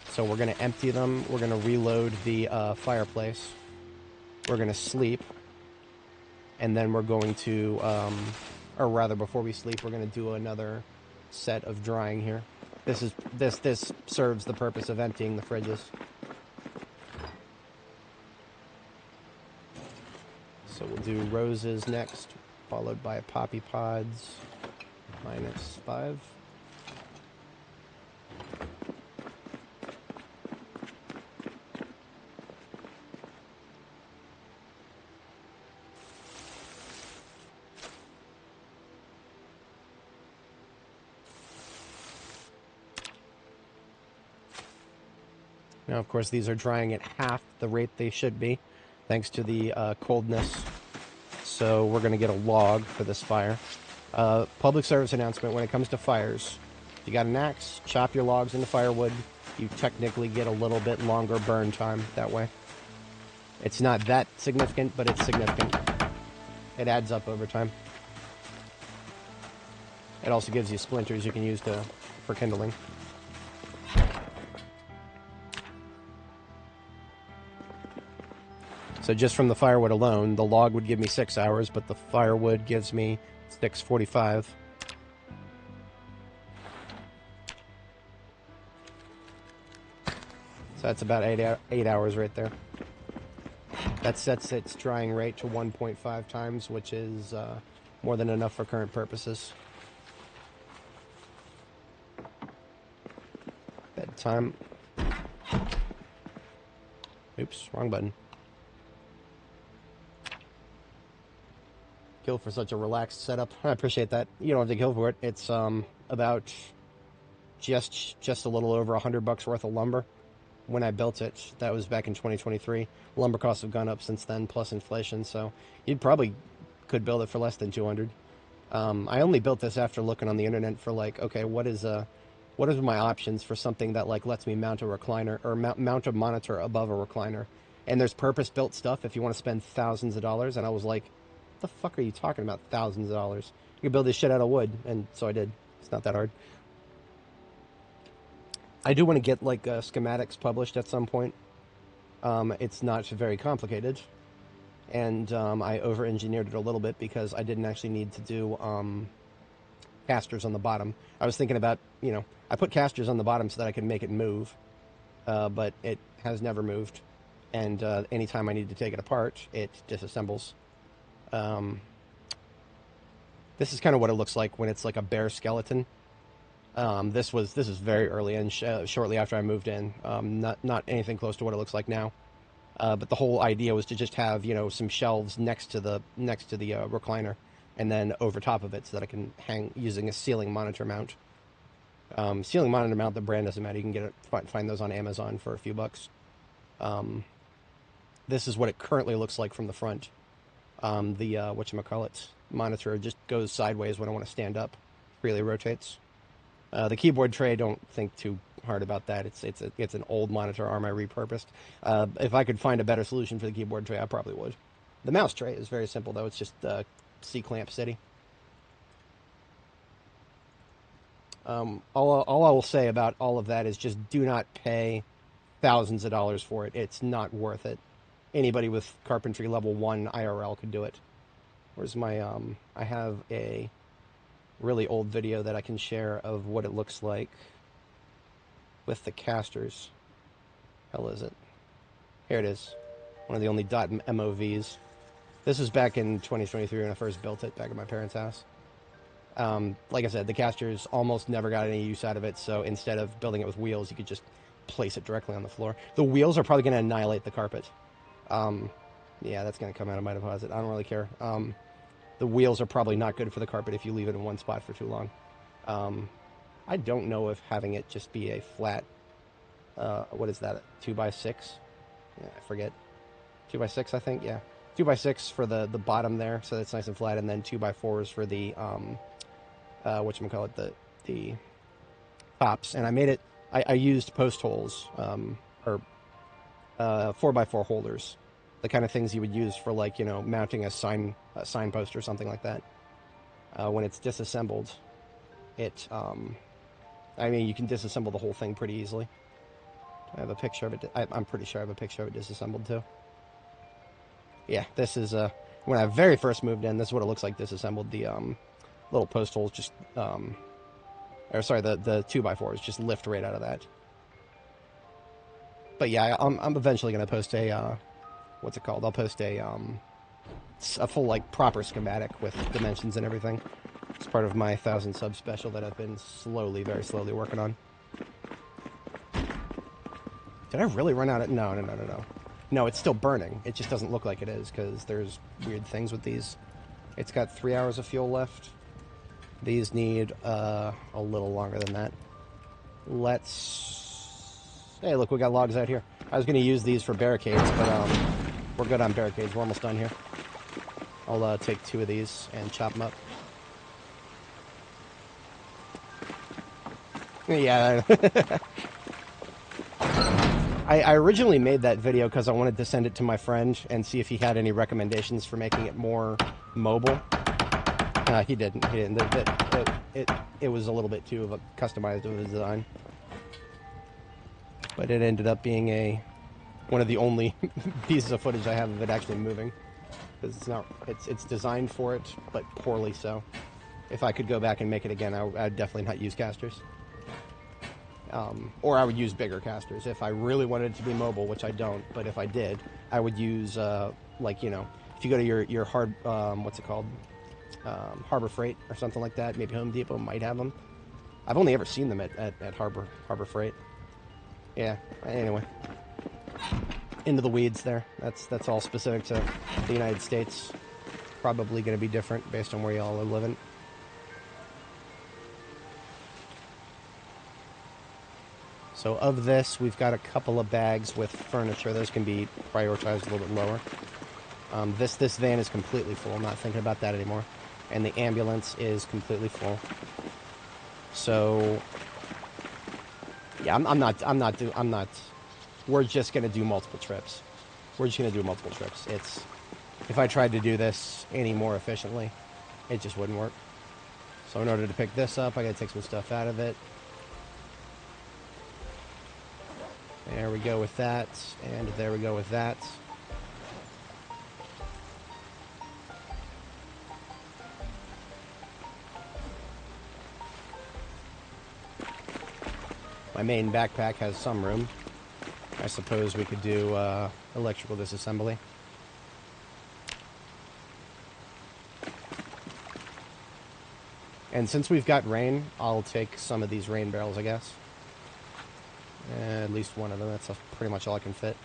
So we're going to empty them. We're going to reload the fireplace. We're going to sleep. And then we're going to, or rather before we sleep, we're going to do another set of drying here. This serves the purpose of emptying the fridges. So we'll do roses next, followed by poppy pods, -5. Now, of course, these are drying at half the rate they should be, thanks to the coldness. So we're going to get a log for this fire. Public service announcement: when it comes to fires, if you got an axe, chop your logs into firewood. You technically get a little bit longer burn time that way. It's not that significant, but it's significant. It adds up over time. It also gives you splinters you can use for kindling. So just from the firewood alone, the log would give me 6 hours, but the firewood gives me 6:45. So that's about 8 hours right there. That sets its drying rate to 1.5 times, which is more than enough for current purposes. Bedtime. Oops, wrong button. Kill for such a relaxed setup. I appreciate that. You don't have to kill for it. It's about just a little over $100 worth of lumber. When I built it, that was back in 2023. Lumber costs have gone up since then, plus inflation. So you'd probably could build it for less than 200. I only built this after looking on the internet for like, okay, what is my options for something that like lets me mount a recliner or mount a monitor above a recliner? And there's purpose-built stuff if you want to spend thousands of dollars. And I was like, what the fuck are you talking about? Thousands of dollars? You can build this shit out of wood, and so I did. It's not that hard. I do want to get like schematics published at some point. It's not very complicated, and I over-engineered it a little bit because I didn't actually need to do casters on the bottom. I was thinking about, I put casters on the bottom so that I could make it move, but it has never moved, and anytime I need to take it apart, it disassembles. This is kind of what it looks like when it's like a bare skeleton. This is very early and shortly after I moved in. Not anything close to what it looks like now. But the whole idea was to just have some shelves next to the recliner, and then over top of it so that I can hang using a ceiling monitor mount. Ceiling monitor mount, the brand doesn't matter. You can find those on Amazon for a few bucks. This is what it currently looks like from the front. The whatchamacallit monitor just goes sideways when I want to stand up. Really rotates. The keyboard tray, don't think too hard about that. It's an old monitor arm I repurposed. If I could find a better solution for the keyboard tray, I probably would. The mouse tray is very simple, though. It's just C-clamp City. All I will say about all of that is just do not pay thousands of dollars for it. It's not worth it. Anybody with carpentry level 1 IRL could do it. Where's my, I have a really old video that I can share of what it looks like with the casters. Hell is it? Here it is. One of the only .MOVs. This was back in 2023 when I first built it back at my parents' house. Like I said, the casters almost never got any use out of it, so instead of building it with wheels, you could just place it directly on the floor. The wheels are probably going to annihilate the carpet. Yeah, that's going to come out of my deposit. I don't really care. The wheels are probably not good for the carpet if you leave it in one spot for too long. I don't know if having it just be a flat, what is that, 2x6? Yeah, I forget. 2x6, I think, yeah. 2x6 for the bottom there, so it's nice and flat, and then 2x4s for the, whatchamacallit, the tops. And I made it, I used post holes, or 4x4 holders. The kind of things you would use for, like, mounting a signpost or something like that. When it's disassembled, I mean, you can disassemble the whole thing pretty easily. I have a picture of it. I'm pretty sure I have a picture of it disassembled too. Yeah, this is when I very first moved in. This is what it looks like disassembled. The little post holes just, or sorry, the 2x4s just lift right out of that. But yeah, I'm eventually gonna post a what's it called? I'll post a full, like, proper schematic with dimensions and everything. It's part of my 1,000 sub special that I've been very slowly working on. Did I really run out of... No. No, it's still burning. It just doesn't look like it is, because there's weird things with these. It's got 3 hours of fuel left. These need a little longer than that. Hey, look, we got logs out here. I was going to use these for barricades, but we're good on barricades. We're almost done here. I'll take 2 of these and chop them up. Yeah. I originally made that video because I wanted to send it to my friend and see if he had any recommendations for making it more mobile. He didn't. It was a little bit too customized of a design. But it ended up being one of the only pieces of footage I have of it actually moving. Because it's designed for it, but poorly so. If I could go back and make it again, I'd definitely not use casters. Or I would use bigger casters if I really wanted it to be mobile, which I don't. But if I did, I would use, like, if you go to your what's it called? Harbor Freight or something like that. Maybe Home Depot might have them. I've only ever seen them at Harbor Freight. Yeah, anyway. Into the weeds there. That's all specific to the United States. probably going to be different based on where y'all are living. So of this, we've got a couple of bags with furniture. Those can be prioritized a little bit lower. This van is completely full. I'm not thinking about that anymore. And the ambulance is completely full. So yeah, I'm not. We're just gonna do multiple trips. If I tried to do this any more efficiently, it just wouldn't work. So in order to pick this up, I gotta take some stuff out of it. There we go with that, and there we go with that. My main backpack has some room. I suppose we could do electrical disassembly. And since we've got rain, I'll take some of these rain barrels, I guess. At least one of them. That's pretty much all I can fit.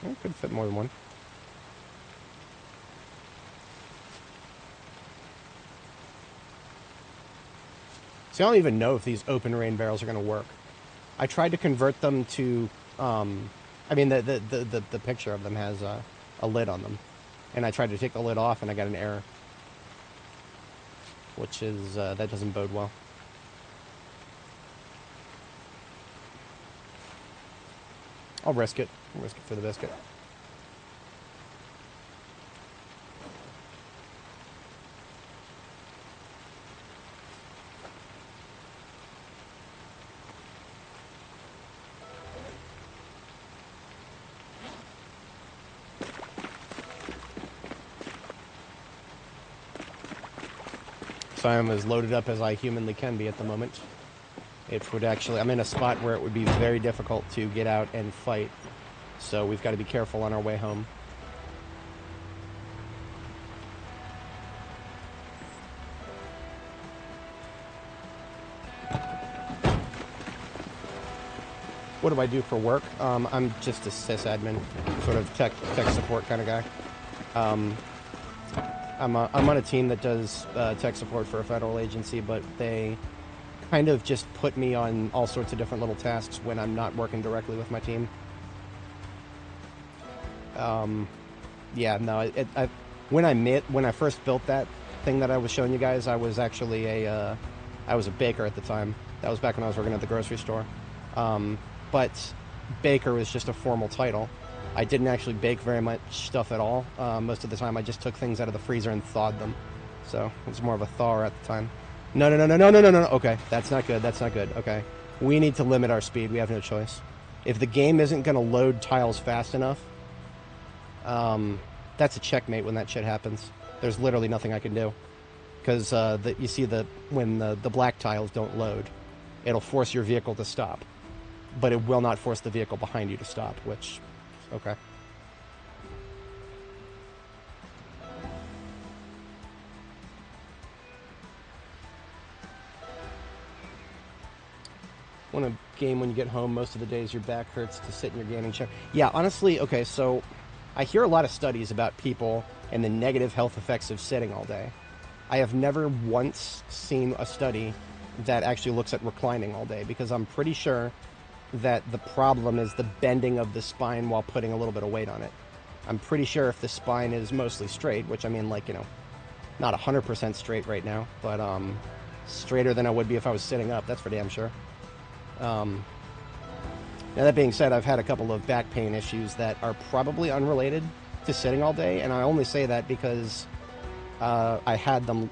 I could fit more than one. See, I don't even know if these open rain barrels are going to work. I tried to convert them to, I mean, the picture of them has a lid on them. And I tried to take the lid off and I got an error. Which is, that doesn't bode well. I'll risk it. I'll risk it for the biscuit. So I am as loaded up as I humanly can be at the moment. It would actually, I'm in a spot where it would be very difficult to get out and fight. So we've got to be careful on our way home. What do I do for work? I'm just a sysadmin, sort of tech support kind of guy. I'm on a team that does tech support for a federal agency, but they kind of just put me on all sorts of different little tasks when I'm not working directly with my team. Yeah, no, when I first built that thing that I was showing you guys, I was actually I was a baker at the time. That was back when I was working at the grocery store. But baker was just a formal title. I didn't actually bake very much stuff at all. Most of the time I just took things out of the freezer and thawed them. So it was more of a thawer at the time. No. Okay, that's not good. That's not good. Okay. We need to limit our speed. We have no choice. If the game isn't going to load tiles fast enough, that's a checkmate when that shit happens. There's literally nothing I can do. Because you see when the black tiles don't load, it'll force your vehicle to stop. But it will not force the vehicle behind you to stop, which... Okay. Want a game when you get home, most of the days your back hurts to sit in your gaming chair. Yeah, honestly, okay, so I hear a lot of studies about people and the negative health effects of sitting all day. I have never once seen a study that actually looks at reclining all day, because I'm pretty sure that the problem is the bending of the spine while putting a little bit of weight on it. I'm pretty sure if the spine is mostly straight, which I mean, like, you know, not 100% straight right now, but straighter than I would be if I was sitting up, that's for damn sure. Now that being said, I've had a couple of back pain issues that are probably unrelated to sitting all day, and I only say that because I had them.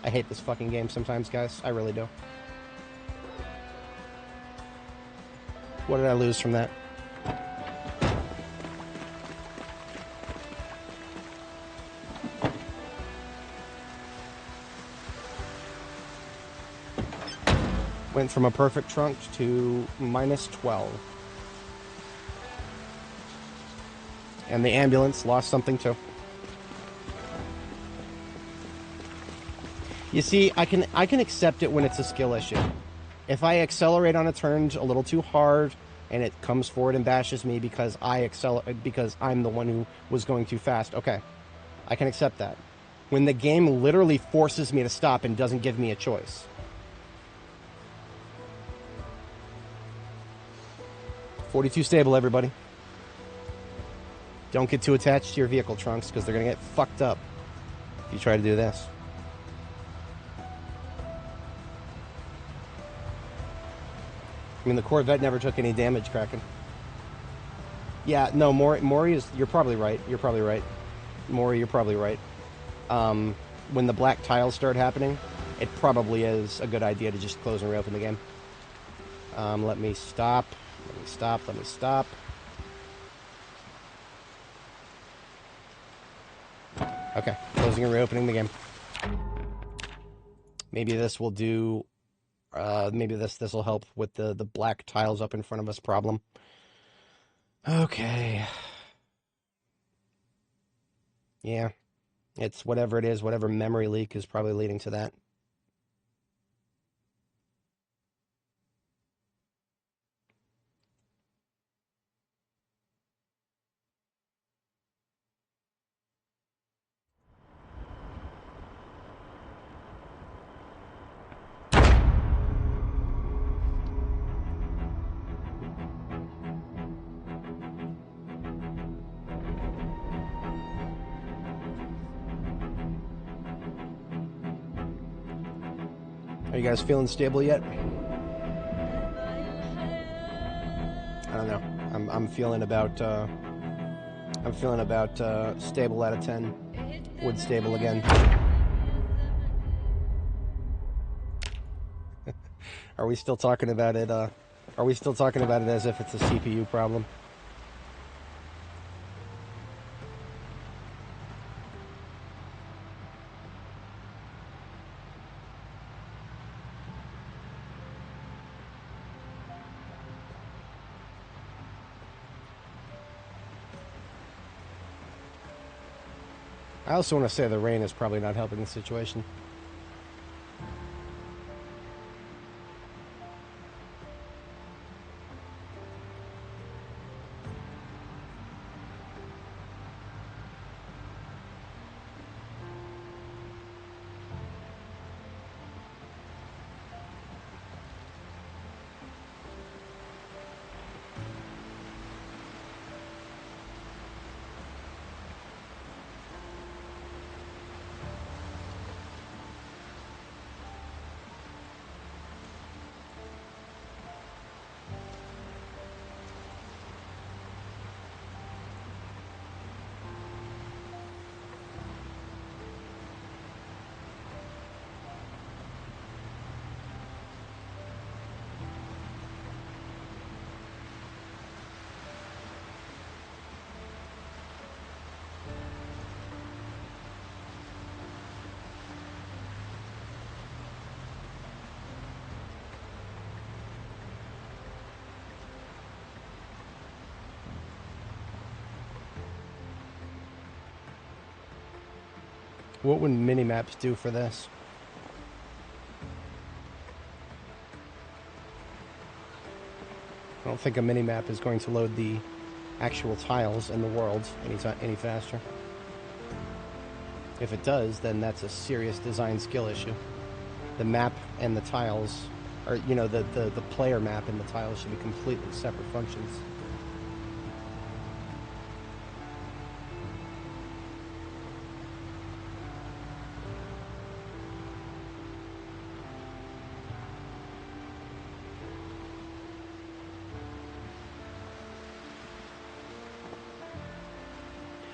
I hate this fucking game sometimes, guys. I really do. What did I lose from that? Went from a perfect trunk to -12. And the ambulance lost something too. You see, I can accept it when it's a skill issue. If I accelerate on a turn a little too hard and it comes forward and bashes me because because I'm the one who was going too fast, okay, I can accept that. When the game literally forces me to stop and doesn't give me a choice. .42 Stable, everybody. Don't get too attached to your vehicle trunks because they're going to get fucked up if you try to do this. I mean, the Corvette never took any damage, Kraken. Yeah, no, Maury is... You're probably right. You're probably right. Maury, you're probably right. When the black tiles start happening, it probably is a good idea to just close and reopen the game. Let me stop. Let me stop. Let me stop. Okay, closing and reopening the game. Maybe this will do... maybe this will help with the black tiles up in front of us problem. Okay. Yeah. It's whatever it is, whatever memory leak is probably leading to that. Are you guys feeling stable yet? I don't know. I'm feeling about stable out of 10. Would stable again. Are we still talking about it? Are we still talking about it as if it's a CPU problem? I also want to say the rain is probably not helping the situation. What would minimaps do for this? I don't think a minimap is going to load the actual tiles in the world any faster. If it does, then that's a serious design skill issue. The map and the tiles, or you know, the player map and the tiles should be completely separate functions.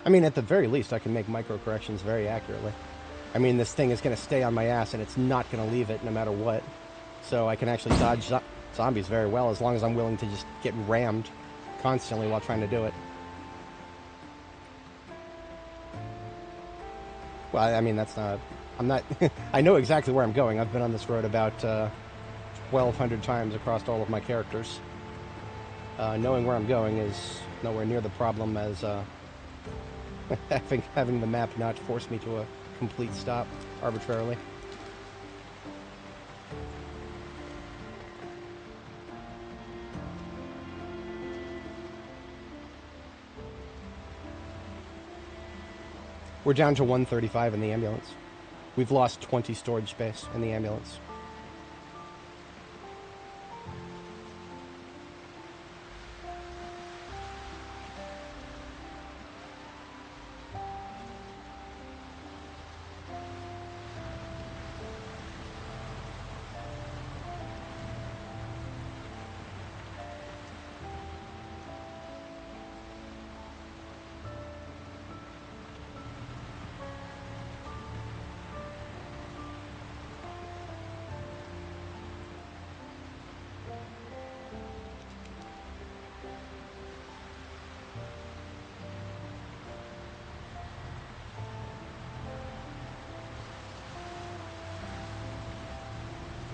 I mean, at the very least, I can make micro corrections very accurately. I mean, this thing is going to stay on my ass, and it's not going to leave it no matter what. So I can actually dodge zombies very well, as long as I'm willing to just get rammed constantly while trying to do it. Well, I mean, that's not... I'm not... I know exactly where I'm going. I've been on this road about 1,200 times across all of my characters. Knowing where I'm going is nowhere near the problem as... having the map not force me to a complete stop arbitrarily. We're down to 135 in the ambulance. We've lost 20 storage space in the ambulance.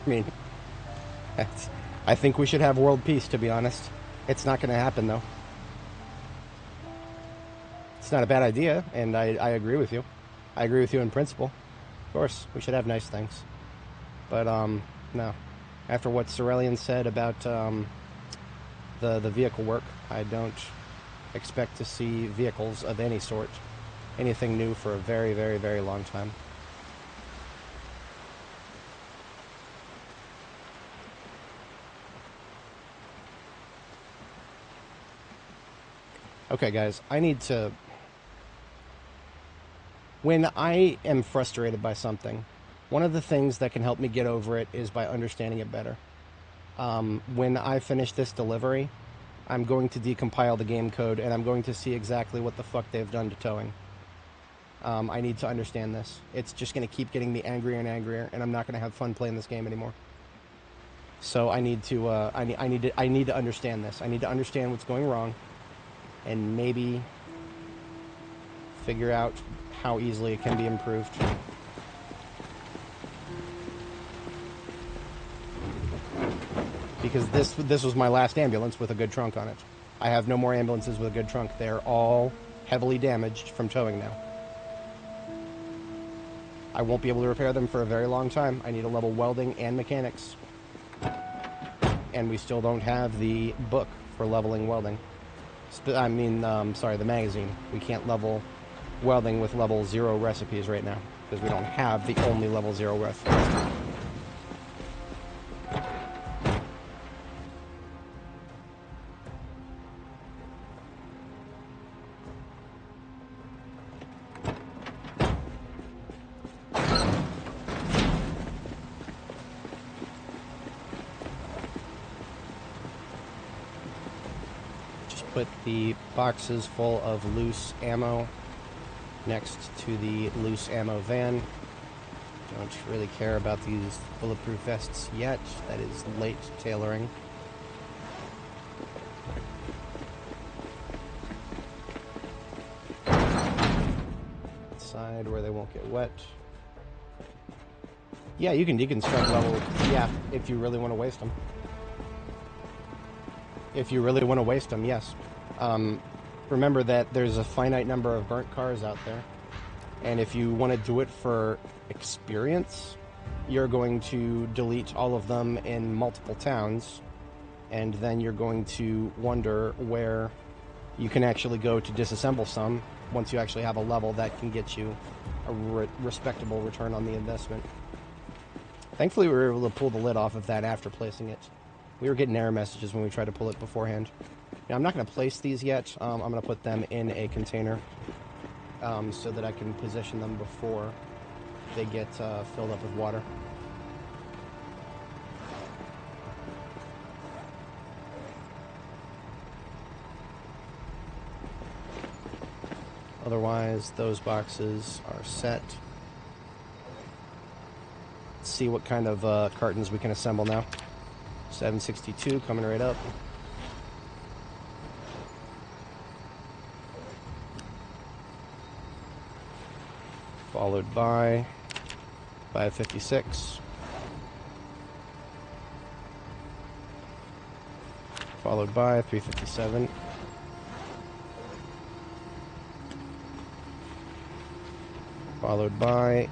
I mean, I think we should have world peace, to be honest. It's not going to happen, though. It's not a bad idea, and I agree with you. I agree with you in principle. Of course, we should have nice things. But, no. After what Cerellian said about the vehicle work, I don't expect to see vehicles of any sort, anything new, for a very, very, very long time. Okay, guys, I need to... When I am frustrated by something, one of the things that can help me get over it is by understanding it better. When I finish this delivery, I'm going to decompile the game code, and I'm going to see exactly what the fuck they've done to towing. I need to understand this. It's just going to keep getting me angrier and angrier, and I'm not going to have fun playing this game anymore. So I need to, I need to understand this. I need to understand what's going wrong, and maybe figure out how easily it can be improved. Because this was my last ambulance with a good trunk on it. I have no more ambulances with a good trunk. They're all heavily damaged from towing now. I won't be able to repair them for a very long time. I need to level welding and mechanics. And we still don't have the book for leveling welding. Sorry, the magazine. We can't level welding with level 0 recipes right now, because we don't have the only level 0 recipe. Put the boxes full of loose ammo next to the loose ammo van. Don't really care about these bulletproof vests yet. That is late tailoring. Side where they won't get wet. Yeah, you can deconstruct level. Yeah, if you really want to waste them. If you really want to waste them, yes. Remember that there's a finite number of burnt cars out there. And if you want to do it for experience, you're going to delete all of them in multiple towns. And then you're going to wonder where you can actually go to disassemble some once you actually have a level that can get you a respectable return on the investment. Thankfully, we were able to pull the lid off of that after placing it. We were getting error messages when we tried to pull it beforehand. Now, I'm not going to place these yet. I'm going to put them in a container so that I can position them before they get filled up with water. Otherwise, those boxes are set. Let's see what kind of cartons we can assemble now. 762 coming right up. Followed by 556. Followed by 357. Followed by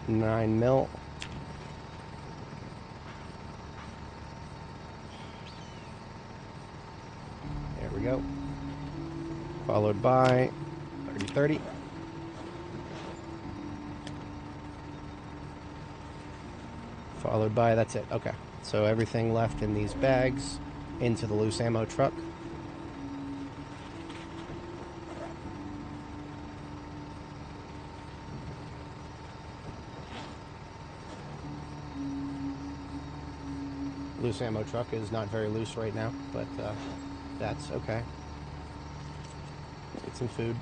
9 mil. There we go. Followed by 3030. Followed by, that's it. Okay. So everything left in these bags into the loose ammo truck. Loose ammo truck is not very loose right now, but that's okay. Let's get some food.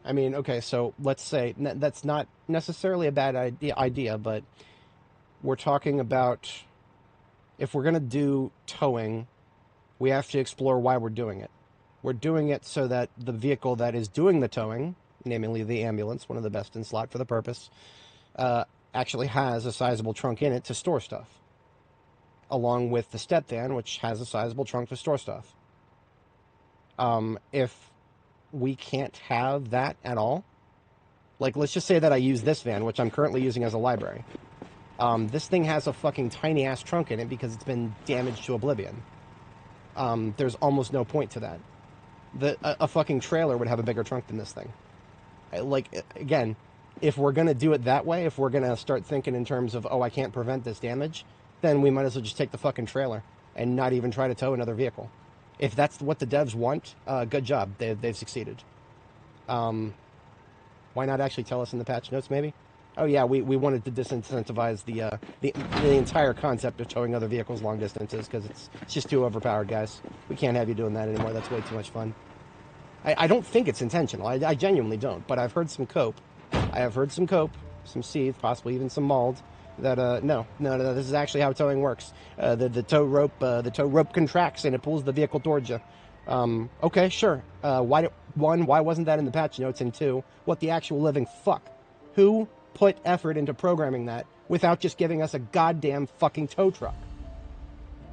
I mean, okay, so let's say that's not necessarily a bad idea, but we're talking about if we're going to do towing, we have to explore why we're doing it. We're doing it so that the vehicle that is doing the towing, namely the ambulance, one of the best in slot for the purpose, actually has a sizable trunk in it to store stuff, along with the step van, which has a sizable trunk to store stuff. If we can't have that at all, like let's just say that I use this van, which I'm currently using as a library. This thing has a fucking tiny ass trunk in it because it's been damaged to oblivion. There's almost no point to that. A fucking trailer would have a bigger trunk than this thing. Like, again, if we're going to do it that way, if we're going to start thinking in terms of, oh, I can't prevent this damage, then we might as well just take the fucking trailer and not even try to tow another vehicle. If that's what the devs want, good job. They've succeeded. Why not actually tell us in the patch notes, maybe? Oh, yeah, we wanted to disincentivize the entire concept of towing other vehicles long distances because it's just too overpowered, guys. We can't have you doing that anymore. That's way too much fun. I don't think it's intentional. I genuinely don't. But I've heard some cope. I have heard some cope, some seethe, possibly even some mauled, that, no, this is actually how towing works. The tow rope contracts and it pulls the vehicle towards you. Okay, sure. Why wasn't that in the patch notes? And two, what the actual living fuck? Who put effort into programming that without just giving us a goddamn fucking tow truck?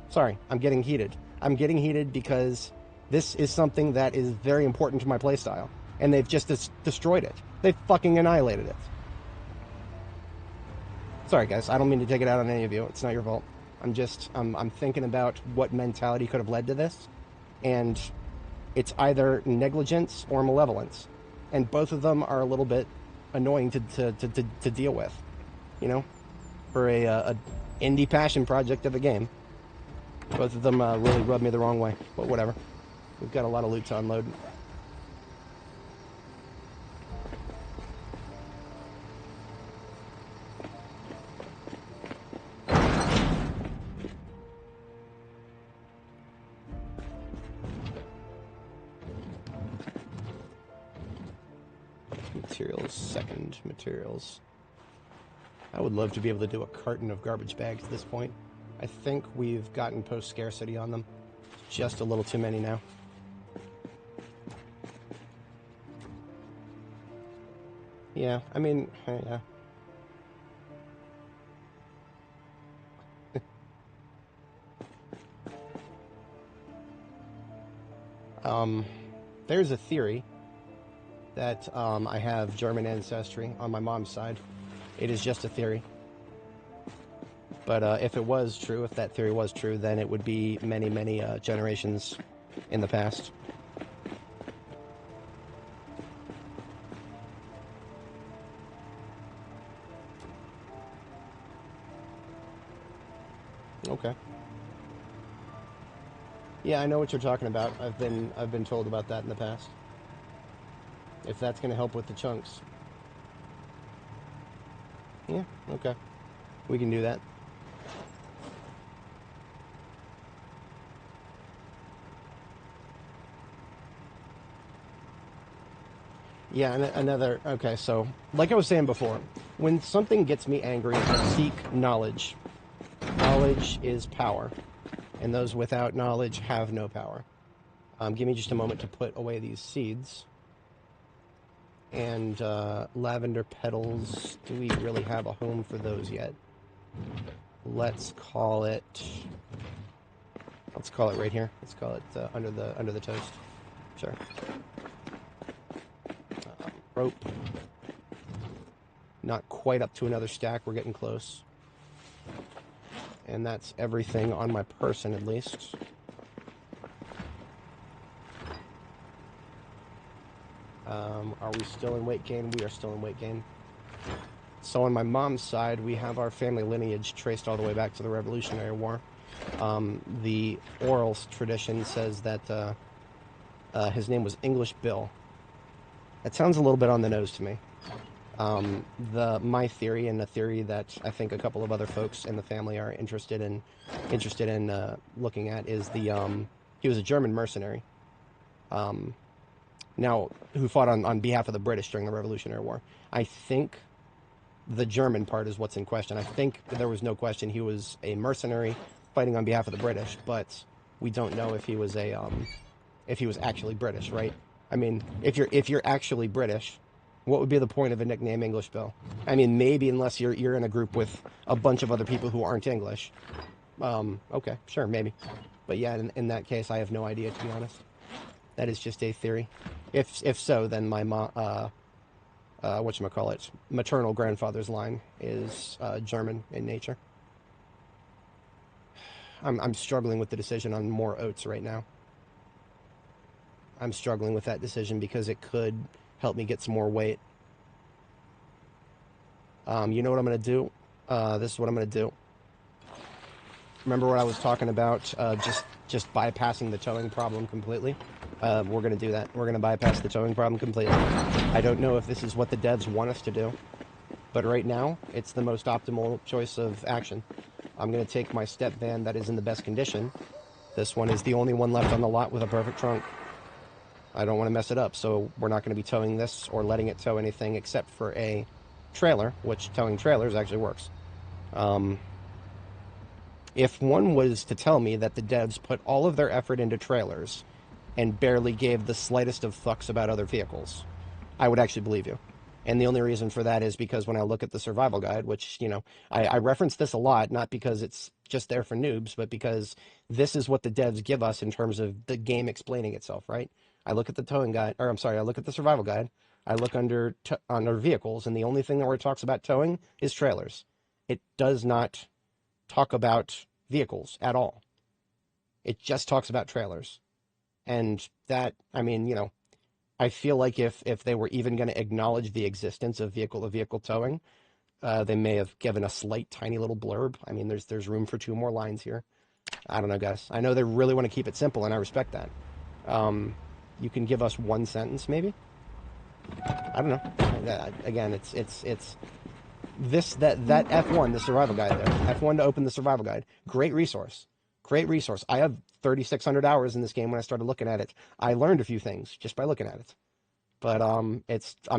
Sorry, I'm getting heated. I'm getting heated because this is something that is very important to my playstyle, and they've just destroyed it. They've fucking annihilated it. Sorry, guys. I don't mean to take it out on any of you. It's not your fault. I'm thinking about what mentality could have led to this, and it's either negligence or malevolence, and both of them are a little bit annoying to deal with, you know, for a indie passion project of a game. Both of them really rubbed me the wrong way, but whatever. We've got a lot of loot to unload. Materials, second materials. I would love to be able to do a carton of garbage bags at this point. I think we've gotten post-scarcity on them. Just a little too many now. Yeah, I mean, yeah. There's a theory that I have German ancestry on my mom's side. It is just a theory. But if it was true, if that theory was true, then it would be many, many generations in the past. Okay. Yeah, I know what you're talking about. I've been told about that in the past. If that's going to help with the chunks. Yeah, okay. We can do that. Yeah, and another... Okay, so, like I was saying before, when something gets me angry, I seek knowledge. Knowledge is power. And those without knowledge have no power. Give me just a moment to put away these seeds. And lavender petals, do we really have a home for those yet? Let's call it right here. Let's call it under the toast. Sure. Rope. Not quite up to another stack. We're getting close. And that's everything on my person, at least. Are we still in weight gain? We are still in weight gain. So on my mom's side, we have our family lineage traced all the way back to the Revolutionary War. The oral tradition says that his name was English Bill. That sounds a little bit on the nose to me. My theory, and the theory that I think a couple of other folks in the family are interested in looking at, is he was a German mercenary. Now, who fought on behalf of the British during the Revolutionary War. I think the German part is what's in question. I think there was no question he was a mercenary fighting on behalf of the British, but we don't know if he was actually British, right? I mean, if you're actually British, what would be the point of a nickname English Bill? I mean, maybe unless you're in a group with a bunch of other people who aren't English. Okay, sure, maybe. But yeah, in that case, I have no idea, to be honest. That is just a theory. If so, then my whatchamacallit, maternal grandfather's line is German in nature. I'm struggling with the decision on more oats right now. I'm struggling with that decision because it could help me get some more weight. You know what I'm going to do? This is what I'm going to do. Remember what I was talking about, just bypassing the towing problem completely? We're going to do that. We're going to bypass the towing problem completely. I don't know if this is what the devs want us to do, but right now, it's the most optimal choice of action. I'm going to take my step van that is in the best condition. This one is the only one left on the lot with a perfect trunk. I don't want to mess it up, so we're not going to be towing this or letting it tow anything except for a trailer, which towing trailers actually works. If one was to tell me that the devs put all of their effort into trailers and barely gave the slightest of fucks about other vehicles, I would actually believe you. And the only reason for that is because when I look at the survival guide, which, you know, I reference this a lot, not because it's just there for noobs, but because this is what the devs give us in terms of the game explaining itself, right? I look at the towing guide, or I'm sorry, I look at the survival guide, I look under vehicles, and the only thing that where it talks about towing is trailers. It does not talk about vehicles at all. It just talks about trailers. And that, I mean, you know, I feel like if they were even going to acknowledge the existence of vehicle-to-vehicle towing, they may have given a slight, tiny little blurb. I mean, there's room for 2 more lines here. I don't know, guys. I know they really want to keep it simple, and I respect that. You can give us 1 sentence, maybe? I don't know. Again, it's that F1, the survival guide there. F1 to open the survival guide. Great resource. Great resource. I have 3,600 hours in this game when I started looking at it. I learned a few things just by looking at it. But I'm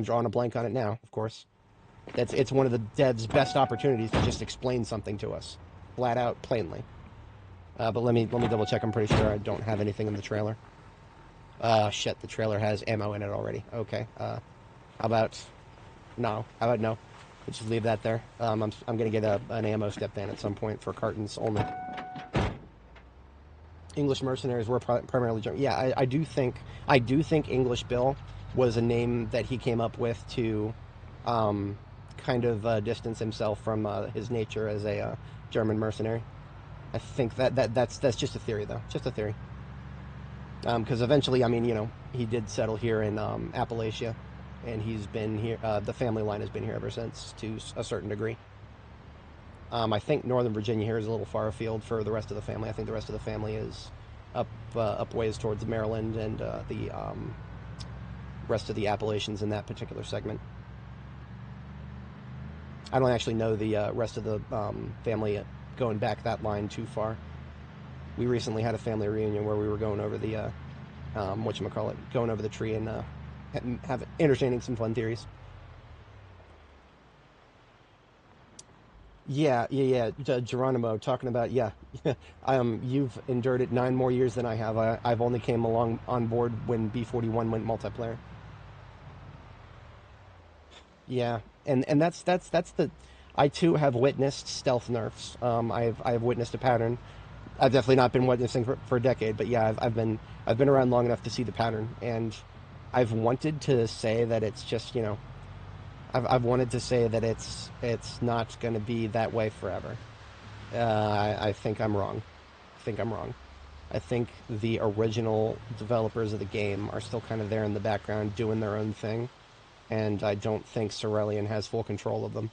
drawing a blank on it now, of course. It's one of the devs' best opportunities to just explain something to us. Flat out, plainly. But let me double check. I'm pretty sure I don't have anything in the trailer. Shit, the trailer has ammo in it already. Okay. How about no? We'll just leave that there. I'm gonna get an ammo step van at some point for cartons only. English mercenaries were primarily German. Yeah, I do think English Bill was a name that he came up with to kind of distance himself from his nature as a German mercenary. I think that's just a theory, though. Just a theory. Because eventually, I mean, you know, he did settle here in Appalachia, and he's been here. The family line has been here ever since, to a certain degree. I think Northern Virginia here is a little far afield for the rest of the family. I think the rest of the family is up ways towards Maryland and the rest of the Appalachians in that particular segment. I don't actually know the rest of the family going back that line too far. We recently had a family reunion where we were going over the going over the tree and entertaining some fun theories. Yeah. Geronimo talking about, you've endured it 9 more years than I have. I've only came along on board when B41 went multiplayer. Yeah, and that's the. I too have witnessed stealth nerfs. I've witnessed a pattern. I've definitely not been witnessing for a decade, but yeah, I've been around long enough to see the pattern, and I've wanted to say that it's just, you know, I've wanted to say that it's not going to be that way forever. I think I'm wrong. I think the original developers of the game are still kind of there in the background doing their own thing, and I don't think Cerulean has full control of them.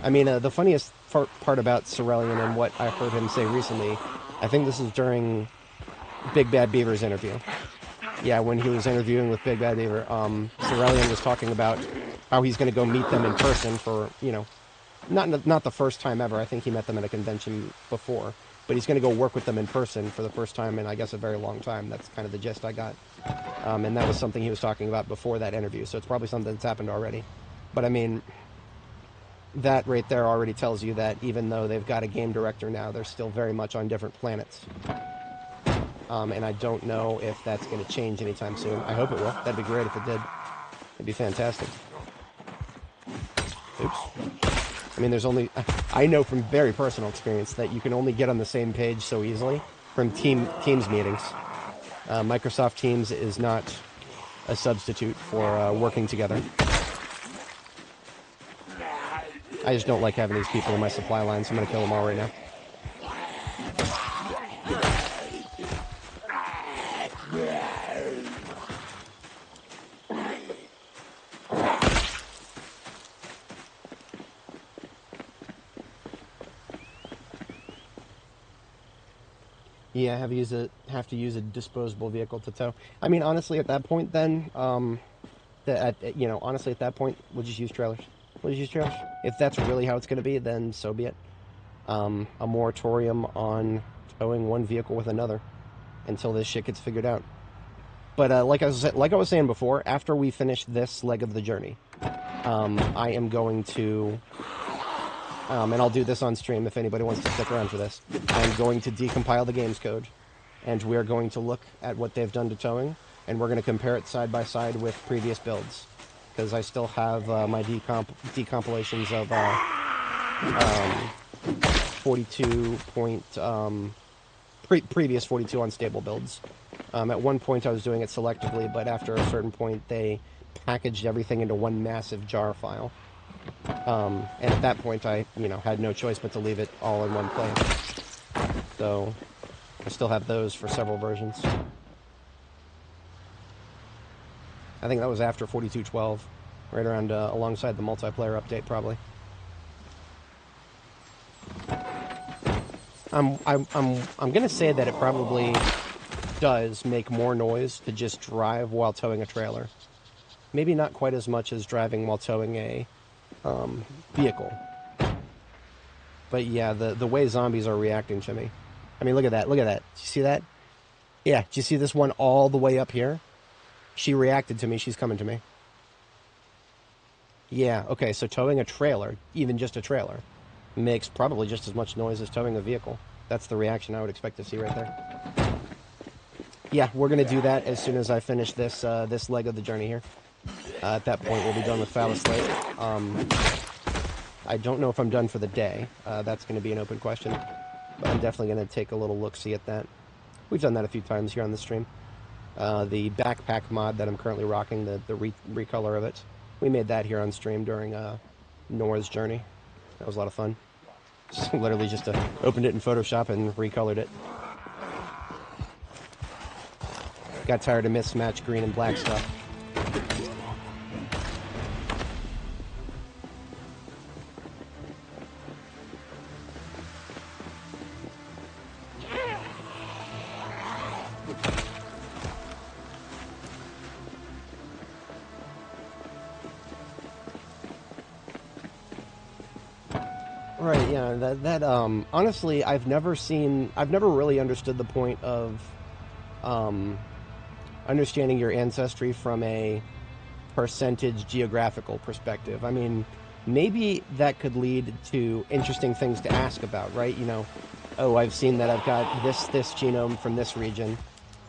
I mean, the funniest part about Cerulean and what I heard him say recently, I think this is during Big Bad Beaver's interview. Yeah, when he was interviewing with Big Bad Beaver, Cerulean was talking about how he's going to go meet them in person for, you know, not the first time ever. I think he met them at a convention before, but he's going to go work with them in person for the first time in, I guess, a very long time. That's kind of the gist I got. And that was something he was talking about before that interview, so it's probably something that's happened already. But I mean, that right there already tells you that even though they've got a game director now, they're still very much on different planets. And I don't know if that's going to change anytime soon. I hope it will. That'd be great if it did. It'd be fantastic. Oops. I mean, there's only... I know from very personal experience that you can only get on the same page so easily from Teams meetings. Microsoft Teams is not a substitute for working together. I just don't like having these people in my supply line, so I'm going to kill them all right now. Yeah, have to use a disposable vehicle to tow. I mean, honestly, at that point, then, honestly, at that point, we'll just use trailers. We'll just use trailers. If that's really how it's going to be, then so be it. A moratorium on towing one vehicle with another until this shit gets figured out. But like I was saying before, after we finish this leg of the journey, I am going to. And I'll do this on stream if anybody wants to stick around for this. I'm going to decompile the game's code, and we're going to look at what they've done to towing, and we're going to compare it side by side with previous builds, because I still have my decompilations of 42 previous 42 unstable builds. At one point I was doing it selectively, but after a certain point they packaged everything into one massive jar file. And at that point, I, had no choice but to leave it all in one place. So, I still have those for several versions. I think that was after 42.12, right around alongside the multiplayer update, probably. I'm gonna say that it probably does make more noise to just drive while towing a trailer. Maybe not quite as much as driving while towing a vehicle. But yeah, the way zombies are reacting to me. I mean, look at that. Look at that. Do you see that? Yeah, do you see this one all the way up here? She reacted to me. She's coming to me. Yeah, okay, so towing a trailer, even just a trailer, makes probably just as much noise as towing a vehicle. That's the reaction I would expect to see right there. Yeah, we're going to do that as soon as I finish this this leg of the journey here. At that point, we'll be done with Phallus Slate. I don't know if I'm done for the day. That's going to be an open question. But I'm definitely going to take a little look-see at that. We've done that a few times here on the stream. The backpack mod that I'm currently rocking, the recolor of it, we made that here on stream during Nora's journey. That was a lot of fun. Literally just opened it in Photoshop and recolored it. Got tired of mismatched green and black stuff. Right, yeah, that honestly, I've never really understood the point of, understanding your ancestry from a percentage geographical perspective. I mean, maybe that could lead to interesting things to ask about, right? Oh, I've seen that I've got this genome from this region.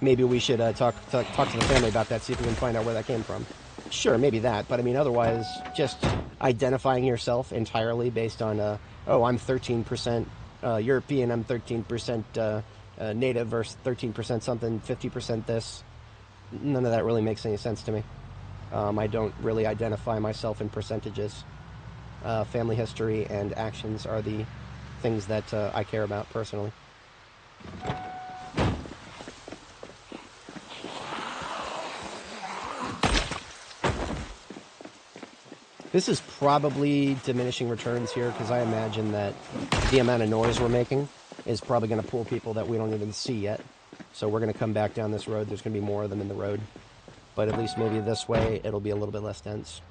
Maybe we should talk to the family about that, see if we can find out where that came from. Sure, maybe that, but I mean, otherwise, just identifying yourself entirely based on, oh, I'm 13% European, I'm 13% native, versus 13% something, 50% this. None of that really makes any sense to me. I don't really identify myself in percentages. Family history and actions are the things that I care about personally. This is probably diminishing returns here, because I imagine that the amount of noise we're making is probably going to pull people that we don't even see yet. So we're going to come back down this road. There's going to be more of them in the road. But at least maybe this way, it'll be a little bit less dense.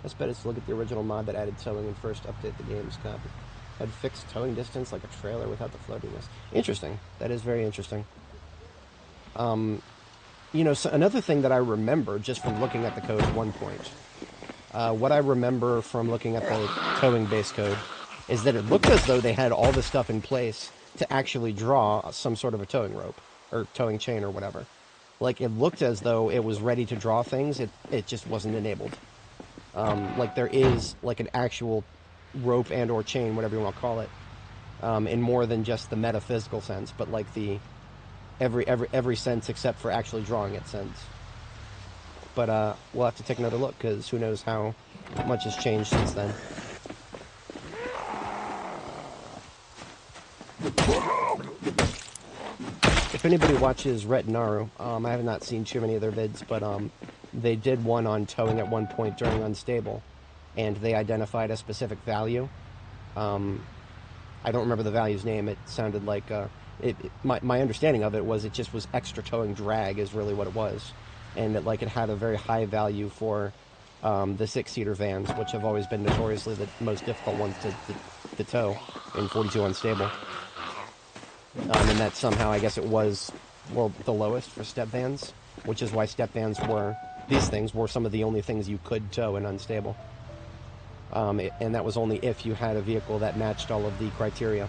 Best bet is to look at the original mod that added towing and first update the game's copy. Had fixed towing distance like a trailer without the floatiness. Interesting. That is very interesting. You know, so another thing that I remember just from looking at the code at one point, what I remember from looking at the towing base code is that it looked as though they had all the stuff in place to actually draw some sort of a towing rope or towing chain or whatever. Like, it looked as though it was ready to draw things. It just wasn't enabled. Like, there is like an actual rope and or chain, whatever you want to call it, in more than just the metaphysical sense, but like the every sense except for actually drawing it sense. But we'll have to take another look, because who knows how much has changed since then. If anybody watches Retinaru, I have not seen too many of their vids, but they did one on towing at one point during Unstable, and they identified a specific value. I don't remember the value's name. It sounded like my understanding of it was it just was extra towing drag is really what it was, and it had a very high value for the 6-seater vans, which have always been notoriously the most difficult ones to tow in 42 Unstable. And that somehow, I guess it was, well, the lowest for step vans, which is why step vans these things were some of the only things you could tow in Unstable. And that was only if you had a vehicle that matched all of the criteria.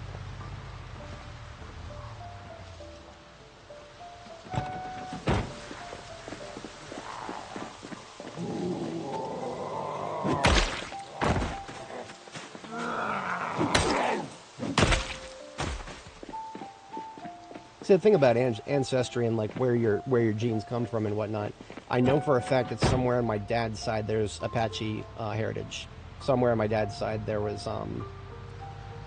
See, the thing about ancestry and where your genes come from and whatnot, I know for a fact that somewhere on my dad's side there's Apache heritage. Somewhere on my dad's side there was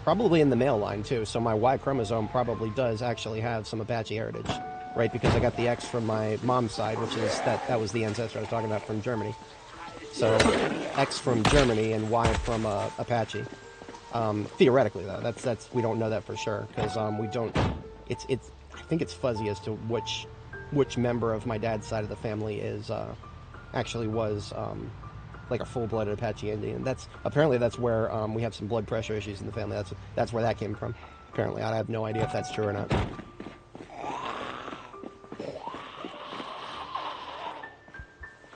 probably in the male line too. So my Y chromosome probably does actually have some Apache heritage, right? Because I got the X from my mom's side, which is that was the ancestor I was talking about from Germany. So X from Germany and Y from Apache. Theoretically, though, that's we don't know that for sure, because we don't. It's I think it's fuzzy as to which member of my dad's side of the family is actually was like a full-blooded Apache Indian. That's where we have some blood pressure issues in the family. That's where that came from. Apparently, I have no idea if that's true or not.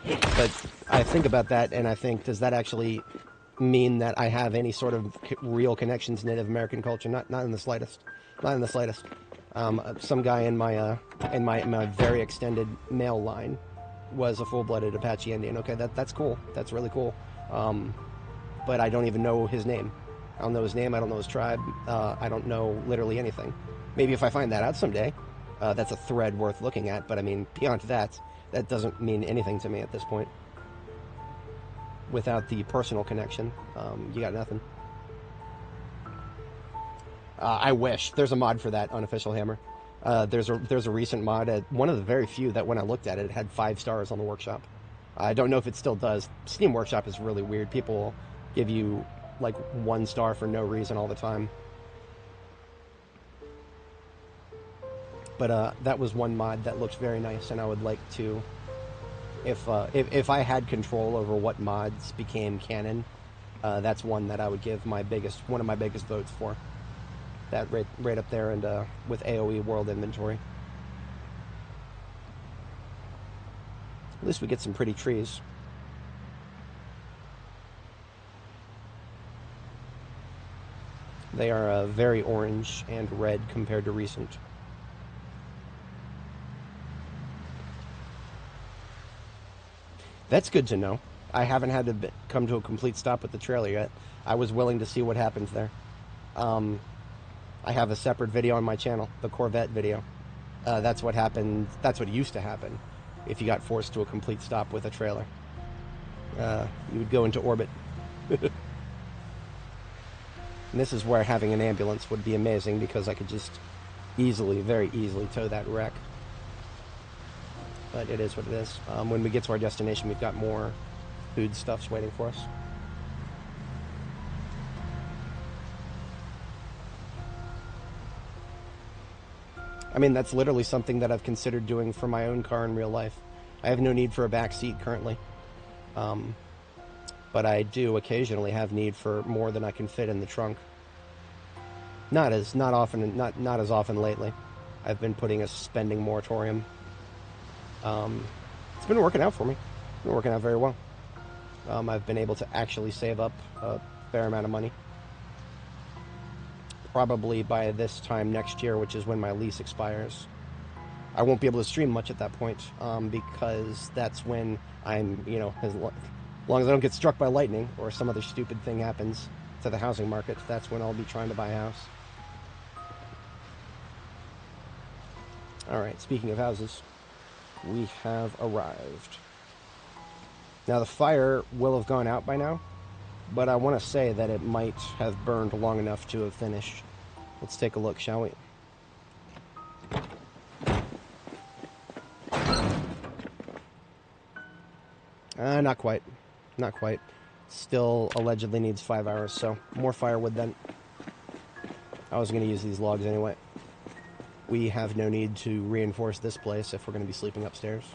But I think about that, and I think, does that actually mean that I have any sort of real connection to Native American culture? Not in the slightest. Not in the slightest. Some guy in my very extended male line was a full-blooded Apache Indian. Okay, that's cool. That's really cool. But I don't even know his name. I don't know his name. I don't know his tribe. I don't know literally anything. Maybe if I find that out someday, that's a thread worth looking at. But I mean, beyond that doesn't mean anything to me at this point. Without the personal connection, you got nothing. I wish. There's a mod for that, Unofficial Hammer. There's a recent mod, one of the very few that when I looked at it, it had 5 stars on the workshop. I don't know if it still does. Steam Workshop is really weird. People give you 1 star for no reason all the time. But that was one mod that looks very nice, and I would like to, if I had control over what mods became canon, that's one that I would give one of my biggest votes for. That right up there, and with AOE World Inventory. At least we get some pretty trees. They are very orange and red compared to recent. That's good to know. I haven't had to come to a complete stop with the trailer yet. I was willing to see what happens there. I have a separate video on my channel, the Corvette video. That's what happened. That's what used to happen if you got forced to a complete stop with a trailer. You would go into orbit. And this is where having an ambulance would be amazing, because I could just easily, very easily tow that wreck. But it is what it is. When we get to our destination, we've got more foodstuffs waiting for us. I mean, that's literally something that I've considered doing for my own car in real life. I have no need for a back seat currently. But I do occasionally have need for more than I can fit in the trunk. Not as often lately. I've been putting a spending moratorium. It's been working out for me. It's been working out very well. I've been able to actually save up a fair amount of money. Probably by this time next year, which is when my lease expires. I won't be able to stream much at that point, because that's when I'm, you know, as long as I don't get struck by lightning or some other stupid thing happens to the housing market, that's when I'll be trying to buy a house. Alright, speaking of houses, we have arrived. Now the fire will have gone out by now, but I want to say that it might have burned long enough to have finished. Let's take a look, shall we? Not quite. Not quite. Still allegedly needs 5 hours, so more firewood then. I was going to use these logs anyway. We have no need to reinforce this place if we're going to be sleeping upstairs.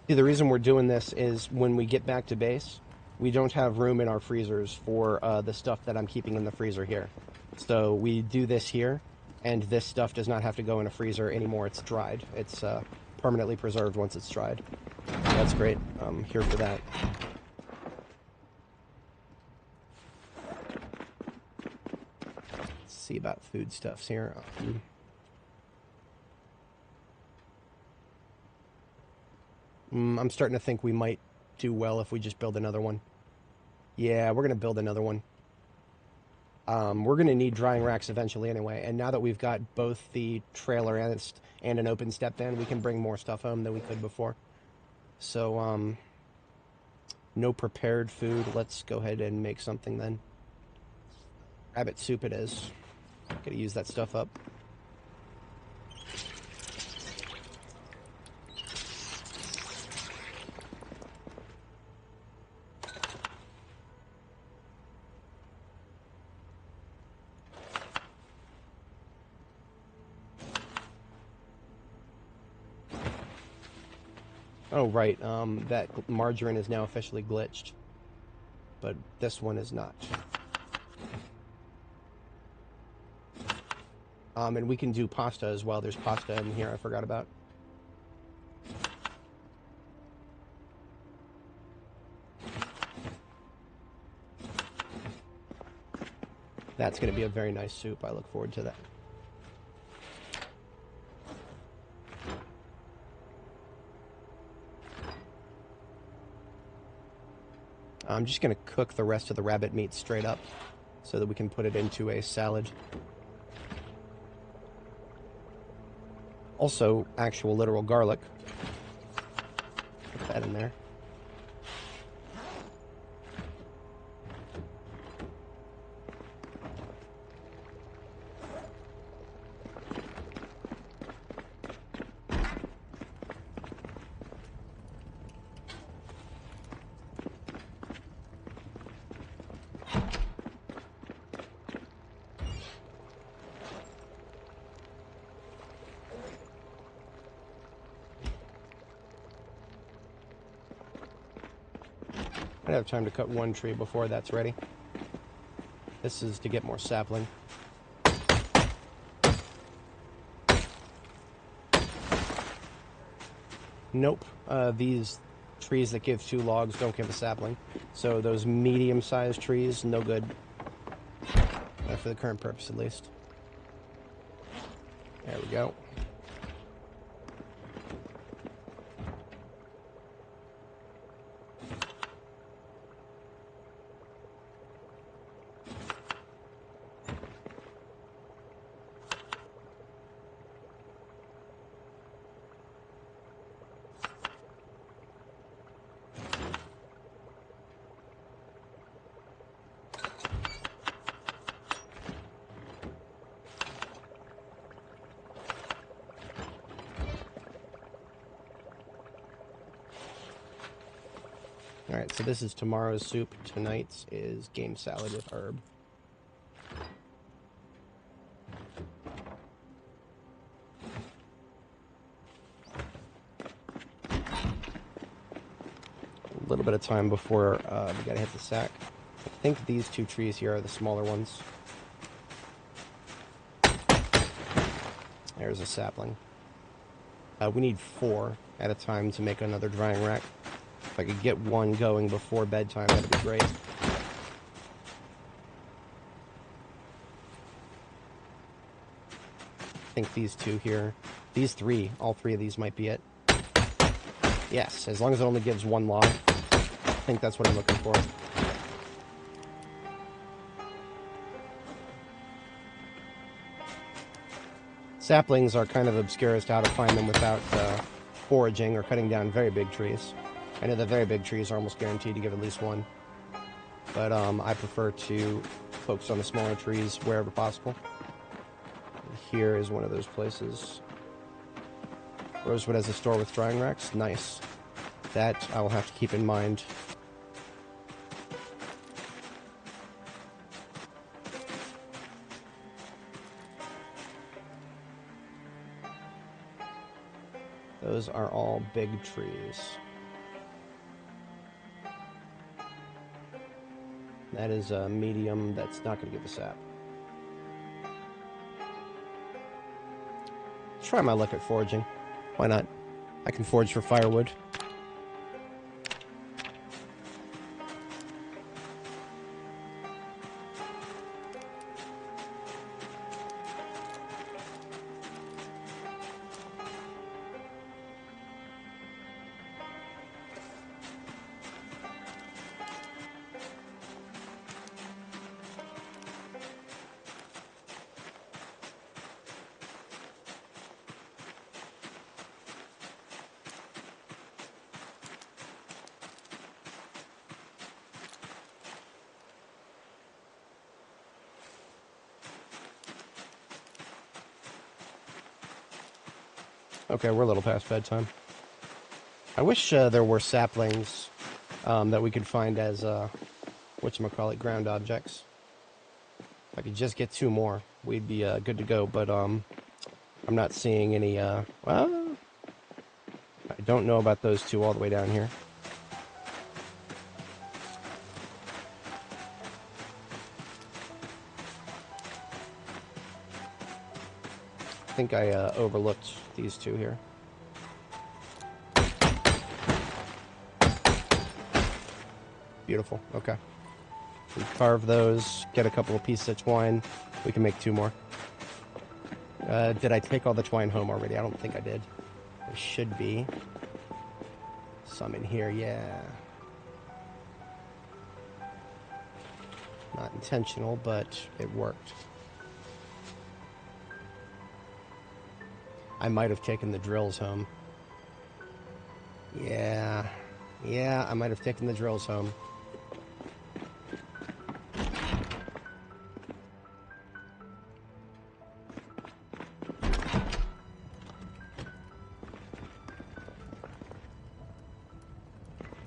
See, the reason we're doing this is when we get back to base, we don't have room in our freezers for the stuff that I'm keeping in the freezer here. So we do this here, and this stuff does not have to go in a freezer anymore. It's dried. It's permanently preserved once it's dried. That's great. I'm here for that. Let's see about foodstuffs here. I'm starting to think we might do well if we just build another one. Yeah, we're going to build another one. We're going to need drying racks eventually anyway, and now that we've got both the trailer and an open step bin, we can bring more stuff home than we could before. So, no prepared food. Let's go ahead and make something then. Rabbit soup it is. Gotta use that stuff up. Oh, right, that margarine is now officially glitched, but this one is not. And we can do pasta as well. There's pasta in here I forgot about. That's going to be a very nice soup. I look forward to that. I'm just going to cook the rest of the rabbit meat straight up so that we can put it into a salad. Also, actual literal garlic. Put that in there. I have time to cut one tree before that's ready. This is to get more sapling. Nope. These trees that give 2 logs don't give a sapling. So those medium-sized trees, no good. for the current purpose at least. There we go. Alright, so this is tomorrow's soup. Tonight's is game salad with herb. A little bit of time before we gotta hit the sack. I think these two trees here are the smaller ones. There's a sapling. We need 4 at a time to make another drying rack. If I could get one going before bedtime, that'd be great. I think these two here, these 3, all 3 of these might be it. Yes, as long as it only gives 1 log. I think that's what I'm looking for. Saplings are kind of obscure as to how to find them without foraging or cutting down very big trees. I know the very big trees are almost guaranteed to give at least 1. But I prefer to focus on the smaller trees wherever possible. Here is one of those places. Rosewood has a store with drying racks. Nice. That I will have to keep in mind. Those are all big trees. That is a medium that's not going to give a sap. Try my luck at foraging. Why not? I can forage for firewood. Okay, we're a little past bedtime. I wish there were saplings that we could find as, whatchamacallit, ground objects. If I could just get 2 more, we'd be good to go, but I'm not seeing any, well, I don't know about those 2 all the way down here. I think I overlooked these 2 here. Beautiful. Okay. We carve those, get a couple of pieces of twine. We can make 2 more. Did I take all the twine home already? I don't think I did. There should be some in here, yeah. Not intentional, but it worked. I might have taken the drills home. Yeah, I might have taken the drills home.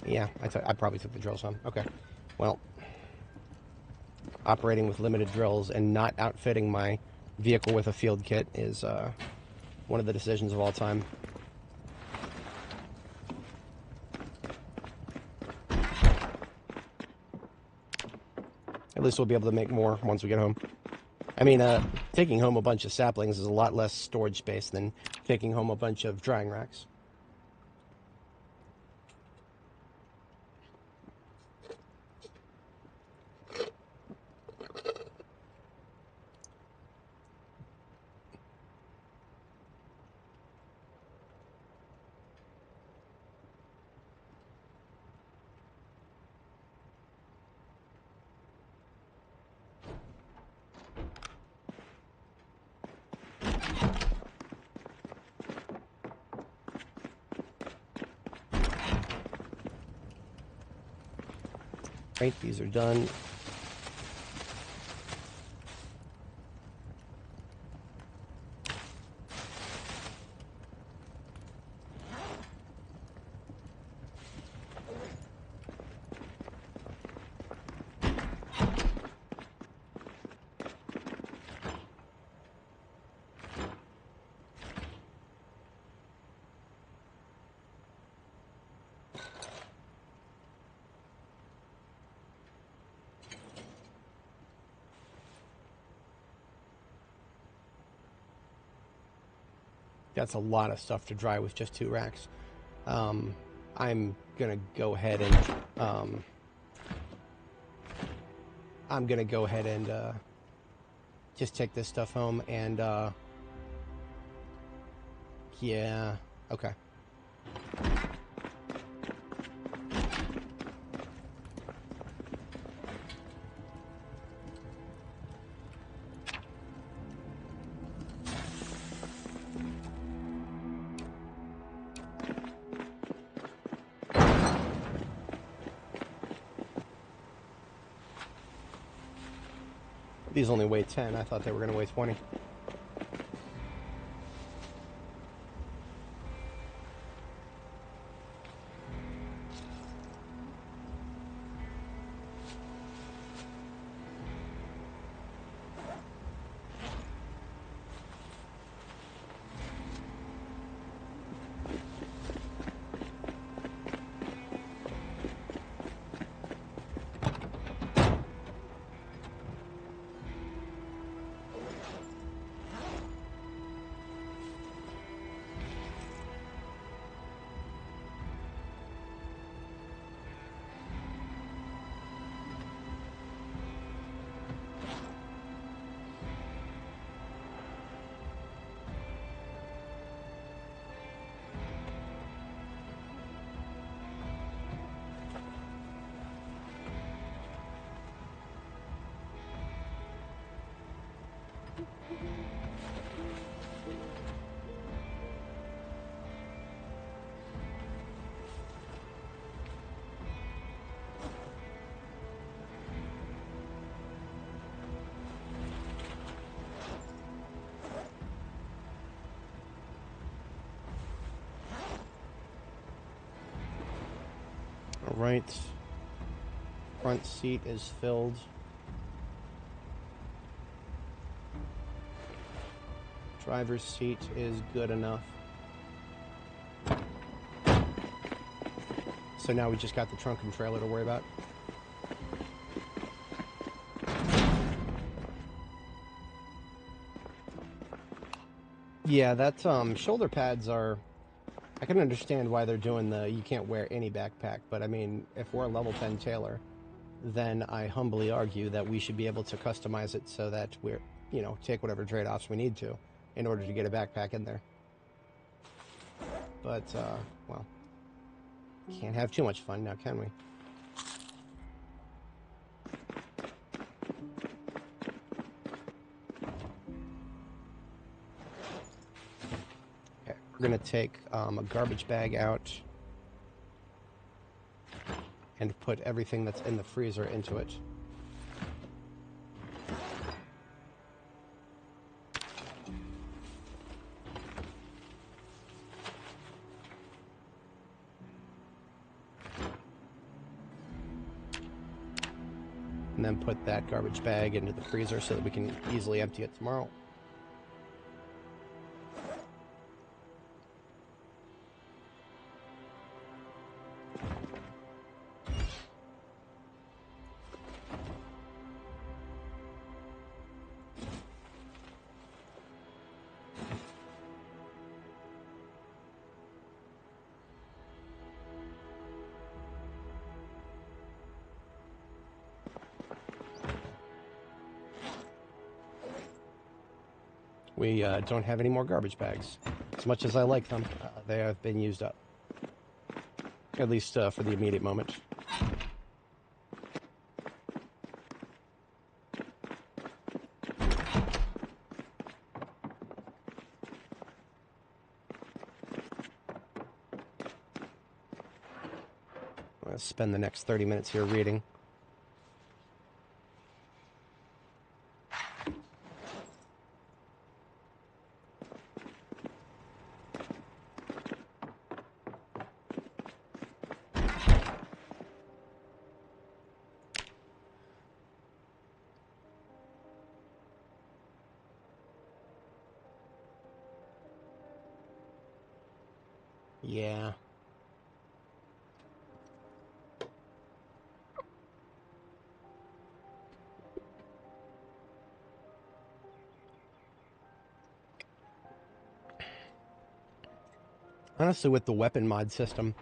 Yeah, I probably took the drills home. Okay, well, operating with limited drills and not outfitting my vehicle with a field kit is one of the decisions of all time. At least we'll be able to make more once we get home. I mean, taking home a bunch of saplings is a lot less storage space than taking home a bunch of drying racks. Right, these are done. That's a lot of stuff to dry with just 2 racks. I'm gonna go ahead and just take this stuff home and yeah, okay. These only weigh 10. I thought they were going to weigh 20. All right. Front seat is filled. Driver's seat is good enough. So now we just got the trunk and trailer to worry about. Yeah, that shoulder pads are... I can understand why they're doing the you can't wear any backpack, but I mean, if we're a level 10 tailor, then I humbly argue that we should be able to customize it so that we're, you know, take whatever trade-offs we need to in order to get a backpack in there. But, well, can't have too much fun now, can we? Okay, we're going to take a garbage bag out and put everything that's in the freezer into it. And then put that garbage bag into the freezer so that we can easily empty it tomorrow. We don't have any more garbage bags. As much as I like them, they have been used up. At least for the immediate moment. I'm going to spend the next 30 minutes here reading. Yeah. Honestly, with the weapon mod system,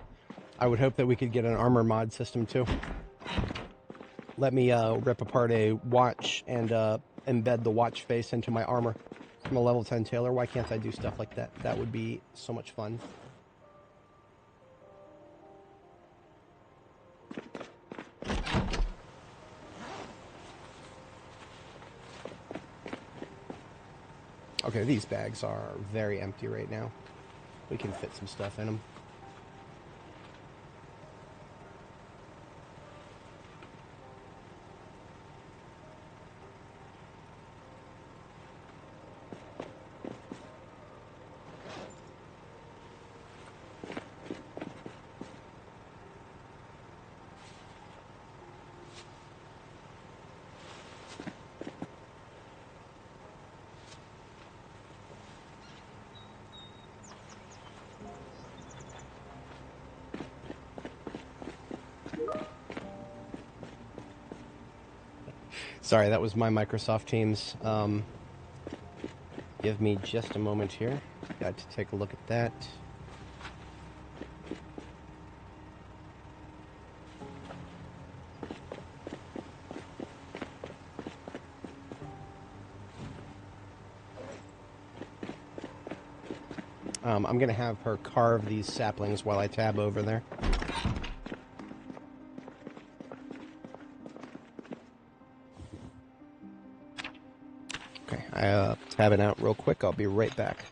I would hope that we could get an armor mod system too. Let me rip apart a watch and embed the watch face into my armor. I'm a level 10 tailor. Why can't I do stuff like that? That would be so much fun. Okay, these bags are very empty right now. We can fit some stuff in them. Sorry, that was my Microsoft Teams. Give me just a moment here. Got to take a look at that. I'm going to have her carve these saplings while I tab over there. Okay, tabbing out real quick. I'll be right back.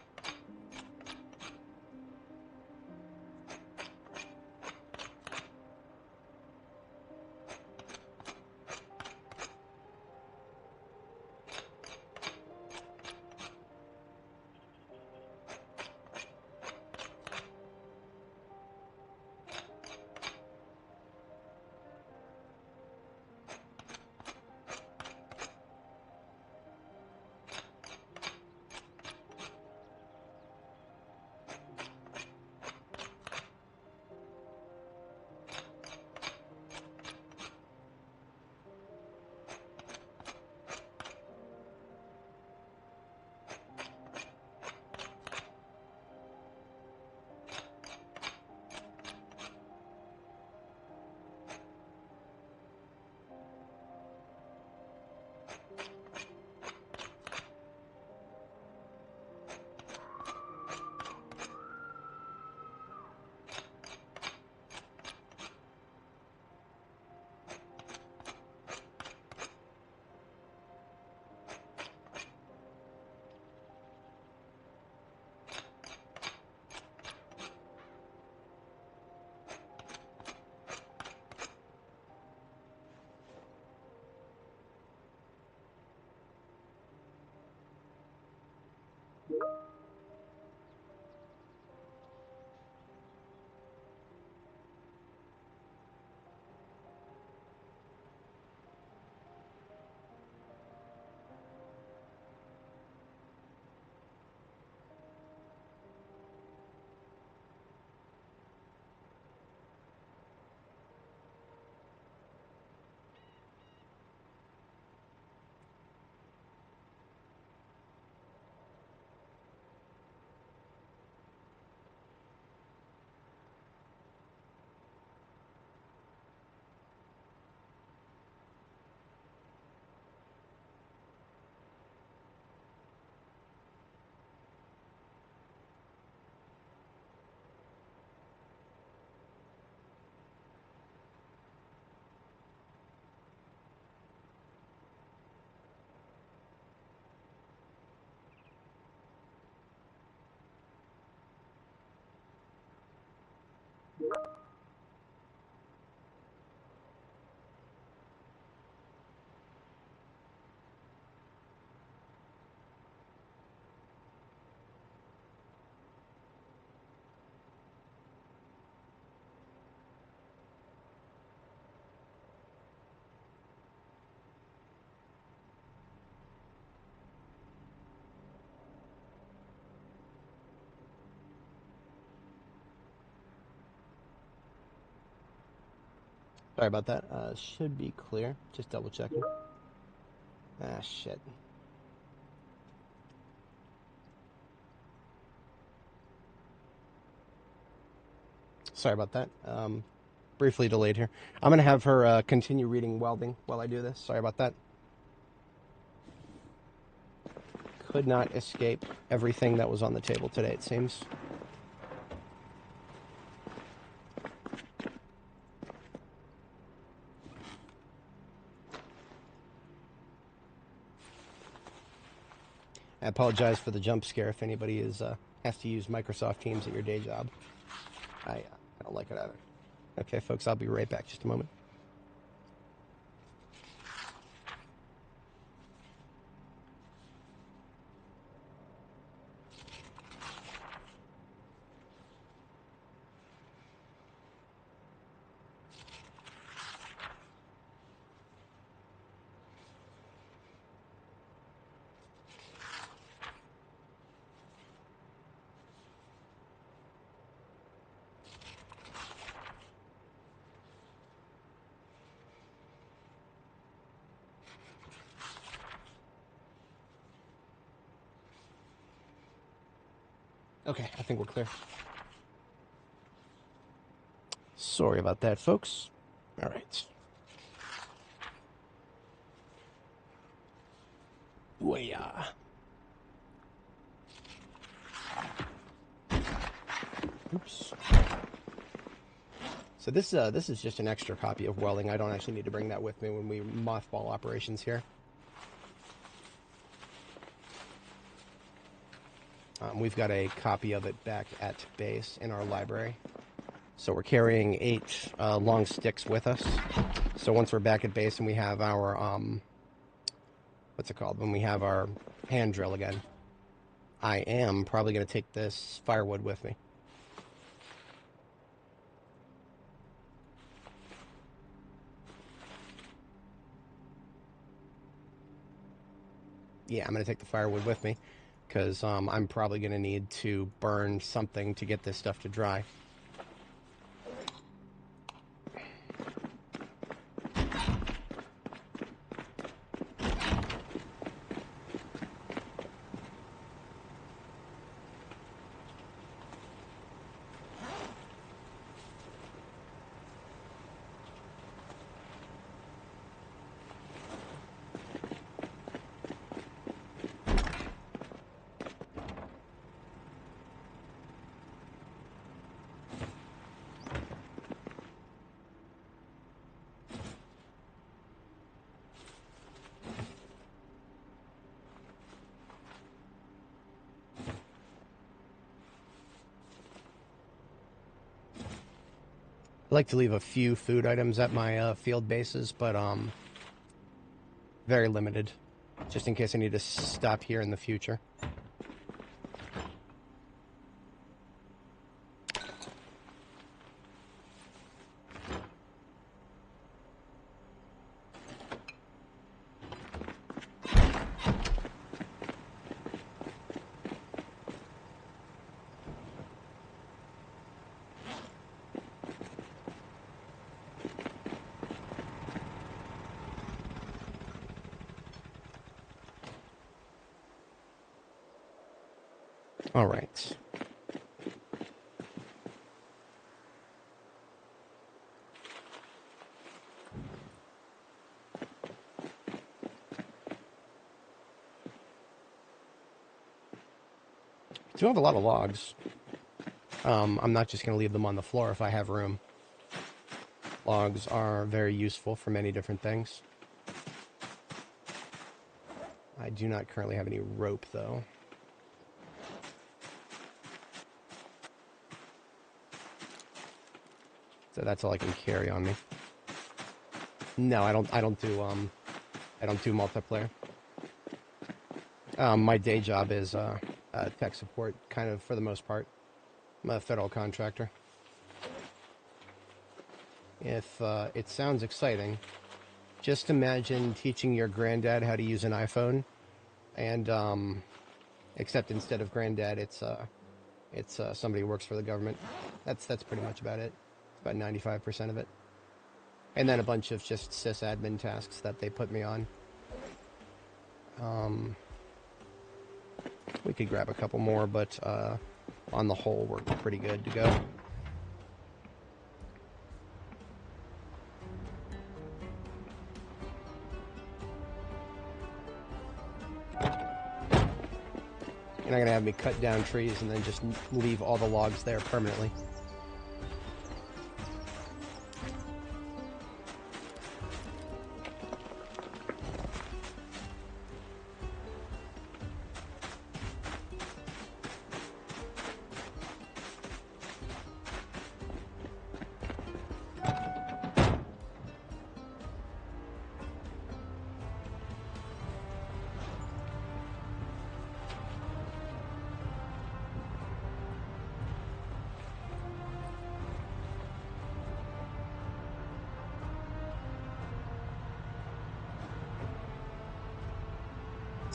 Sorry about that. Should be clear. Just double checking. Ah, shit. Sorry about that. Briefly delayed here. I'm going to have her continue reading welding while I do this. Sorry about that. Could not escape everything that was on the table today, it seems. I apologize for the jump scare if anybody has to use Microsoft Teams at your day job. I don't like it either. Okay, folks, I'll be right back. Just a moment. Okay, I think we're clear. Sorry about that, folks. All right. Ooh-yeah. Oops. So this is just an extra copy of welding. I don't actually need to bring that with me when we mothball operations here. We've got a copy of it back at base in our library. So we're carrying 8 long sticks with us. So once we're back at base and we have our, what's it called? When we have our hand drill again, I am probably going to take this firewood with me. Yeah, I'm going to take the firewood with me because I'm probably going to need to burn something to get this stuff to dry. I like to leave a few food items at my field bases, but very limited, just in case I need to stop here in the future. All right. I do have a lot of logs. I'm not just going to leave them on the floor if I have room. Logs are very useful for many different things. I do not currently have any rope, though. So that's all I can carry on me. No, I don't do multiplayer. My day job is tech support, kind of for the most part. I'm a federal contractor. If it sounds exciting, just imagine teaching your granddad how to use an iPhone, and except instead of granddad, it's somebody who works for the government. That's pretty much about it. It's about 95% of it. And then a bunch of just sysadmin tasks that they put me on. We could grab a couple more, but on the whole, we're pretty good to go. You're not going to have me cut down trees and then just leave all the logs there permanently.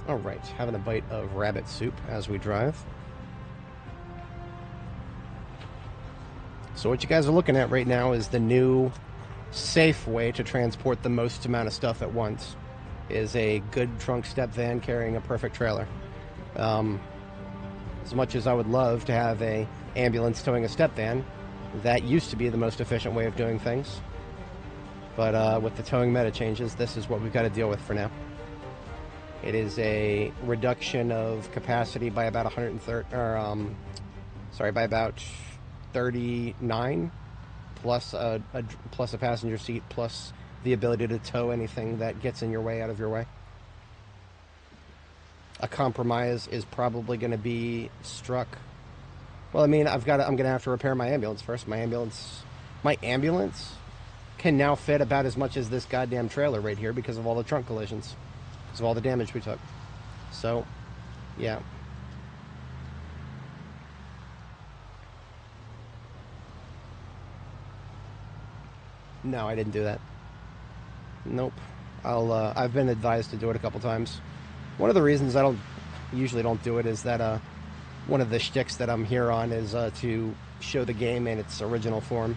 Alright, having a bite of rabbit soup as we drive. So what you guys are looking at right now is the new safe way to transport the most amount of stuff at once. Is a good trunk step van carrying a perfect trailer. As much as I would love to have a ambulance towing a step van, that used to be the most efficient way of doing things. But with the towing meta changes, this is what we've got to deal with for now. It is a reduction of capacity by about 130, by about 39, plus a passenger seat, plus the ability to tow anything that gets in your way out of your way. A compromise is probably going to be struck. Well, I mean, I'm going to have to repair my ambulance first. My ambulance can now fit about as much as this goddamn trailer right here because of all the trunk collisions. Because of all the damage we took. So, yeah. No, I didn't do that. Nope. I've been advised to do it a couple times. One of the reasons I usually don't do it is that one of the shticks that I'm here on is to show the game in its original form,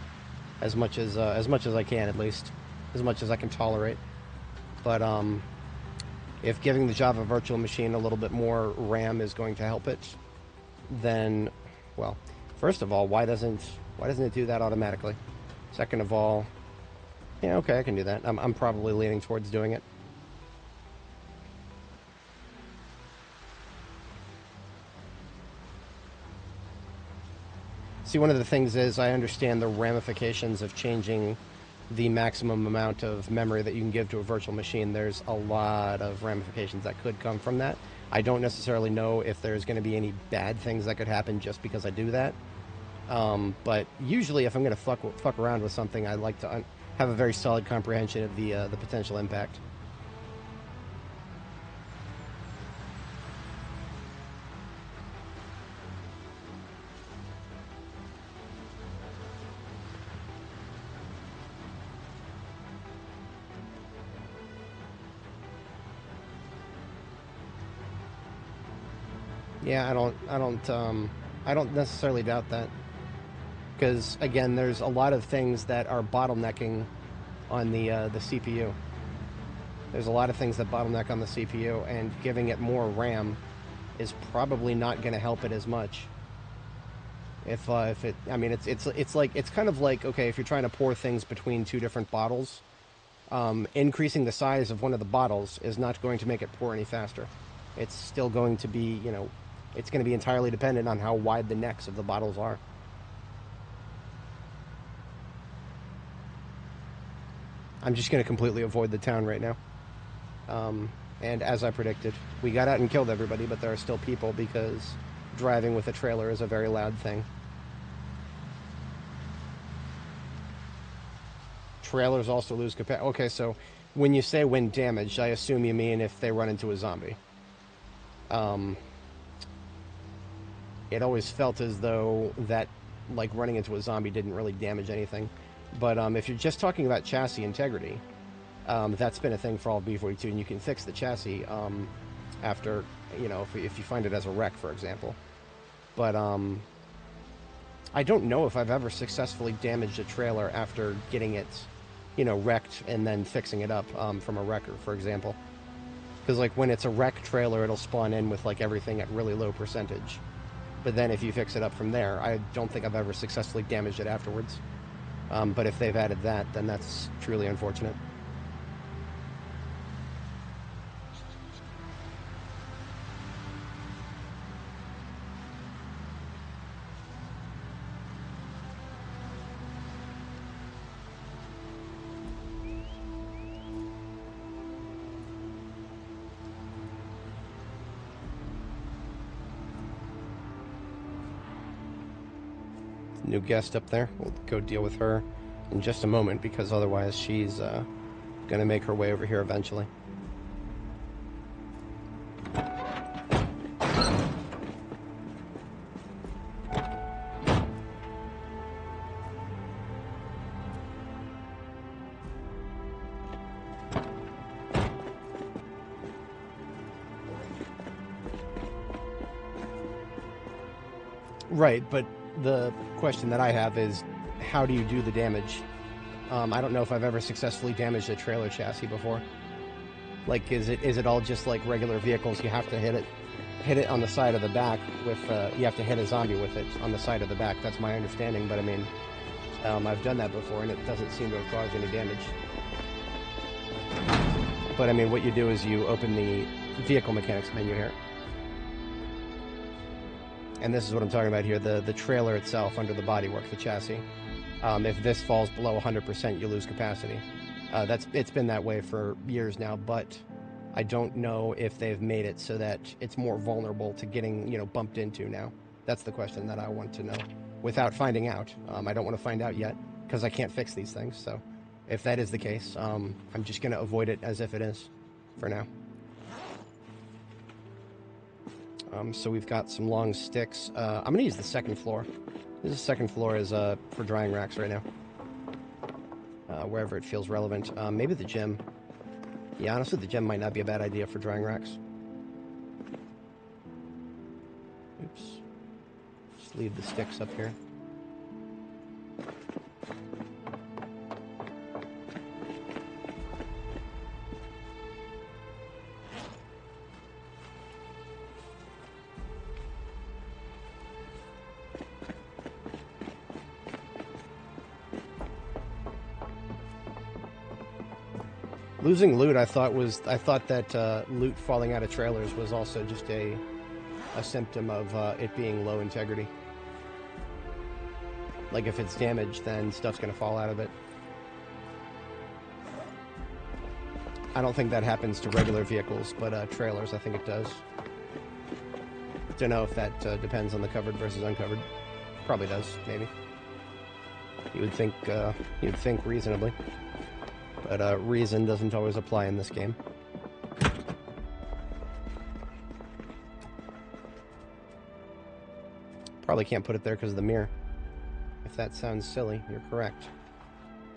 as much as I can, at least, as much as I can tolerate. But if giving the Java virtual machine a little bit more RAM is going to help it, then, well, first of all, why doesn't it do that automatically? Second of all, yeah, okay, I can do that. I'm probably leaning towards doing it. See, one of the things is I understand the ramifications of changing the maximum amount of memory that you can give to a virtual machine. There's a lot of ramifications that could come from that. I don't necessarily know if there's going to be any bad things that could happen just because I do that. But usually if I'm going to fuck around with something, I like to have a very solid comprehension of the potential impact. Yeah, I don't necessarily doubt that, because again, there's a lot of things that are bottlenecking on the CPU. There's a lot of things that bottleneck on the CPU, and giving it more RAM is probably not going to help it as much. If it, I mean, it's kind of like, okay, if you're trying to pour things between two different bottles, increasing the size of one of the bottles is not going to make it pour any faster. It's still going to be, it's going to be entirely dependent on how wide the necks of the bottles are. I'm just going to completely avoid the town right now. And as I predicted, we got out and killed everybody, but there are still people because driving with a trailer is a very loud thing. Trailers also lose capacity. Okay, so when you say when damaged, I assume you mean if they run into a zombie. It always felt as though that, like, running into a zombie didn't really damage anything. But if you're just talking about chassis integrity, that's been a thing for all of B42, and you can fix the chassis after, if you find it as a wreck, for example. But I don't know if I've ever successfully damaged a trailer after getting it you know, wrecked and then fixing it up from a wrecker, for example. Because, like, when it's a wreck trailer, it'll spawn in with, like, everything at really low percentage. But then if you fix it up from there, I don't think I've ever successfully damaged it afterwards. But if they've added that, then that's truly unfortunate. New guest up there. We'll go deal with her in just a moment, because otherwise she's going to make her way over here eventually. Right, but the question that I have is, how do you do the damage? I don't know if I've ever successfully damaged a trailer chassis before. Like, is it all just like regular vehicles? You have to hit it on the side of the back with, you have to hit a zombie with it on the side of the back. That's my understanding, but I mean, I've done that before and it doesn't seem to have caused any damage. But I mean, what you do is you open the vehicle mechanics menu here. And this is what I'm talking about here, the trailer itself under the bodywork, the chassis. If this falls below 100%, you lose capacity. It's been that way for years now, but I don't know if they've made it so that it's more vulnerable to getting, you know, bumped into now. That's the question that I want to know without finding out. I don't want to find out yet because I can't fix these things. So if that is the case, I'm just going to avoid it as if it is for now. So we've got some long sticks. I'm going to use the second floor. This second floor is for drying racks right now. Wherever it feels relevant. Maybe the gym. Yeah, honestly, the gym might not be a bad idea for drying racks. Oops. Just leave the sticks up here. Losing loot, I thought that loot falling out of trailers was also just a symptom of it being low integrity. Like if it's damaged, then stuff's gonna fall out of it. I don't think that happens to regular vehicles, but trailers, I think it does. Don't know if that depends on the covered versus uncovered. Probably does, maybe. You'd think reasonably. But reason doesn't always apply in this game. Probably can't put it there because of the mirror. If that sounds silly, you're correct.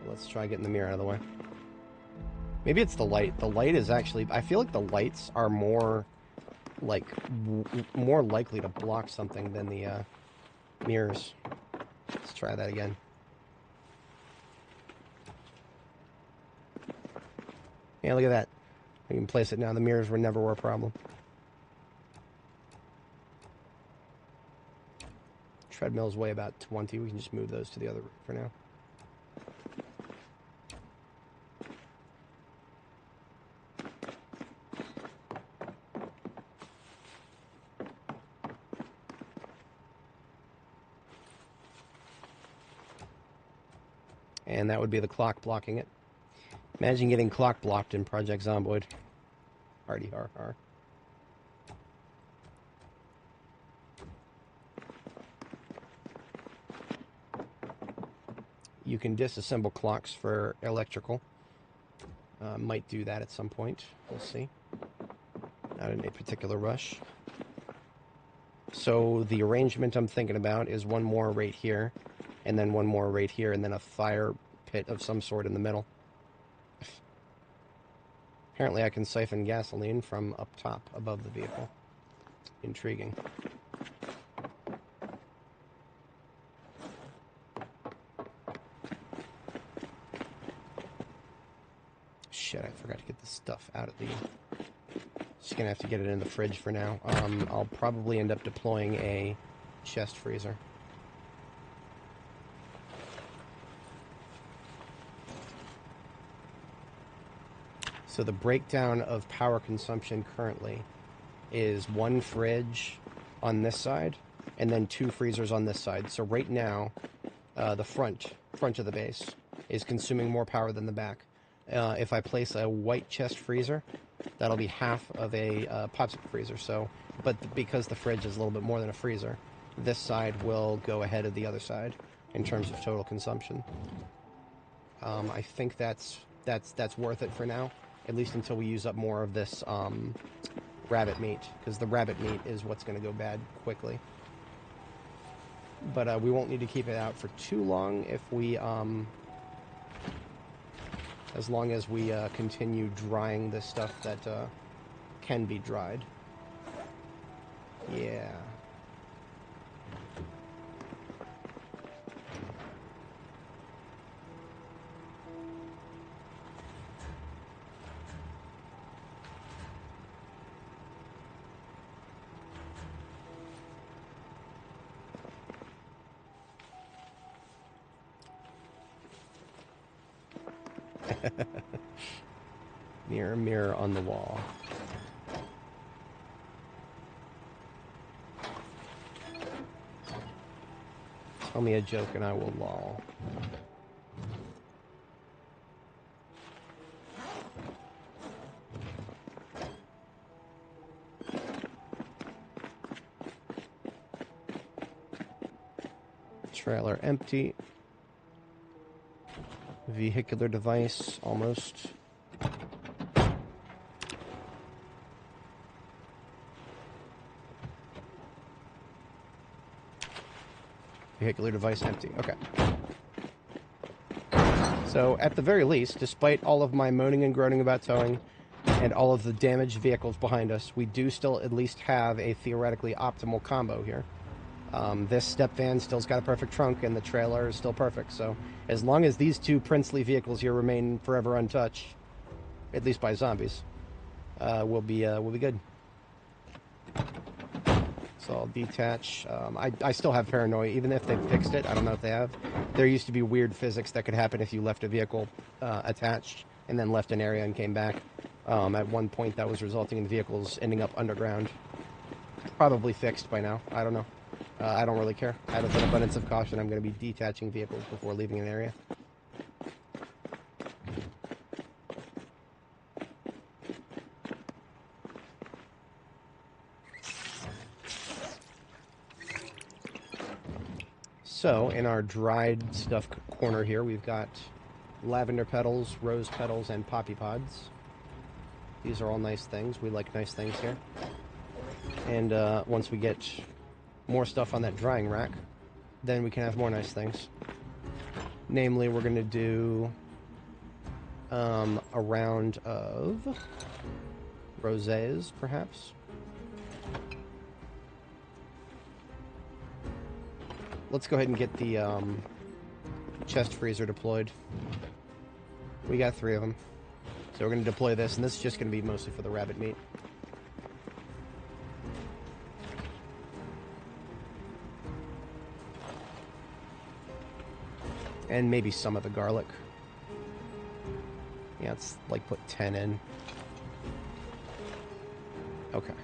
But let's try getting the mirror out of the way. Maybe it's the light. The light is actually... I feel like the lights are more, like, more likely to block something than the mirrors. Let's try that again. Yeah, look at that. We can place it now. The mirrors were never a problem. Treadmills weigh about 20. We can just move those to the other for now. And that would be the clock blocking it. Imagine getting clock blocked in Project Zomboid. Hardy har har. You can disassemble clocks for electrical. Might do that at some point. We'll see. Not in a particular rush. So the arrangement I'm thinking about is one more right here, and then one more right here, and then a fire pit of some sort in the middle. Apparently I can siphon gasoline from up top above the vehicle. Intriguing. the stuff out of the... Just gonna have to get it in the fridge for now. I'll probably end up deploying a chest freezer. So the breakdown of power consumption currently is one fridge on this side and then two freezers on this side. So right now, the front of the base is consuming more power than the back. If I place a white chest freezer, that'll be half of a popsicle freezer. So, but because the fridge is a little bit more than a freezer, this side will go ahead of the other side in terms of total consumption. I think that's worth it for now, at least until we use up more of this rabbit meat, because the rabbit meat is what's going to go bad quickly. But we won't need to keep it out for too long if we, as long as we continue drying the stuff that can be dried. Yeah. Mirror, mirror on the wall. Tell me a joke and I will loll. Trailer empty. Vehicular device almost. Vehicular device empty. Okay. So, at the very least, despite all of my moaning and groaning about towing and all of the damaged vehicles behind us, we do still at least have a theoretically optimal combo here. This step van still's got a perfect trunk, and the trailer is still perfect. So, as long as these two princely vehicles here remain forever untouched, at least by zombies, we'll be good. So I'll detach. I still have paranoia, even if they fixed it. I don't know if they have. There used to be weird physics that could happen if you left a vehicle attached and then left an area and came back. At one point, that was resulting in vehicles ending up underground. Probably fixed by now. I don't know. I don't really care. Out of an abundance of caution, I'm going to be detaching vehicles before leaving an area. So, in our dried stuff corner here, we've got lavender petals, rose petals, and poppy pods. These are all nice things. We like nice things here. And once we get more stuff on that drying rack, then we can have more nice things. Namely, we're going to do a round of rosés, perhaps. Let's go ahead and get the chest freezer deployed. We got 3 of them. So we're going to deploy this, and this is just going to be mostly for the rabbit meat. And maybe some of the garlic. Yeah, it's like put 10 in. Okay.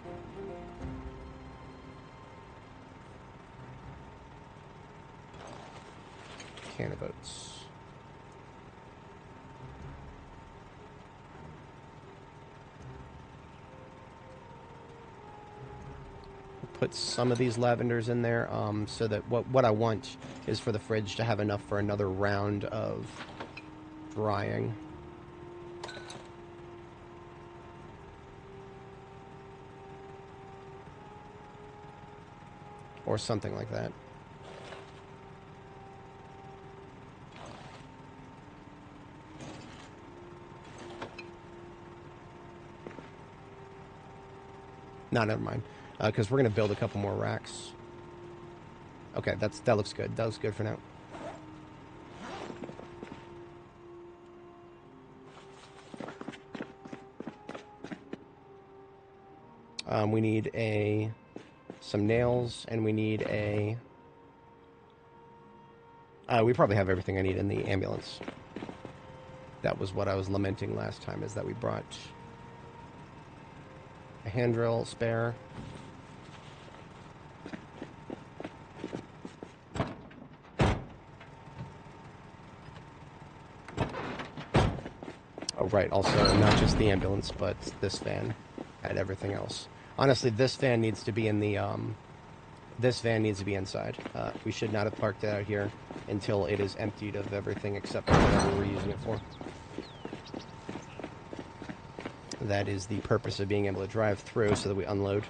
Can of oats. Put some of these lavenders in there, so that what I want is for the fridge to have enough for another round of drying. Or something like that. No, never mind. Because we're going to build a couple more racks. Okay, that looks good. That looks good for now. We need some nails, and we need we probably have everything I need in the ambulance. That was what I was lamenting last time, is that we brought a hand drill spare. Oh, right, also not just the ambulance, but this van and everything else. Honestly, this van needs to be in the, this van needs to be inside. We should not have parked it out here until it is emptied of everything except for whatever we're using it for. That is the purpose of being able to drive through, so that we unload.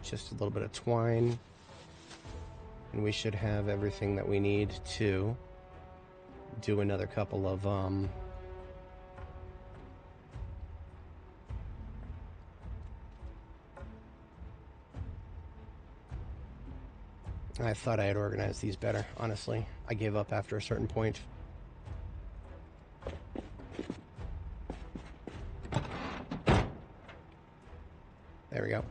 Just a little bit of twine, and we should have everything that we need to do another couple of I thought I had organized these better, honestly. I gave up after a certain point. There we go.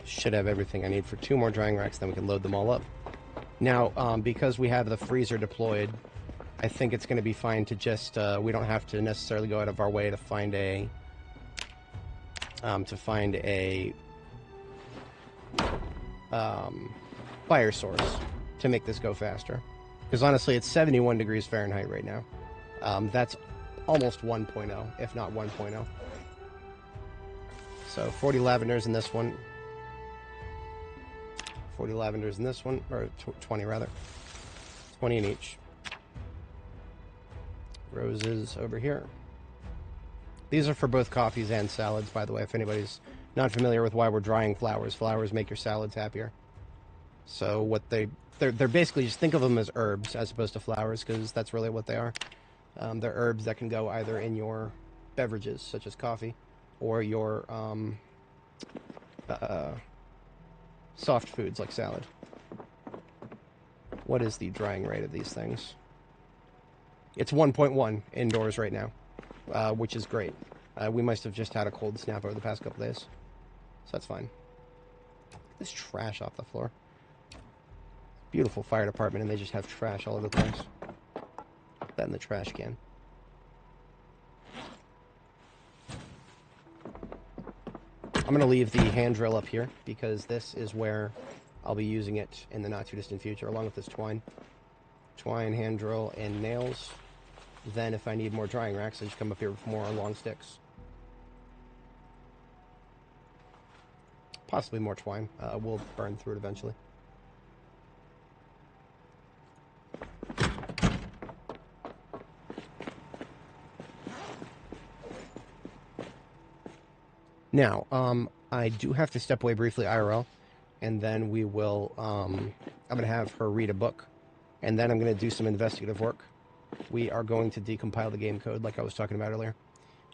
Should have everything I need for 2 more drying racks, then we can load them all up. Now, because we have the freezer deployed, I think it's going to be fine to just, we don't have to necessarily go out of our way to find a, fire source to make this go faster. Because honestly, it's 71 degrees Fahrenheit right now. That's almost 1.0, if not 1.0. So 40 lavenders in this one. 40 lavenders in this one, or 20 rather. 20 in each. Roses over here. These are for both coffees and salads, by the way, if anybody's not familiar with why we're drying flowers. Flowers make your salads happier. So what they're basically, just think of them as herbs as opposed to flowers, because that's really what they are. They're herbs that can go either in your beverages, such as coffee, or your soft foods like salad. What is the drying rate of these things? It's 1.1 indoors right now, which is great. We must have just had a cold snap over the past couple days, so that's fine. This trash off the floor. Beautiful fire department, and they just have trash all over the place. Put that in the trash can. I'm going to leave the hand drill up here, because this is where I'll be using it in the not-too-distant future, along with this twine. Twine, hand drill, and nails. Then, if I need more drying racks, I just come up here with more long sticks. Possibly more twine. We'll burn through it eventually. Now, I do have to step away briefly IRL, and then we will, I'm going to have her read a book, and then I'm going to do some investigative work. We are going to decompile the game code like I was talking about earlier.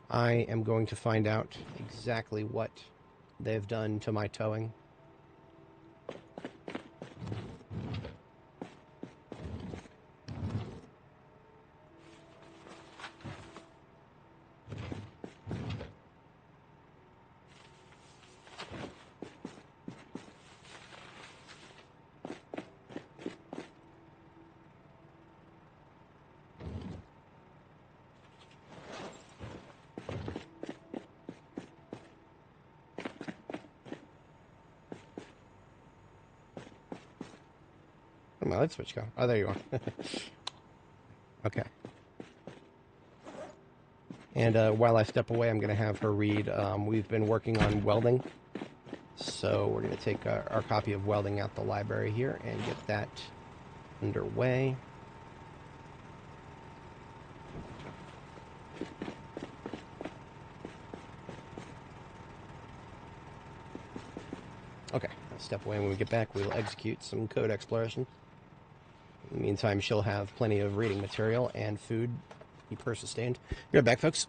I am going to find out exactly what they've done to my towing. Where'd my light switch go? Oh, there you are. Okay. And while I step away, I'm going to have her read. We've been working on welding, so we're going to take our copy of welding out the library here and get that underway. Okay, I'll step away. When we get back, we'll execute some code exploration. In the meantime, she'll have plenty of reading material and food. Keep her sustained. Be right back, folks.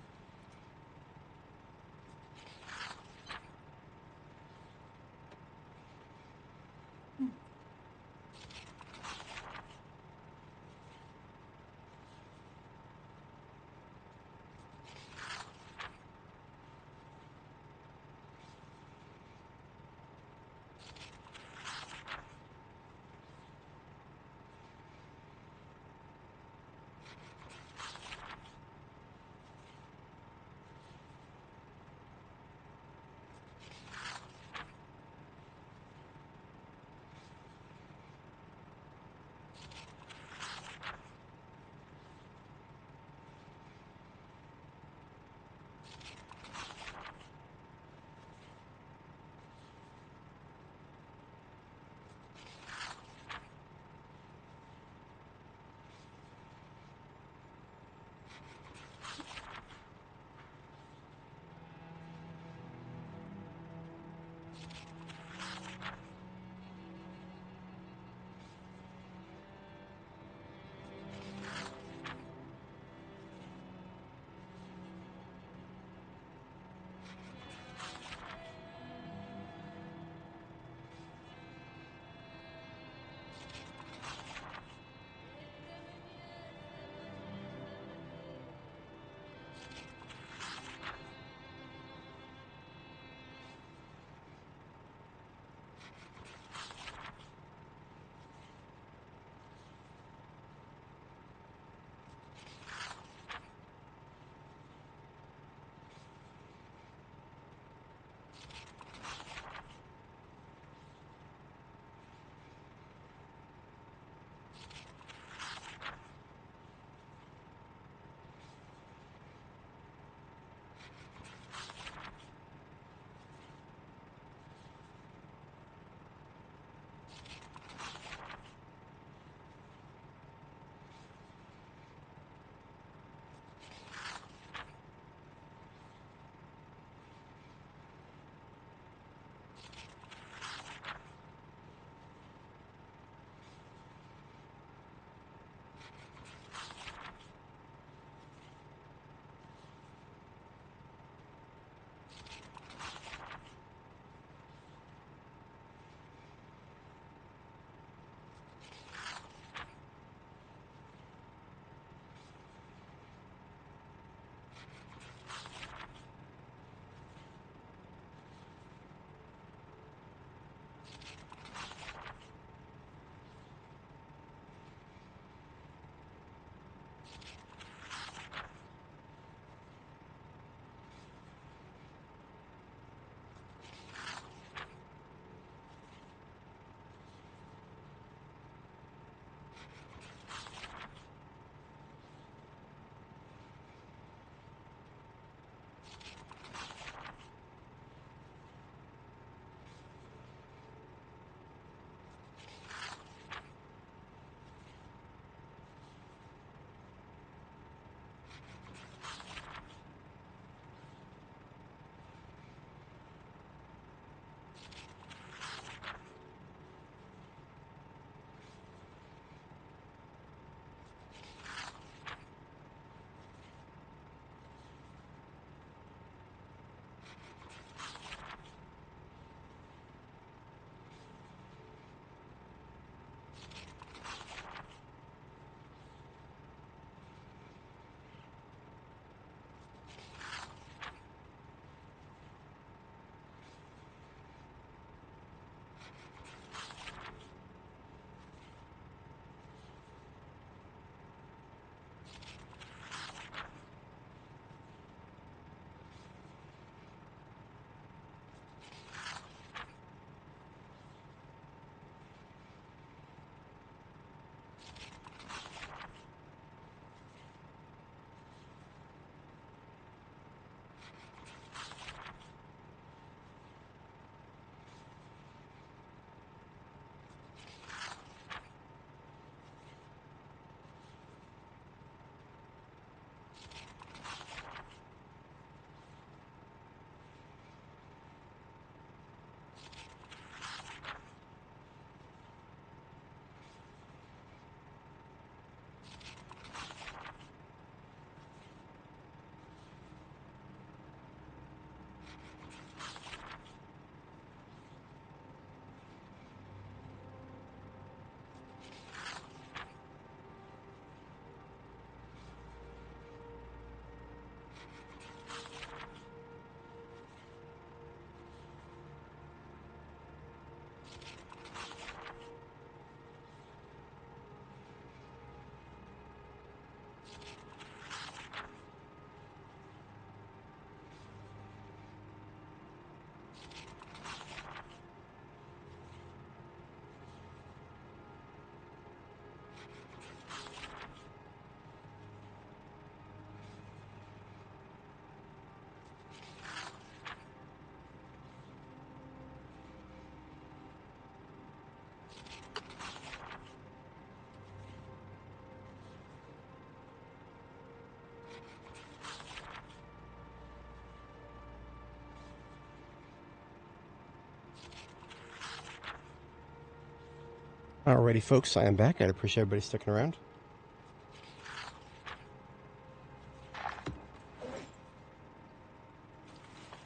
Alrighty, folks, I am back. I'd appreciate everybody sticking around.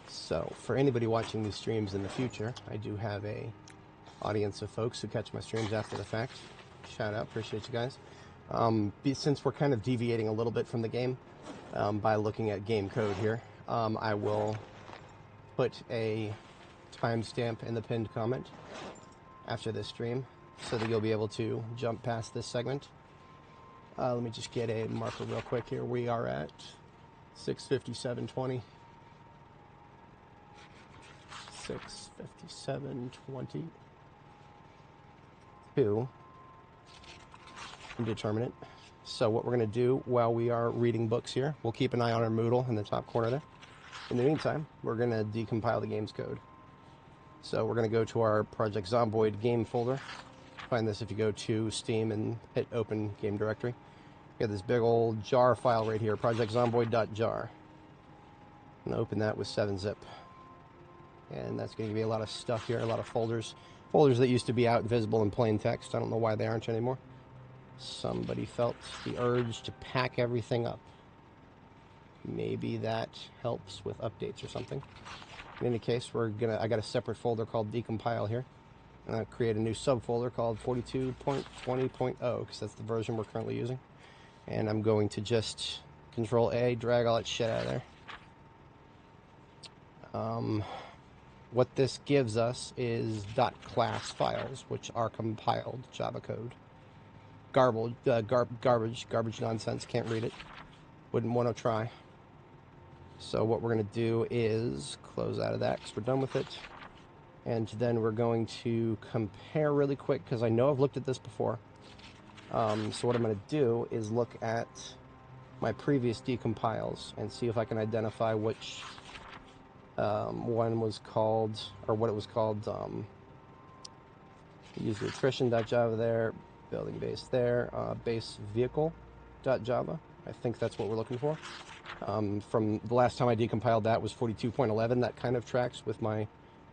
So, for anybody watching these streams in the future, I do have a audience of folks who catch my streams after the fact. Shout out, appreciate you guys. Since we're kind of deviating a little bit from the game by looking at game code here, I will put a timestamp in the pinned comment after this stream so that you'll be able to jump past this segment. Let me just get a marker real quick here. We are at 6:57:20. 6:57:22. Indeterminate. So what we're going to do while we are reading books here, we'll keep an eye on our Moodle in the top corner there. In the meantime, we're going to decompile the game's code. So we're going to go to our Project Zomboid game folder. Find this if you go to Steam and hit open game directory. You got this big old jar file right here, projectzomboid.jar. I'm going to open that with 7-zip. And that's going to give me a lot of stuff here, a lot of folders. Folders that used to be out visible in plain text. I don't know why they aren't anymore. Somebody felt the urge to pack everything up. Maybe that helps with updates or something. In any case, I got a separate folder called decompile here. I'm going to create a new subfolder called 42.20.0 because that's the version we're currently using. And I'm going to just Control A, drag all that shit out of there. What this gives us is .class files, which are compiled Java code. Garbage nonsense, can't read it. Wouldn't want to try. So what we're going to do is close out of that because we're done with it. And then we're going to compare really quick because I know I've looked at this before. So what I'm going to do is look at my previous decompiles and see if I can identify which one was called, or what it was called. Use nutrition.java there, building base there, base vehicle.java. I think that's what we're looking for. From the last time I decompiled that was 42.11. That kind of tracks with my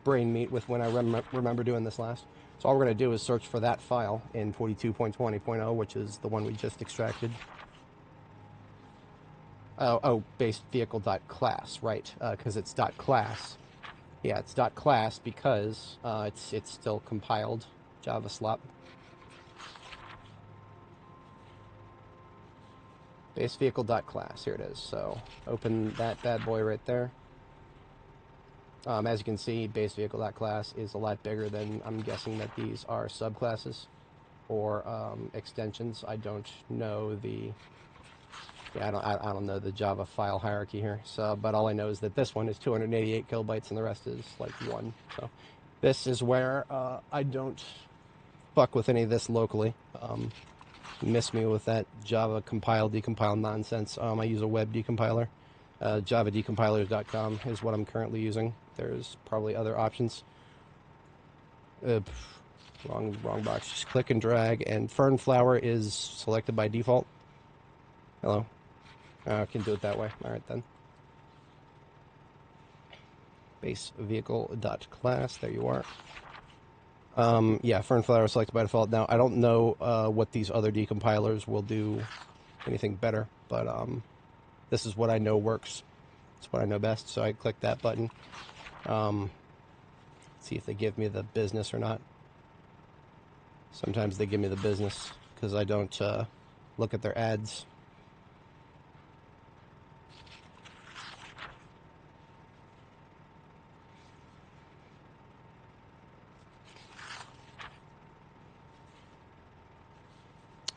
brain meat with when I remember doing this last. So all we're going to do is search for that file in 42.20.0, which is the one we just extracted. Base vehicle.class, right, because it's .class. Yeah, it's .class because it's still compiled Java slop. Base vehicle.class, here it is. So open that bad boy right there. As you can see, base vehicle.class is a lot bigger than, I'm guessing that these are subclasses or extensions. I don't know the I don't know the Java file hierarchy here. So, but all I know is that this one is 288 kilobytes and the rest is like 1. So this is where I don't fuck with any of this locally. Miss me with that Java compile decompile nonsense. I use a web decompiler. JavaDecompilers.com is what I'm currently using. There's probably other options. Wrong box. Just click and drag, and Fernflower is selected by default. Hello. I can do it that way. All right then. Base vehicle.class. There you are. Yeah, Fernflower is selected by default. Now I don't know what these other decompilers will do anything better, but this is what I know works. It's what I know best. So I click that button. See if they give me the business or not. Sometimes they give me the business because I don't look at their ads.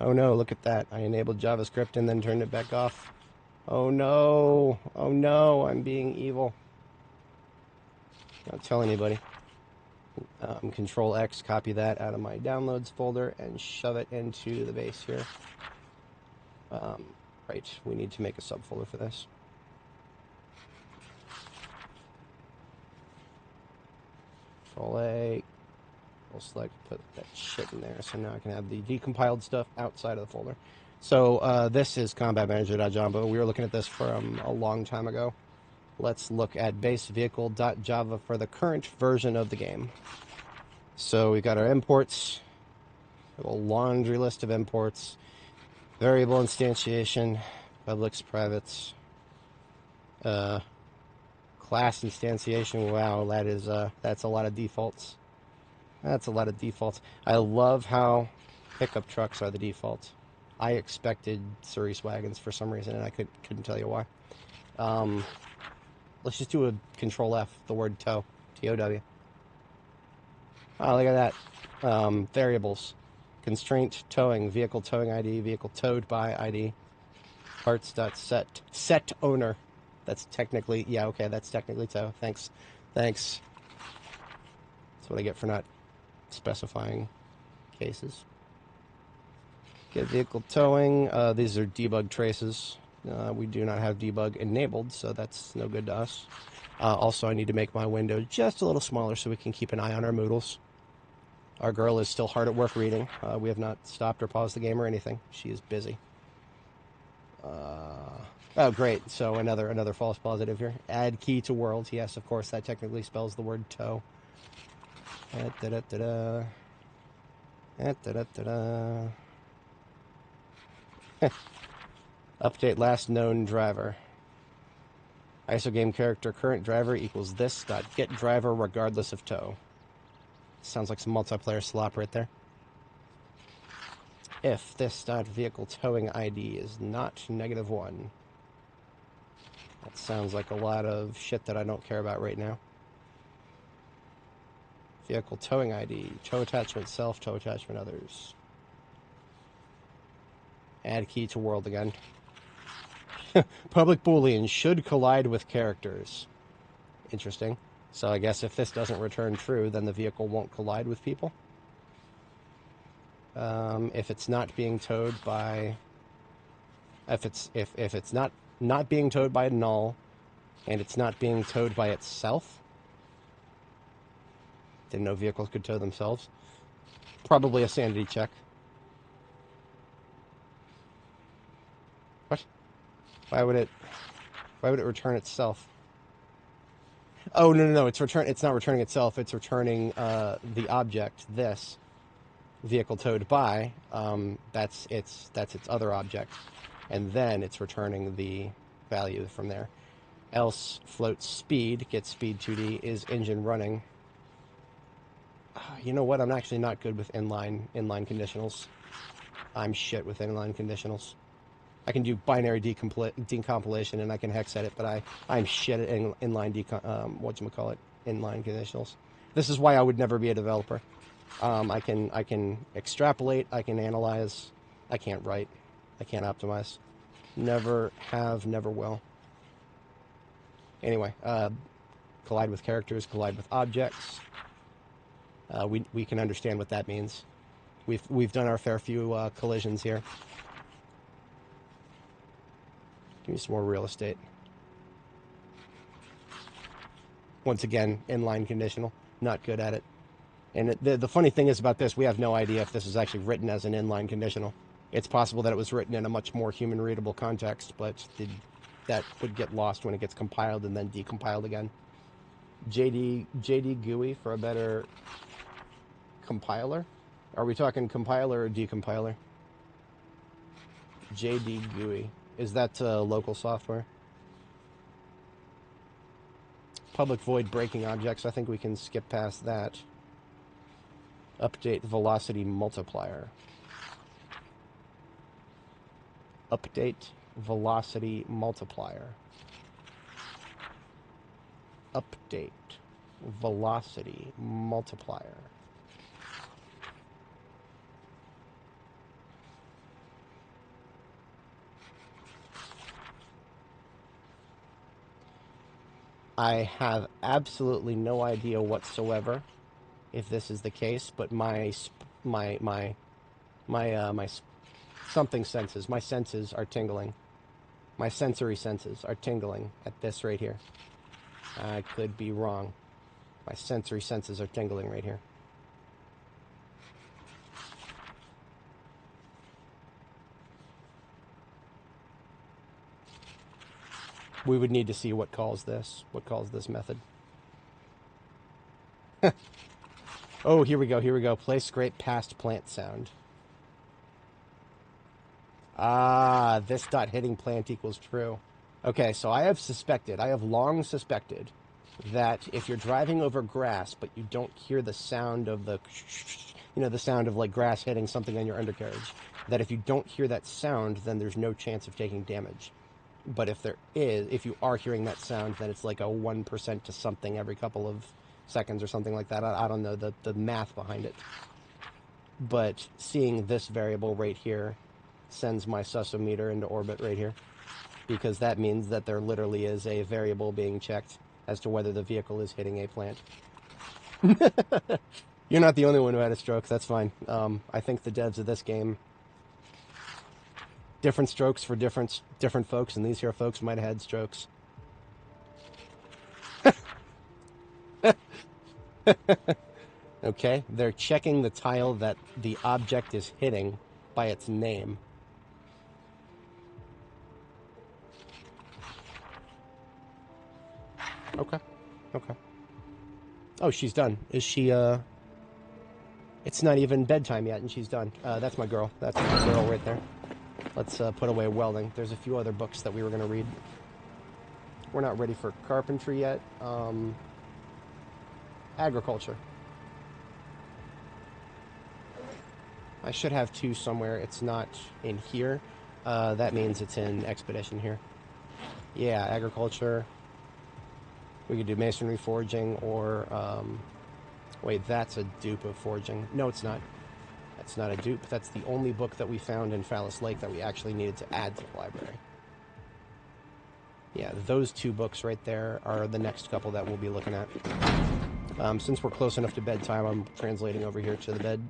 Oh no, look at that. I enabled JavaScript and then turned it back off. Oh no. Oh no, I'm being evil. Don't tell anybody. Control X, copy that out of my downloads folder and shove it into the base here. Right, we need to make a subfolder for this. Control A, we'll select, put that shit in there, so now I can have the decompiled stuff outside of the folder. So this is combatmanager.java. We were looking at this from a long time ago. Let's look at basevehicle.java for the current version of the game. So we've got our imports. A laundry list of imports, variable instantiation, publics, privates, class instantiation. Wow, that's a lot of defaults. That's a lot of defaults. I love how pickup trucks are the default. I expected Cerise wagons for some reason, and I couldn't tell you why. Let's just do a Control F, the word tow, T-O-W. Oh, look at that. Variables. Constraint towing, vehicle towing ID, vehicle towed by ID, parts.set, set owner. That's technically, yeah, okay, that's technically tow. Thanks. That's what I get for not specifying cases. Get vehicle towing. These are debug traces. We do not have debug enabled, so that's no good to us. Also, I need to make my window just a little smaller so we can keep an eye on our moodles. Our girl is still hard at work reading. We have not stopped or paused the game or anything. She is busy. Oh, great. So another false positive here. Add key to world. Yes, of course, that technically spells the word tow. Update last known driver. ISO game character current driver equals this dot get driver regardless of tow. Sounds like some multiplayer slop right there. If this dot vehicle towing ID is not -1. That sounds like a lot of shit that I don't care about right now. Vehicle towing ID, tow attachment self, tow attachment others. Add key to world again. Public Boolean should collide with characters. Interesting. So I guess if this doesn't return true, then the vehicle won't collide with people. If it's not being towed by, if it's not being towed by null, and it's not being towed by itself. Didn't know vehicles could tow themselves. Probably a sanity check. What? Why would it return itself? Oh, no. It's not returning itself. It's returning the object, this vehicle towed by. That's its other object, and then it's returning the value from there. Else float speed, get speed 2D, is engine running. You know what? I'm actually not good with inline conditionals. I'm shit with inline conditionals. I can do binary decompilation and I can hex edit, but I'm shit at inline inline conditionals. This is why I would never be a developer. I can extrapolate, I can analyze, I can't write, I can't optimize. Never have, never will. Anyway, collide with characters, collide with objects. We can understand what that means. We've done our fair few collisions here. Give me some more real estate. Once again, inline conditional. Not good at it. And the funny thing is about this, we have no idea if this is actually written as an inline conditional. It's possible that it was written in a much more human-readable context, but that would get lost when it gets compiled and then decompiled again. JD GUI for a better compiler? Are we talking compiler or decompiler? JD GUI. Is that local software? Public void breaking objects. I think we can skip past that. Update velocity multiplier. Update velocity multiplier. Update velocity multiplier. I have absolutely no idea whatsoever if this is the case, but my something senses, my senses are tingling. My sensory senses are tingling at this right here. I could be wrong. My sensory senses are tingling right here. We would need to see what calls this method. Oh, here we go. Play scrape past plant sound. Ah, this dot hitting plant equals true. Okay, so I have long suspected that if you're driving over grass, but you don't hear the sound of the sound of like grass hitting something on your undercarriage, that if you don't hear that sound, then there's no chance of taking damage. But if you are hearing that sound, then it's like a 1% to something every couple of seconds or something like that. I don't know the math behind it. But seeing this variable right here sends my susometer into orbit right here, because that means that there literally is a variable being checked as to whether the vehicle is hitting a plant. You're not the only one who had a stroke, that's fine. I think the devs of this game, different strokes for different folks, and these here folks might have had strokes. Okay, they're checking the tile that the object is hitting by its name. Okay. Oh, she's done. Is she, It's not even bedtime yet, and she's done. That's my girl. That's my girl right there. Let's put away welding. There's a few other books that we were going to read. We're not ready for carpentry yet. Agriculture. I should have two somewhere. It's not in here. That means it's in expedition here. Yeah, agriculture. We could do masonry forging or... wait, that's a dupe of forging. No, it's not. That's not a dupe. That's the only book that we found in Phallus Lake that we actually needed to add to the library. Yeah, those two books right there are the next couple that we'll be looking at. Since we're close enough to bedtime, I'm translating over here to the bed.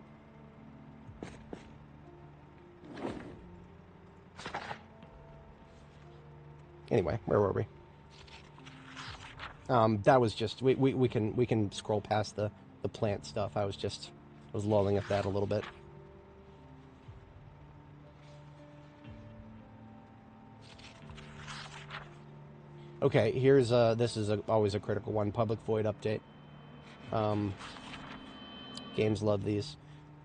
Anyway, where were we? That was just we can scroll past the plant stuff. I was lolling at that a little bit. Okay, here's this is always a critical one. Public void update. Games love these,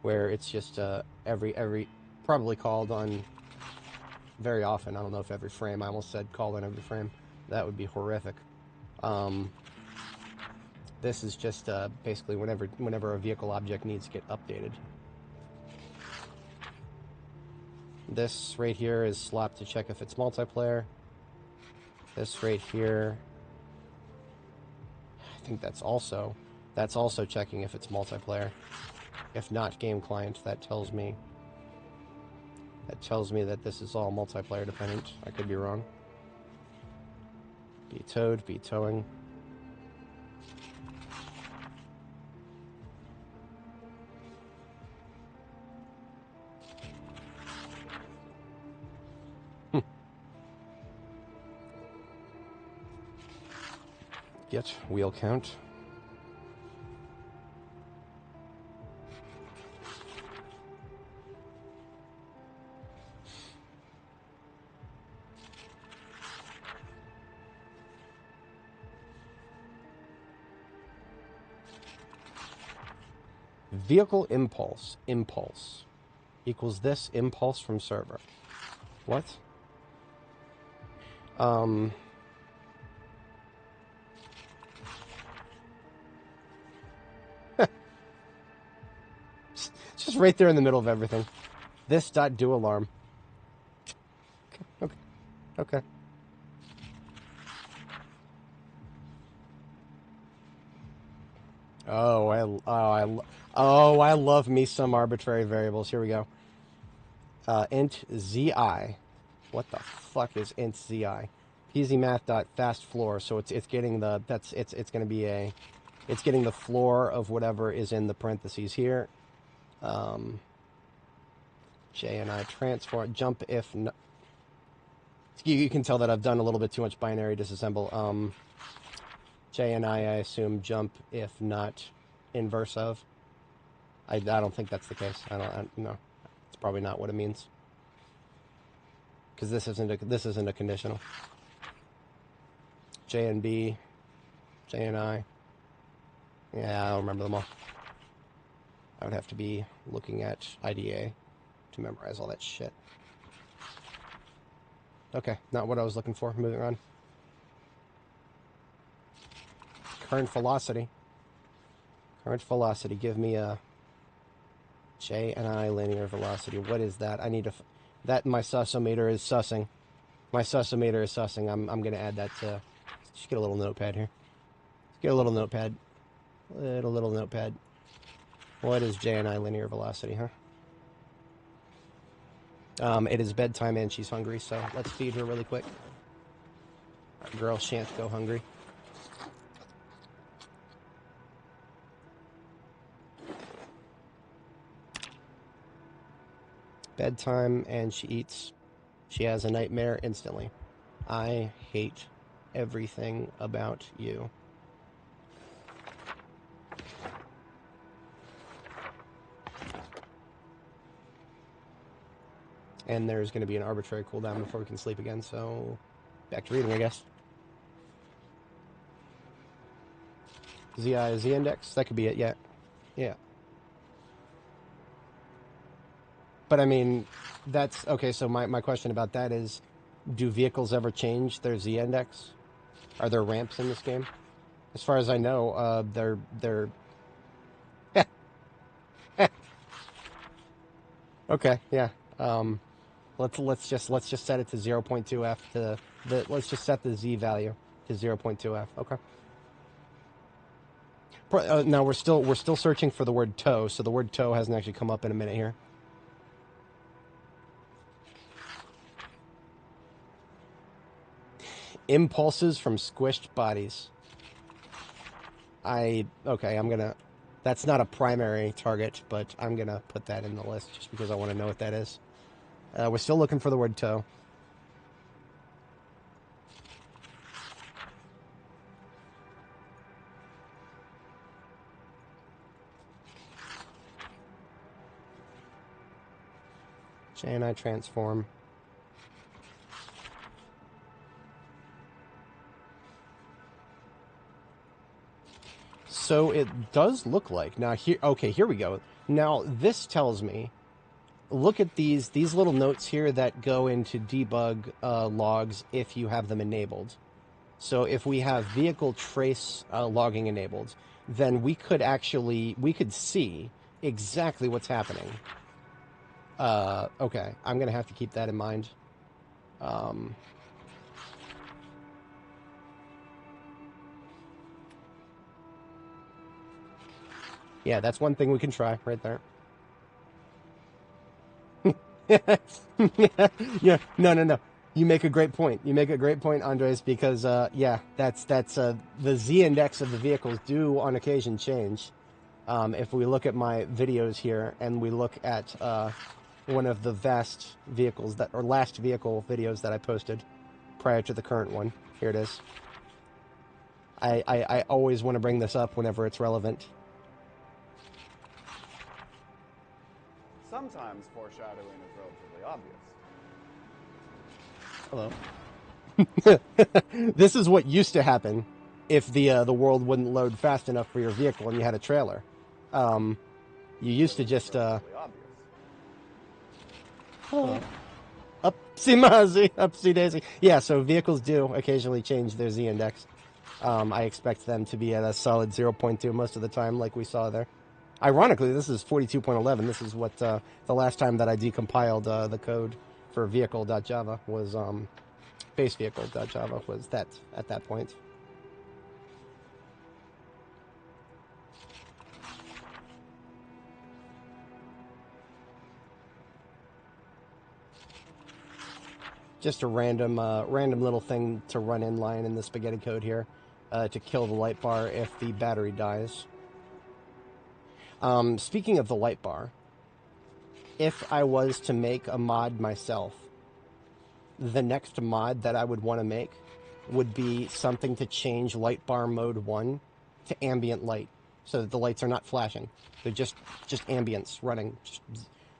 where it's just every probably called on very often. I don't know if every frame. I almost said called on every frame. That would be horrific. This is just basically whenever a vehicle object needs to get updated. This right here is slapped to check if it's multiplayer. This right here, I think that's also checking if it's multiplayer. If not game client, that tells me that this is all multiplayer dependent. I could be wrong. Be towed, be towing. Get wheel count. Vehicle impulse equals this impulse from server. What? Just right there in the middle of everything. This dot do alarm. Okay. I love me some arbitrary variables. Here we go. Int zi. What the fuck is int zi? PZMath.fast floor. So it's getting the it's going to be it's getting the floor of whatever is in the parentheses here. J and I transform jump if no, you can tell that I've done a little bit too much binary disassemble. J and I assume jump if not inverse of. I don't think that's the case. No, it's probably not what it means, because this isn't a conditional. J and B, J and I. Yeah, I don't remember them all. I would have to be looking at IDA to memorize all that shit. Okay, not what I was looking for. Moving on. Current velocity. Current velocity. Give me a J and I linear velocity. What is that? I need to... That my sussometer is sussing. My sussometer is sussing. I'm going to add that to... Just get a little notepad here. Let's get a little notepad. Little notepad. What is J and I linear velocity, huh? It is bedtime and she's hungry, so let's feed her really quick. Our girl shan't go hungry. Bedtime and she eats. She has a nightmare instantly. I hate everything about you. And there's going to be an arbitrary cooldown before we can sleep again, so back to reading, I guess. ZI, Z-index? That could be it, yeah. Yeah. But I mean, that's... Okay, so my question about that is, do vehicles ever change their Z-index? Are there ramps in this game? As far as I know, they're... Okay, yeah. Let's just set it to 0.2f to let's just set the Z value to 0.2f. Okay. Now we're still searching for the word toe, so the word toe hasn't actually come up in a minute here. Impulses from squished bodies. Okay, I'm gonna... That's not a primary target, but I'm gonna put that in the list just because I want to know what that is. We're still looking for the word toe. J and I transform. So it does look like... Now, here... Okay, here we go. Now, this tells me... Look at these little notes here that go into debug logs if you have them enabled. So if we have vehicle trace logging enabled, then we could see exactly what's happening. Okay, I'm going to have to keep that in mind. Yeah, that's one thing we can try right there. Yeah, no. You make a great point. You make a great point, Andres, because yeah, that's the Z index of the vehicles do on occasion change. If we look at my videos here and we look at one of the last vehicle videos that I posted prior to the current one, here it is. I always want to bring this up whenever it's relevant. Sometimes foreshadowing is Hello. relatively obvious. This is what used to happen if the world wouldn't load fast enough for your vehicle and you had a trailer. You used to just hello. Upsy daisy. Yeah, so vehicles do occasionally change their Z index. I expect them to be at a solid 0.2 most of the time, like we saw there. Ironically, this is 42.11. This is what the last time that I decompiled the code for vehicle.java was base vehicle.java was that at that point. Just a random little thing to run inline in the spaghetti code here to kill the light bar if the battery dies. Speaking of the light bar, if I was to make a mod myself, the next mod that I would want to make would be something to change light bar mode 1 to ambient light, so that the lights are not flashing. They're just ambience running.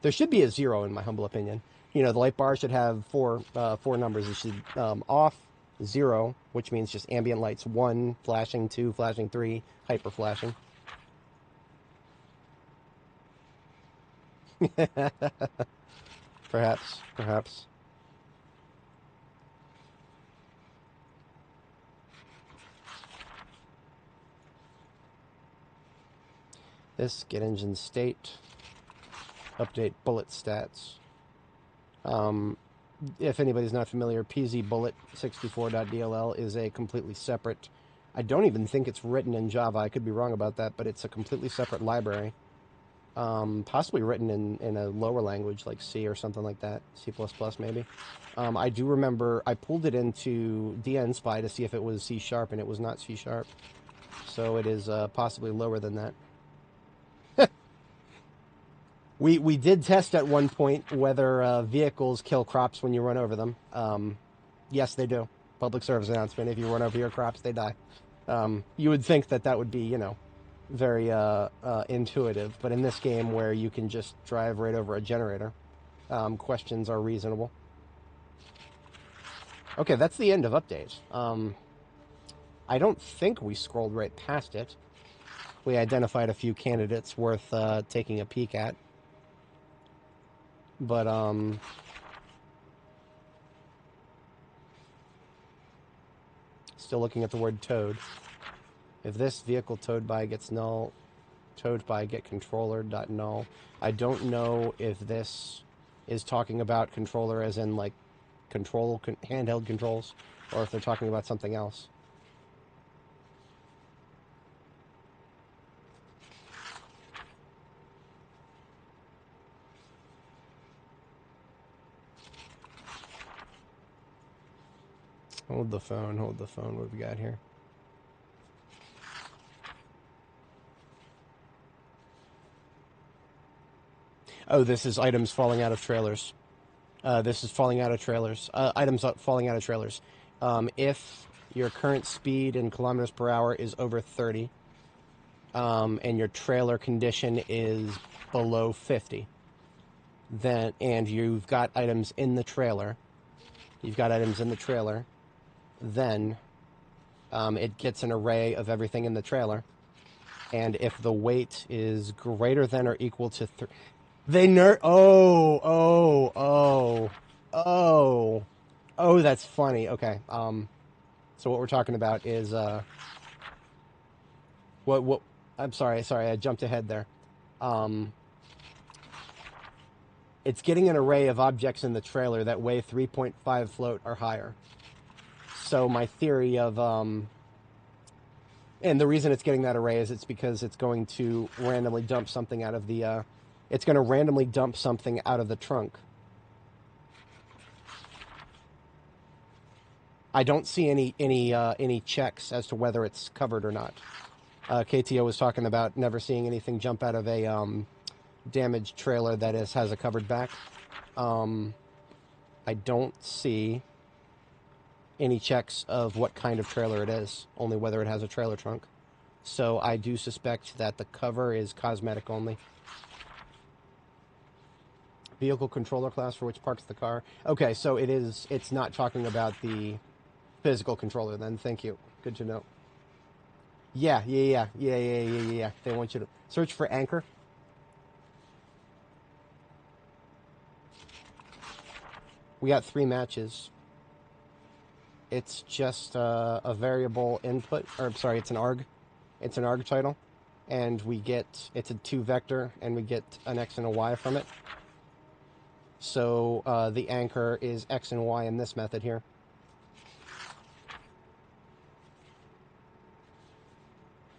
There should be a 0 in my humble opinion. You know, the light bar should have four numbers. It should off, 0, which means just ambient lights, 1 flashing, 2 flashing, 3 hyper flashing. Perhaps. This, get engine state, update bullet stats. If anybody's not familiar, pzbullet64.dll is a completely separate, I don't even think it's written in Java, I could be wrong about that, but it's a completely separate library. Possibly written in a lower language like C or something like that, C++ maybe. I do remember I pulled it into dnspy to see if it was C#, and it was not C#. So it is possibly lower than that. We did test at one point whether vehicles kill crops when you run over them. Yes, they do. Public service announcement, if you run over your crops, they die. You would think that that would be, you know, very intuitive, but in this game where you can just drive right over a generator, questions are reasonable. Okay, that's the end of update. I don't think we scrolled right past it. We identified a few candidates worth taking a peek at. But, still looking at the word towed. If this vehicle towed by gets null, towed by get controller dot null. I don't know if this is talking about controller as in like handheld controls, or if they're talking about something else. Hold the phone, hold the phone. What have we got here? Oh, this is items falling out of trailers. This is falling out of trailers. Items falling out of trailers. If your current speed in kilometers per hour is over 30, and your trailer condition is below 50, then, and you've got items in the trailer, then it gets an array of everything in the trailer. And if the weight is greater than or equal to Oh, that's funny. Okay. So what we're talking about is what I'm sorry, I jumped ahead there. It's getting an array of objects in the trailer that weigh 3.5 float or higher. So my theory of and the reason it's getting that array is it's because it's going to randomly dump something out of the it's going to randomly dump something out of the trunk. I don't see any checks as to whether it's covered or not. KTO was talking about never seeing anything jump out of a damaged trailer that has a covered back. I don't see any checks of what kind of trailer it is, only whether it has a trailer trunk. So I do suspect that the cover is cosmetic only. Vehicle controller class for which parks the car. Okay, so it's not talking about the physical controller then. Thank you. Good to know. Yeah. They want you to search for anchor. We got 3 matches. It's just a variable input, or sorry, it's an arg. It's an arg title, and we get, it's a 2 vector, and we get an X and a Y from it. So the anchor is X and Y in this method here.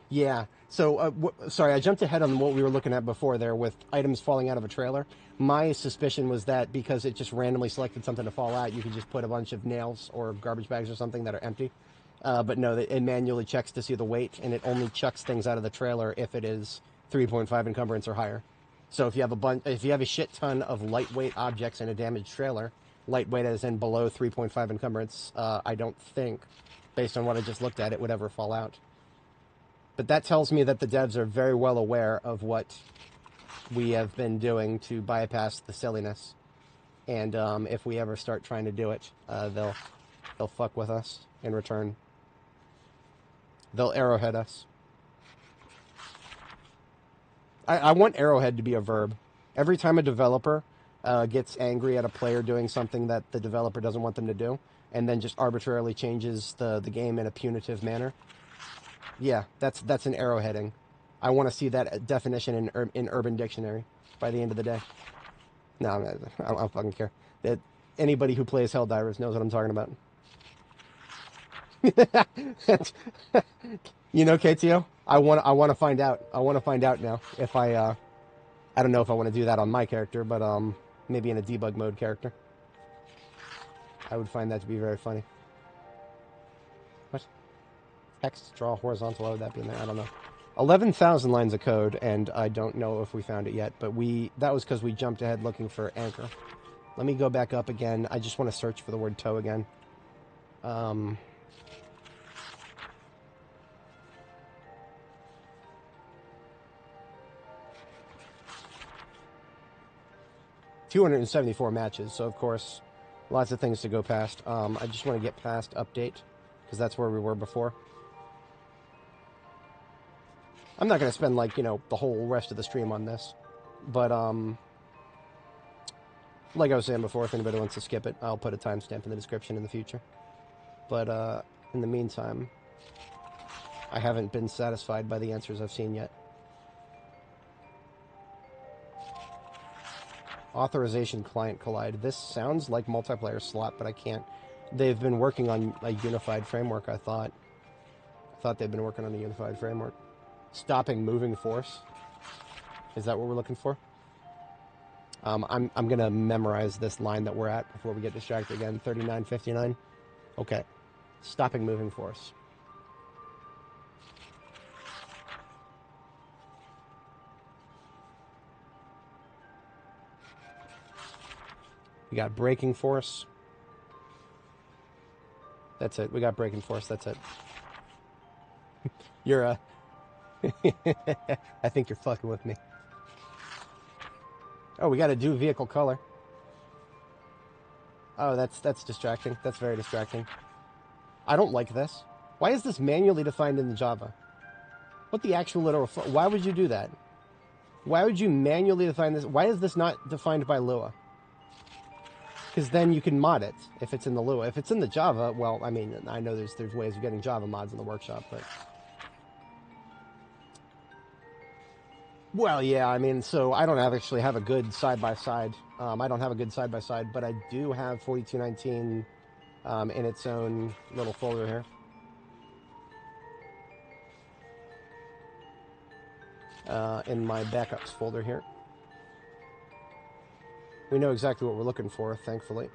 Yeah. So, sorry, I jumped ahead on what we were looking at before there with items falling out of a trailer. My suspicion was that because it just randomly selected something to fall out, you could just put a bunch of nails or garbage bags or something that are empty. But no, it manually checks to see the weight, and it only chucks things out of the trailer if it is 3.5 encumbrance or higher. So if you have a shit ton of lightweight objects in a damaged trailer, lightweight as in below 3.5 encumbrance, I don't think, based on what I just looked at, it would ever fall out. But that tells me that the devs are very well aware of what we have been doing to bypass the silliness. And if we ever start trying to do it, they'll fuck with us in return. They'll arrowhead us. I want arrowhead to be a verb. Every time a developer gets angry at a player doing something that the developer doesn't want them to do, and then just arbitrarily changes the game in a punitive manner, yeah, that's an arrowheading. I want to see that definition in Urban Dictionary by the end of the day. No, I don't fucking care. That anybody who plays Helldivers knows what I'm talking about. You know, KTO, I want to find out. I want to find out now if I don't know if I want to do that on my character, but maybe in a debug mode character. I would find that to be very funny. What? Text, draw, horizontal, why would that be in there? I don't know. 11,000 lines of code, and I don't know if we found it yet, but that was because we jumped ahead looking for anchor. Let me go back up again. I just want to search for the word toe again. 274 matches, so of course, lots of things to go past. I just want to get past update, because that's where we were before. I'm not going to spend, like, the whole rest of the stream on this, but, like I was saying before, if anybody wants to skip it, I'll put a timestamp in the description in the future. But, in the meantime, I haven't been satisfied by the answers I've seen yet. Authorization client collide. This sounds like multiplayer slot, but I can't. They've been working on a unified framework, I thought. I thought they'd been working on a unified framework. Stopping moving force. Is that what we're looking for? I'm going to memorize this line that we're at before we get distracted again. 3959. Okay. Stopping moving force. We got braking force. That's it. We got braking force. That's it. You're, I think you're fucking with me. Oh, we got to do vehicle color. Oh, that's distracting. That's very distracting. I don't like this. Why is this manually defined in the Java? What the actual literal... Why would you do that? Why would you manually define this? Why is this not defined by Lua? Because then you can mod it if it's in the Lua. If it's in the Java, well, I mean, I know there's ways of getting Java mods in the workshop, but... Well, yeah, I mean, so I don't actually have a good side-by-side. I don't have a good side-by-side, but I do have 4219 in its own little folder here. In my backups folder here. We know exactly what we're looking for, thankfully.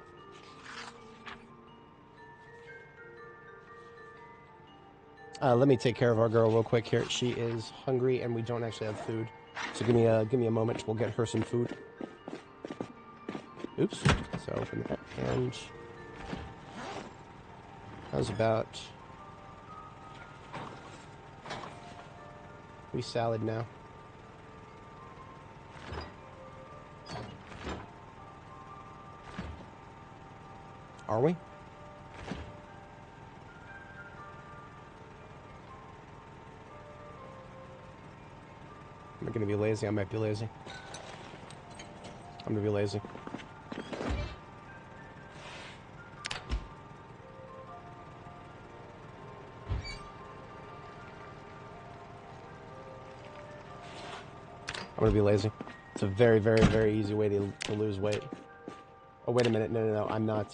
Let me take care of our girl real quick here. She is hungry, and we don't actually have food. So give me a moment. We'll get her some food. Oops. So open that, and how's about we salad now? Are we? I'm gonna be lazy. I might be lazy. I'm gonna be lazy. I'm gonna be lazy. It's a very, very, very easy way to lose weight. Oh, wait a minute. No. I'm not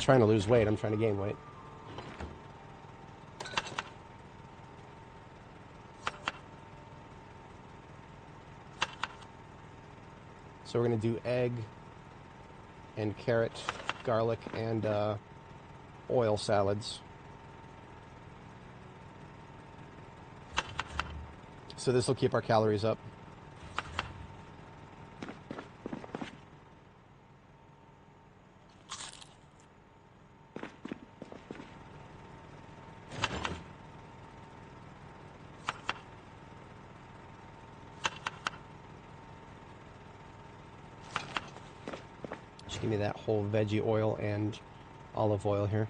trying to lose weight. I'm trying to gain weight. So we're going to do egg and carrot, garlic, and oil salads. So this will keep our calories up. Give me that whole veggie oil and olive oil here.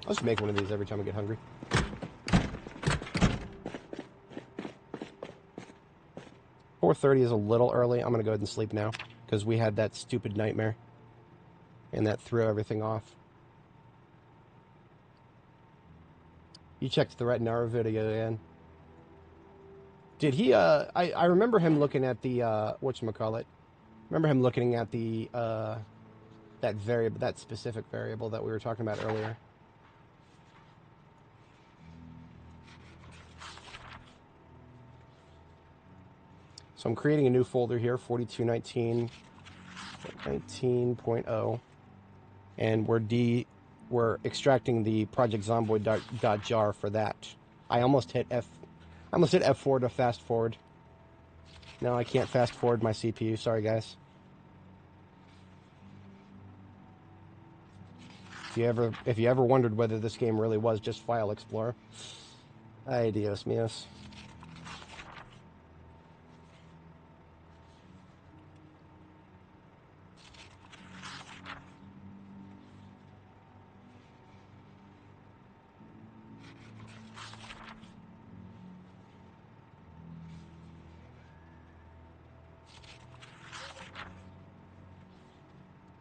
I'll just make one of these every time I get hungry. .4:30 is a little early. I'm going to go ahead and sleep now because we had that stupid nightmare. and that threw everything off. You checked the Retinara video again. Did he, I remember him looking at the, whatchamacallit. Remember him looking at the, that specific variable that we were talking about earlier. So I'm creating a new folder here, 4219.19.0, and we're extracting the Project Zomboid .jar for that. I almost hit F4 to fast forward. No, I can't fast forward my CPU. Sorry, guys. If you ever wondered whether this game really was just File Explorer, ay Dios míos.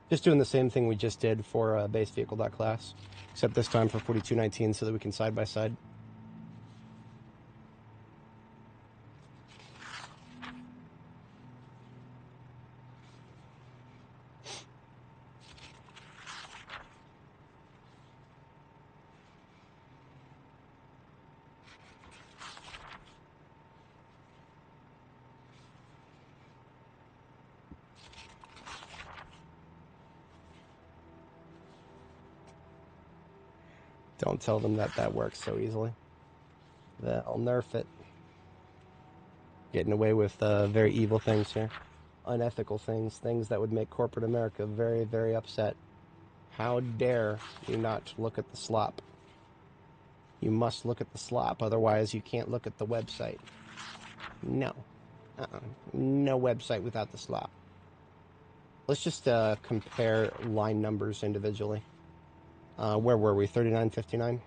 Just doing the same thing we just did for base vehicle.class, except this time for 4219 so that we can side by side. Don't tell them that that works so easily. They'll nerf it. Getting away with very evil things here. Unethical things. Things that would make corporate America very, very upset. How dare you not look at the slop? You must look at the slop, otherwise you can't look at the website. No. No website without the slop. Let's just compare line numbers individually. Where were we? 3959?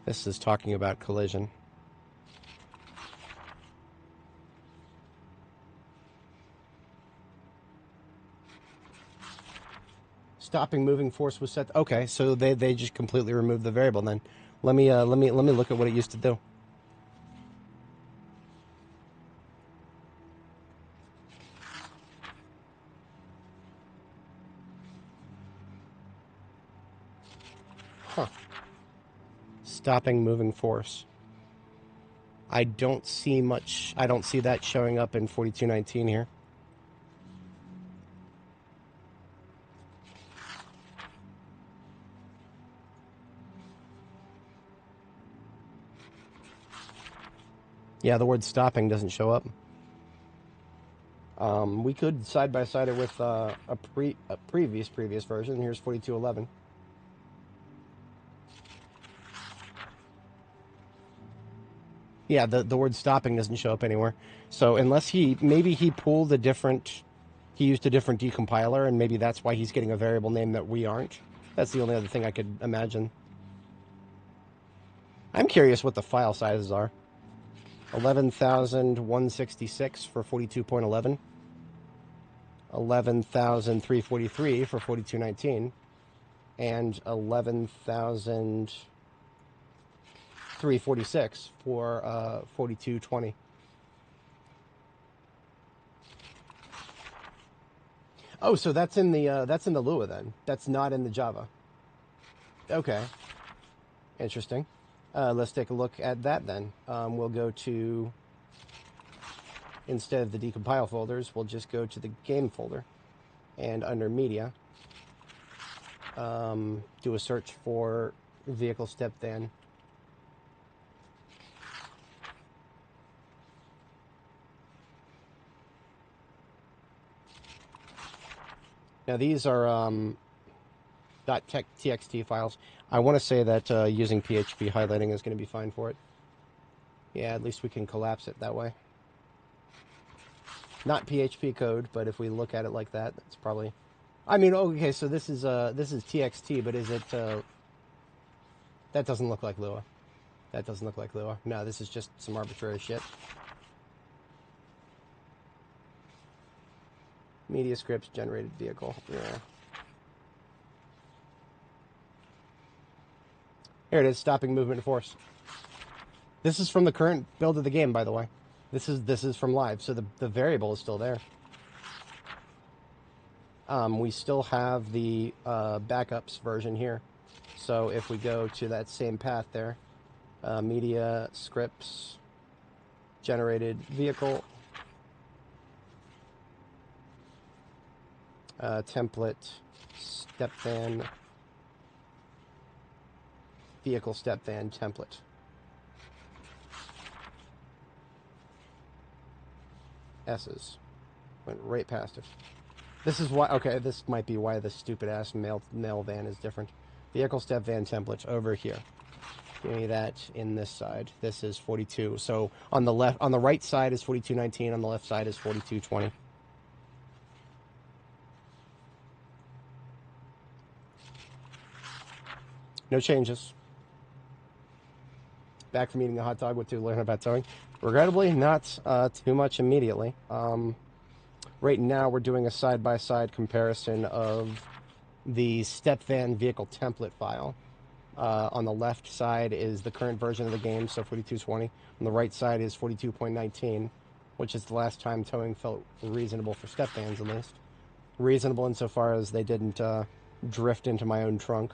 This is talking about collision. Stopping moving force was set. Okay, so they just completely removed the variable then. Let me look at what it used to do. Huh. Stopping moving force. I don't see much. I don't see that showing up in 4219 here. Yeah, the word stopping doesn't show up. We could side by side it with a previous version. Here's 4211. Yeah, the word stopping doesn't show up anywhere. So unless maybe he pulled a different, he used a different decompiler, and maybe that's why he's getting a variable name that we aren't. That's the only other thing I could imagine. I'm curious what the file sizes are. 11,166 for 42.11. 11,343 for 4219. And 11,346 for 4220. Oh, so that's in the Lua then. That's not in the Java. Okay. Interesting. Let's take a look at that then. We'll go to, instead of the decompile folders, we'll just go to the game folder, and under media, do a search for vehicle step then. Now these are .txt files. I want to say that using PHP highlighting is going to be fine for it. Yeah, at least we can collapse it that way. Not PHP code, but if we look at it like that, that's probably. I mean, okay, so this is TXT, but is it? That doesn't look like Lua. That doesn't look like Lua. No, this is just some arbitrary shit. Media scripts, generated vehicle. Yeah. Here it is, stopping movement of force. This is from the current build of the game, by the way. This is from live, so the variable is still there. We still have the backups version here. So if we go to that same path there, media, scripts, generated vehicle, template, step van, vehicle step van template. S's. Went right past it. This is why, okay, this might be why the stupid ass mail van is different. Vehicle step van template over here. Give me that in this side. This is 42. So on the left, on the right side is 4219, on the left side is 4220. No changes. Back from eating a hot dog, what to learn about towing? Regrettably, not too much immediately. Right now, we're doing a side-by-side comparison of the step van vehicle template file. On the left side is the current version of the game, so 4220. On the right side is 42.19, which is the last time towing felt reasonable for step vans, at least. Reasonable insofar as they didn't drift into my own trunk.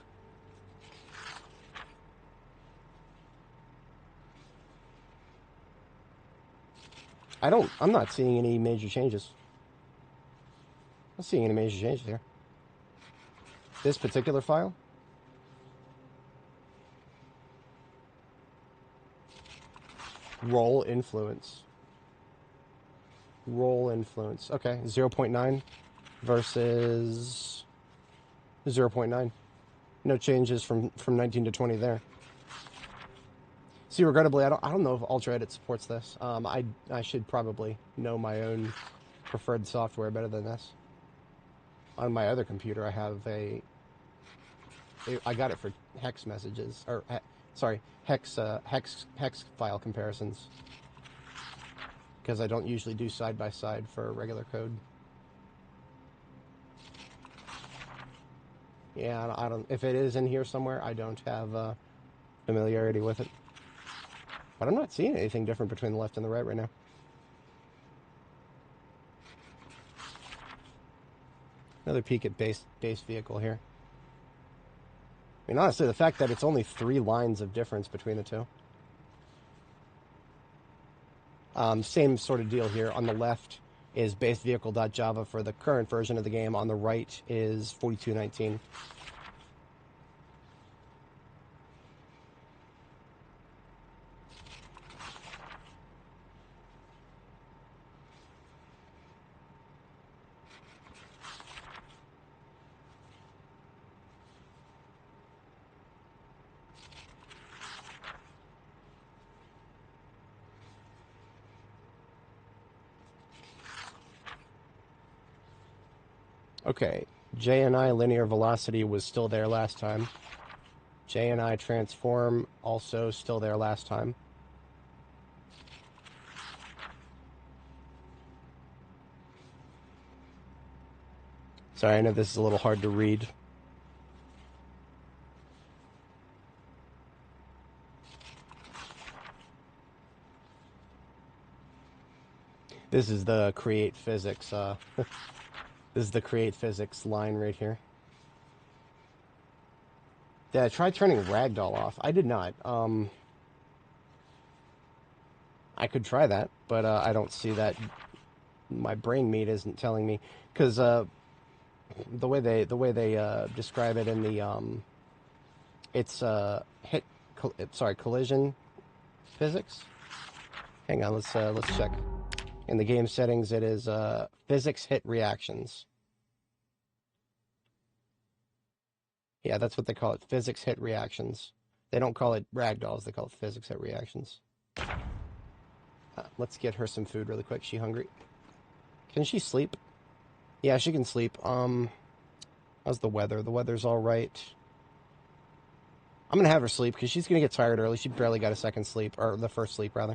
I'm not seeing any major changes. I'm not seeing any major changes here. This particular file? Roll influence. Roll influence. Okay, 0.9 versus 0.9. No changes from 19 to 20 there. See, regrettably, I don't know if Ultra Edit supports this. I should probably know my own preferred software better than this. On my other computer, I have I got it for hex messages, or sorry, hex file comparisons, because I don't usually do side by side for regular code. Yeah, I don't. If it is in here somewhere, I don't have familiarity with it. But I'm not seeing anything different between the left and the right now. Another peek at base vehicle here. I mean, honestly, the fact that it's only 3 lines of difference between the two. Same sort of deal here. On the left is base vehicle.java for the current version of the game. On the right is 4219. Okay, JNI linear velocity was still there last time. JNI transform also still there last time. Sorry, I know this is a little hard to read. This is the create physics, this is the create physics line right here. Yeah, try turning ragdoll off. I did not. I could try that, but I don't see that. My brain meat isn't telling me, because the way they describe it in the it's collision physics. Hang on, let's check. In the game settings, it is physics hit reactions. Yeah, that's what they call it, physics hit reactions. They don't call it ragdolls, they call it physics hit reactions. Let's get her some food really quick. She hungry? Can she sleep? Yeah, she can sleep. How's the weather? The weather's all right. I'm going to have her sleep because she's going to get tired early. She barely got a second sleep, or the first sleep, rather.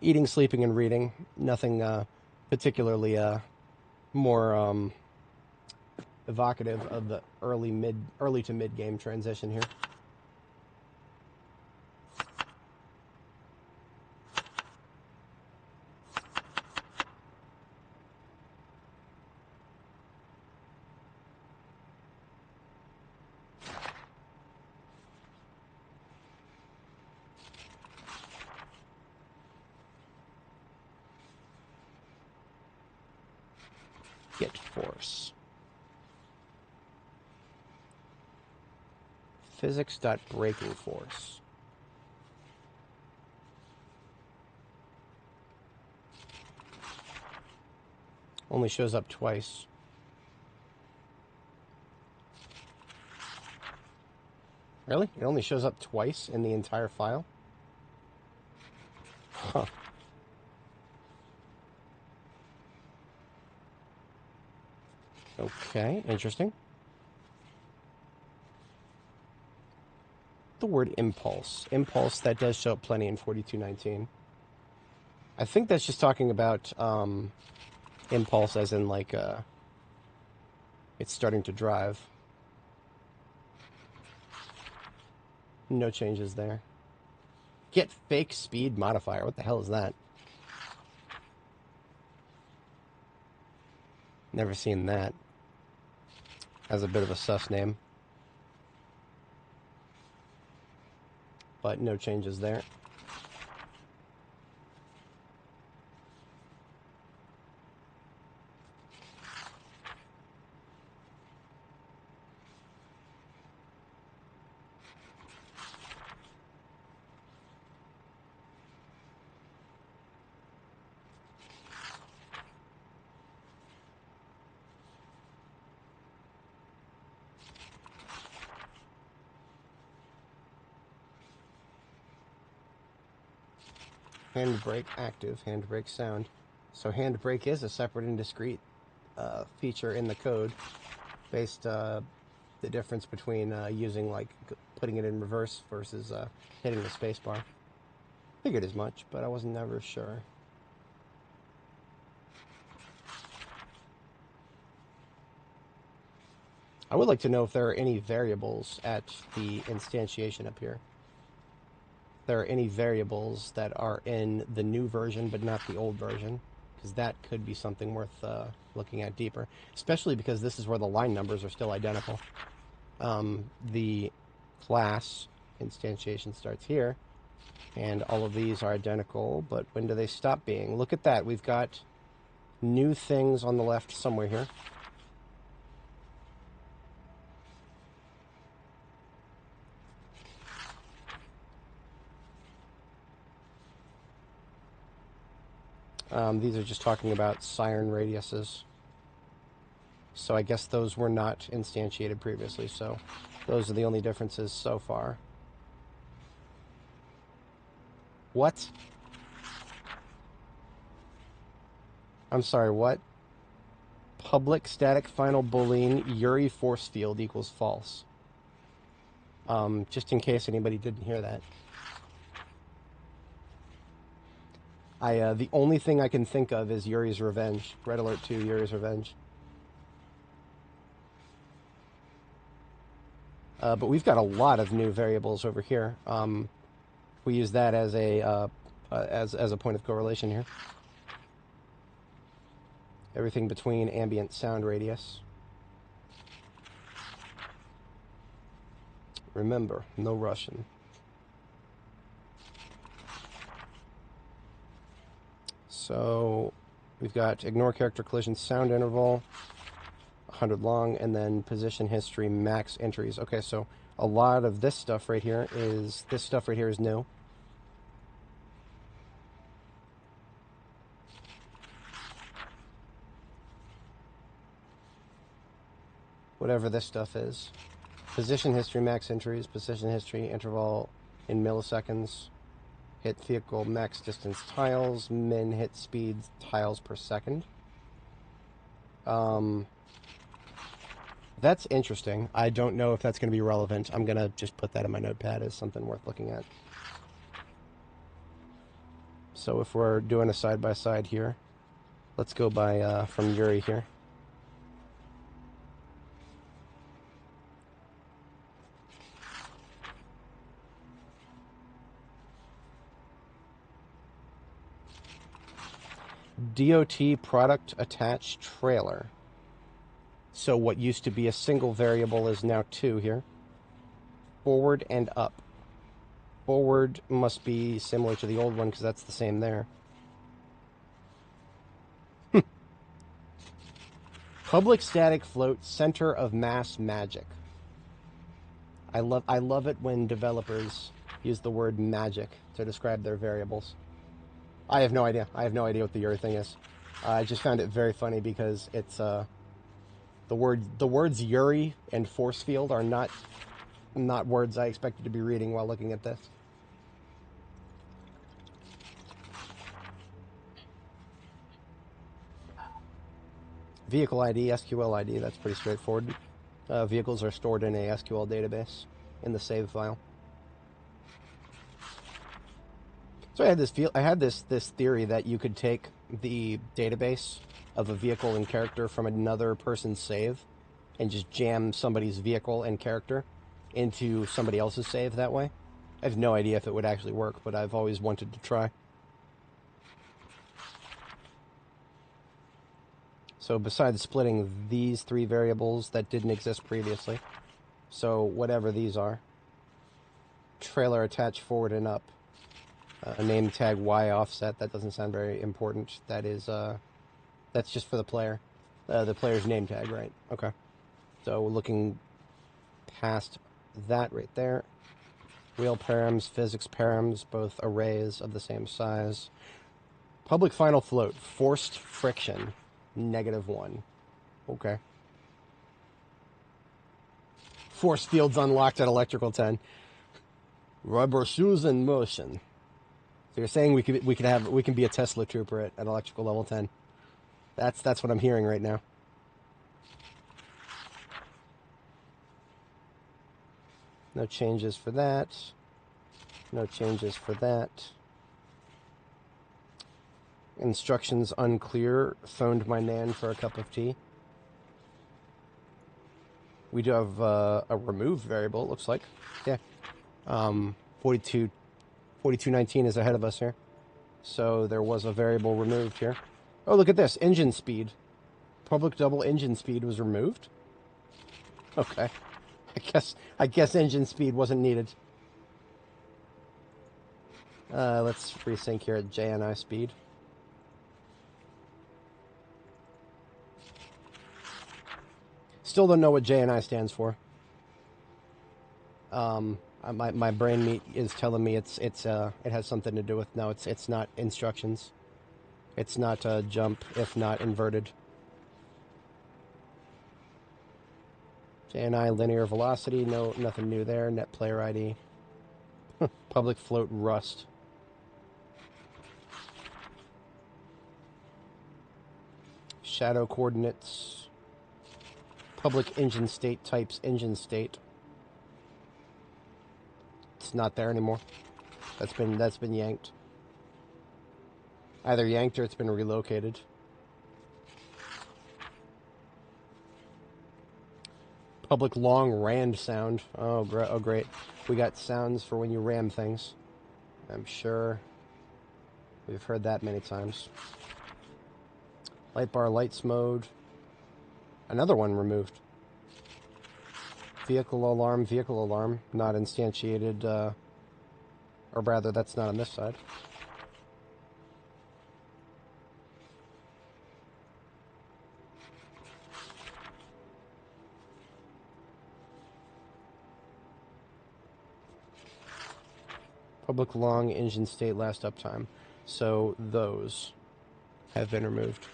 Eating, sleeping, and reading. Nothing particularly more evocative of the early to mid game transition here. Get force. Physics.breaking force. Only shows up twice. Really? It only shows up twice in the entire file? Huh. Okay, interesting. The word impulse. Impulse, that does show up plenty in 4219. I think that's just talking about impulse as in like it's starting to drive. No changes there. Get fake speed modifier. What the hell is that? Never seen that. Has a bit of a sus name. But no changes there. Handbrake active, handbrake sound. So handbrake is a separate and discrete feature in the code, based the difference between using like putting it in reverse versus hitting the spacebar. Figured as much, but I was never sure. I would like to know if there are any variables at the instantiation up here. There are any variables that are in the new version but not the old version, because that could be something worth looking at deeper, especially because this is where the line numbers are still identical. The class instantiation starts here, and all of these are identical, but when do they stop being? Look at that. We've got new things on the left somewhere here. These are just talking about siren radiuses. So I guess those were not instantiated previously, so those are the only differences so far. What? I'm sorry, what? Public static final Boolean Uri force field equals false. Just in case anybody didn't hear that. The only thing I can think of is Yuri's Revenge. Red Alert 2, Yuri's Revenge. But we've got a lot of new variables over here. We use that as a as a point of correlation here. Everything between ambient sound radius. Remember, no Russian. So we've got ignore character collision sound interval, 100 long, and then position history max entries. Okay, so a lot of this stuff right here is new. Whatever this stuff is. Position history max entries, position history interval in milliseconds, hit vehicle max distance tiles, min hit speeds tiles per second. I've That's interesting. I don't know if that's going to be relevant. I'm going to just put that in my notepad as something worth looking at. So if we're doing a side-by-side here, let's go by from Yuri here. DOT product attached trailer. So what used to be a single variable is now two here. Forward and up. Forward must be similar to the old one because that's the same there. Public static float, center of mass magic. I love it when developers use the word magic to describe their variables. I have no idea. I have no idea what the Yuri thing is. I just found it very funny because it's the words Yuri and force field are not words I expected to be reading while looking at this. Vehicle ID, SQL ID, that's pretty straightforward. Vehicles are stored in a SQL database in the save file. So I had this theory that you could take the database of a vehicle and character from another person's save and just jam somebody's vehicle and character into somebody else's save that way. I have no idea if it would actually work, but I've always wanted to try. So besides splitting these three variables that didn't exist previously, so whatever these are, trailer attach forward and up, name tag Y offset, that doesn't sound very important. That is, that's just for the player. The player's name tag, right? Okay. So looking past that right there, real params, physics params, both arrays of the same size. Public final float, forced friction, -1. Okay. Force fields unlocked at electrical 10. Rubber shoes in motion. So you're saying we can be a Tesla trooper at electrical level 10. That's what I'm hearing right now. No changes for that. No changes for that. Instructions unclear. Phoned my nan for a cup of tea. We do have a removed variable, it looks like. Yeah. 4219 is ahead of us here. So there was a variable removed here. Oh, look at this. Engine speed. Public double engine speed was removed? Okay. I guess engine speed wasn't needed. Let's resync here at JNI speed. Still don't know what JNI stands for. My brain meat is telling me it has something to do with, no, it's not instructions. It's not jump if not inverted. JNI linear velocity, no, nothing new there. Net player ID. Public float rust. Shadow coordinates. Public engine state types engine state. It's not there anymore. That's been yanked. Either yanked or it's been relocated. Public long rand sound. Oh, great. We got sounds for when you ram things. I'm sure we've heard that many times. Light bar lights mode. Another one removed. Vehicle alarm, not instantiated, or rather, that's not on this side. Public long engine state last uptime. So those have been removed.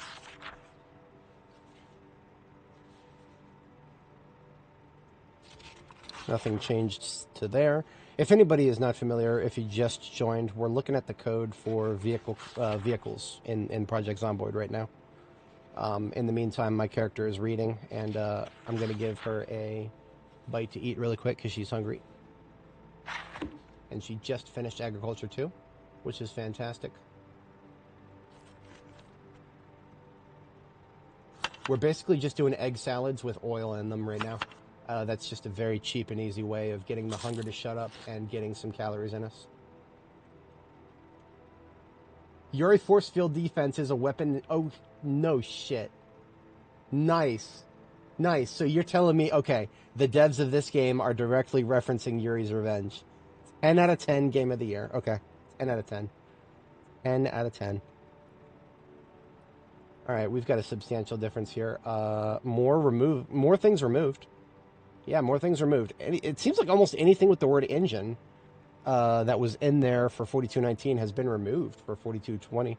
Nothing changed to there. If anybody is not familiar, if you just joined, we're looking at the code for vehicles in Project Zomboid right now. In the meantime, my character is reading, and I'm going to give her a bite to eat really quick because she's hungry. And she just finished Agriculture 2, which is fantastic. We're basically just doing egg salads with oil in them right now. That's just a very cheap and easy way of getting the hunger to shut up and getting some calories in us. Yuri force field defense is a weapon. Oh, no shit. Nice. Nice. So you're telling me, okay, the devs of this game are directly referencing Yuri's Revenge. 10 out of 10 game of the year. Okay. 10 out of 10. 10 out of 10. All right, we've got a substantial difference here. More things removed. Yeah, more things removed. It seems like almost anything with the word engine that was in there for 4219 has been removed for 4220.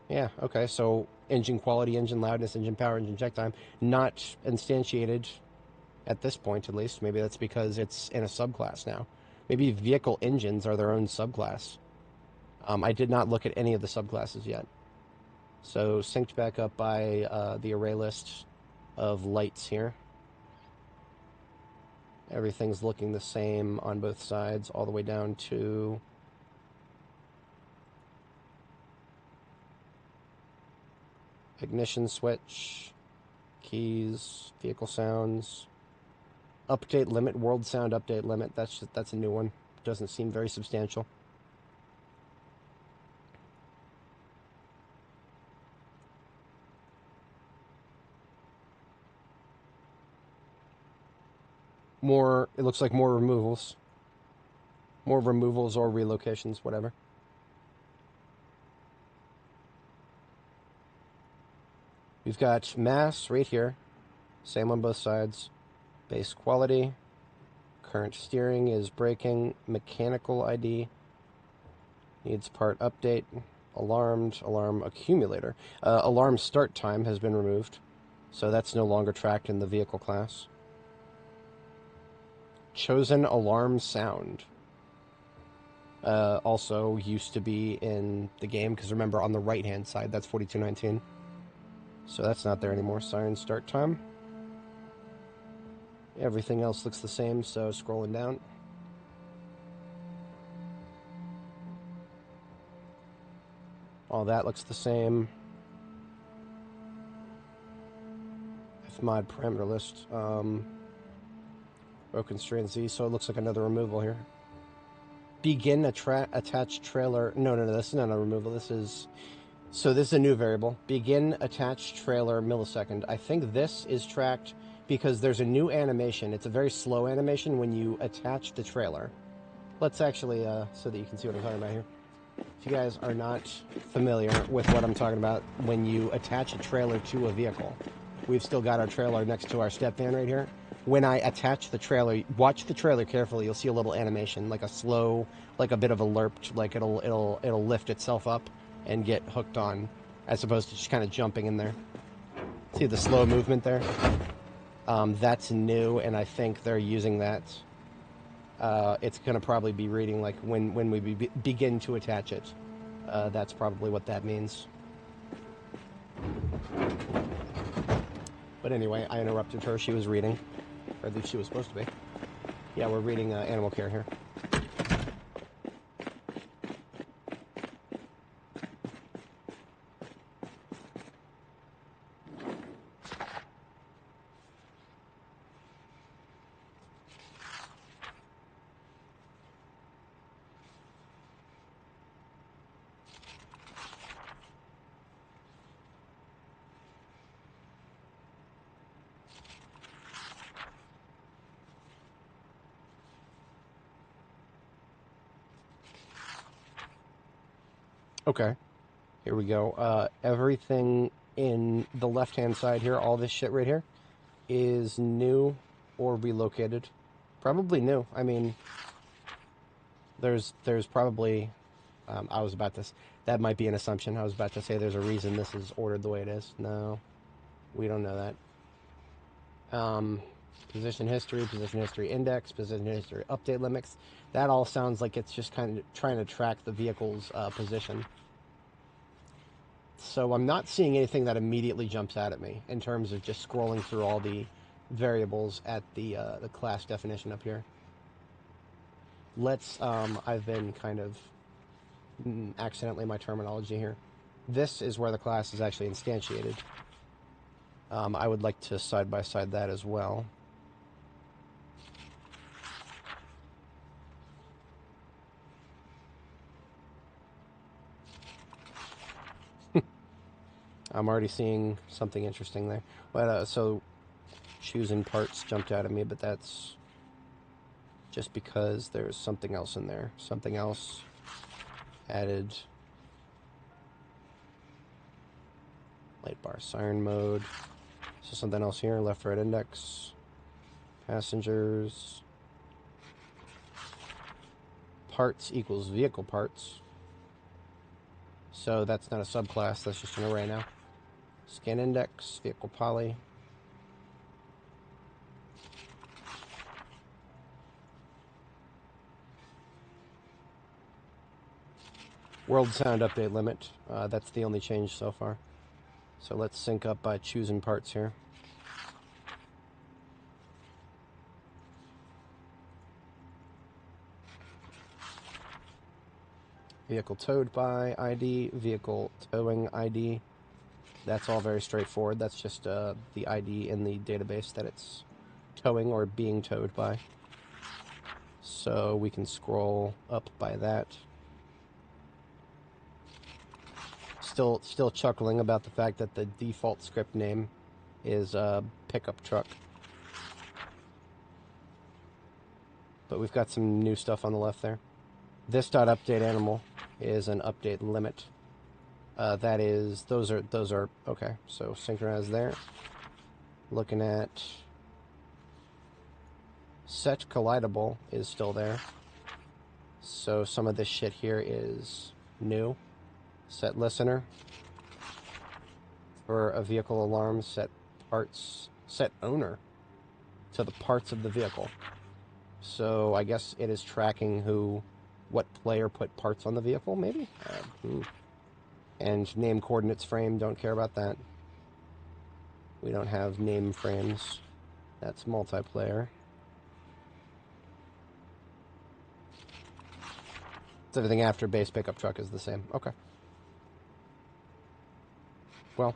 Yeah, okay, so engine quality, engine loudness, engine power, engine check time, not instantiated at this point, at least. Maybe that's because it's in a subclass now. Maybe vehicle engines are their own subclass. I did not look at any of the subclasses yet. So synced back up by the array list of lights here. Everything's looking the same on both sides, all the way down to ignition switch, keys, vehicle sounds, update limit, world sound update limit. That's a new one. Doesn't seem very substantial. It looks like more removals. More removals or relocations, whatever. We've got mass right here. Same on both sides. Base quality. Current steering is braking. Mechanical ID. Needs part update. Alarmed. Alarm accumulator. Alarm start time has been removed. So that's no longer tracked in the vehicle class. Chosen alarm sound. Also used to be in the game, because remember, on the right-hand side, that's 4219. So that's not there anymore. Siren start time. Everything else looks the same, so scrolling down. All that looks the same. Fmod parameter list. Broken strand Z, so it looks like another removal here. Begin attached trailer. No, this is not a removal. This is a new variable. Begin attached trailer millisecond. I think this is tracked because there's a new animation. It's a very slow animation when you attach the trailer. Let's actually, so that you can see what I'm talking about here. If you guys are not familiar with what I'm talking about, when you attach a trailer to a vehicle, we've still got our trailer next to our step van right here. When I attach the trailer, watch the trailer carefully, you'll see a little animation, like a slow, like a bit of a lerp, like it'll lift itself up and get hooked on, as opposed to just kind of jumping in there. See the slow movement there? That's new, and I think they're using that. It's going to probably be reading like when we begin to attach it. That's probably what that means. But anyway, I interrupted her. She was reading. Or at least she was supposed to be. Yeah, we're reading Animal Care here. Okay, here we go. Everything in the left-hand side here, all this shit right here, is new or relocated. Probably new. I mean, there's probably, that might be an assumption. I was about to say there's a reason this is ordered the way it is. No, we don't know that. Position history index, position history update limits. That all sounds like it's just kind of trying to track the vehicle's position. So I'm not seeing anything that immediately jumps out at me in terms of just scrolling through all the variables at the class definition up here. I've been kind of accidentally my terminology here. This is where the class is actually instantiated. I would like to side-by-side that as well. I'm already seeing something interesting there. But so choosing parts jumped out at me, but that's just because there's something else in there. Something else added. Light bar siren mode. So something else here. Left right index. Passengers. Parts equals vehicle parts. So that's not a subclass, that's just an array now. Scan index, vehicle poly. World sound update limit. That's the only change so far. So let's sync up by choosing parts here. Vehicle towed by ID, vehicle towing ID. That's all very straightforward. That's just the ID in the database that it's towing or being towed by. So we can scroll up by that. Still chuckling about the fact that the default script name is pickup truck. But we've got some new stuff on the left there. This .update animal is an update limit. That is, those are okay. So synchronized there. Looking at set collidable is still there. So some of this shit here is new. Set listener for a vehicle alarm. Set parts. Set owner to the parts of the vehicle. So I guess it is tracking what player put parts on the vehicle, maybe? And name coordinates frame, don't care about that. We don't have name frames. That's multiplayer. It's everything after base pickup truck is the same. Okay. Well,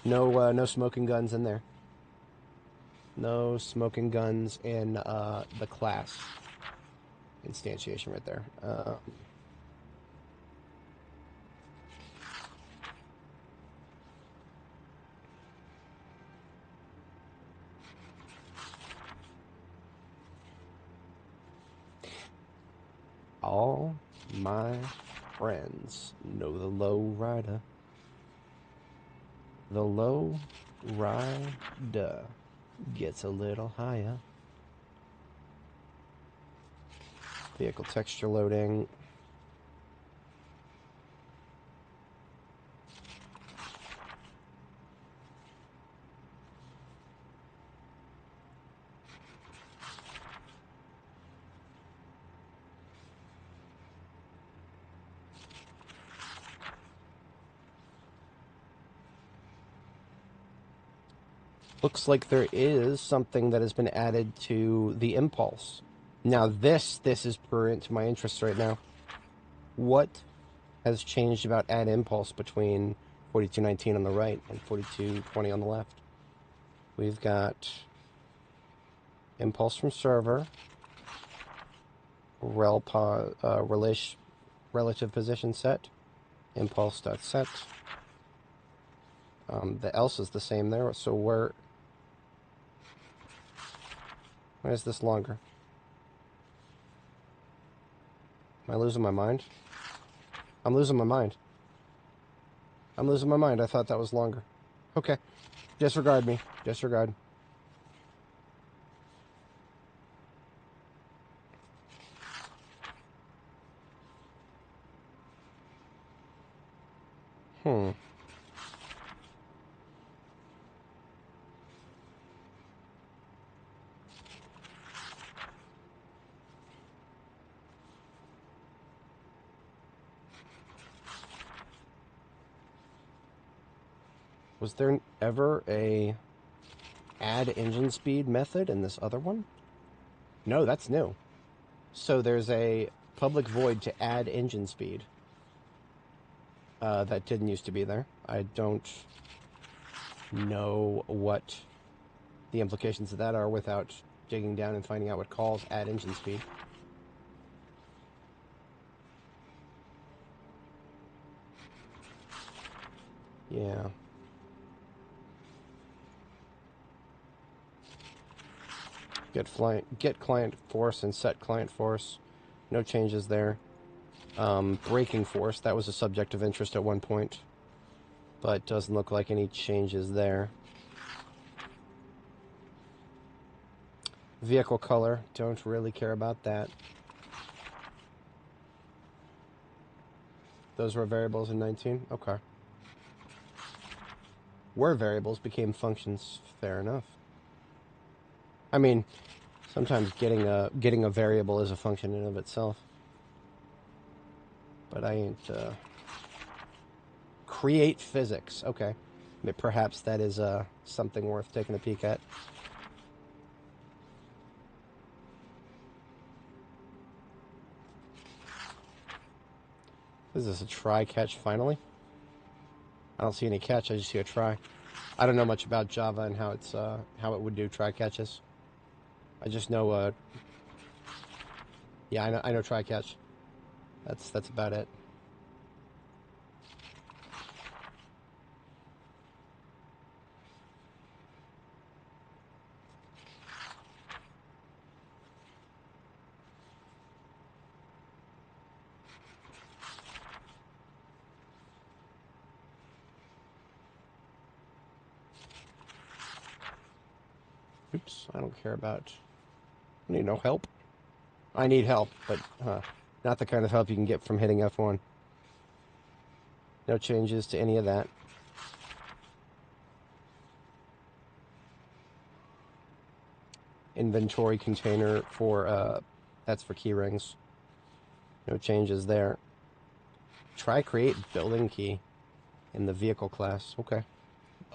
no smoking guns in there. No smoking guns in the class instantiation right there. All my friends know the low rider. The low rider gets a little higher. Vehicle texture loading. Looks like there is something that has been added to the impulse. Now this is prurient to my interest right now. What has changed about add impulse between 4219 on the right and 4220 on the left? We've got impulse from server, relative position set, impulse.set. The else is the same there, so why is this longer? Am I losing my mind? I'm losing my mind. I'm losing my mind. I thought that was longer. Okay. Disregard me. Disregard. Hmm. Was there ever a add engine speed method in this other one? No, that's new. So there's a public void to add engine speed. That didn't used to be there. I don't know what the implications of that are without digging down and finding out what calls add engine speed. Yeah. Get client force and set client force. No changes there. Braking force, that was a subject of interest at one point, but doesn't look like any changes there. Vehicle color, don't really care about that. Those were variables in 19? Okay. Were variables became functions, fair enough. I mean, sometimes getting a variable is a function in and of itself. But I ain't, create physics, okay. Perhaps that is, something worth taking a peek at. Is this a try catch finally? I don't see any catch, I just see a try. I don't know much about Java and how it's how it would do try catches. I just know yeah, I know try catch. That's about it. Oops, I don't care about... I need no help. I need help, but not the kind of help you can get from hitting F1. No changes to any of that. Inventory container for, that's for key rings. No changes there. Try create building key in the vehicle class. Okay.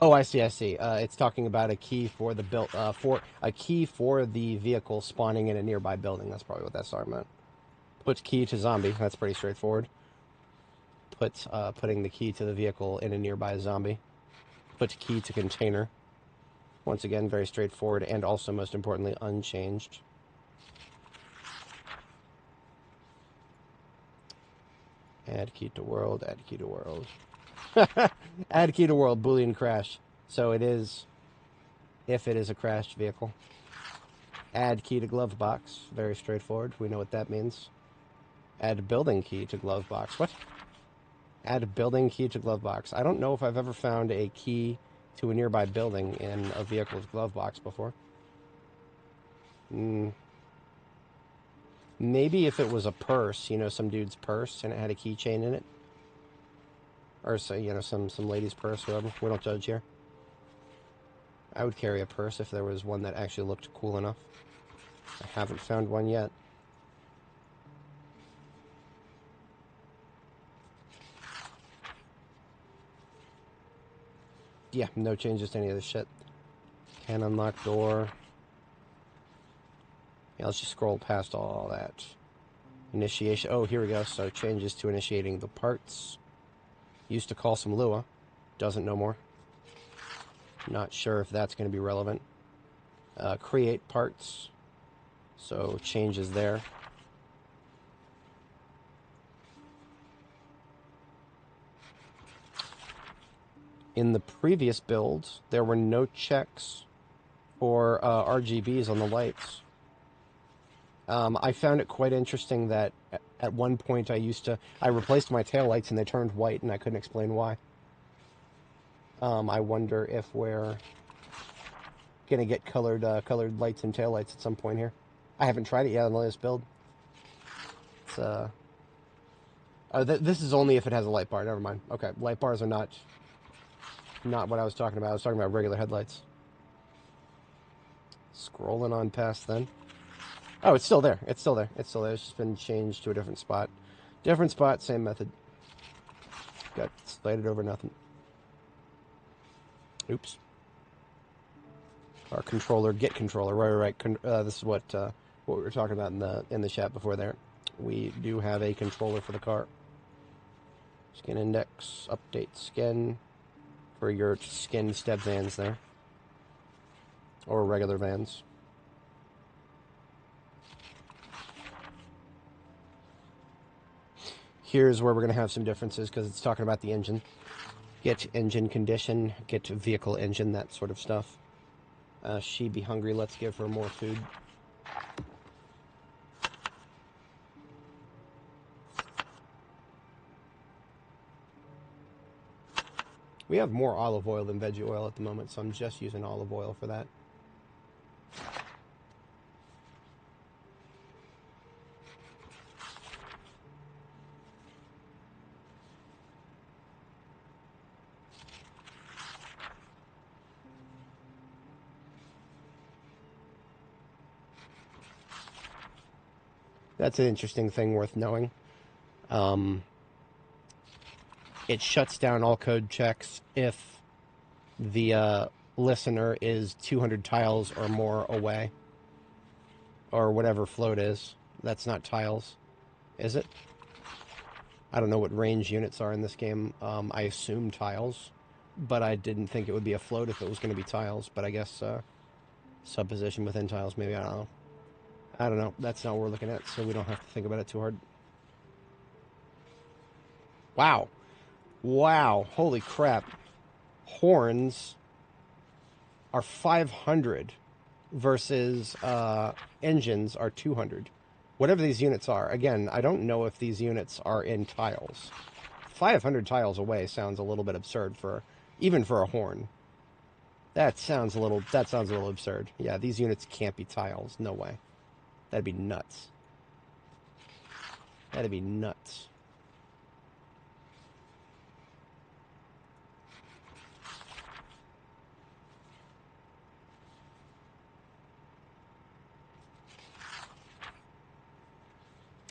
Oh, I see. It's talking about a key for the for a key for the vehicle spawning in a nearby building. That's probably what that's talking about. Put key to zombie. That's pretty straightforward. Putting the key to the vehicle in a nearby zombie. Put key to container. Once again, very straightforward and also, most importantly, unchanged. Add key to world. Add key to world. Add key to world. Boolean crash. So it is, if it is a crashed vehicle. Add key to glove box. Very straightforward. We know what that means. Add building key to glove box. What? Add building key to glove box. I don't know if I've ever found a key to a nearby building in a vehicle's glove box before. Maybe if it was a purse, you know, some dude's purse, and it had a keychain in it. Or, so, you know, some lady's purse, whatever. We don't judge here. I would carry a purse if there was one that actually looked cool enough. I haven't found one yet. Yeah, no changes to any of this shit. Can unlock door. Yeah, let's just scroll past all that. Initiation. Oh, here we go. So changes to initiating the parts. Used to call some Lua. Doesn't no more. Not sure if that's going to be relevant. Create parts. So changes there. In the previous builds, there were no checks for RGBs on the lights. I found it quite interesting that at one point I replaced my taillights and they turned white and I couldn't explain why. I wonder if we're gonna get colored lights and taillights at some point here. I haven't tried it yet on the latest build. It's this is only if it has a light bar. Never mind. Okay, light bars are not what I was talking about. I was talking about regular headlights. Scrolling on past then. Oh, it's still there. It's still there. It's still there. It's just been changed to a different spot. Different spot, same method. Got slated over nothing. Oops. Our controller, get controller, right. This is what we were talking about in the chat before there. We do have a controller for the car. Skin index, update skin for your skin step vans there, or regular vans. Here's where we're going to have some differences because it's talking about the engine. Get engine condition, get vehicle engine, that sort of stuff. She be hungry, let's give her more food. We have more olive oil than veggie oil at the moment, so I'm just using olive oil for that. That's an interesting thing worth knowing. It shuts down all code checks if the listener is 200 tiles or more away. Or whatever float is. That's not tiles, is it? I don't know what range units are in this game. I assume tiles, but I didn't think it would be a float if it was going to be tiles. But I guess subposition within tiles, maybe, I don't know. I don't know. That's not what we're looking at, so we don't have to think about it too hard. Wow. Wow. Holy crap. Horns are 500 versus engines are 200. Whatever these units are. Again, I don't know if these units are in tiles. 500 tiles away sounds a little bit absurd even for a horn. That sounds a little absurd. Yeah, these units can't be tiles. No way. That'd be nuts. That'd be nuts.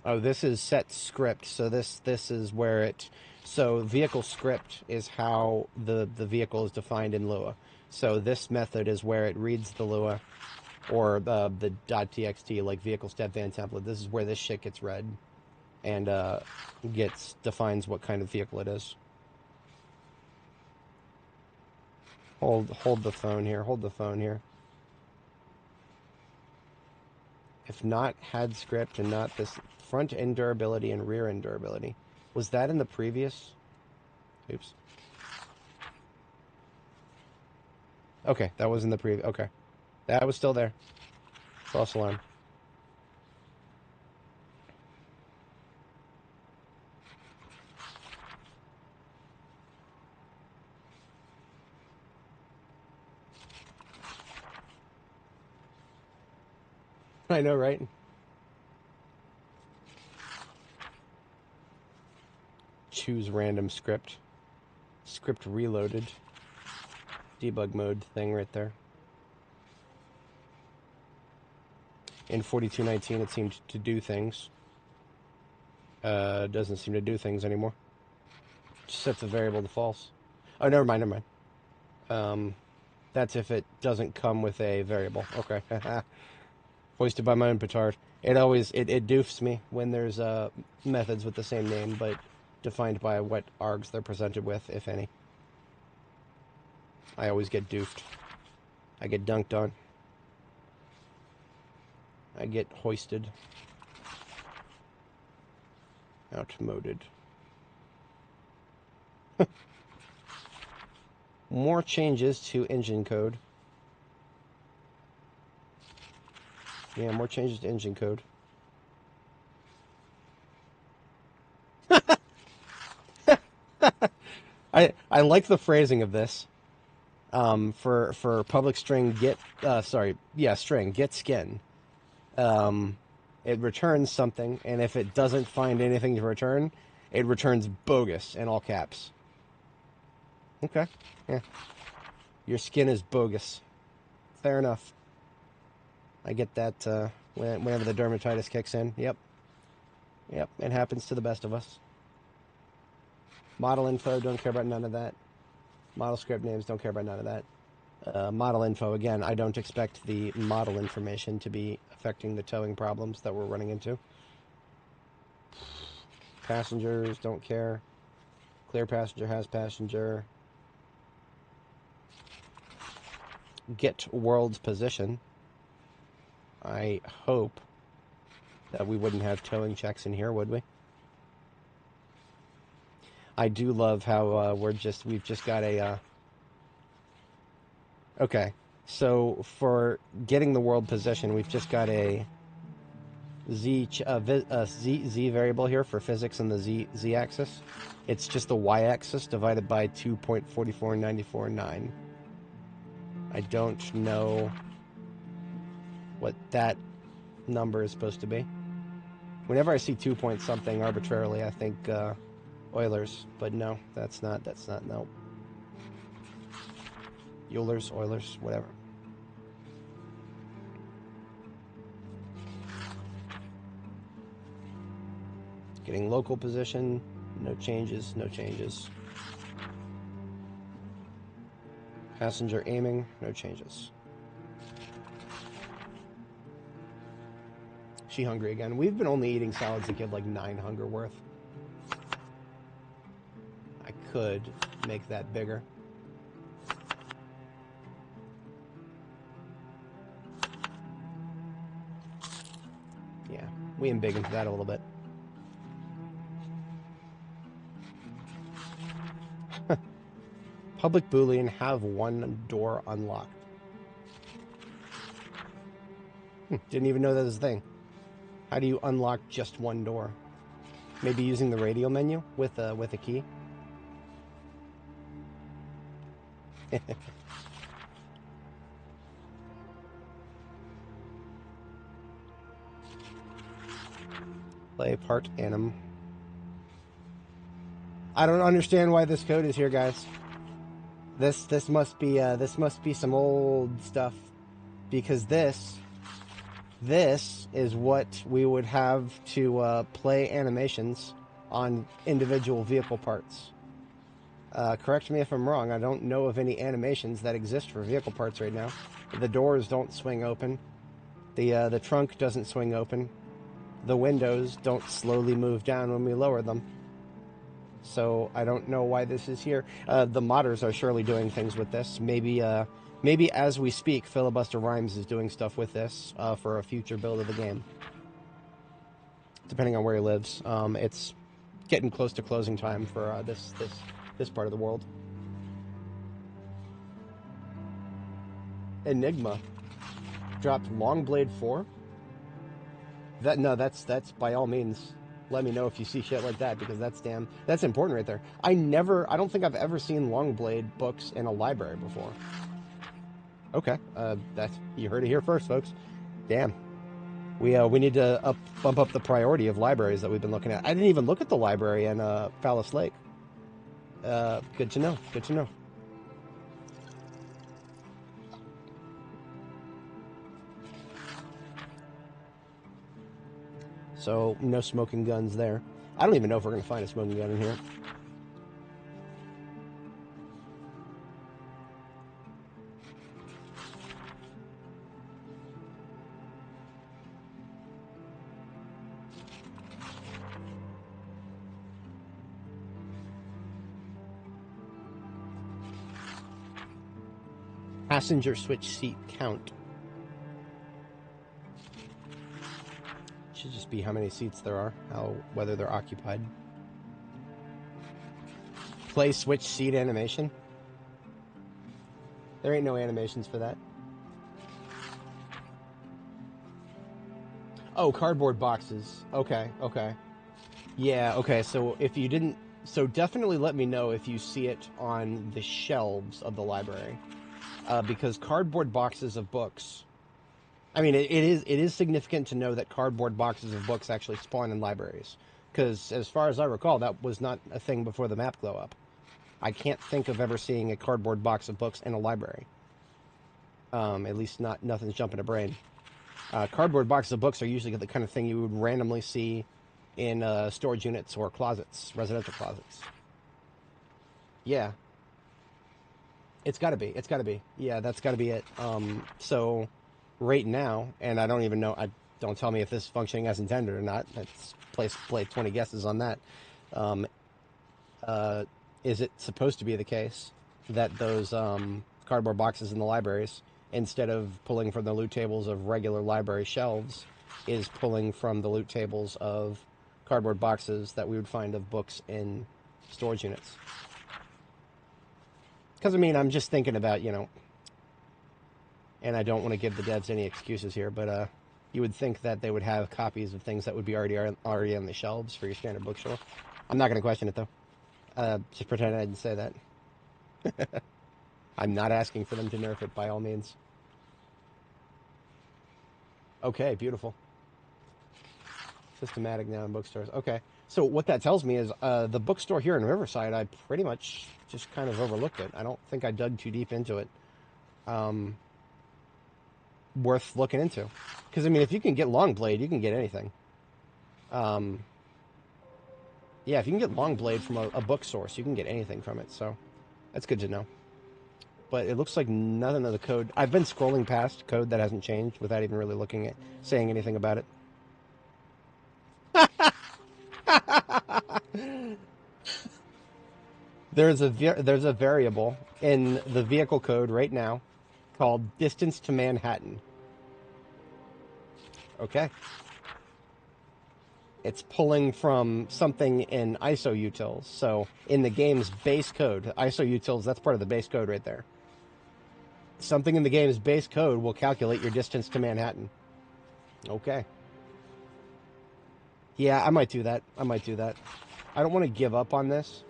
Oh, this is set script. So this is where it. So vehicle script is how the vehicle is defined in Lua. So this method is where it reads the Lua, or the .txt, like vehicle step van template. This is where this shit gets read, and defines what kind of vehicle it is. Hold the phone here. Hold the phone here. If not had script and not this front end durability and rear end durability. Was that in the previous? Oops. Okay, that was in the previous. Okay. That was still there. False alarm. I know, right? Choose random script. Script reloaded. Debug mode thing right there. In 4219 it seemed to do things. Doesn't seem to do things anymore. Just sets a variable to false. Oh, never mind. That's if it doesn't come with a variable. Okay. Hoisted by my own petard. It doofs me when there's methods with the same name, but defined by what args they're presented with, if any. I always get doofed. I get dunked on. I get hoisted. Outmoded. More changes to engine code. Yeah, more changes to engine code. I like the phrasing of this. For public string get string get skin. It returns something, and if it doesn't find anything to return, it returns bogus in all caps. Okay, yeah. Your skin is bogus. Fair enough. I get that whenever the dermatitis kicks in. Yep, it happens to the best of us. Model info, don't care about none of that. Model script names, don't care about none of that. Model info, again, I don't expect the model information to be affecting the towing problems that we're running into. Passengers, don't care. Clear passenger, has passenger. Get world's position. I hope that we wouldn't have towing checks in here, would we? I do love how we've just got a... Okay, so for getting the world position, we've just got a z variable here for physics in the z axis. It's just the y-axis divided by 2.44949. I don't know what that number is supposed to be. Whenever I see 2 point something arbitrarily, I think Euler's, but no, that's not, no. Euler's, Euler's, whatever. Getting local position, no changes, no changes. Passenger aiming, no changes. She hungry again. We've been only eating salads that give like 9 hunger worth. I could make that bigger. Yeah, we embiggened that a little bit. Public Boolean, have one door unlocked. Didn't even know that was a thing. How do you unlock just one door? Maybe using the radio menu with a key? Play part anim. I don't understand why this code is here, guys. This must be some old stuff, because this is what we would have to play animations on individual vehicle parts. Correct me if I'm wrong. I don't know of any animations that exist for vehicle parts right now. The doors don't swing open. The trunk doesn't swing open. The windows don't slowly move down when we lower them. So I don't know why this is here. The modders are surely doing things with this. Maybe as we speak, Filibuster Rhymes is doing stuff with this for a future build of the game. Depending on where he lives. It's getting close to closing time for this part of the world. Enigma dropped Longblade 4. That's by all means. Let me know if you see shit like that, because that's important right there. I don't think I've ever seen Longblade books in a library before. Okay, you heard it here first, folks. Damn, we need to bump up the priority of libraries that we've been looking at. I didn't even look at the library in Phallus Lake. Good to know. Good to know. So, no smoking guns there. I don't even know if we're going to find a smoking gun in here. Passenger switch seat count. Should just be how many seats there are, whether they're occupied. Play switch seat animation. There ain't no animations for that. Oh, cardboard boxes. Okay. Yeah, okay, so if you didn't... So definitely let me know if you see it on the shelves of the library. Because cardboard boxes of books... I mean, it is significant to know that cardboard boxes of books actually spawn in libraries. Because, as far as I recall, that was not a thing before the map glow up. I can't think of ever seeing a cardboard box of books in a library. At least nothing's jumping a brain. Cardboard boxes of books are usually the kind of thing you would randomly see in storage units or closets, residential closets. Yeah. It's got to be. It's got to be. Yeah, that's got to be it. So right now, and I don't even know. Don't tell me if this is functioning as intended or not. Let's play 20 guesses on that. Um, is it supposed to be the case that those cardboard boxes in the libraries, instead of pulling from the loot tables of regular library shelves, is pulling from the loot tables of cardboard boxes that we would find of books in storage units? Because, I mean, I'm just thinking about, and I don't want to give the devs any excuses here, but you would think that they would have copies of things that would be already on the shelves for your standard bookstore. I'm not going to question it, though. Just pretend I didn't say that. I'm not asking for them to nerf it, by all means. Okay, beautiful. Systematic now in bookstores. Okay. So what that tells me is the bookstore here in Riverside, I pretty much just kind of overlooked it. I don't think I dug too deep into it. Worth looking into. Because, I mean, if you can get Longblade, you can get anything. Yeah, if you can get Longblade from a book source, you can get anything from it. So that's good to know. But it looks like none of the code... I've been scrolling past code that hasn't changed without even really looking at saying anything about it. There's a variable in the vehicle code right now called distance to Manhattan. Okay. It's pulling from something in ISO utils. So in the game's base code, ISO utils, that's part of the base code right there. Something in the game's base code will calculate your distance to Manhattan. Okay. Yeah, I might do that. I don't want to give up on this,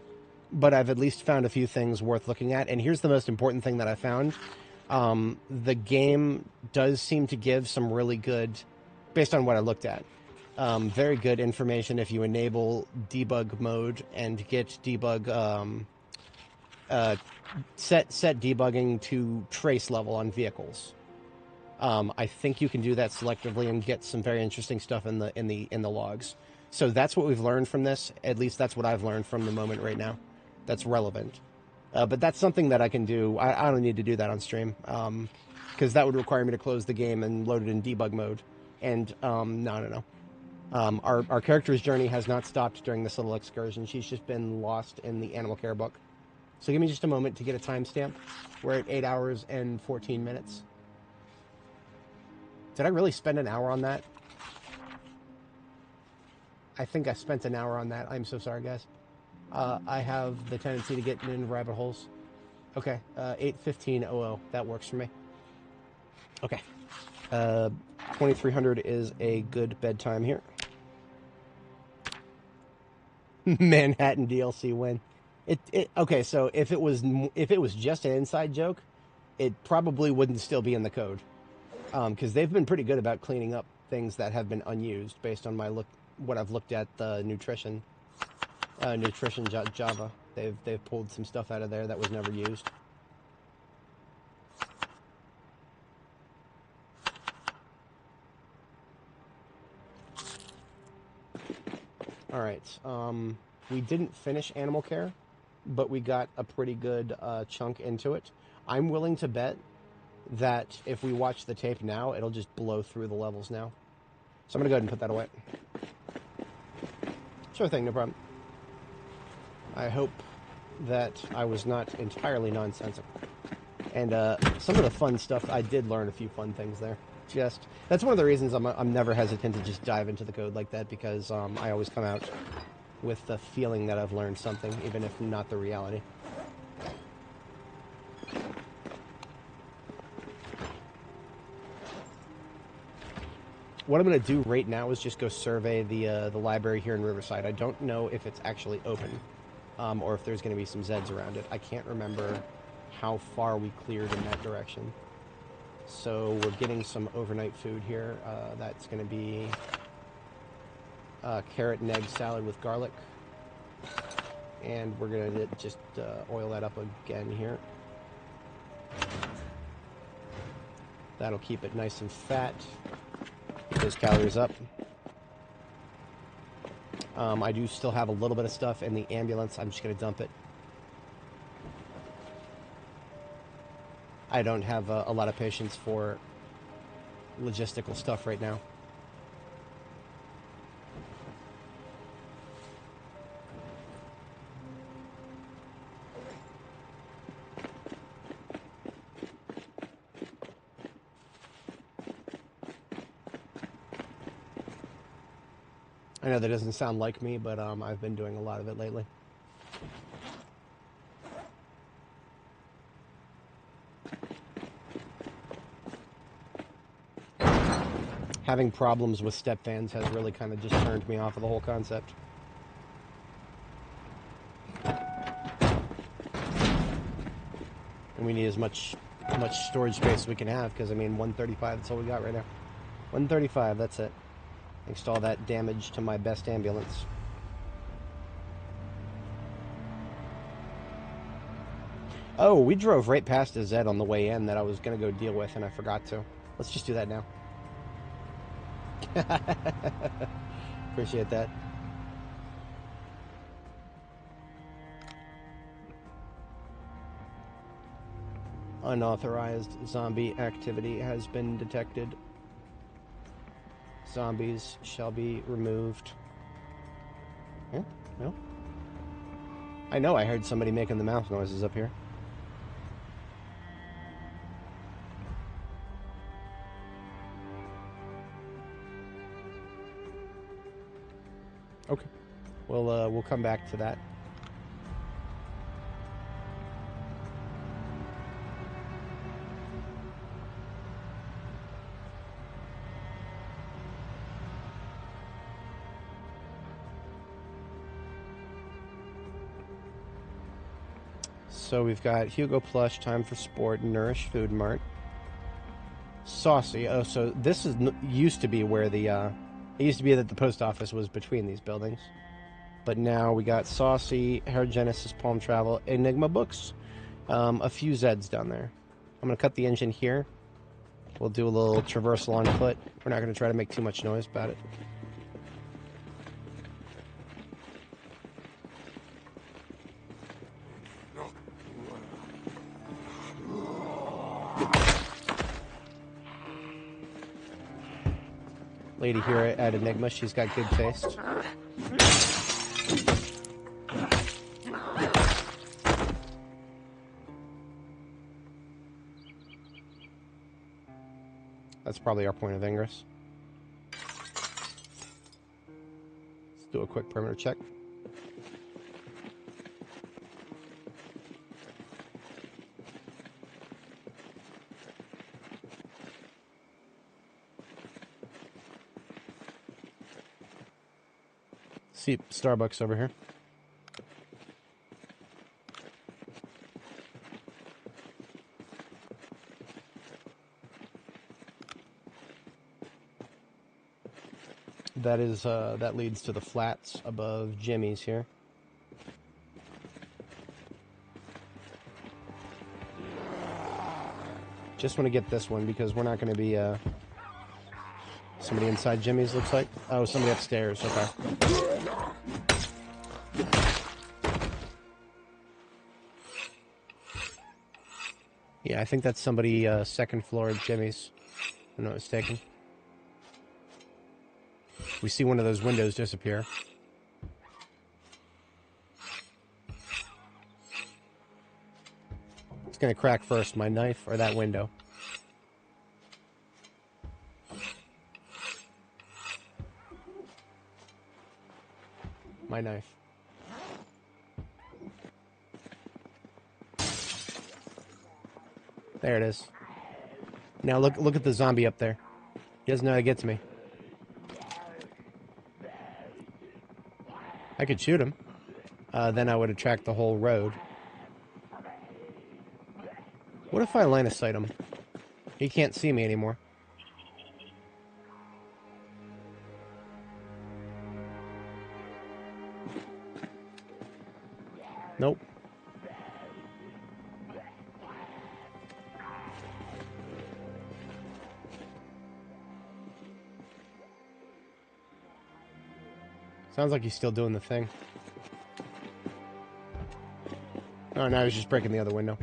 but I've at least found a few things worth looking at. And here's the most important thing that I found. The game does seem to give some really good, based on what I looked at, very good information if you enable debug mode and get debug, set debugging to trace level on vehicles. I think you can do that selectively and get some very interesting stuff in the logs. So that's what we've learned from this. At least that's what I've learned from the moment right now. That's relevant. But that's something that I can do. I don't need to do that on stream because that would require me to close the game and load it in debug mode. And no. Our character's journey has not stopped during this little excursion. She's just been lost in the animal care book. So give me just a moment to get a timestamp. We're at 8 hours and 14 minutes. Did I really spend an hour on that? I think I spent an hour on that. I'm so sorry, guys. I have the tendency to get in rabbit holes. Okay, 8:15:00. That works for me. Okay. 2300 is a good bedtime here. Manhattan DLC win. Okay, so if it was just an inside joke, it probably wouldn't still be in the code. Because they've been pretty good about cleaning up things that have been unused based on what I've looked at the nutrition Java. They've pulled some stuff out of there that was never used. All right. We didn't finish Animal Care, but we got a pretty good chunk into it. I'm willing to bet that if we watch the tape now, it'll just blow through the levels now. So I'm going to go ahead and put that away. Sure thing, no problem. I hope that I was not entirely nonsensical. And some of the fun stuff, I did learn a few fun things there. That's one of the reasons I'm never hesitant to just dive into the code like that, because I always come out with the feeling that I've learned something, even if not the reality. What I'm going to do right now is just go survey the library here in Riverside. I don't know if it's actually open, or if there's going to be some Zeds around it. I can't remember how far we cleared in that direction. So we're getting some overnight food here. That's going to be carrot and egg salad with garlic. And we're going to just oil that up again here. That'll keep it nice and fat. Keep those calories up. I do still have a little bit of stuff in the ambulance. I'm just going to dump it. I don't have a lot of patience for logistical stuff right now. I know that doesn't sound like me, but I've been doing a lot of it lately. Having problems with step fans has really kind of just turned me off of the whole concept. And we need as much storage space as we can have, because I mean 135, that's all we got right now. 135, that's it. Thanks to all that damage to my best ambulance. Oh, we drove right past a Zed on the way in that I was going to go deal with, and I forgot to. Let's just do that now. Appreciate that. Unauthorized zombie activity has been detected. Zombies shall be removed. Yeah, no. I know I heard somebody making the mouth noises up here. Okay. We'll come back to that. So we've got Hugo Plush, Time for Sport, Nourish Food Mart, Saucy. Oh, so this used to be where the it used to be that the post office was between these buildings, but now we got Saucy, Hair Genesis, Palm Travel, Enigma Books, a few Zeds down there. I'm gonna cut the engine here. We'll do a little traversal on foot. We're not gonna try to make too much noise about it. Lady here at Enigma, she's got good taste. That's probably our point of ingress. Let's do a quick perimeter check. See Starbucks over here. That leads to the flats above Jimmy's here. Just want to get this one because we're not going to be somebody inside Jimmy's, looks like. Oh, somebody upstairs. Okay. Yeah, I think that's somebody second floor at Jimmy's. If I'm not mistaken. We see one of those windows disappear. It's going to crack first, my knife or that window. My knife. There it is. Now look at the zombie up there. He doesn't know how to get to me. I could shoot him. Then I would attract the whole road. What if I line of sight him? He can't see me anymore. Nope. Sounds like he's still doing the thing. Oh, now he's just breaking the other window.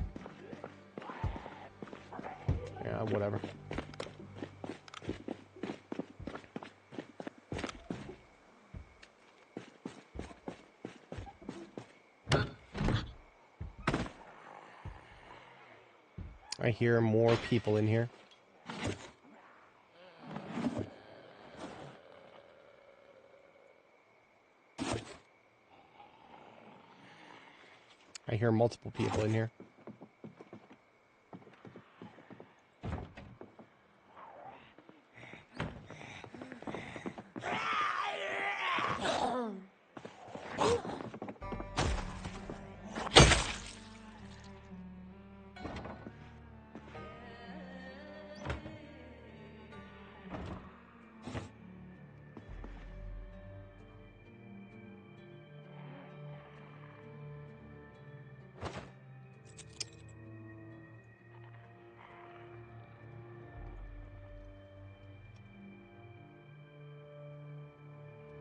whatever. I hear more people in here. I hear multiple people in here.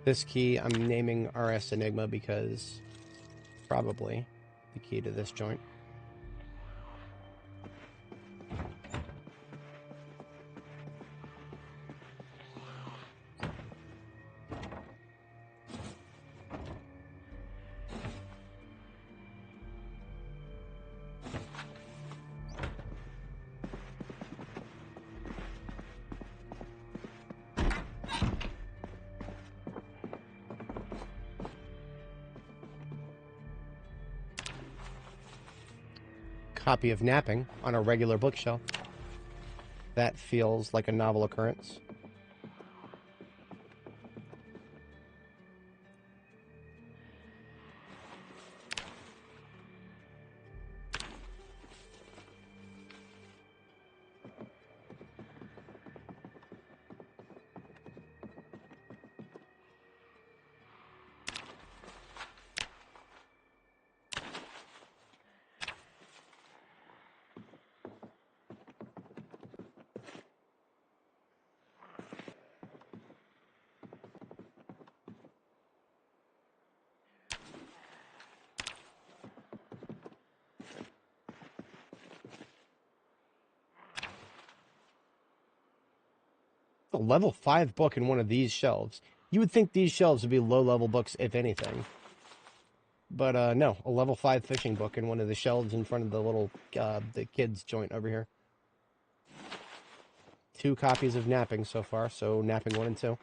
This key I'm naming RS Enigma because probably the key to this joint. Copy of Napping on a regular bookshelf. That feels like a novel occurrence. A level 5 book in one of these shelves. You would think these shelves would be low-level books, if anything. But no, a level 5 fishing book in one of the shelves in front of the little, the kids joint over here. 2 copies of Napping so far, so Napping 1 and 2.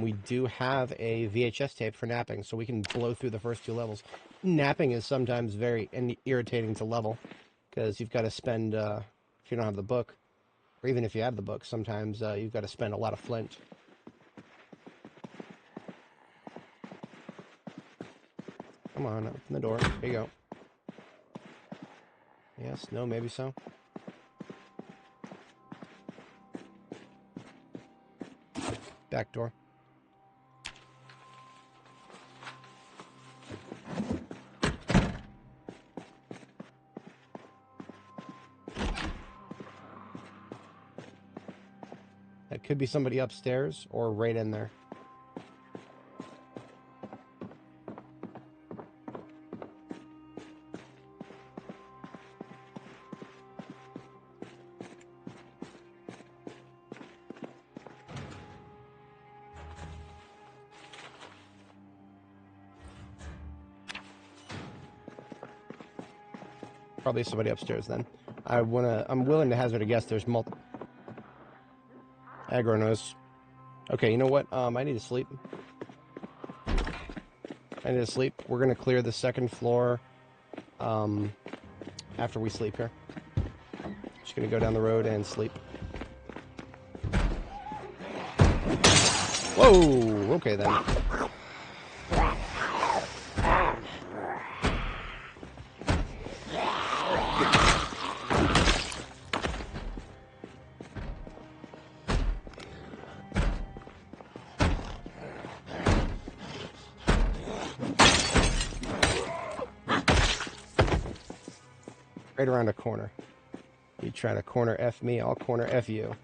We do have a VHS tape for Napping, so we can blow through the first 2 levels. Napping is sometimes very irritating to level, because you've got to spend, if you don't have the book, or even if you have the book, sometimes you've got to spend a lot of flint. Come on, open the door. There you go. Yes, no, maybe so. Back door. That could be somebody upstairs or right in there. Probably somebody upstairs then. I'm willing to hazard a guess there's multiple. Aggro knows. Okay, you know what? I need to sleep. We're gonna clear the second floor after we sleep here. Just gonna go down the road and sleep. Whoa! Okay then. Right around a corner. You try to corner F me, I'll corner F you.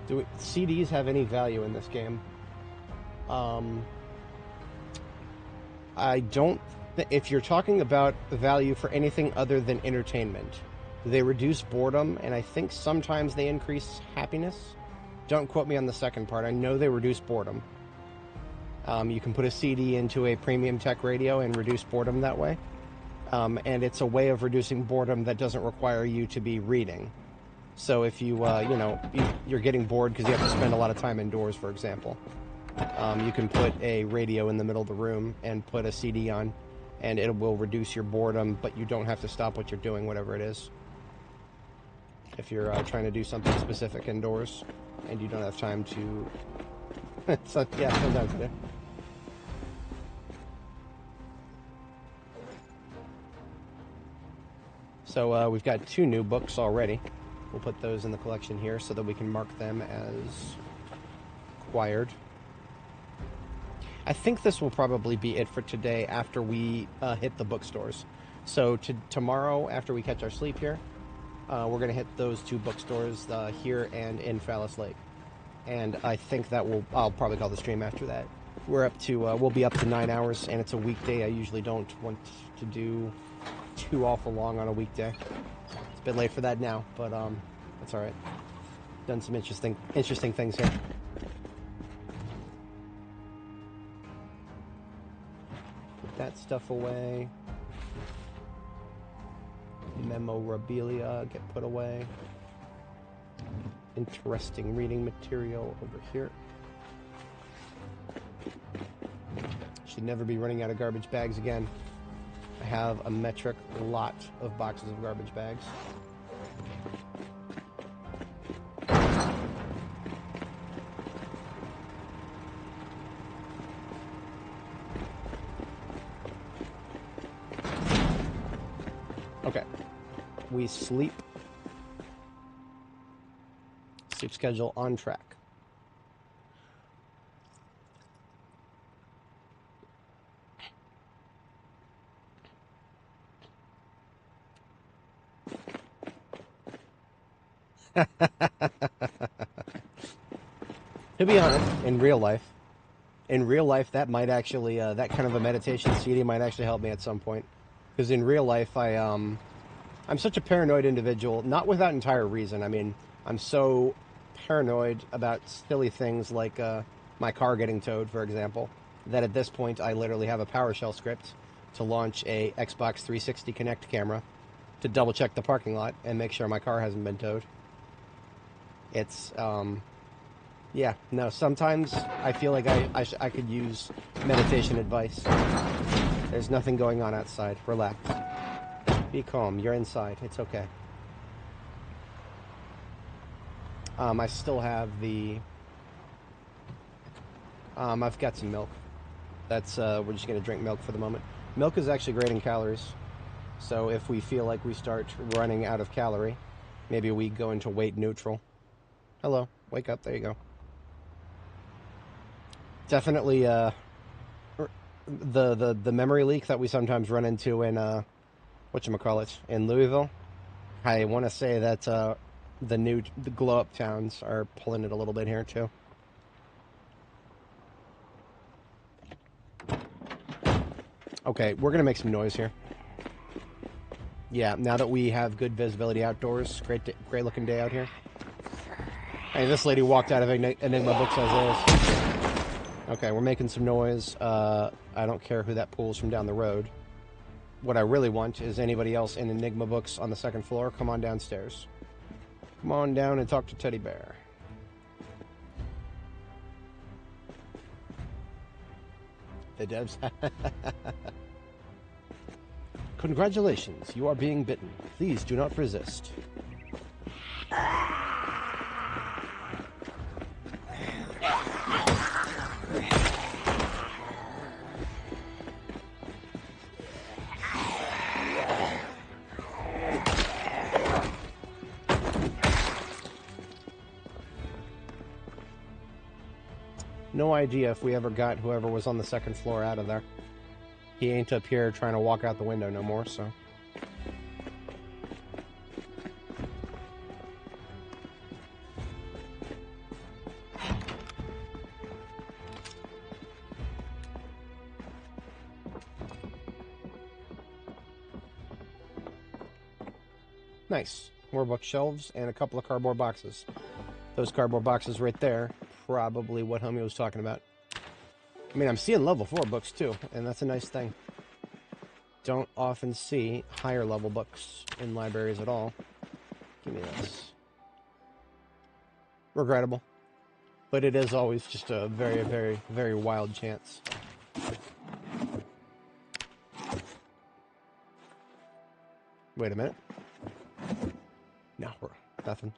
Do CDs have any value in this game? I don't... If you're talking about value for anything other than entertainment, they reduce boredom, and I think sometimes they increase happiness. Don't quote me on the second part. I know they reduce boredom. You can put a CD into a premium tech radio and reduce boredom that way. And it's a way of reducing boredom that doesn't require you to be reading. So if you, you're getting bored because you have to spend a lot of time indoors, for example, you can put a radio in the middle of the room and put a CD on, and it will reduce your boredom, but you don't have to stop what you're doing, whatever it is. If you're trying to do something specific indoors and you don't have time to... so, yeah, sometimes it is. So we've got 2 new books already. We'll put those in the collection here so that we can mark them as acquired. I think this will probably be it for today after we hit the bookstores. So tomorrow, after we catch our sleep here, we're going to hit those 2 bookstores here and in Phallus Lake. And I think that I'll probably call the stream after that. We're up to, we'll be up to 9 hours, and it's a weekday. I usually don't want to do too awful long on a weekday. It's a bit late for that now, but that's all right. Done some interesting things here. Put that stuff away. Memorabilia get put away. Interesting reading material over here. Should never be running out of garbage bags again. I have a metric lot of boxes of garbage bags. Okay. We sleep. Sleep schedule on track. To be honest, in real life, that might actually, that kind of a meditation CD might actually help me at some point. Because in real life, I'm such a paranoid individual, not without entire reason. I mean, I'm so paranoid about silly things like my car getting towed, for example, that at this point I literally have a PowerShell script to launch a Xbox 360 Connect camera to double check the parking lot and make sure my car hasn't been towed. It's, yeah, no, sometimes I feel like I could use meditation advice. There's nothing going on outside. Relax. Be calm. You're inside. It's okay. I still have the... I've got some milk. That's, we're just going to drink milk for the moment. Milk is actually great in calories. So if we feel like we start running out of calorie, maybe we go into weight neutral. Hello. Wake up. There you go. Definitely, the memory leak that we sometimes run into in, whatchamacallit, in Louisville. I want to say that, the glow-up towns are pulling it a little bit here, too. Okay, we're going to make some noise here. Yeah, now that we have good visibility outdoors, great looking day out here. Hey, this lady walked out of Enigma Books as is. Okay, we're making some noise. I don't care who that pulls from down the road. What I really want is anybody else in Enigma Books on the second floor, come on downstairs. Come on down and talk to Teddy Bear. The devs. Congratulations, you are being bitten. Please do not resist. No idea if we ever got whoever was on the second floor out of there. He ain't up here trying to walk out the window no more, so... Nice. More bookshelves and a couple of cardboard boxes. Those cardboard boxes right there, probably what homie was talking about. I mean, I'm seeing level 4 books too, and that's a nice thing. Don't often see higher level books in libraries at all. Give me this. Regrettable. But it is always just a very, very, very wild chance. Wait a minute. No, nothing.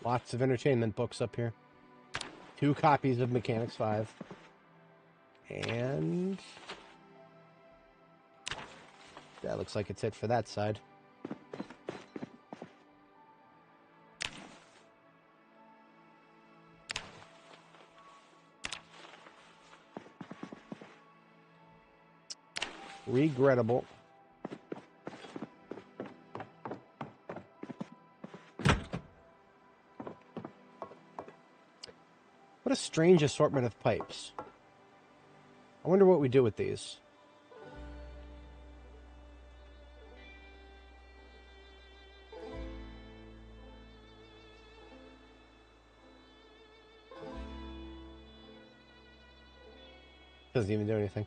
Lots of entertainment books up here. 2 copies of Mechanics 5. And that looks like it's it for that side. Regrettable. What a strange assortment of pipes. I wonder what we do with these. Doesn't even do anything.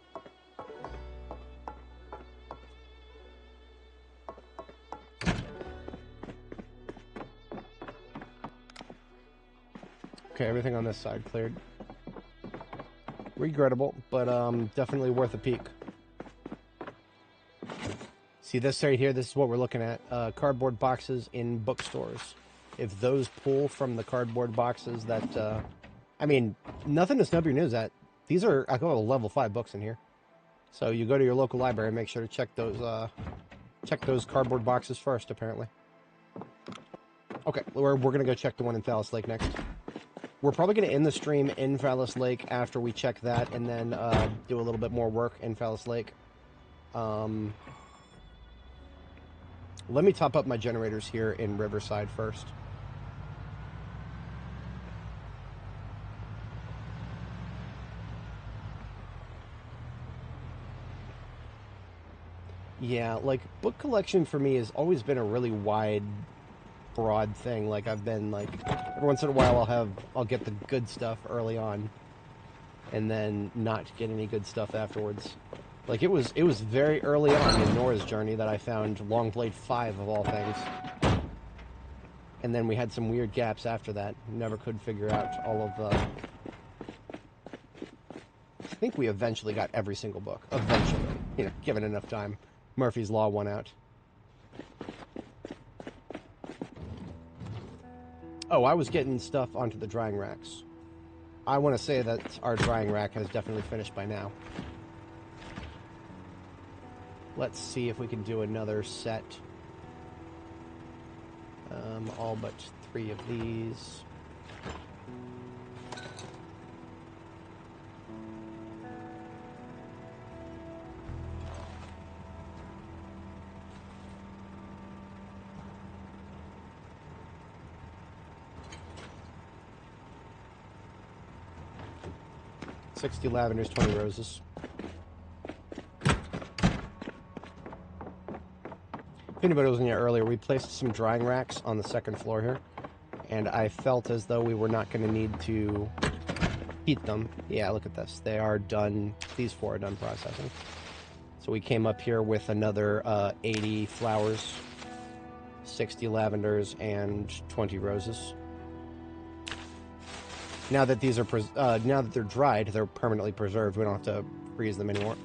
Okay, everything on this side cleared. Regrettable, but definitely worth a peek. See this right here? This is what we're looking at. Cardboard boxes in bookstores. If those pull from the cardboard boxes that... I mean, nothing to snub your nose at. These are, I call it level 5 books in here. So you go to your local library and make sure to check those cardboard boxes first, apparently. Okay, we're going to go check the one in Phallus Lake next. We're probably going to end the stream in Phallus Lake after we check that, and then do a little bit more work in Phallus Lake. Let me top up my generators here in Riverside first. Yeah, like, book collection for me has always been a really wide, broad thing. Like, I've been, like, every once in a while I'll get the good stuff early on, and then not get any good stuff afterwards. Like, it was very early on in Nora's journey that I found Longblade 5, of all things. And then we had some weird gaps after that. Never could figure out all of the... I think we eventually got every single book. Eventually. You know, given enough time. Murphy's Law won out. Oh, I was getting stuff onto the drying racks. I want to say that our drying rack has definitely finished by now. Let's see if we can do another set. All but 3 of these. $60 lavenders, 20 roses. If anybody wasn't here earlier, we placed some drying racks on the second floor here, and I felt as though we were not going to need to heat them. Yeah, look at this. They are done. These 4 are done processing. So we came up here with another 80 flowers, 60 lavenders, and 20 roses. Now that these are now that they're dried, they're permanently preserved. We don't have to freeze them anymore.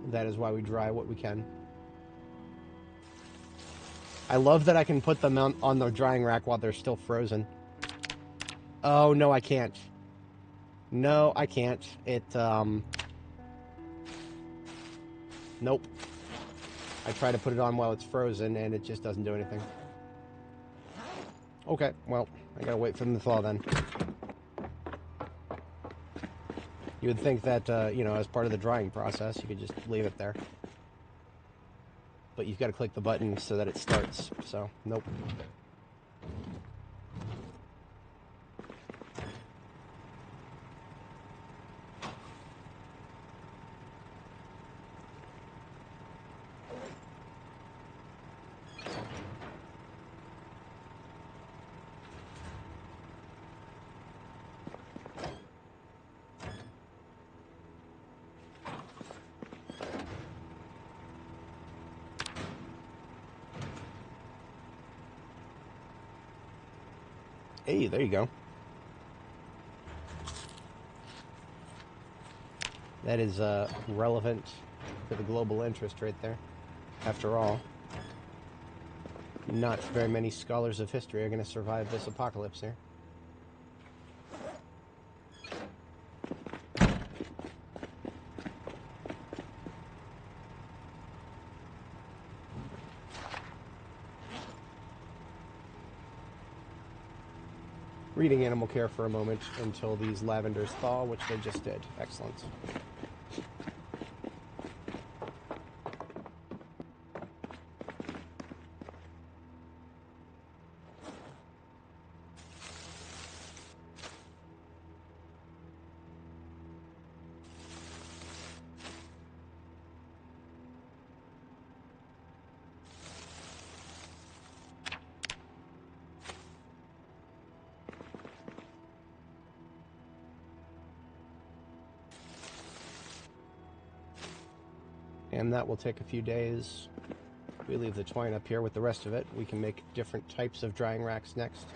That is why we dry what we can. I love that I can put them on the drying rack while they're still frozen. Oh, no, I can't. No, I can't. Nope. I try to put it on while it's frozen, and it just doesn't do anything. Okay, well, I gotta wait for them to thaw then. You would think that, you know, as part of the drying process, you could just leave it there. But you've got to click the button so that it starts, so nope. Hey, there you go. That is relevant to the global interest right there. After all, not very many scholars of history are going to survive this apocalypse here. Reading animal care for a moment until these lavenders thaw, which they just did. Excellent. And that will take a few days. We leave the twine up here with the rest of it. We can make different types of drying racks next.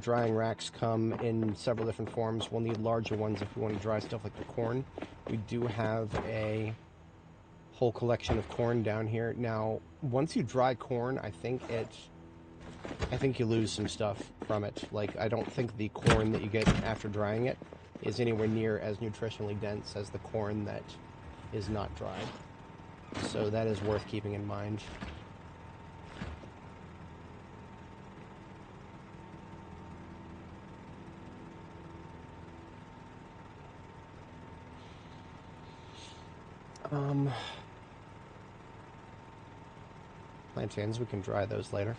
Drying racks come in several different forms. We'll need larger ones if we want to dry stuff like the corn. We do have a whole collection of corn down here. Now, once you dry corn, I think you lose some stuff from it. Like, I don't think the corn that you get after drying it is anywhere near as nutritionally dense as the corn that is not dried. So that is worth keeping in mind. Plantains, we can dry those later.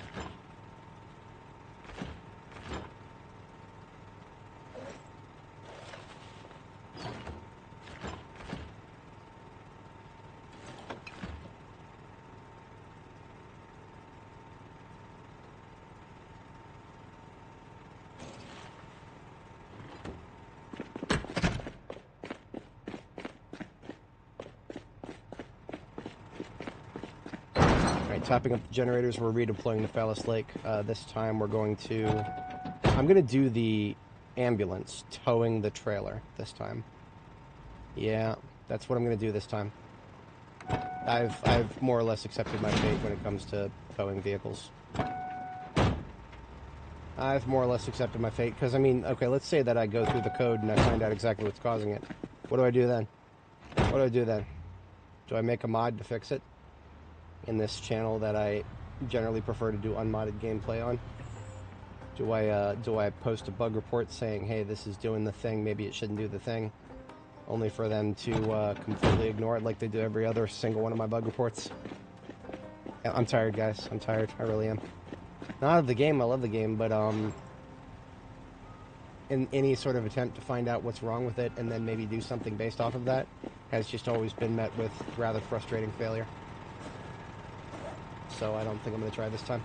Topping up the generators, we're redeploying to Phallus Lake. This time I'm going to do the ambulance towing the trailer this time. Yeah, that's what I'm going to do this time. I've more or less accepted my fate when it comes to towing vehicles. I've more or less accepted my fate, because, I mean, okay, let's say that I go through the code and I find out exactly what's causing it. What do I do then? What do I do then? Do I make a mod to fix it? In this channel that I generally prefer to do unmodded gameplay on? Do I post a bug report saying, hey, this is doing the thing, maybe it shouldn't do the thing, only for them to completely ignore it like they do every other single one of my bug reports? I'm tired, guys. I'm tired. I really am. Not of the game. I love the game, but in any sort of attempt to find out what's wrong with it and then maybe do something based off of that has just always been met with rather frustrating failure. So I don't think I'm going to try this time.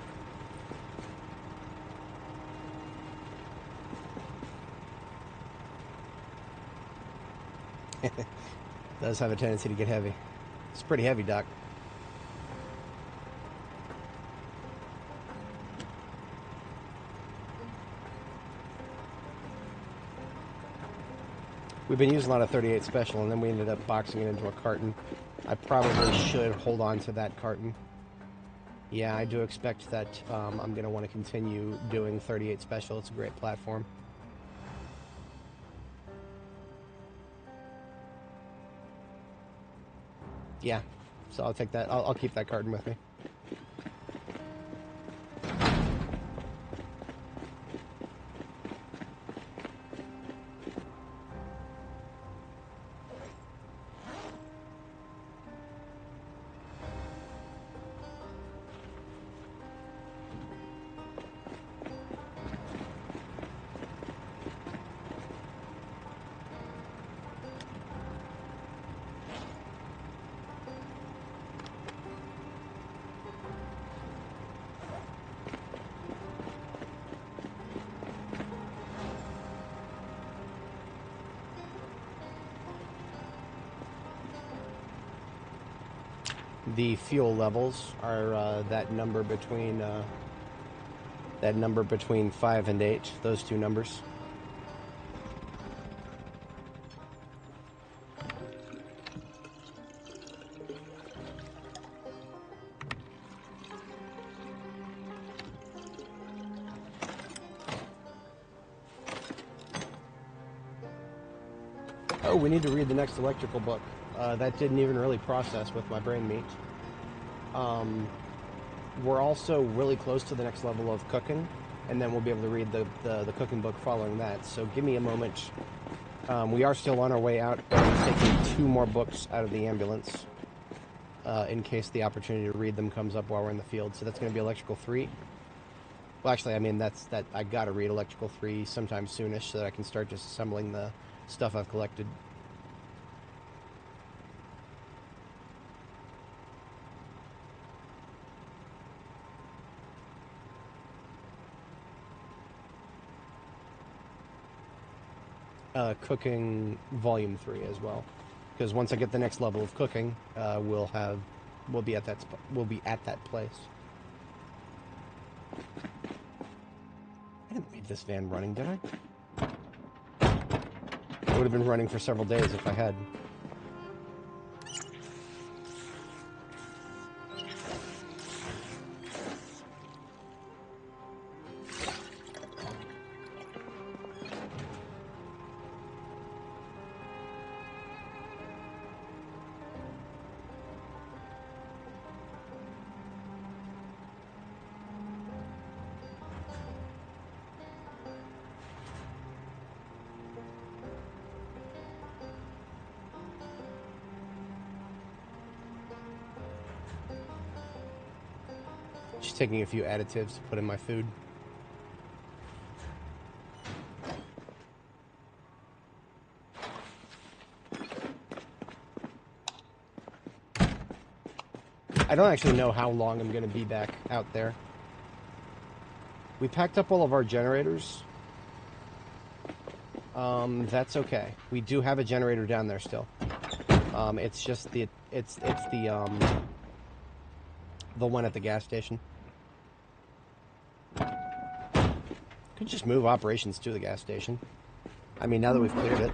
Does have a tendency to get heavy. It's pretty heavy, Doc. We've been using a lot of 38 Special, and then we ended up boxing it into a carton. I probably should hold on to that carton. Yeah, I do expect that I'm going to want to continue doing 38 Special. It's a great platform. Yeah, so I'll take that. I'll keep that carton with me. The fuel levels are that number between 5 and 8. Those two numbers. Oh, we need to read the next electrical book. That didn't even really process with my brain meat. We're also really close to the next level of cooking, and then we'll be able to read the cooking book following that. So give me a moment. We are still on our way out, but I'm taking 2 more books out of the ambulance in case the opportunity to read them comes up while we're in the field. So that's going to be Electrical 3. Well, actually, I mean, I got to read Electrical 3 sometime soonish so that I can start disassembling the stuff I've collected. Cooking Volume 3 as well, because once I get the next level of cooking, we'll be at that place. I didn't leave this van running, did I? It would have been running for several days if I had. Just taking a few additives to put in my food. I don't actually know how long I'm going to be back out there. We packed up all of our generators. That's okay. We do have a generator down there still. It's just the one at the gas station. Could just move operations to the gas station. I mean, now that we've cleared it.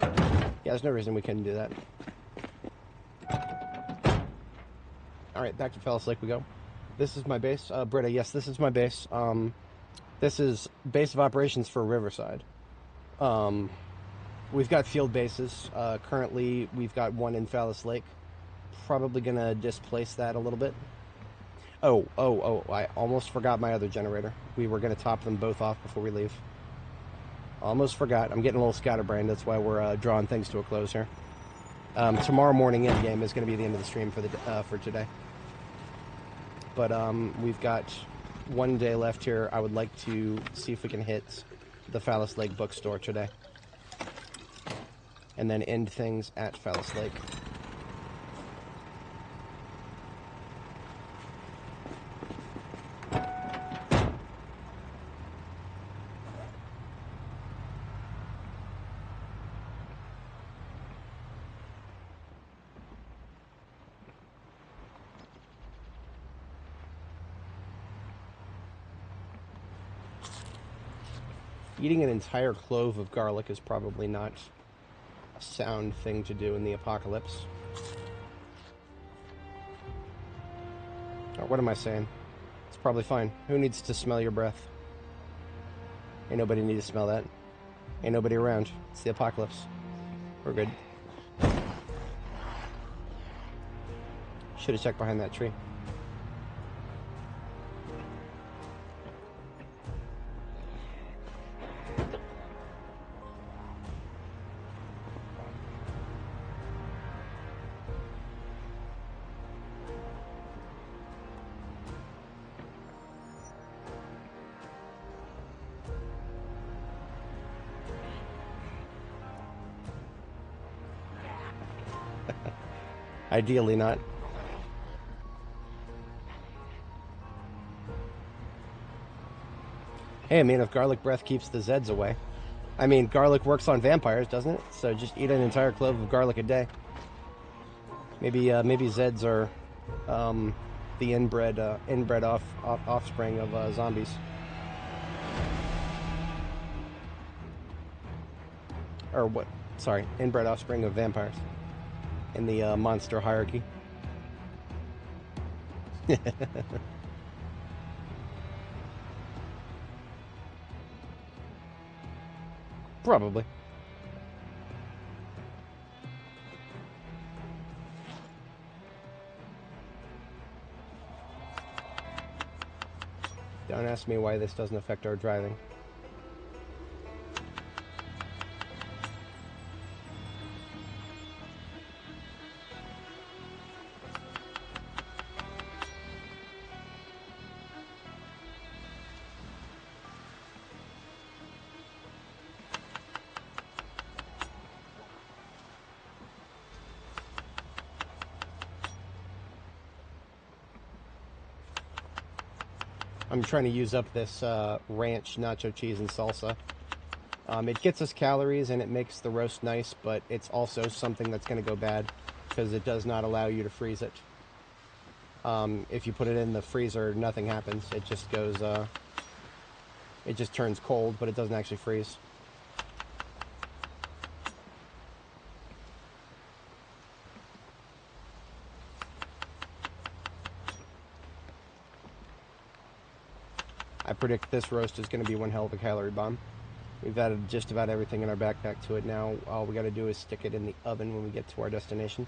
Yeah, there's no reason we couldn't do that. Alright, back to Fellis Lake we go. This is my base. Britta, yes, this is my base. This is base of operations for Riverside. We've got field bases. Currently, we've got one in Fellis Lake. Probably going to displace that a little bit. Oh, I almost forgot my other generator. We were going to top them both off before we leave. Almost forgot. I'm getting a little scatterbrained. That's why we're drawing things to a close here. Tomorrow morning in game is going to be the end of the stream for today. But we've got one day left here. I would like to see if we can hit the Fellis Lake bookstore today. And then end things at Fellis Lake. Eating an entire clove of garlic is probably not a sound thing to do in the apocalypse. Or what am I saying? It's probably fine. Who needs to smell your breath? Ain't nobody need to smell that. Ain't nobody around. It's the apocalypse. We're good. Should have checked behind that tree. Ideally not. Hey, I mean, if garlic breath keeps the Zeds away. I mean, garlic works on vampires, doesn't it? So just eat an entire clove of garlic a day. Maybe Zeds are the inbred offspring of zombies. Or what? Sorry, inbred offspring of vampires in the monster hierarchy. Probably. Don't ask me why this doesn't affect our driving. I'm trying to use up this ranch nacho cheese and salsa. It gets us calories and it makes the roast nice, but it's also something that's going to go bad because it does not allow you to freeze it. If you put it in the freezer, nothing happens. It just goes, it just turns cold, but it doesn't actually freeze. I predict this roast is going to be one hell of a calorie bomb. We've added just about everything in our backpack to it now. All we got to do is stick it in the oven when we get to our destination.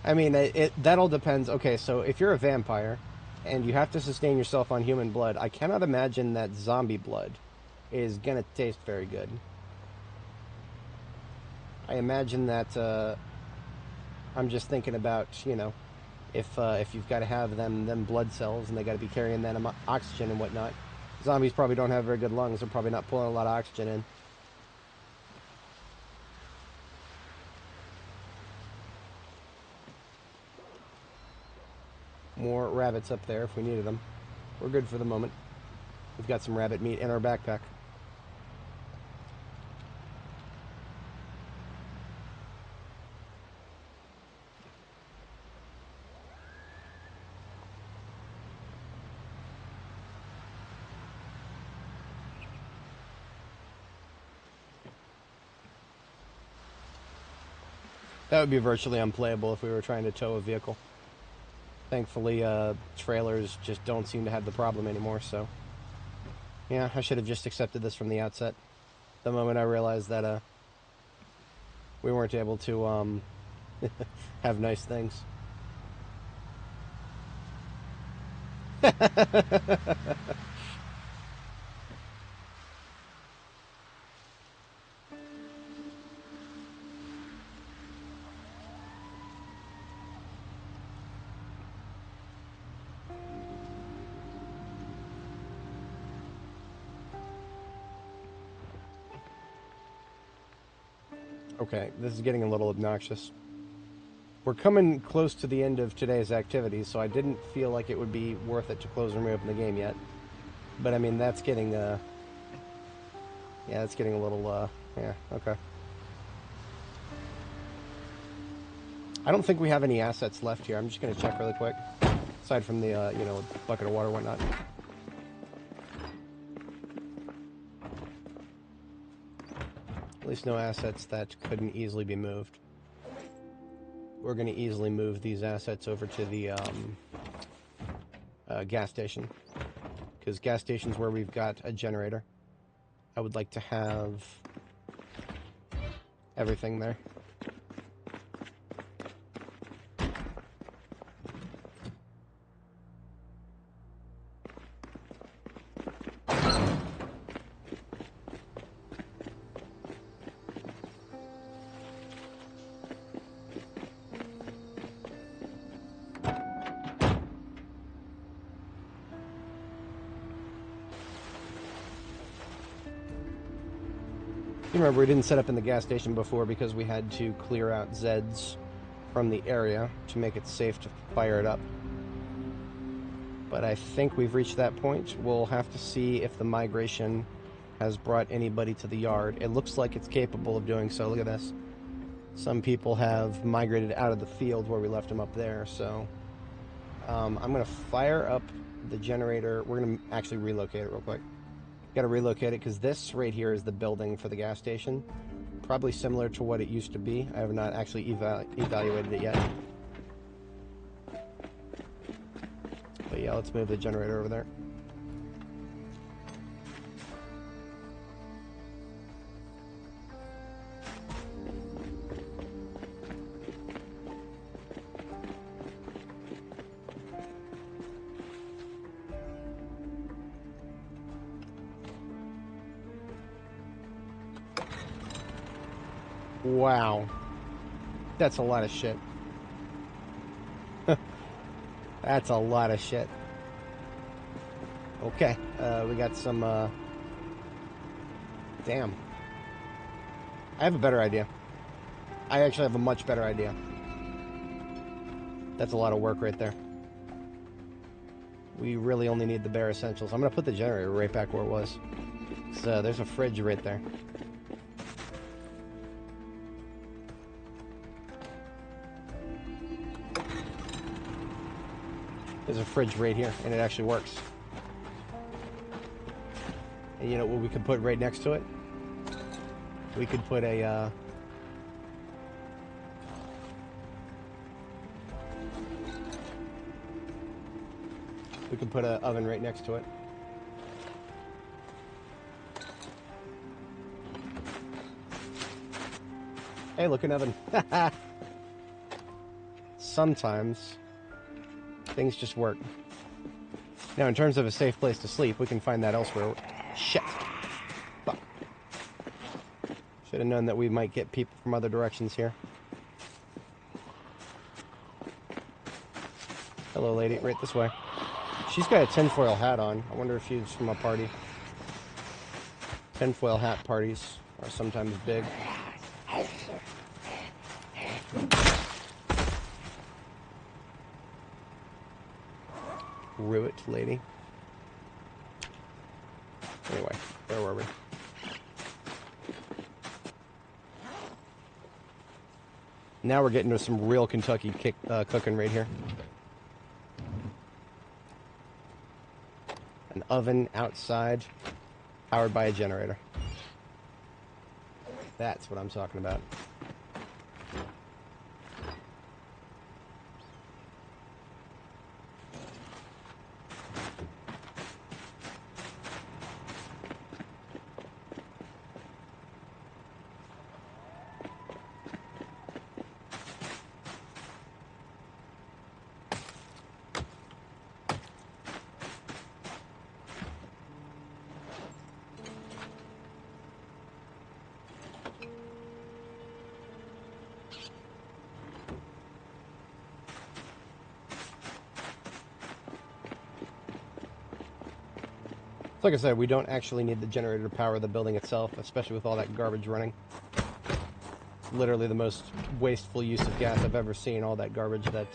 I mean, that all depends. Okay, so if you're a vampire and you have to sustain yourself on human blood, I cannot imagine that zombie blood is going to taste very good. I imagine that, I'm just thinking about, you know, if you've got to have them blood cells and they got to be carrying that oxygen and whatnot. Zombies probably don't have very good lungs. They're probably not pulling a lot of oxygen in. More rabbits up there if we needed them. We're good for the moment. We've got some rabbit meat in our backpack. That would be virtually unplayable if we were trying to tow a vehicle. Thankfully, trailers just don't seem to have the problem anymore, so... Yeah, I should have just accepted this from the outset. The moment I realized that, we weren't able to, have nice things. Okay, this is getting a little obnoxious. We're coming close to the end of today's activities, so I didn't feel like it would be worth it to close and reopen the game yet. But I mean, that's getting, yeah, that's getting a little, yeah, okay. I don't think we have any assets left here. I'm just going to check really quick. Aside from the, you know, bucket of water and whatnot. At least no assets that couldn't easily be moved. We're going to easily move these assets over to the gas station. Because gas station's where we've got a generator. I would like to have everything there. You remember we didn't set up in the gas station before because we had to clear out Zeds from the area to make it safe to fire it up. But I think we've reached that point. We'll have to see if the migration has brought anybody to the yard. It looks like it's capable of doing so. Look at this. Some people have migrated out of the field where we left them up there, so I'm going to fire up the generator. We're going to actually relocate it real quick. Got to relocate it because this right here is the building for the gas station. Probably similar to what it used to be. I have not actually evaluated it yet. But yeah, let's move the generator over there. Wow. That's a lot of shit. That's a lot of shit. Okay, we got some, damn. I have a better idea. I actually have a much better idea. That's a lot of work right there. We really only need the bare essentials. I'm going to put the generator right back where it was. So there's a fridge right there. There's a fridge right here, and it actually works. And you know what we could put right next to it? We could put a, we could put an oven right next to it. Hey, look, an oven. Sometimes things just work. Now, in terms of a safe place to sleep, we can find that elsewhere. Shit. Fuck. Should have known that we might get people from other directions here. Hello, lady. Right this way. She's got a tinfoil hat on. I wonder if she's from a party. Tinfoil hat parties are sometimes big. Ruit lady. Anyway, where were we? Now we're getting to some real Kentucky cooking right here. An oven outside, powered by a generator. That's what I'm talking about. Like I said, we don't actually need the generator to power the building itself, especially with all that garbage running. It's literally the most wasteful use of gas I've ever seen, all that garbage that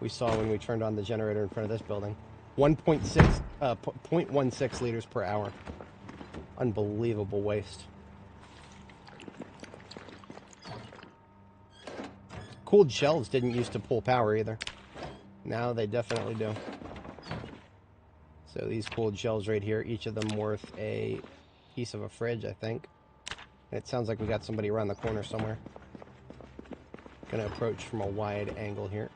we saw when we turned on the generator in front of this building. 0.16 liters per hour. Unbelievable waste. Cooled shelves didn't used to pull power either. Now they definitely do. So these cooled shelves right here, each of them worth a piece of a fridge, I think. And it sounds like we got somebody around the corner somewhere. Gonna approach from a wide angle here.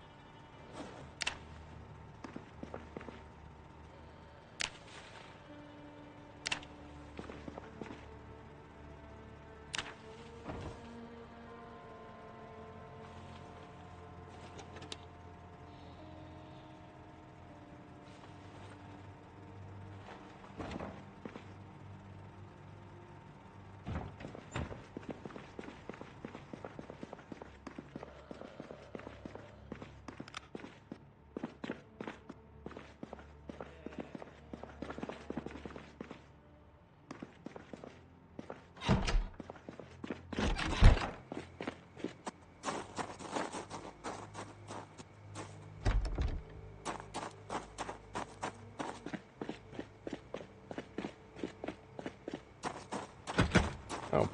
Oh.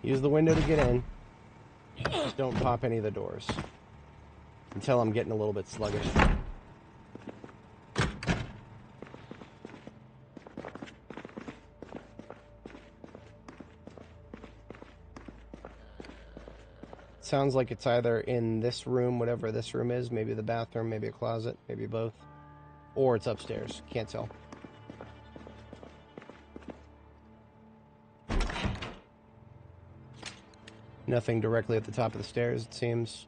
Use the window to get in. Just don't pop any of the doors. Until I'm getting a little bit sluggish. Sounds like it's either in this room, whatever this room is, maybe the bathroom, maybe a closet, maybe both. Or it's upstairs. Can't tell. Nothing directly at the top of the stairs, it seems.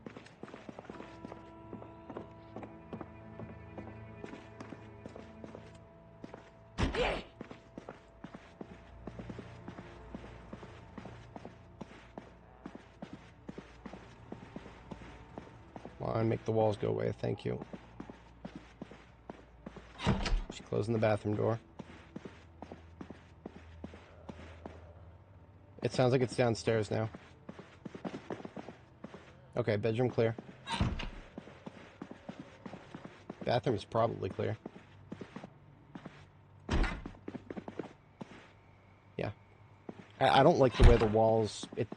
Come on, make the walls go away, thank you. She's closing the bathroom door. It sounds like it's downstairs now. Okay, bedroom clear. Bathroom is probably clear. Yeah. I don't like the way the walls... It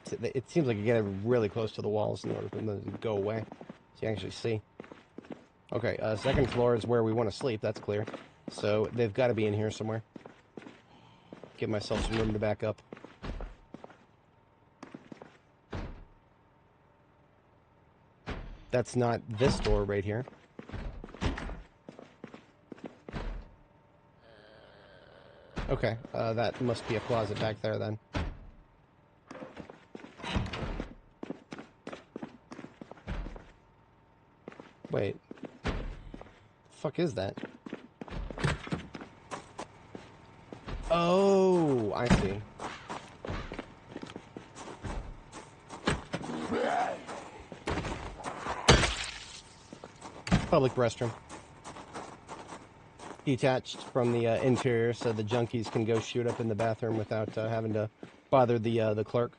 seems like you get really close to the walls in order for them to go away. So you actually see. Okay, second floor is where we want to sleep. That's clear. So they've got to be in here somewhere. Give myself some room to back up. That's not this door right here. Okay, that must be a closet back there then. Wait. The fuck is that? Oh, I see. Public restroom. Detached from the interior, so the junkies can go shoot up in the bathroom without having to bother the clerk.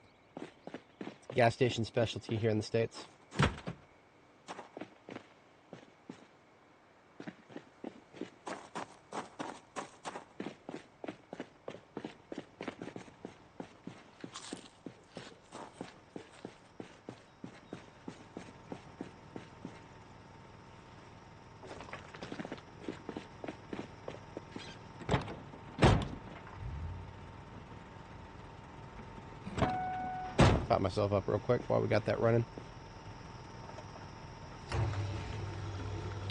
Gas station specialty here in the States. Pop myself up real quick while we got that running.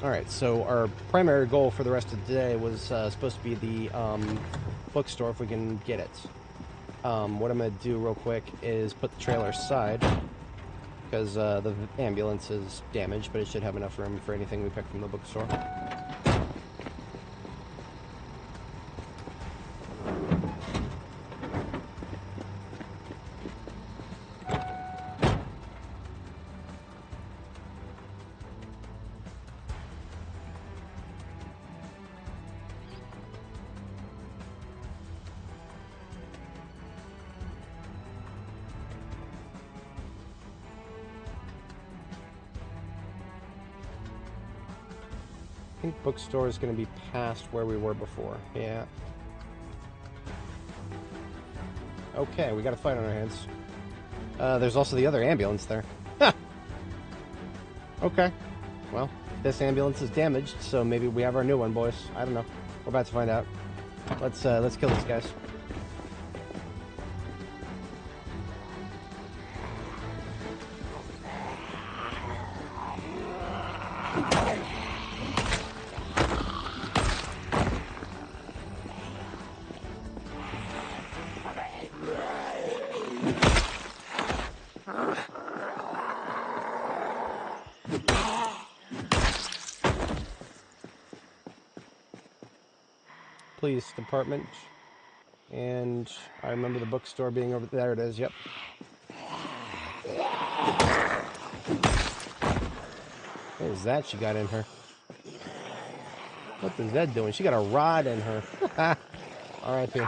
Alright, so our primary goal for the rest of the day was supposed to be the bookstore if we can get it. What I'm going to do real quick is put the trailer aside because the ambulance is damaged, but it should have enough room for anything we pick from the bookstore. I think bookstore is going to be past where we were before. Yeah. Okay, we got a fight on our hands. There's also the other ambulance there. Ha! Okay. Well, this ambulance is damaged, so maybe we have our new one, boys. I don't know. We're about to find out. Let's kill these guys. Police department. And I remember the bookstore being over there. It is, yep. What is that she got in her? What is that doing? She got a rod in her. R.I.P.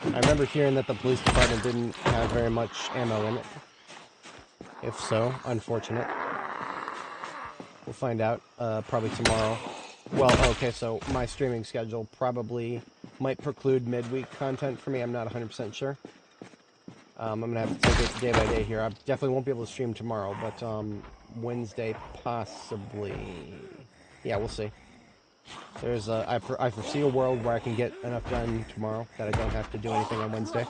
I remember hearing that the police department didn't have very much ammo in it. If so, unfortunate. We'll find out probably tomorrow. Well, okay, so my streaming schedule probably might preclude midweek content for me. I'm not 100% sure. I'm going to have to take it day by day here. I definitely won't be able to stream tomorrow, but Wednesday possibly. Yeah, we'll see. There's I foresee a world where I can get enough done tomorrow that I don't have to do anything on Wednesday.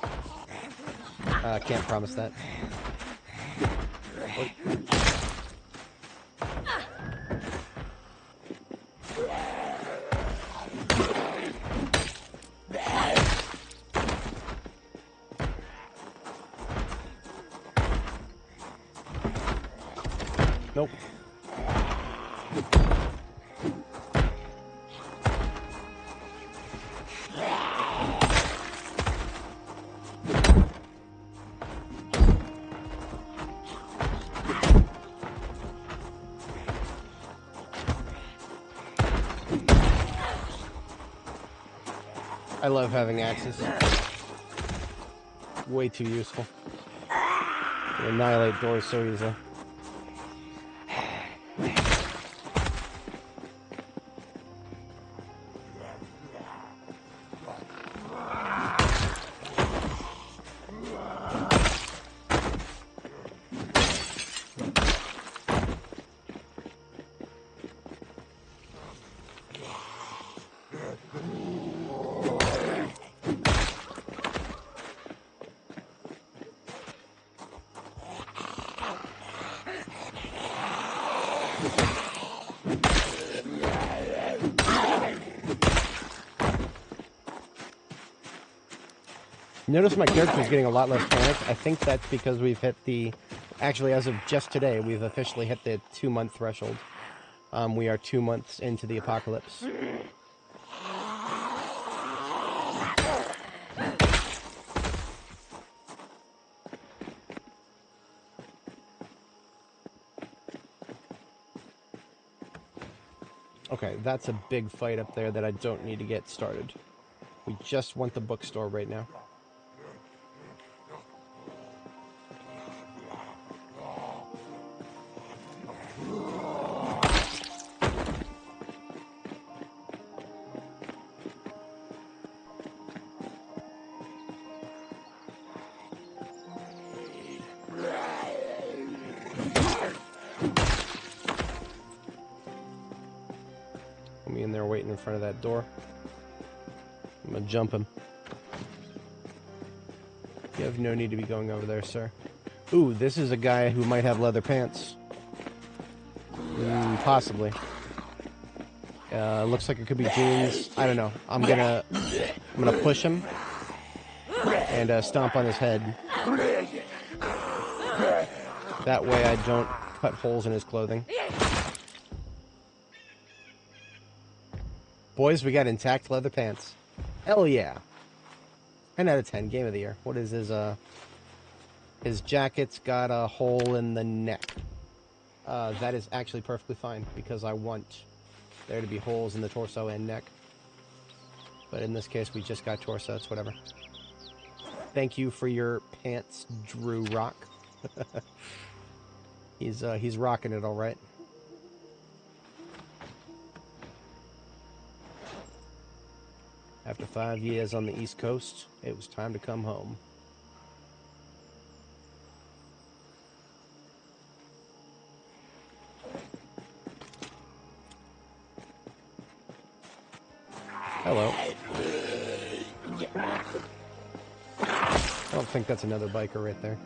Can't promise that. Nope. I love having axes. Way too useful. You annihilate doors so easily. Notice my character is getting a lot less panicked. I think that's because we've hit the... Actually, as of just today, we've officially hit the 2-month threshold. We are 2 months into the apocalypse. Okay, that's a big fight up there that I don't need to get started. We just want the bookstore right now. Me in there waiting in front of that door. I'm gonna jump him. You have no need to be going over there, sir. Ooh, this is a guy who might have leather pants. Possibly. Looks like it could be jeans. I don't know. I'm gonna push him and stomp on his head. That way I don't cut holes in his clothing. Boys, we got intact leather pants. Hell yeah. 10 out of 10, game of the year. What is his jacket's got a hole in the neck. That is actually perfectly fine, because I want there to be holes in the torso and neck. But in this case, we just got torso, it's whatever. Thank you for your pants, Drew Rock. He's rocking it all right. After 5 years on the East Coast, it was time to come home. Hello. I don't think that's another biker right there.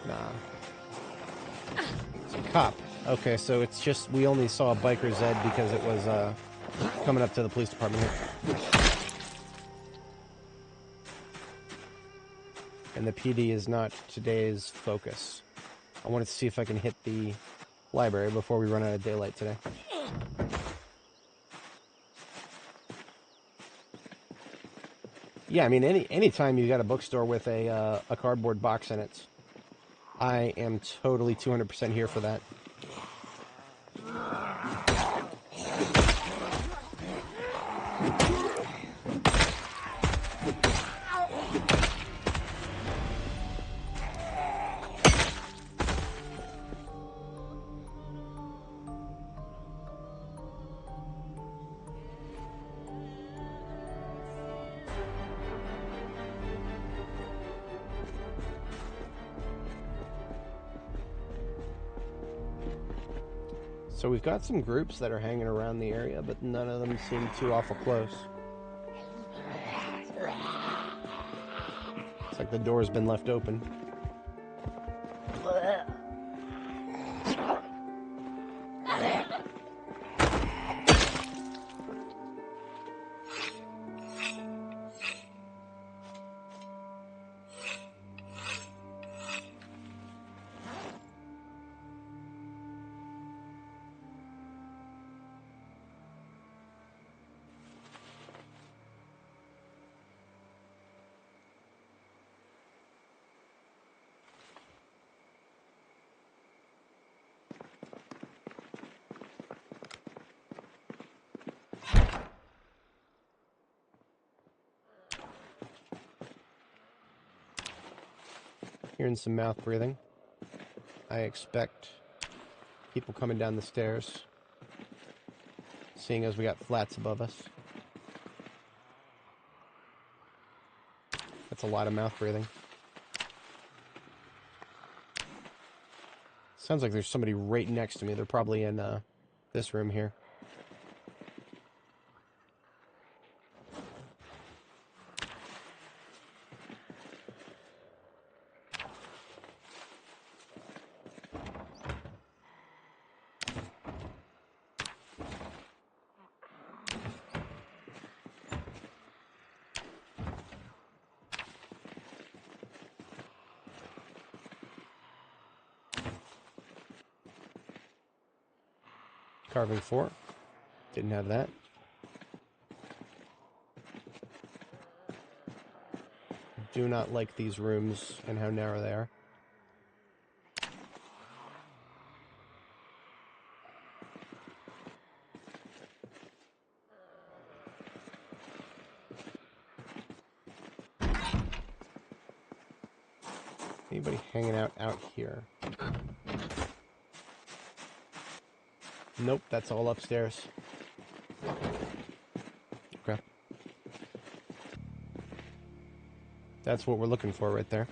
Nah. It's a cop. Okay, so it's just, we only saw a biker Zed because it was, coming up to the police department here. And the PD is not today's focus. I wanted to see if I can hit the library before we run out of daylight today. Yeah, I mean, anytime you got a bookstore with a cardboard box in it, I am totally 200% here for that. So we've got some groups that are hanging around the area, but none of them seem too awful close. It's like the door's been left open. Hearing some mouth breathing. I expect people coming down the stairs, seeing as we got flats above us. That's a lot of mouth breathing. Sounds like there's somebody right next to me. They're probably in this room here. Carving 4. Didn't have that. Do not like these rooms and how narrow they are. Anybody hanging out here? Nope, that's all upstairs. Okay. That's what we're looking for right there.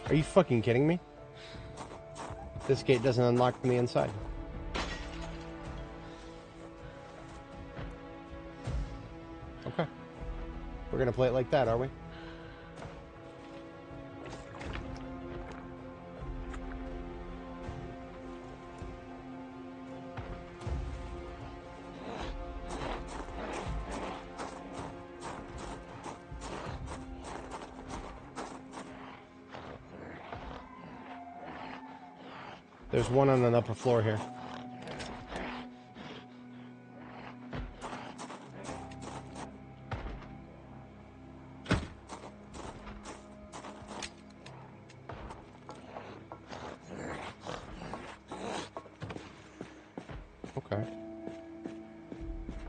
Are you fucking kidding me? This gate doesn't unlock from the inside. Okay. We're gonna play it like that, are we? There's one on an upper floor here. Okay.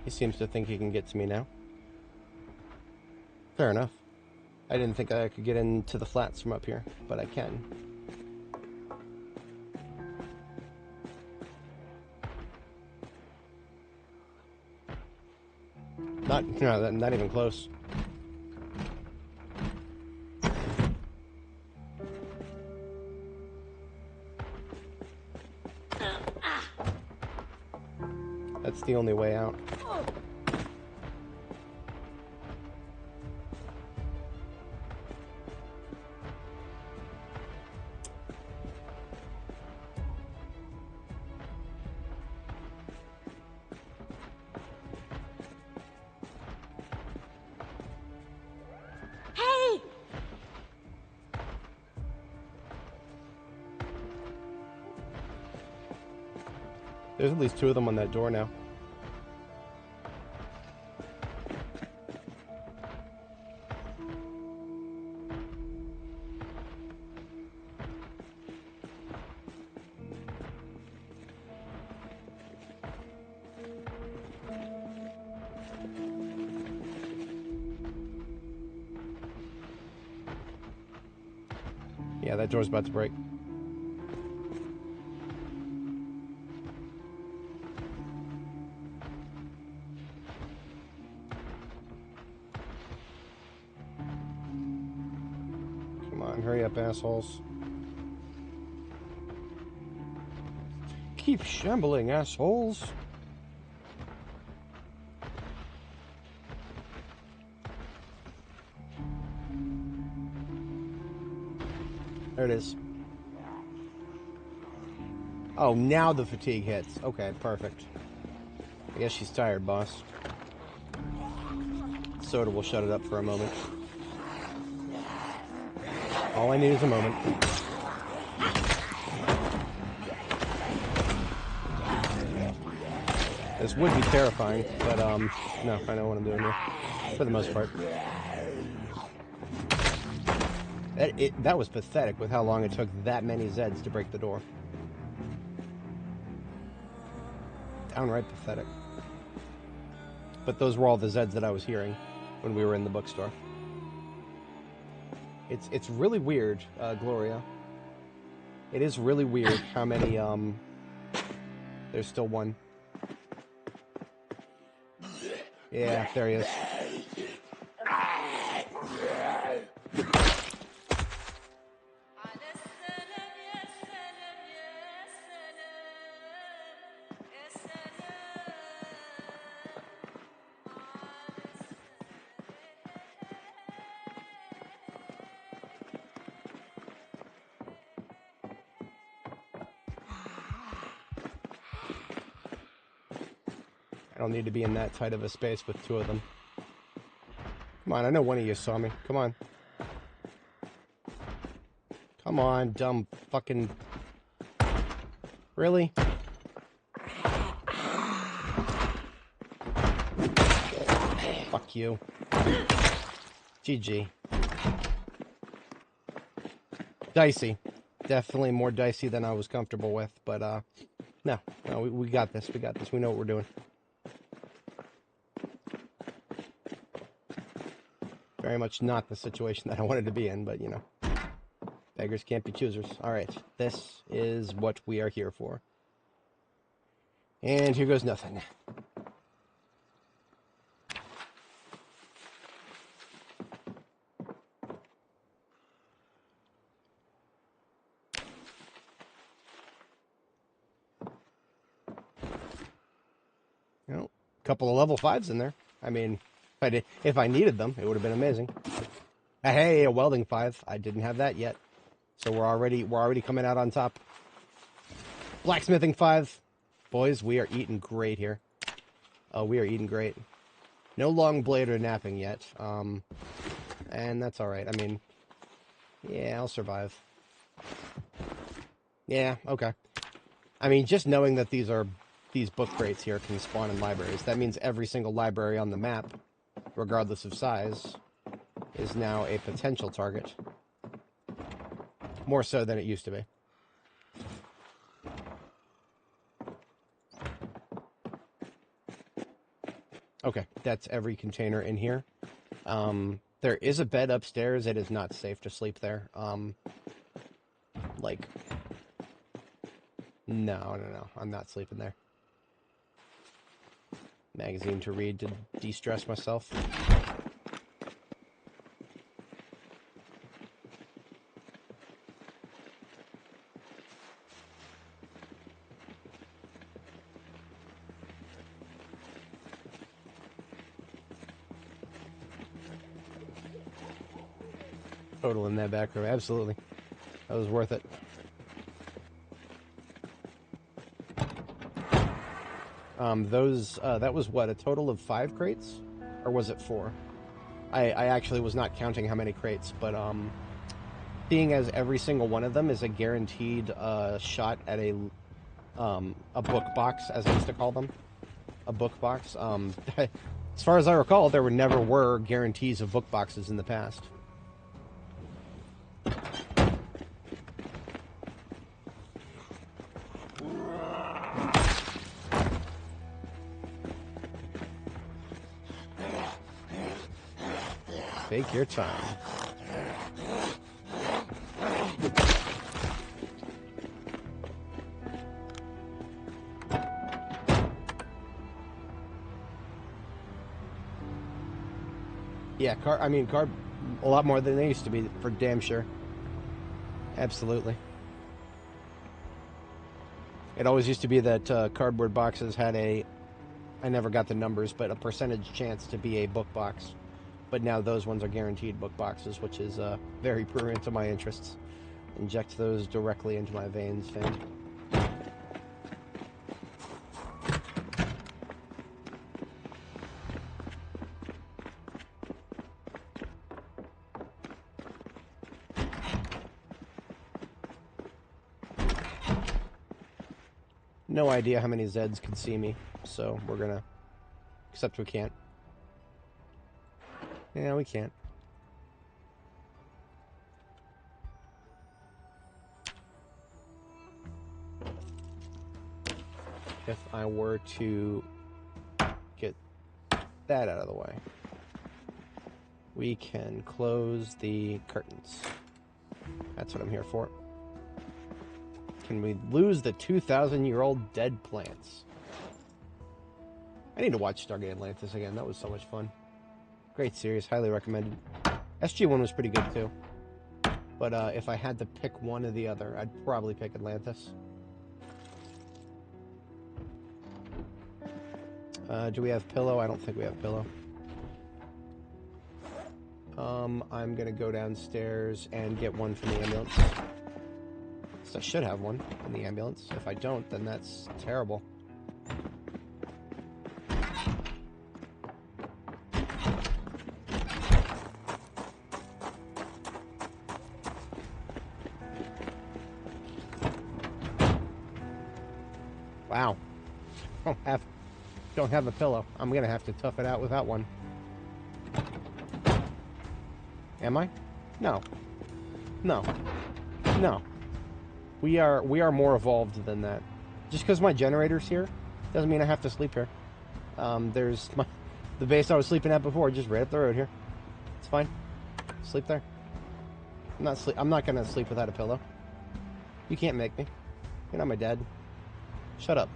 He seems to think he can get to me now. Fair enough. I didn't think I could get into the flats from up here, but I can. Not even close. That's the only way out. There's at least 2 of them on that door now. Yeah, that door's about to break. Come on, hurry up, assholes. Keep shambling, assholes. There it is. Oh, now the fatigue hits. Okay, perfect. I guess she's tired, boss. Soda will shut it up for a moment. All I need is a moment. This would be terrifying, but, no, I know what I'm doing here. For the most part. That was pathetic with how long it took that many Zeds to break the door. Downright pathetic. But those were all the Zeds that I was hearing when we were in the bookstore. It's really weird, Gloria. It is really weird how many, there's still one. Yeah, there he is. I don't need to be in that tight of a space with two of them. Come on, I know one of you saw me. Come on. Come on, dumb fucking... Really? Fuck you. GG. Dicey. Definitely more dicey than I was comfortable with, but, no, we got this. We got this. We know what we're doing. Very much not the situation that I wanted to be in, but, you know. Beggars can't be choosers. Alright, this is what we are here for. And here goes nothing. You know, a couple of level 5s in there. I mean, if I needed them, it would have been amazing. Hey, a welding 5. I didn't have that yet. So we're already coming out on top. Blacksmithing 5. Boys, we are eating great here. Oh, we are eating great. No long blade or napping yet. And that's alright. I mean, yeah, I'll survive. Yeah, okay. I mean, just knowing that these book crates here can spawn in libraries, that means every single library on the map, regardless of size, is now a potential target. More so than it used to be. Okay, that's every container in here. There is a bed upstairs. It is not safe to sleep there. Like... No, I'm not sleeping there. Magazine to read to de-stress myself. Total in that back room, absolutely. That was worth it. That was what, a total of 5 crates? Or was it 4? I actually was not counting how many crates, but, seeing as every single one of them is a guaranteed, shot at a book box, as I used to call them. A book box. As far as I recall, there never were guarantees of book boxes in the past. Take your time. Yeah, I mean, a lot more than they used to be, for damn sure. Absolutely. It always used to be that cardboard boxes had I never got the numbers, but a percentage chance to be a book box. But now those ones are guaranteed book boxes, which is very prudent to my interests. Inject those directly into my veins, fam. No idea how many Zeds can see me, so we're gonna... Except we can't. Yeah, we can't. If I were to get that out of the way, we can close the curtains. That's what I'm here for. Can we lose the 2,000-year-old dead plants? I need to watch Stargate Atlantis again. That was so much fun. Great series. Highly recommended. SG-1 was pretty good, too. But if I had to pick one or the other, I'd probably pick Atlantis. Do we have pillow? I don't think we have pillow. I'm going to go downstairs and get one from the ambulance. So I should have one in the ambulance. If I don't, then that's terrible. Wow. Don't have a pillow. I'm going to have to tough it out without one. Am I? No. No. No. We are more evolved than that. Just because my generator's here doesn't mean I have to sleep here. There's the base I was sleeping at before, just right up the road here. It's fine. Sleep there. I'm not gonna sleep without a pillow. You can't make me. You're not my dad. Shut up.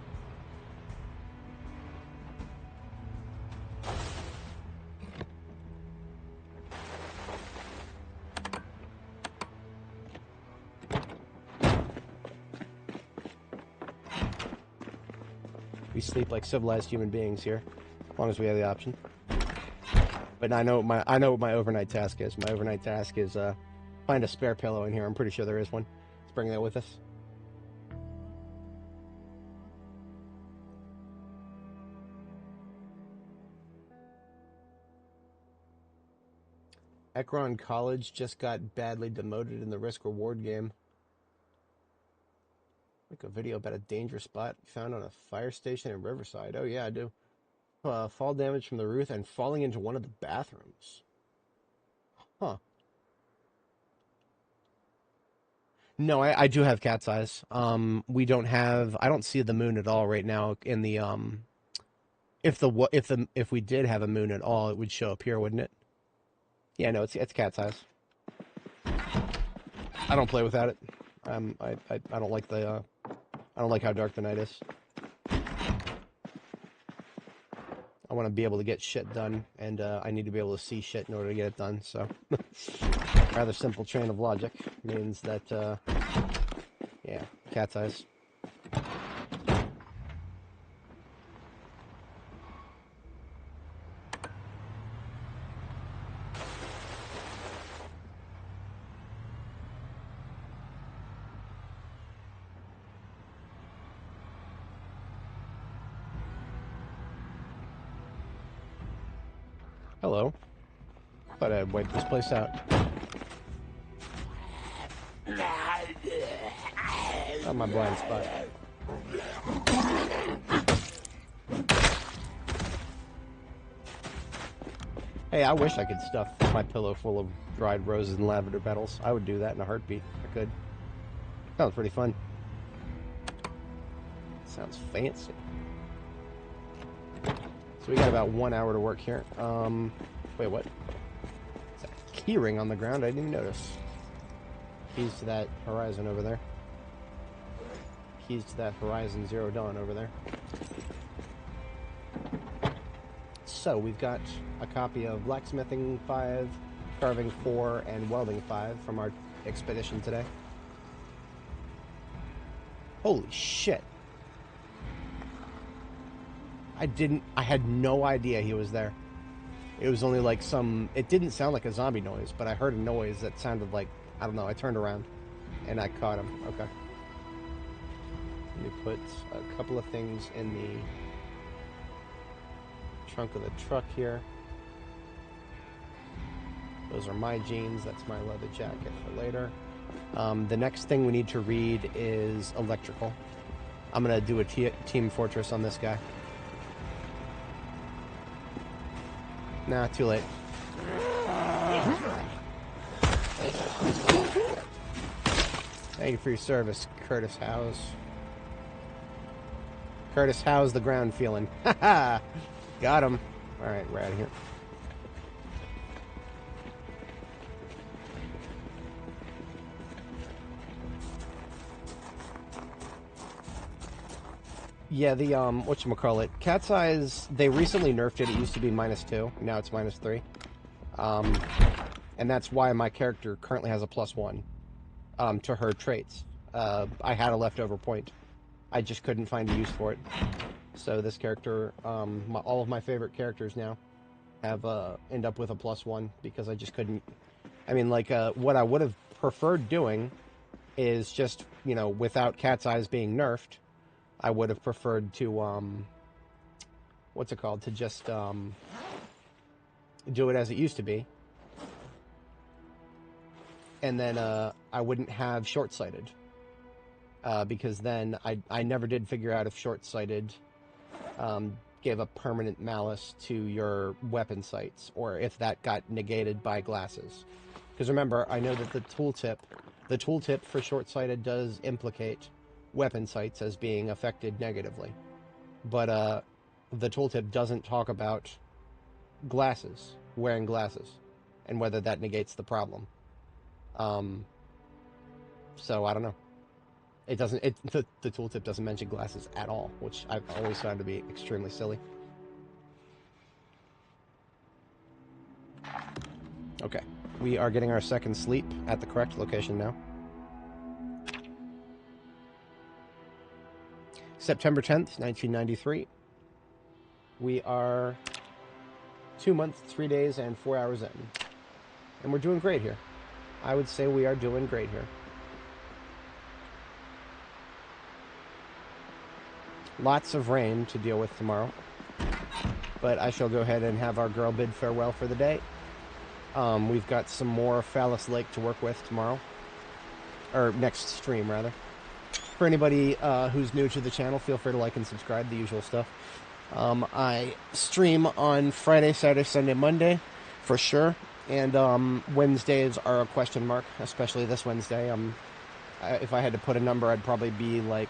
We sleep like civilized human beings here, as long as we have the option. But I know what my overnight task is. My overnight task is find a spare pillow in here. I'm pretty sure there is one. Let's bring that with us. Ekron College just got badly demoted in the risk-reward game. Like a video about a dangerous spot found on a fire station in Riverside. Oh yeah, I do. Fall damage from the roof and falling into one of the bathrooms. Huh. No, I do have cat's eyes. We don't have. I don't see the moon at all right now in the If we did have a moon at all, it would show up here, wouldn't it? Yeah, no, it's cat's eyes. I don't play without it. I don't like I don't like how dark the night is. I want to be able to get shit done, and I need to be able to see shit in order to get it done, so... Rather simple train of logic means that, yeah, cat's eyes. Hello. Thought I'd wipe this place out. Not my blind spot. Hey, I wish I could stuff my pillow full of dried roses and lavender petals. I would do that in a heartbeat if I could. Sounds pretty fun. Sounds fancy. So we got about 1 hour to work here. Wait, what? Is that a key ring on the ground? I didn't even notice. Keys to that horizon over there. Keys to that Horizon Zero Dawn over there. So we've got a copy of Blacksmithing 5, Carving 4, and Welding 5 from our expedition today. Holy shit. I had no idea he was there. It was only like it didn't sound like a zombie noise, but I heard a noise that sounded like, I don't know, I turned around and I caught him. Okay. Let me put a couple of things in the trunk of the truck here. Those are my jeans. That's my leather jacket for later. The next thing we need to read is electrical. I'm going to do a Team Fortress on this guy. Nah, too late. Thank you for your service, Curtis Howes. Curtis, how's the ground feeling? Haha! Got him. Alright, we're out of here. Yeah, the, whatchamacallit, Cat's Eyes, they recently nerfed it. It used to be -2. Now it's -3. And that's why my character currently has a +1 to her traits. I had a leftover point. I just couldn't find a use for it. So this character, all of my favorite characters now have end up with a +1 because I just couldn't. I mean, like, what I would have preferred doing is just, you know, without Cat's Eyes being nerfed, I would have preferred to, what's it called? To just do it as it used to be. And then I wouldn't have short-sighted. Because then I never did figure out if short-sighted gave a permanent malice to your weapon sights, or if that got negated by glasses. Because remember, I know that the tooltip for short-sighted does implicate weapon sights as being affected negatively. But the tooltip doesn't talk about glasses, wearing glasses, and whether that negates the problem. So I don't know. It doesn't. The tooltip doesn't mention glasses at all, which I've always found to be extremely silly. Okay, we are getting our second sleep at the correct location now. September 10th, 1993. We are 2 months, 3 days, and 4 hours in. And we're doing great here. I would say we are doing great here. Lots of rain to deal with tomorrow. But I shall go ahead and have our girl bid farewell for the day. We've got some more Phallus Lake to work with tomorrow. Or next stream, rather. For anybody who's new to the channel, feel free to like and subscribe, the usual stuff. I stream on Friday, Saturday, Sunday, Monday, for sure. And Wednesdays are a question mark, especially this Wednesday. If I had to put a number, I'd probably be like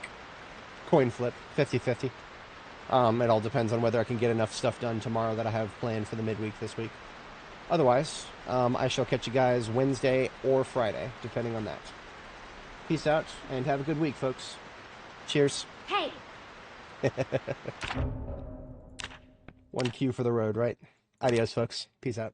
coin flip, 50-50. It all depends on whether I can get enough stuff done tomorrow that I have planned for the midweek this week. Otherwise, I shall catch you guys Wednesday or Friday, depending on that. Peace out, and have a good week, folks. Cheers. Hey! 1 Q for the road, right? Adios, folks. Peace out.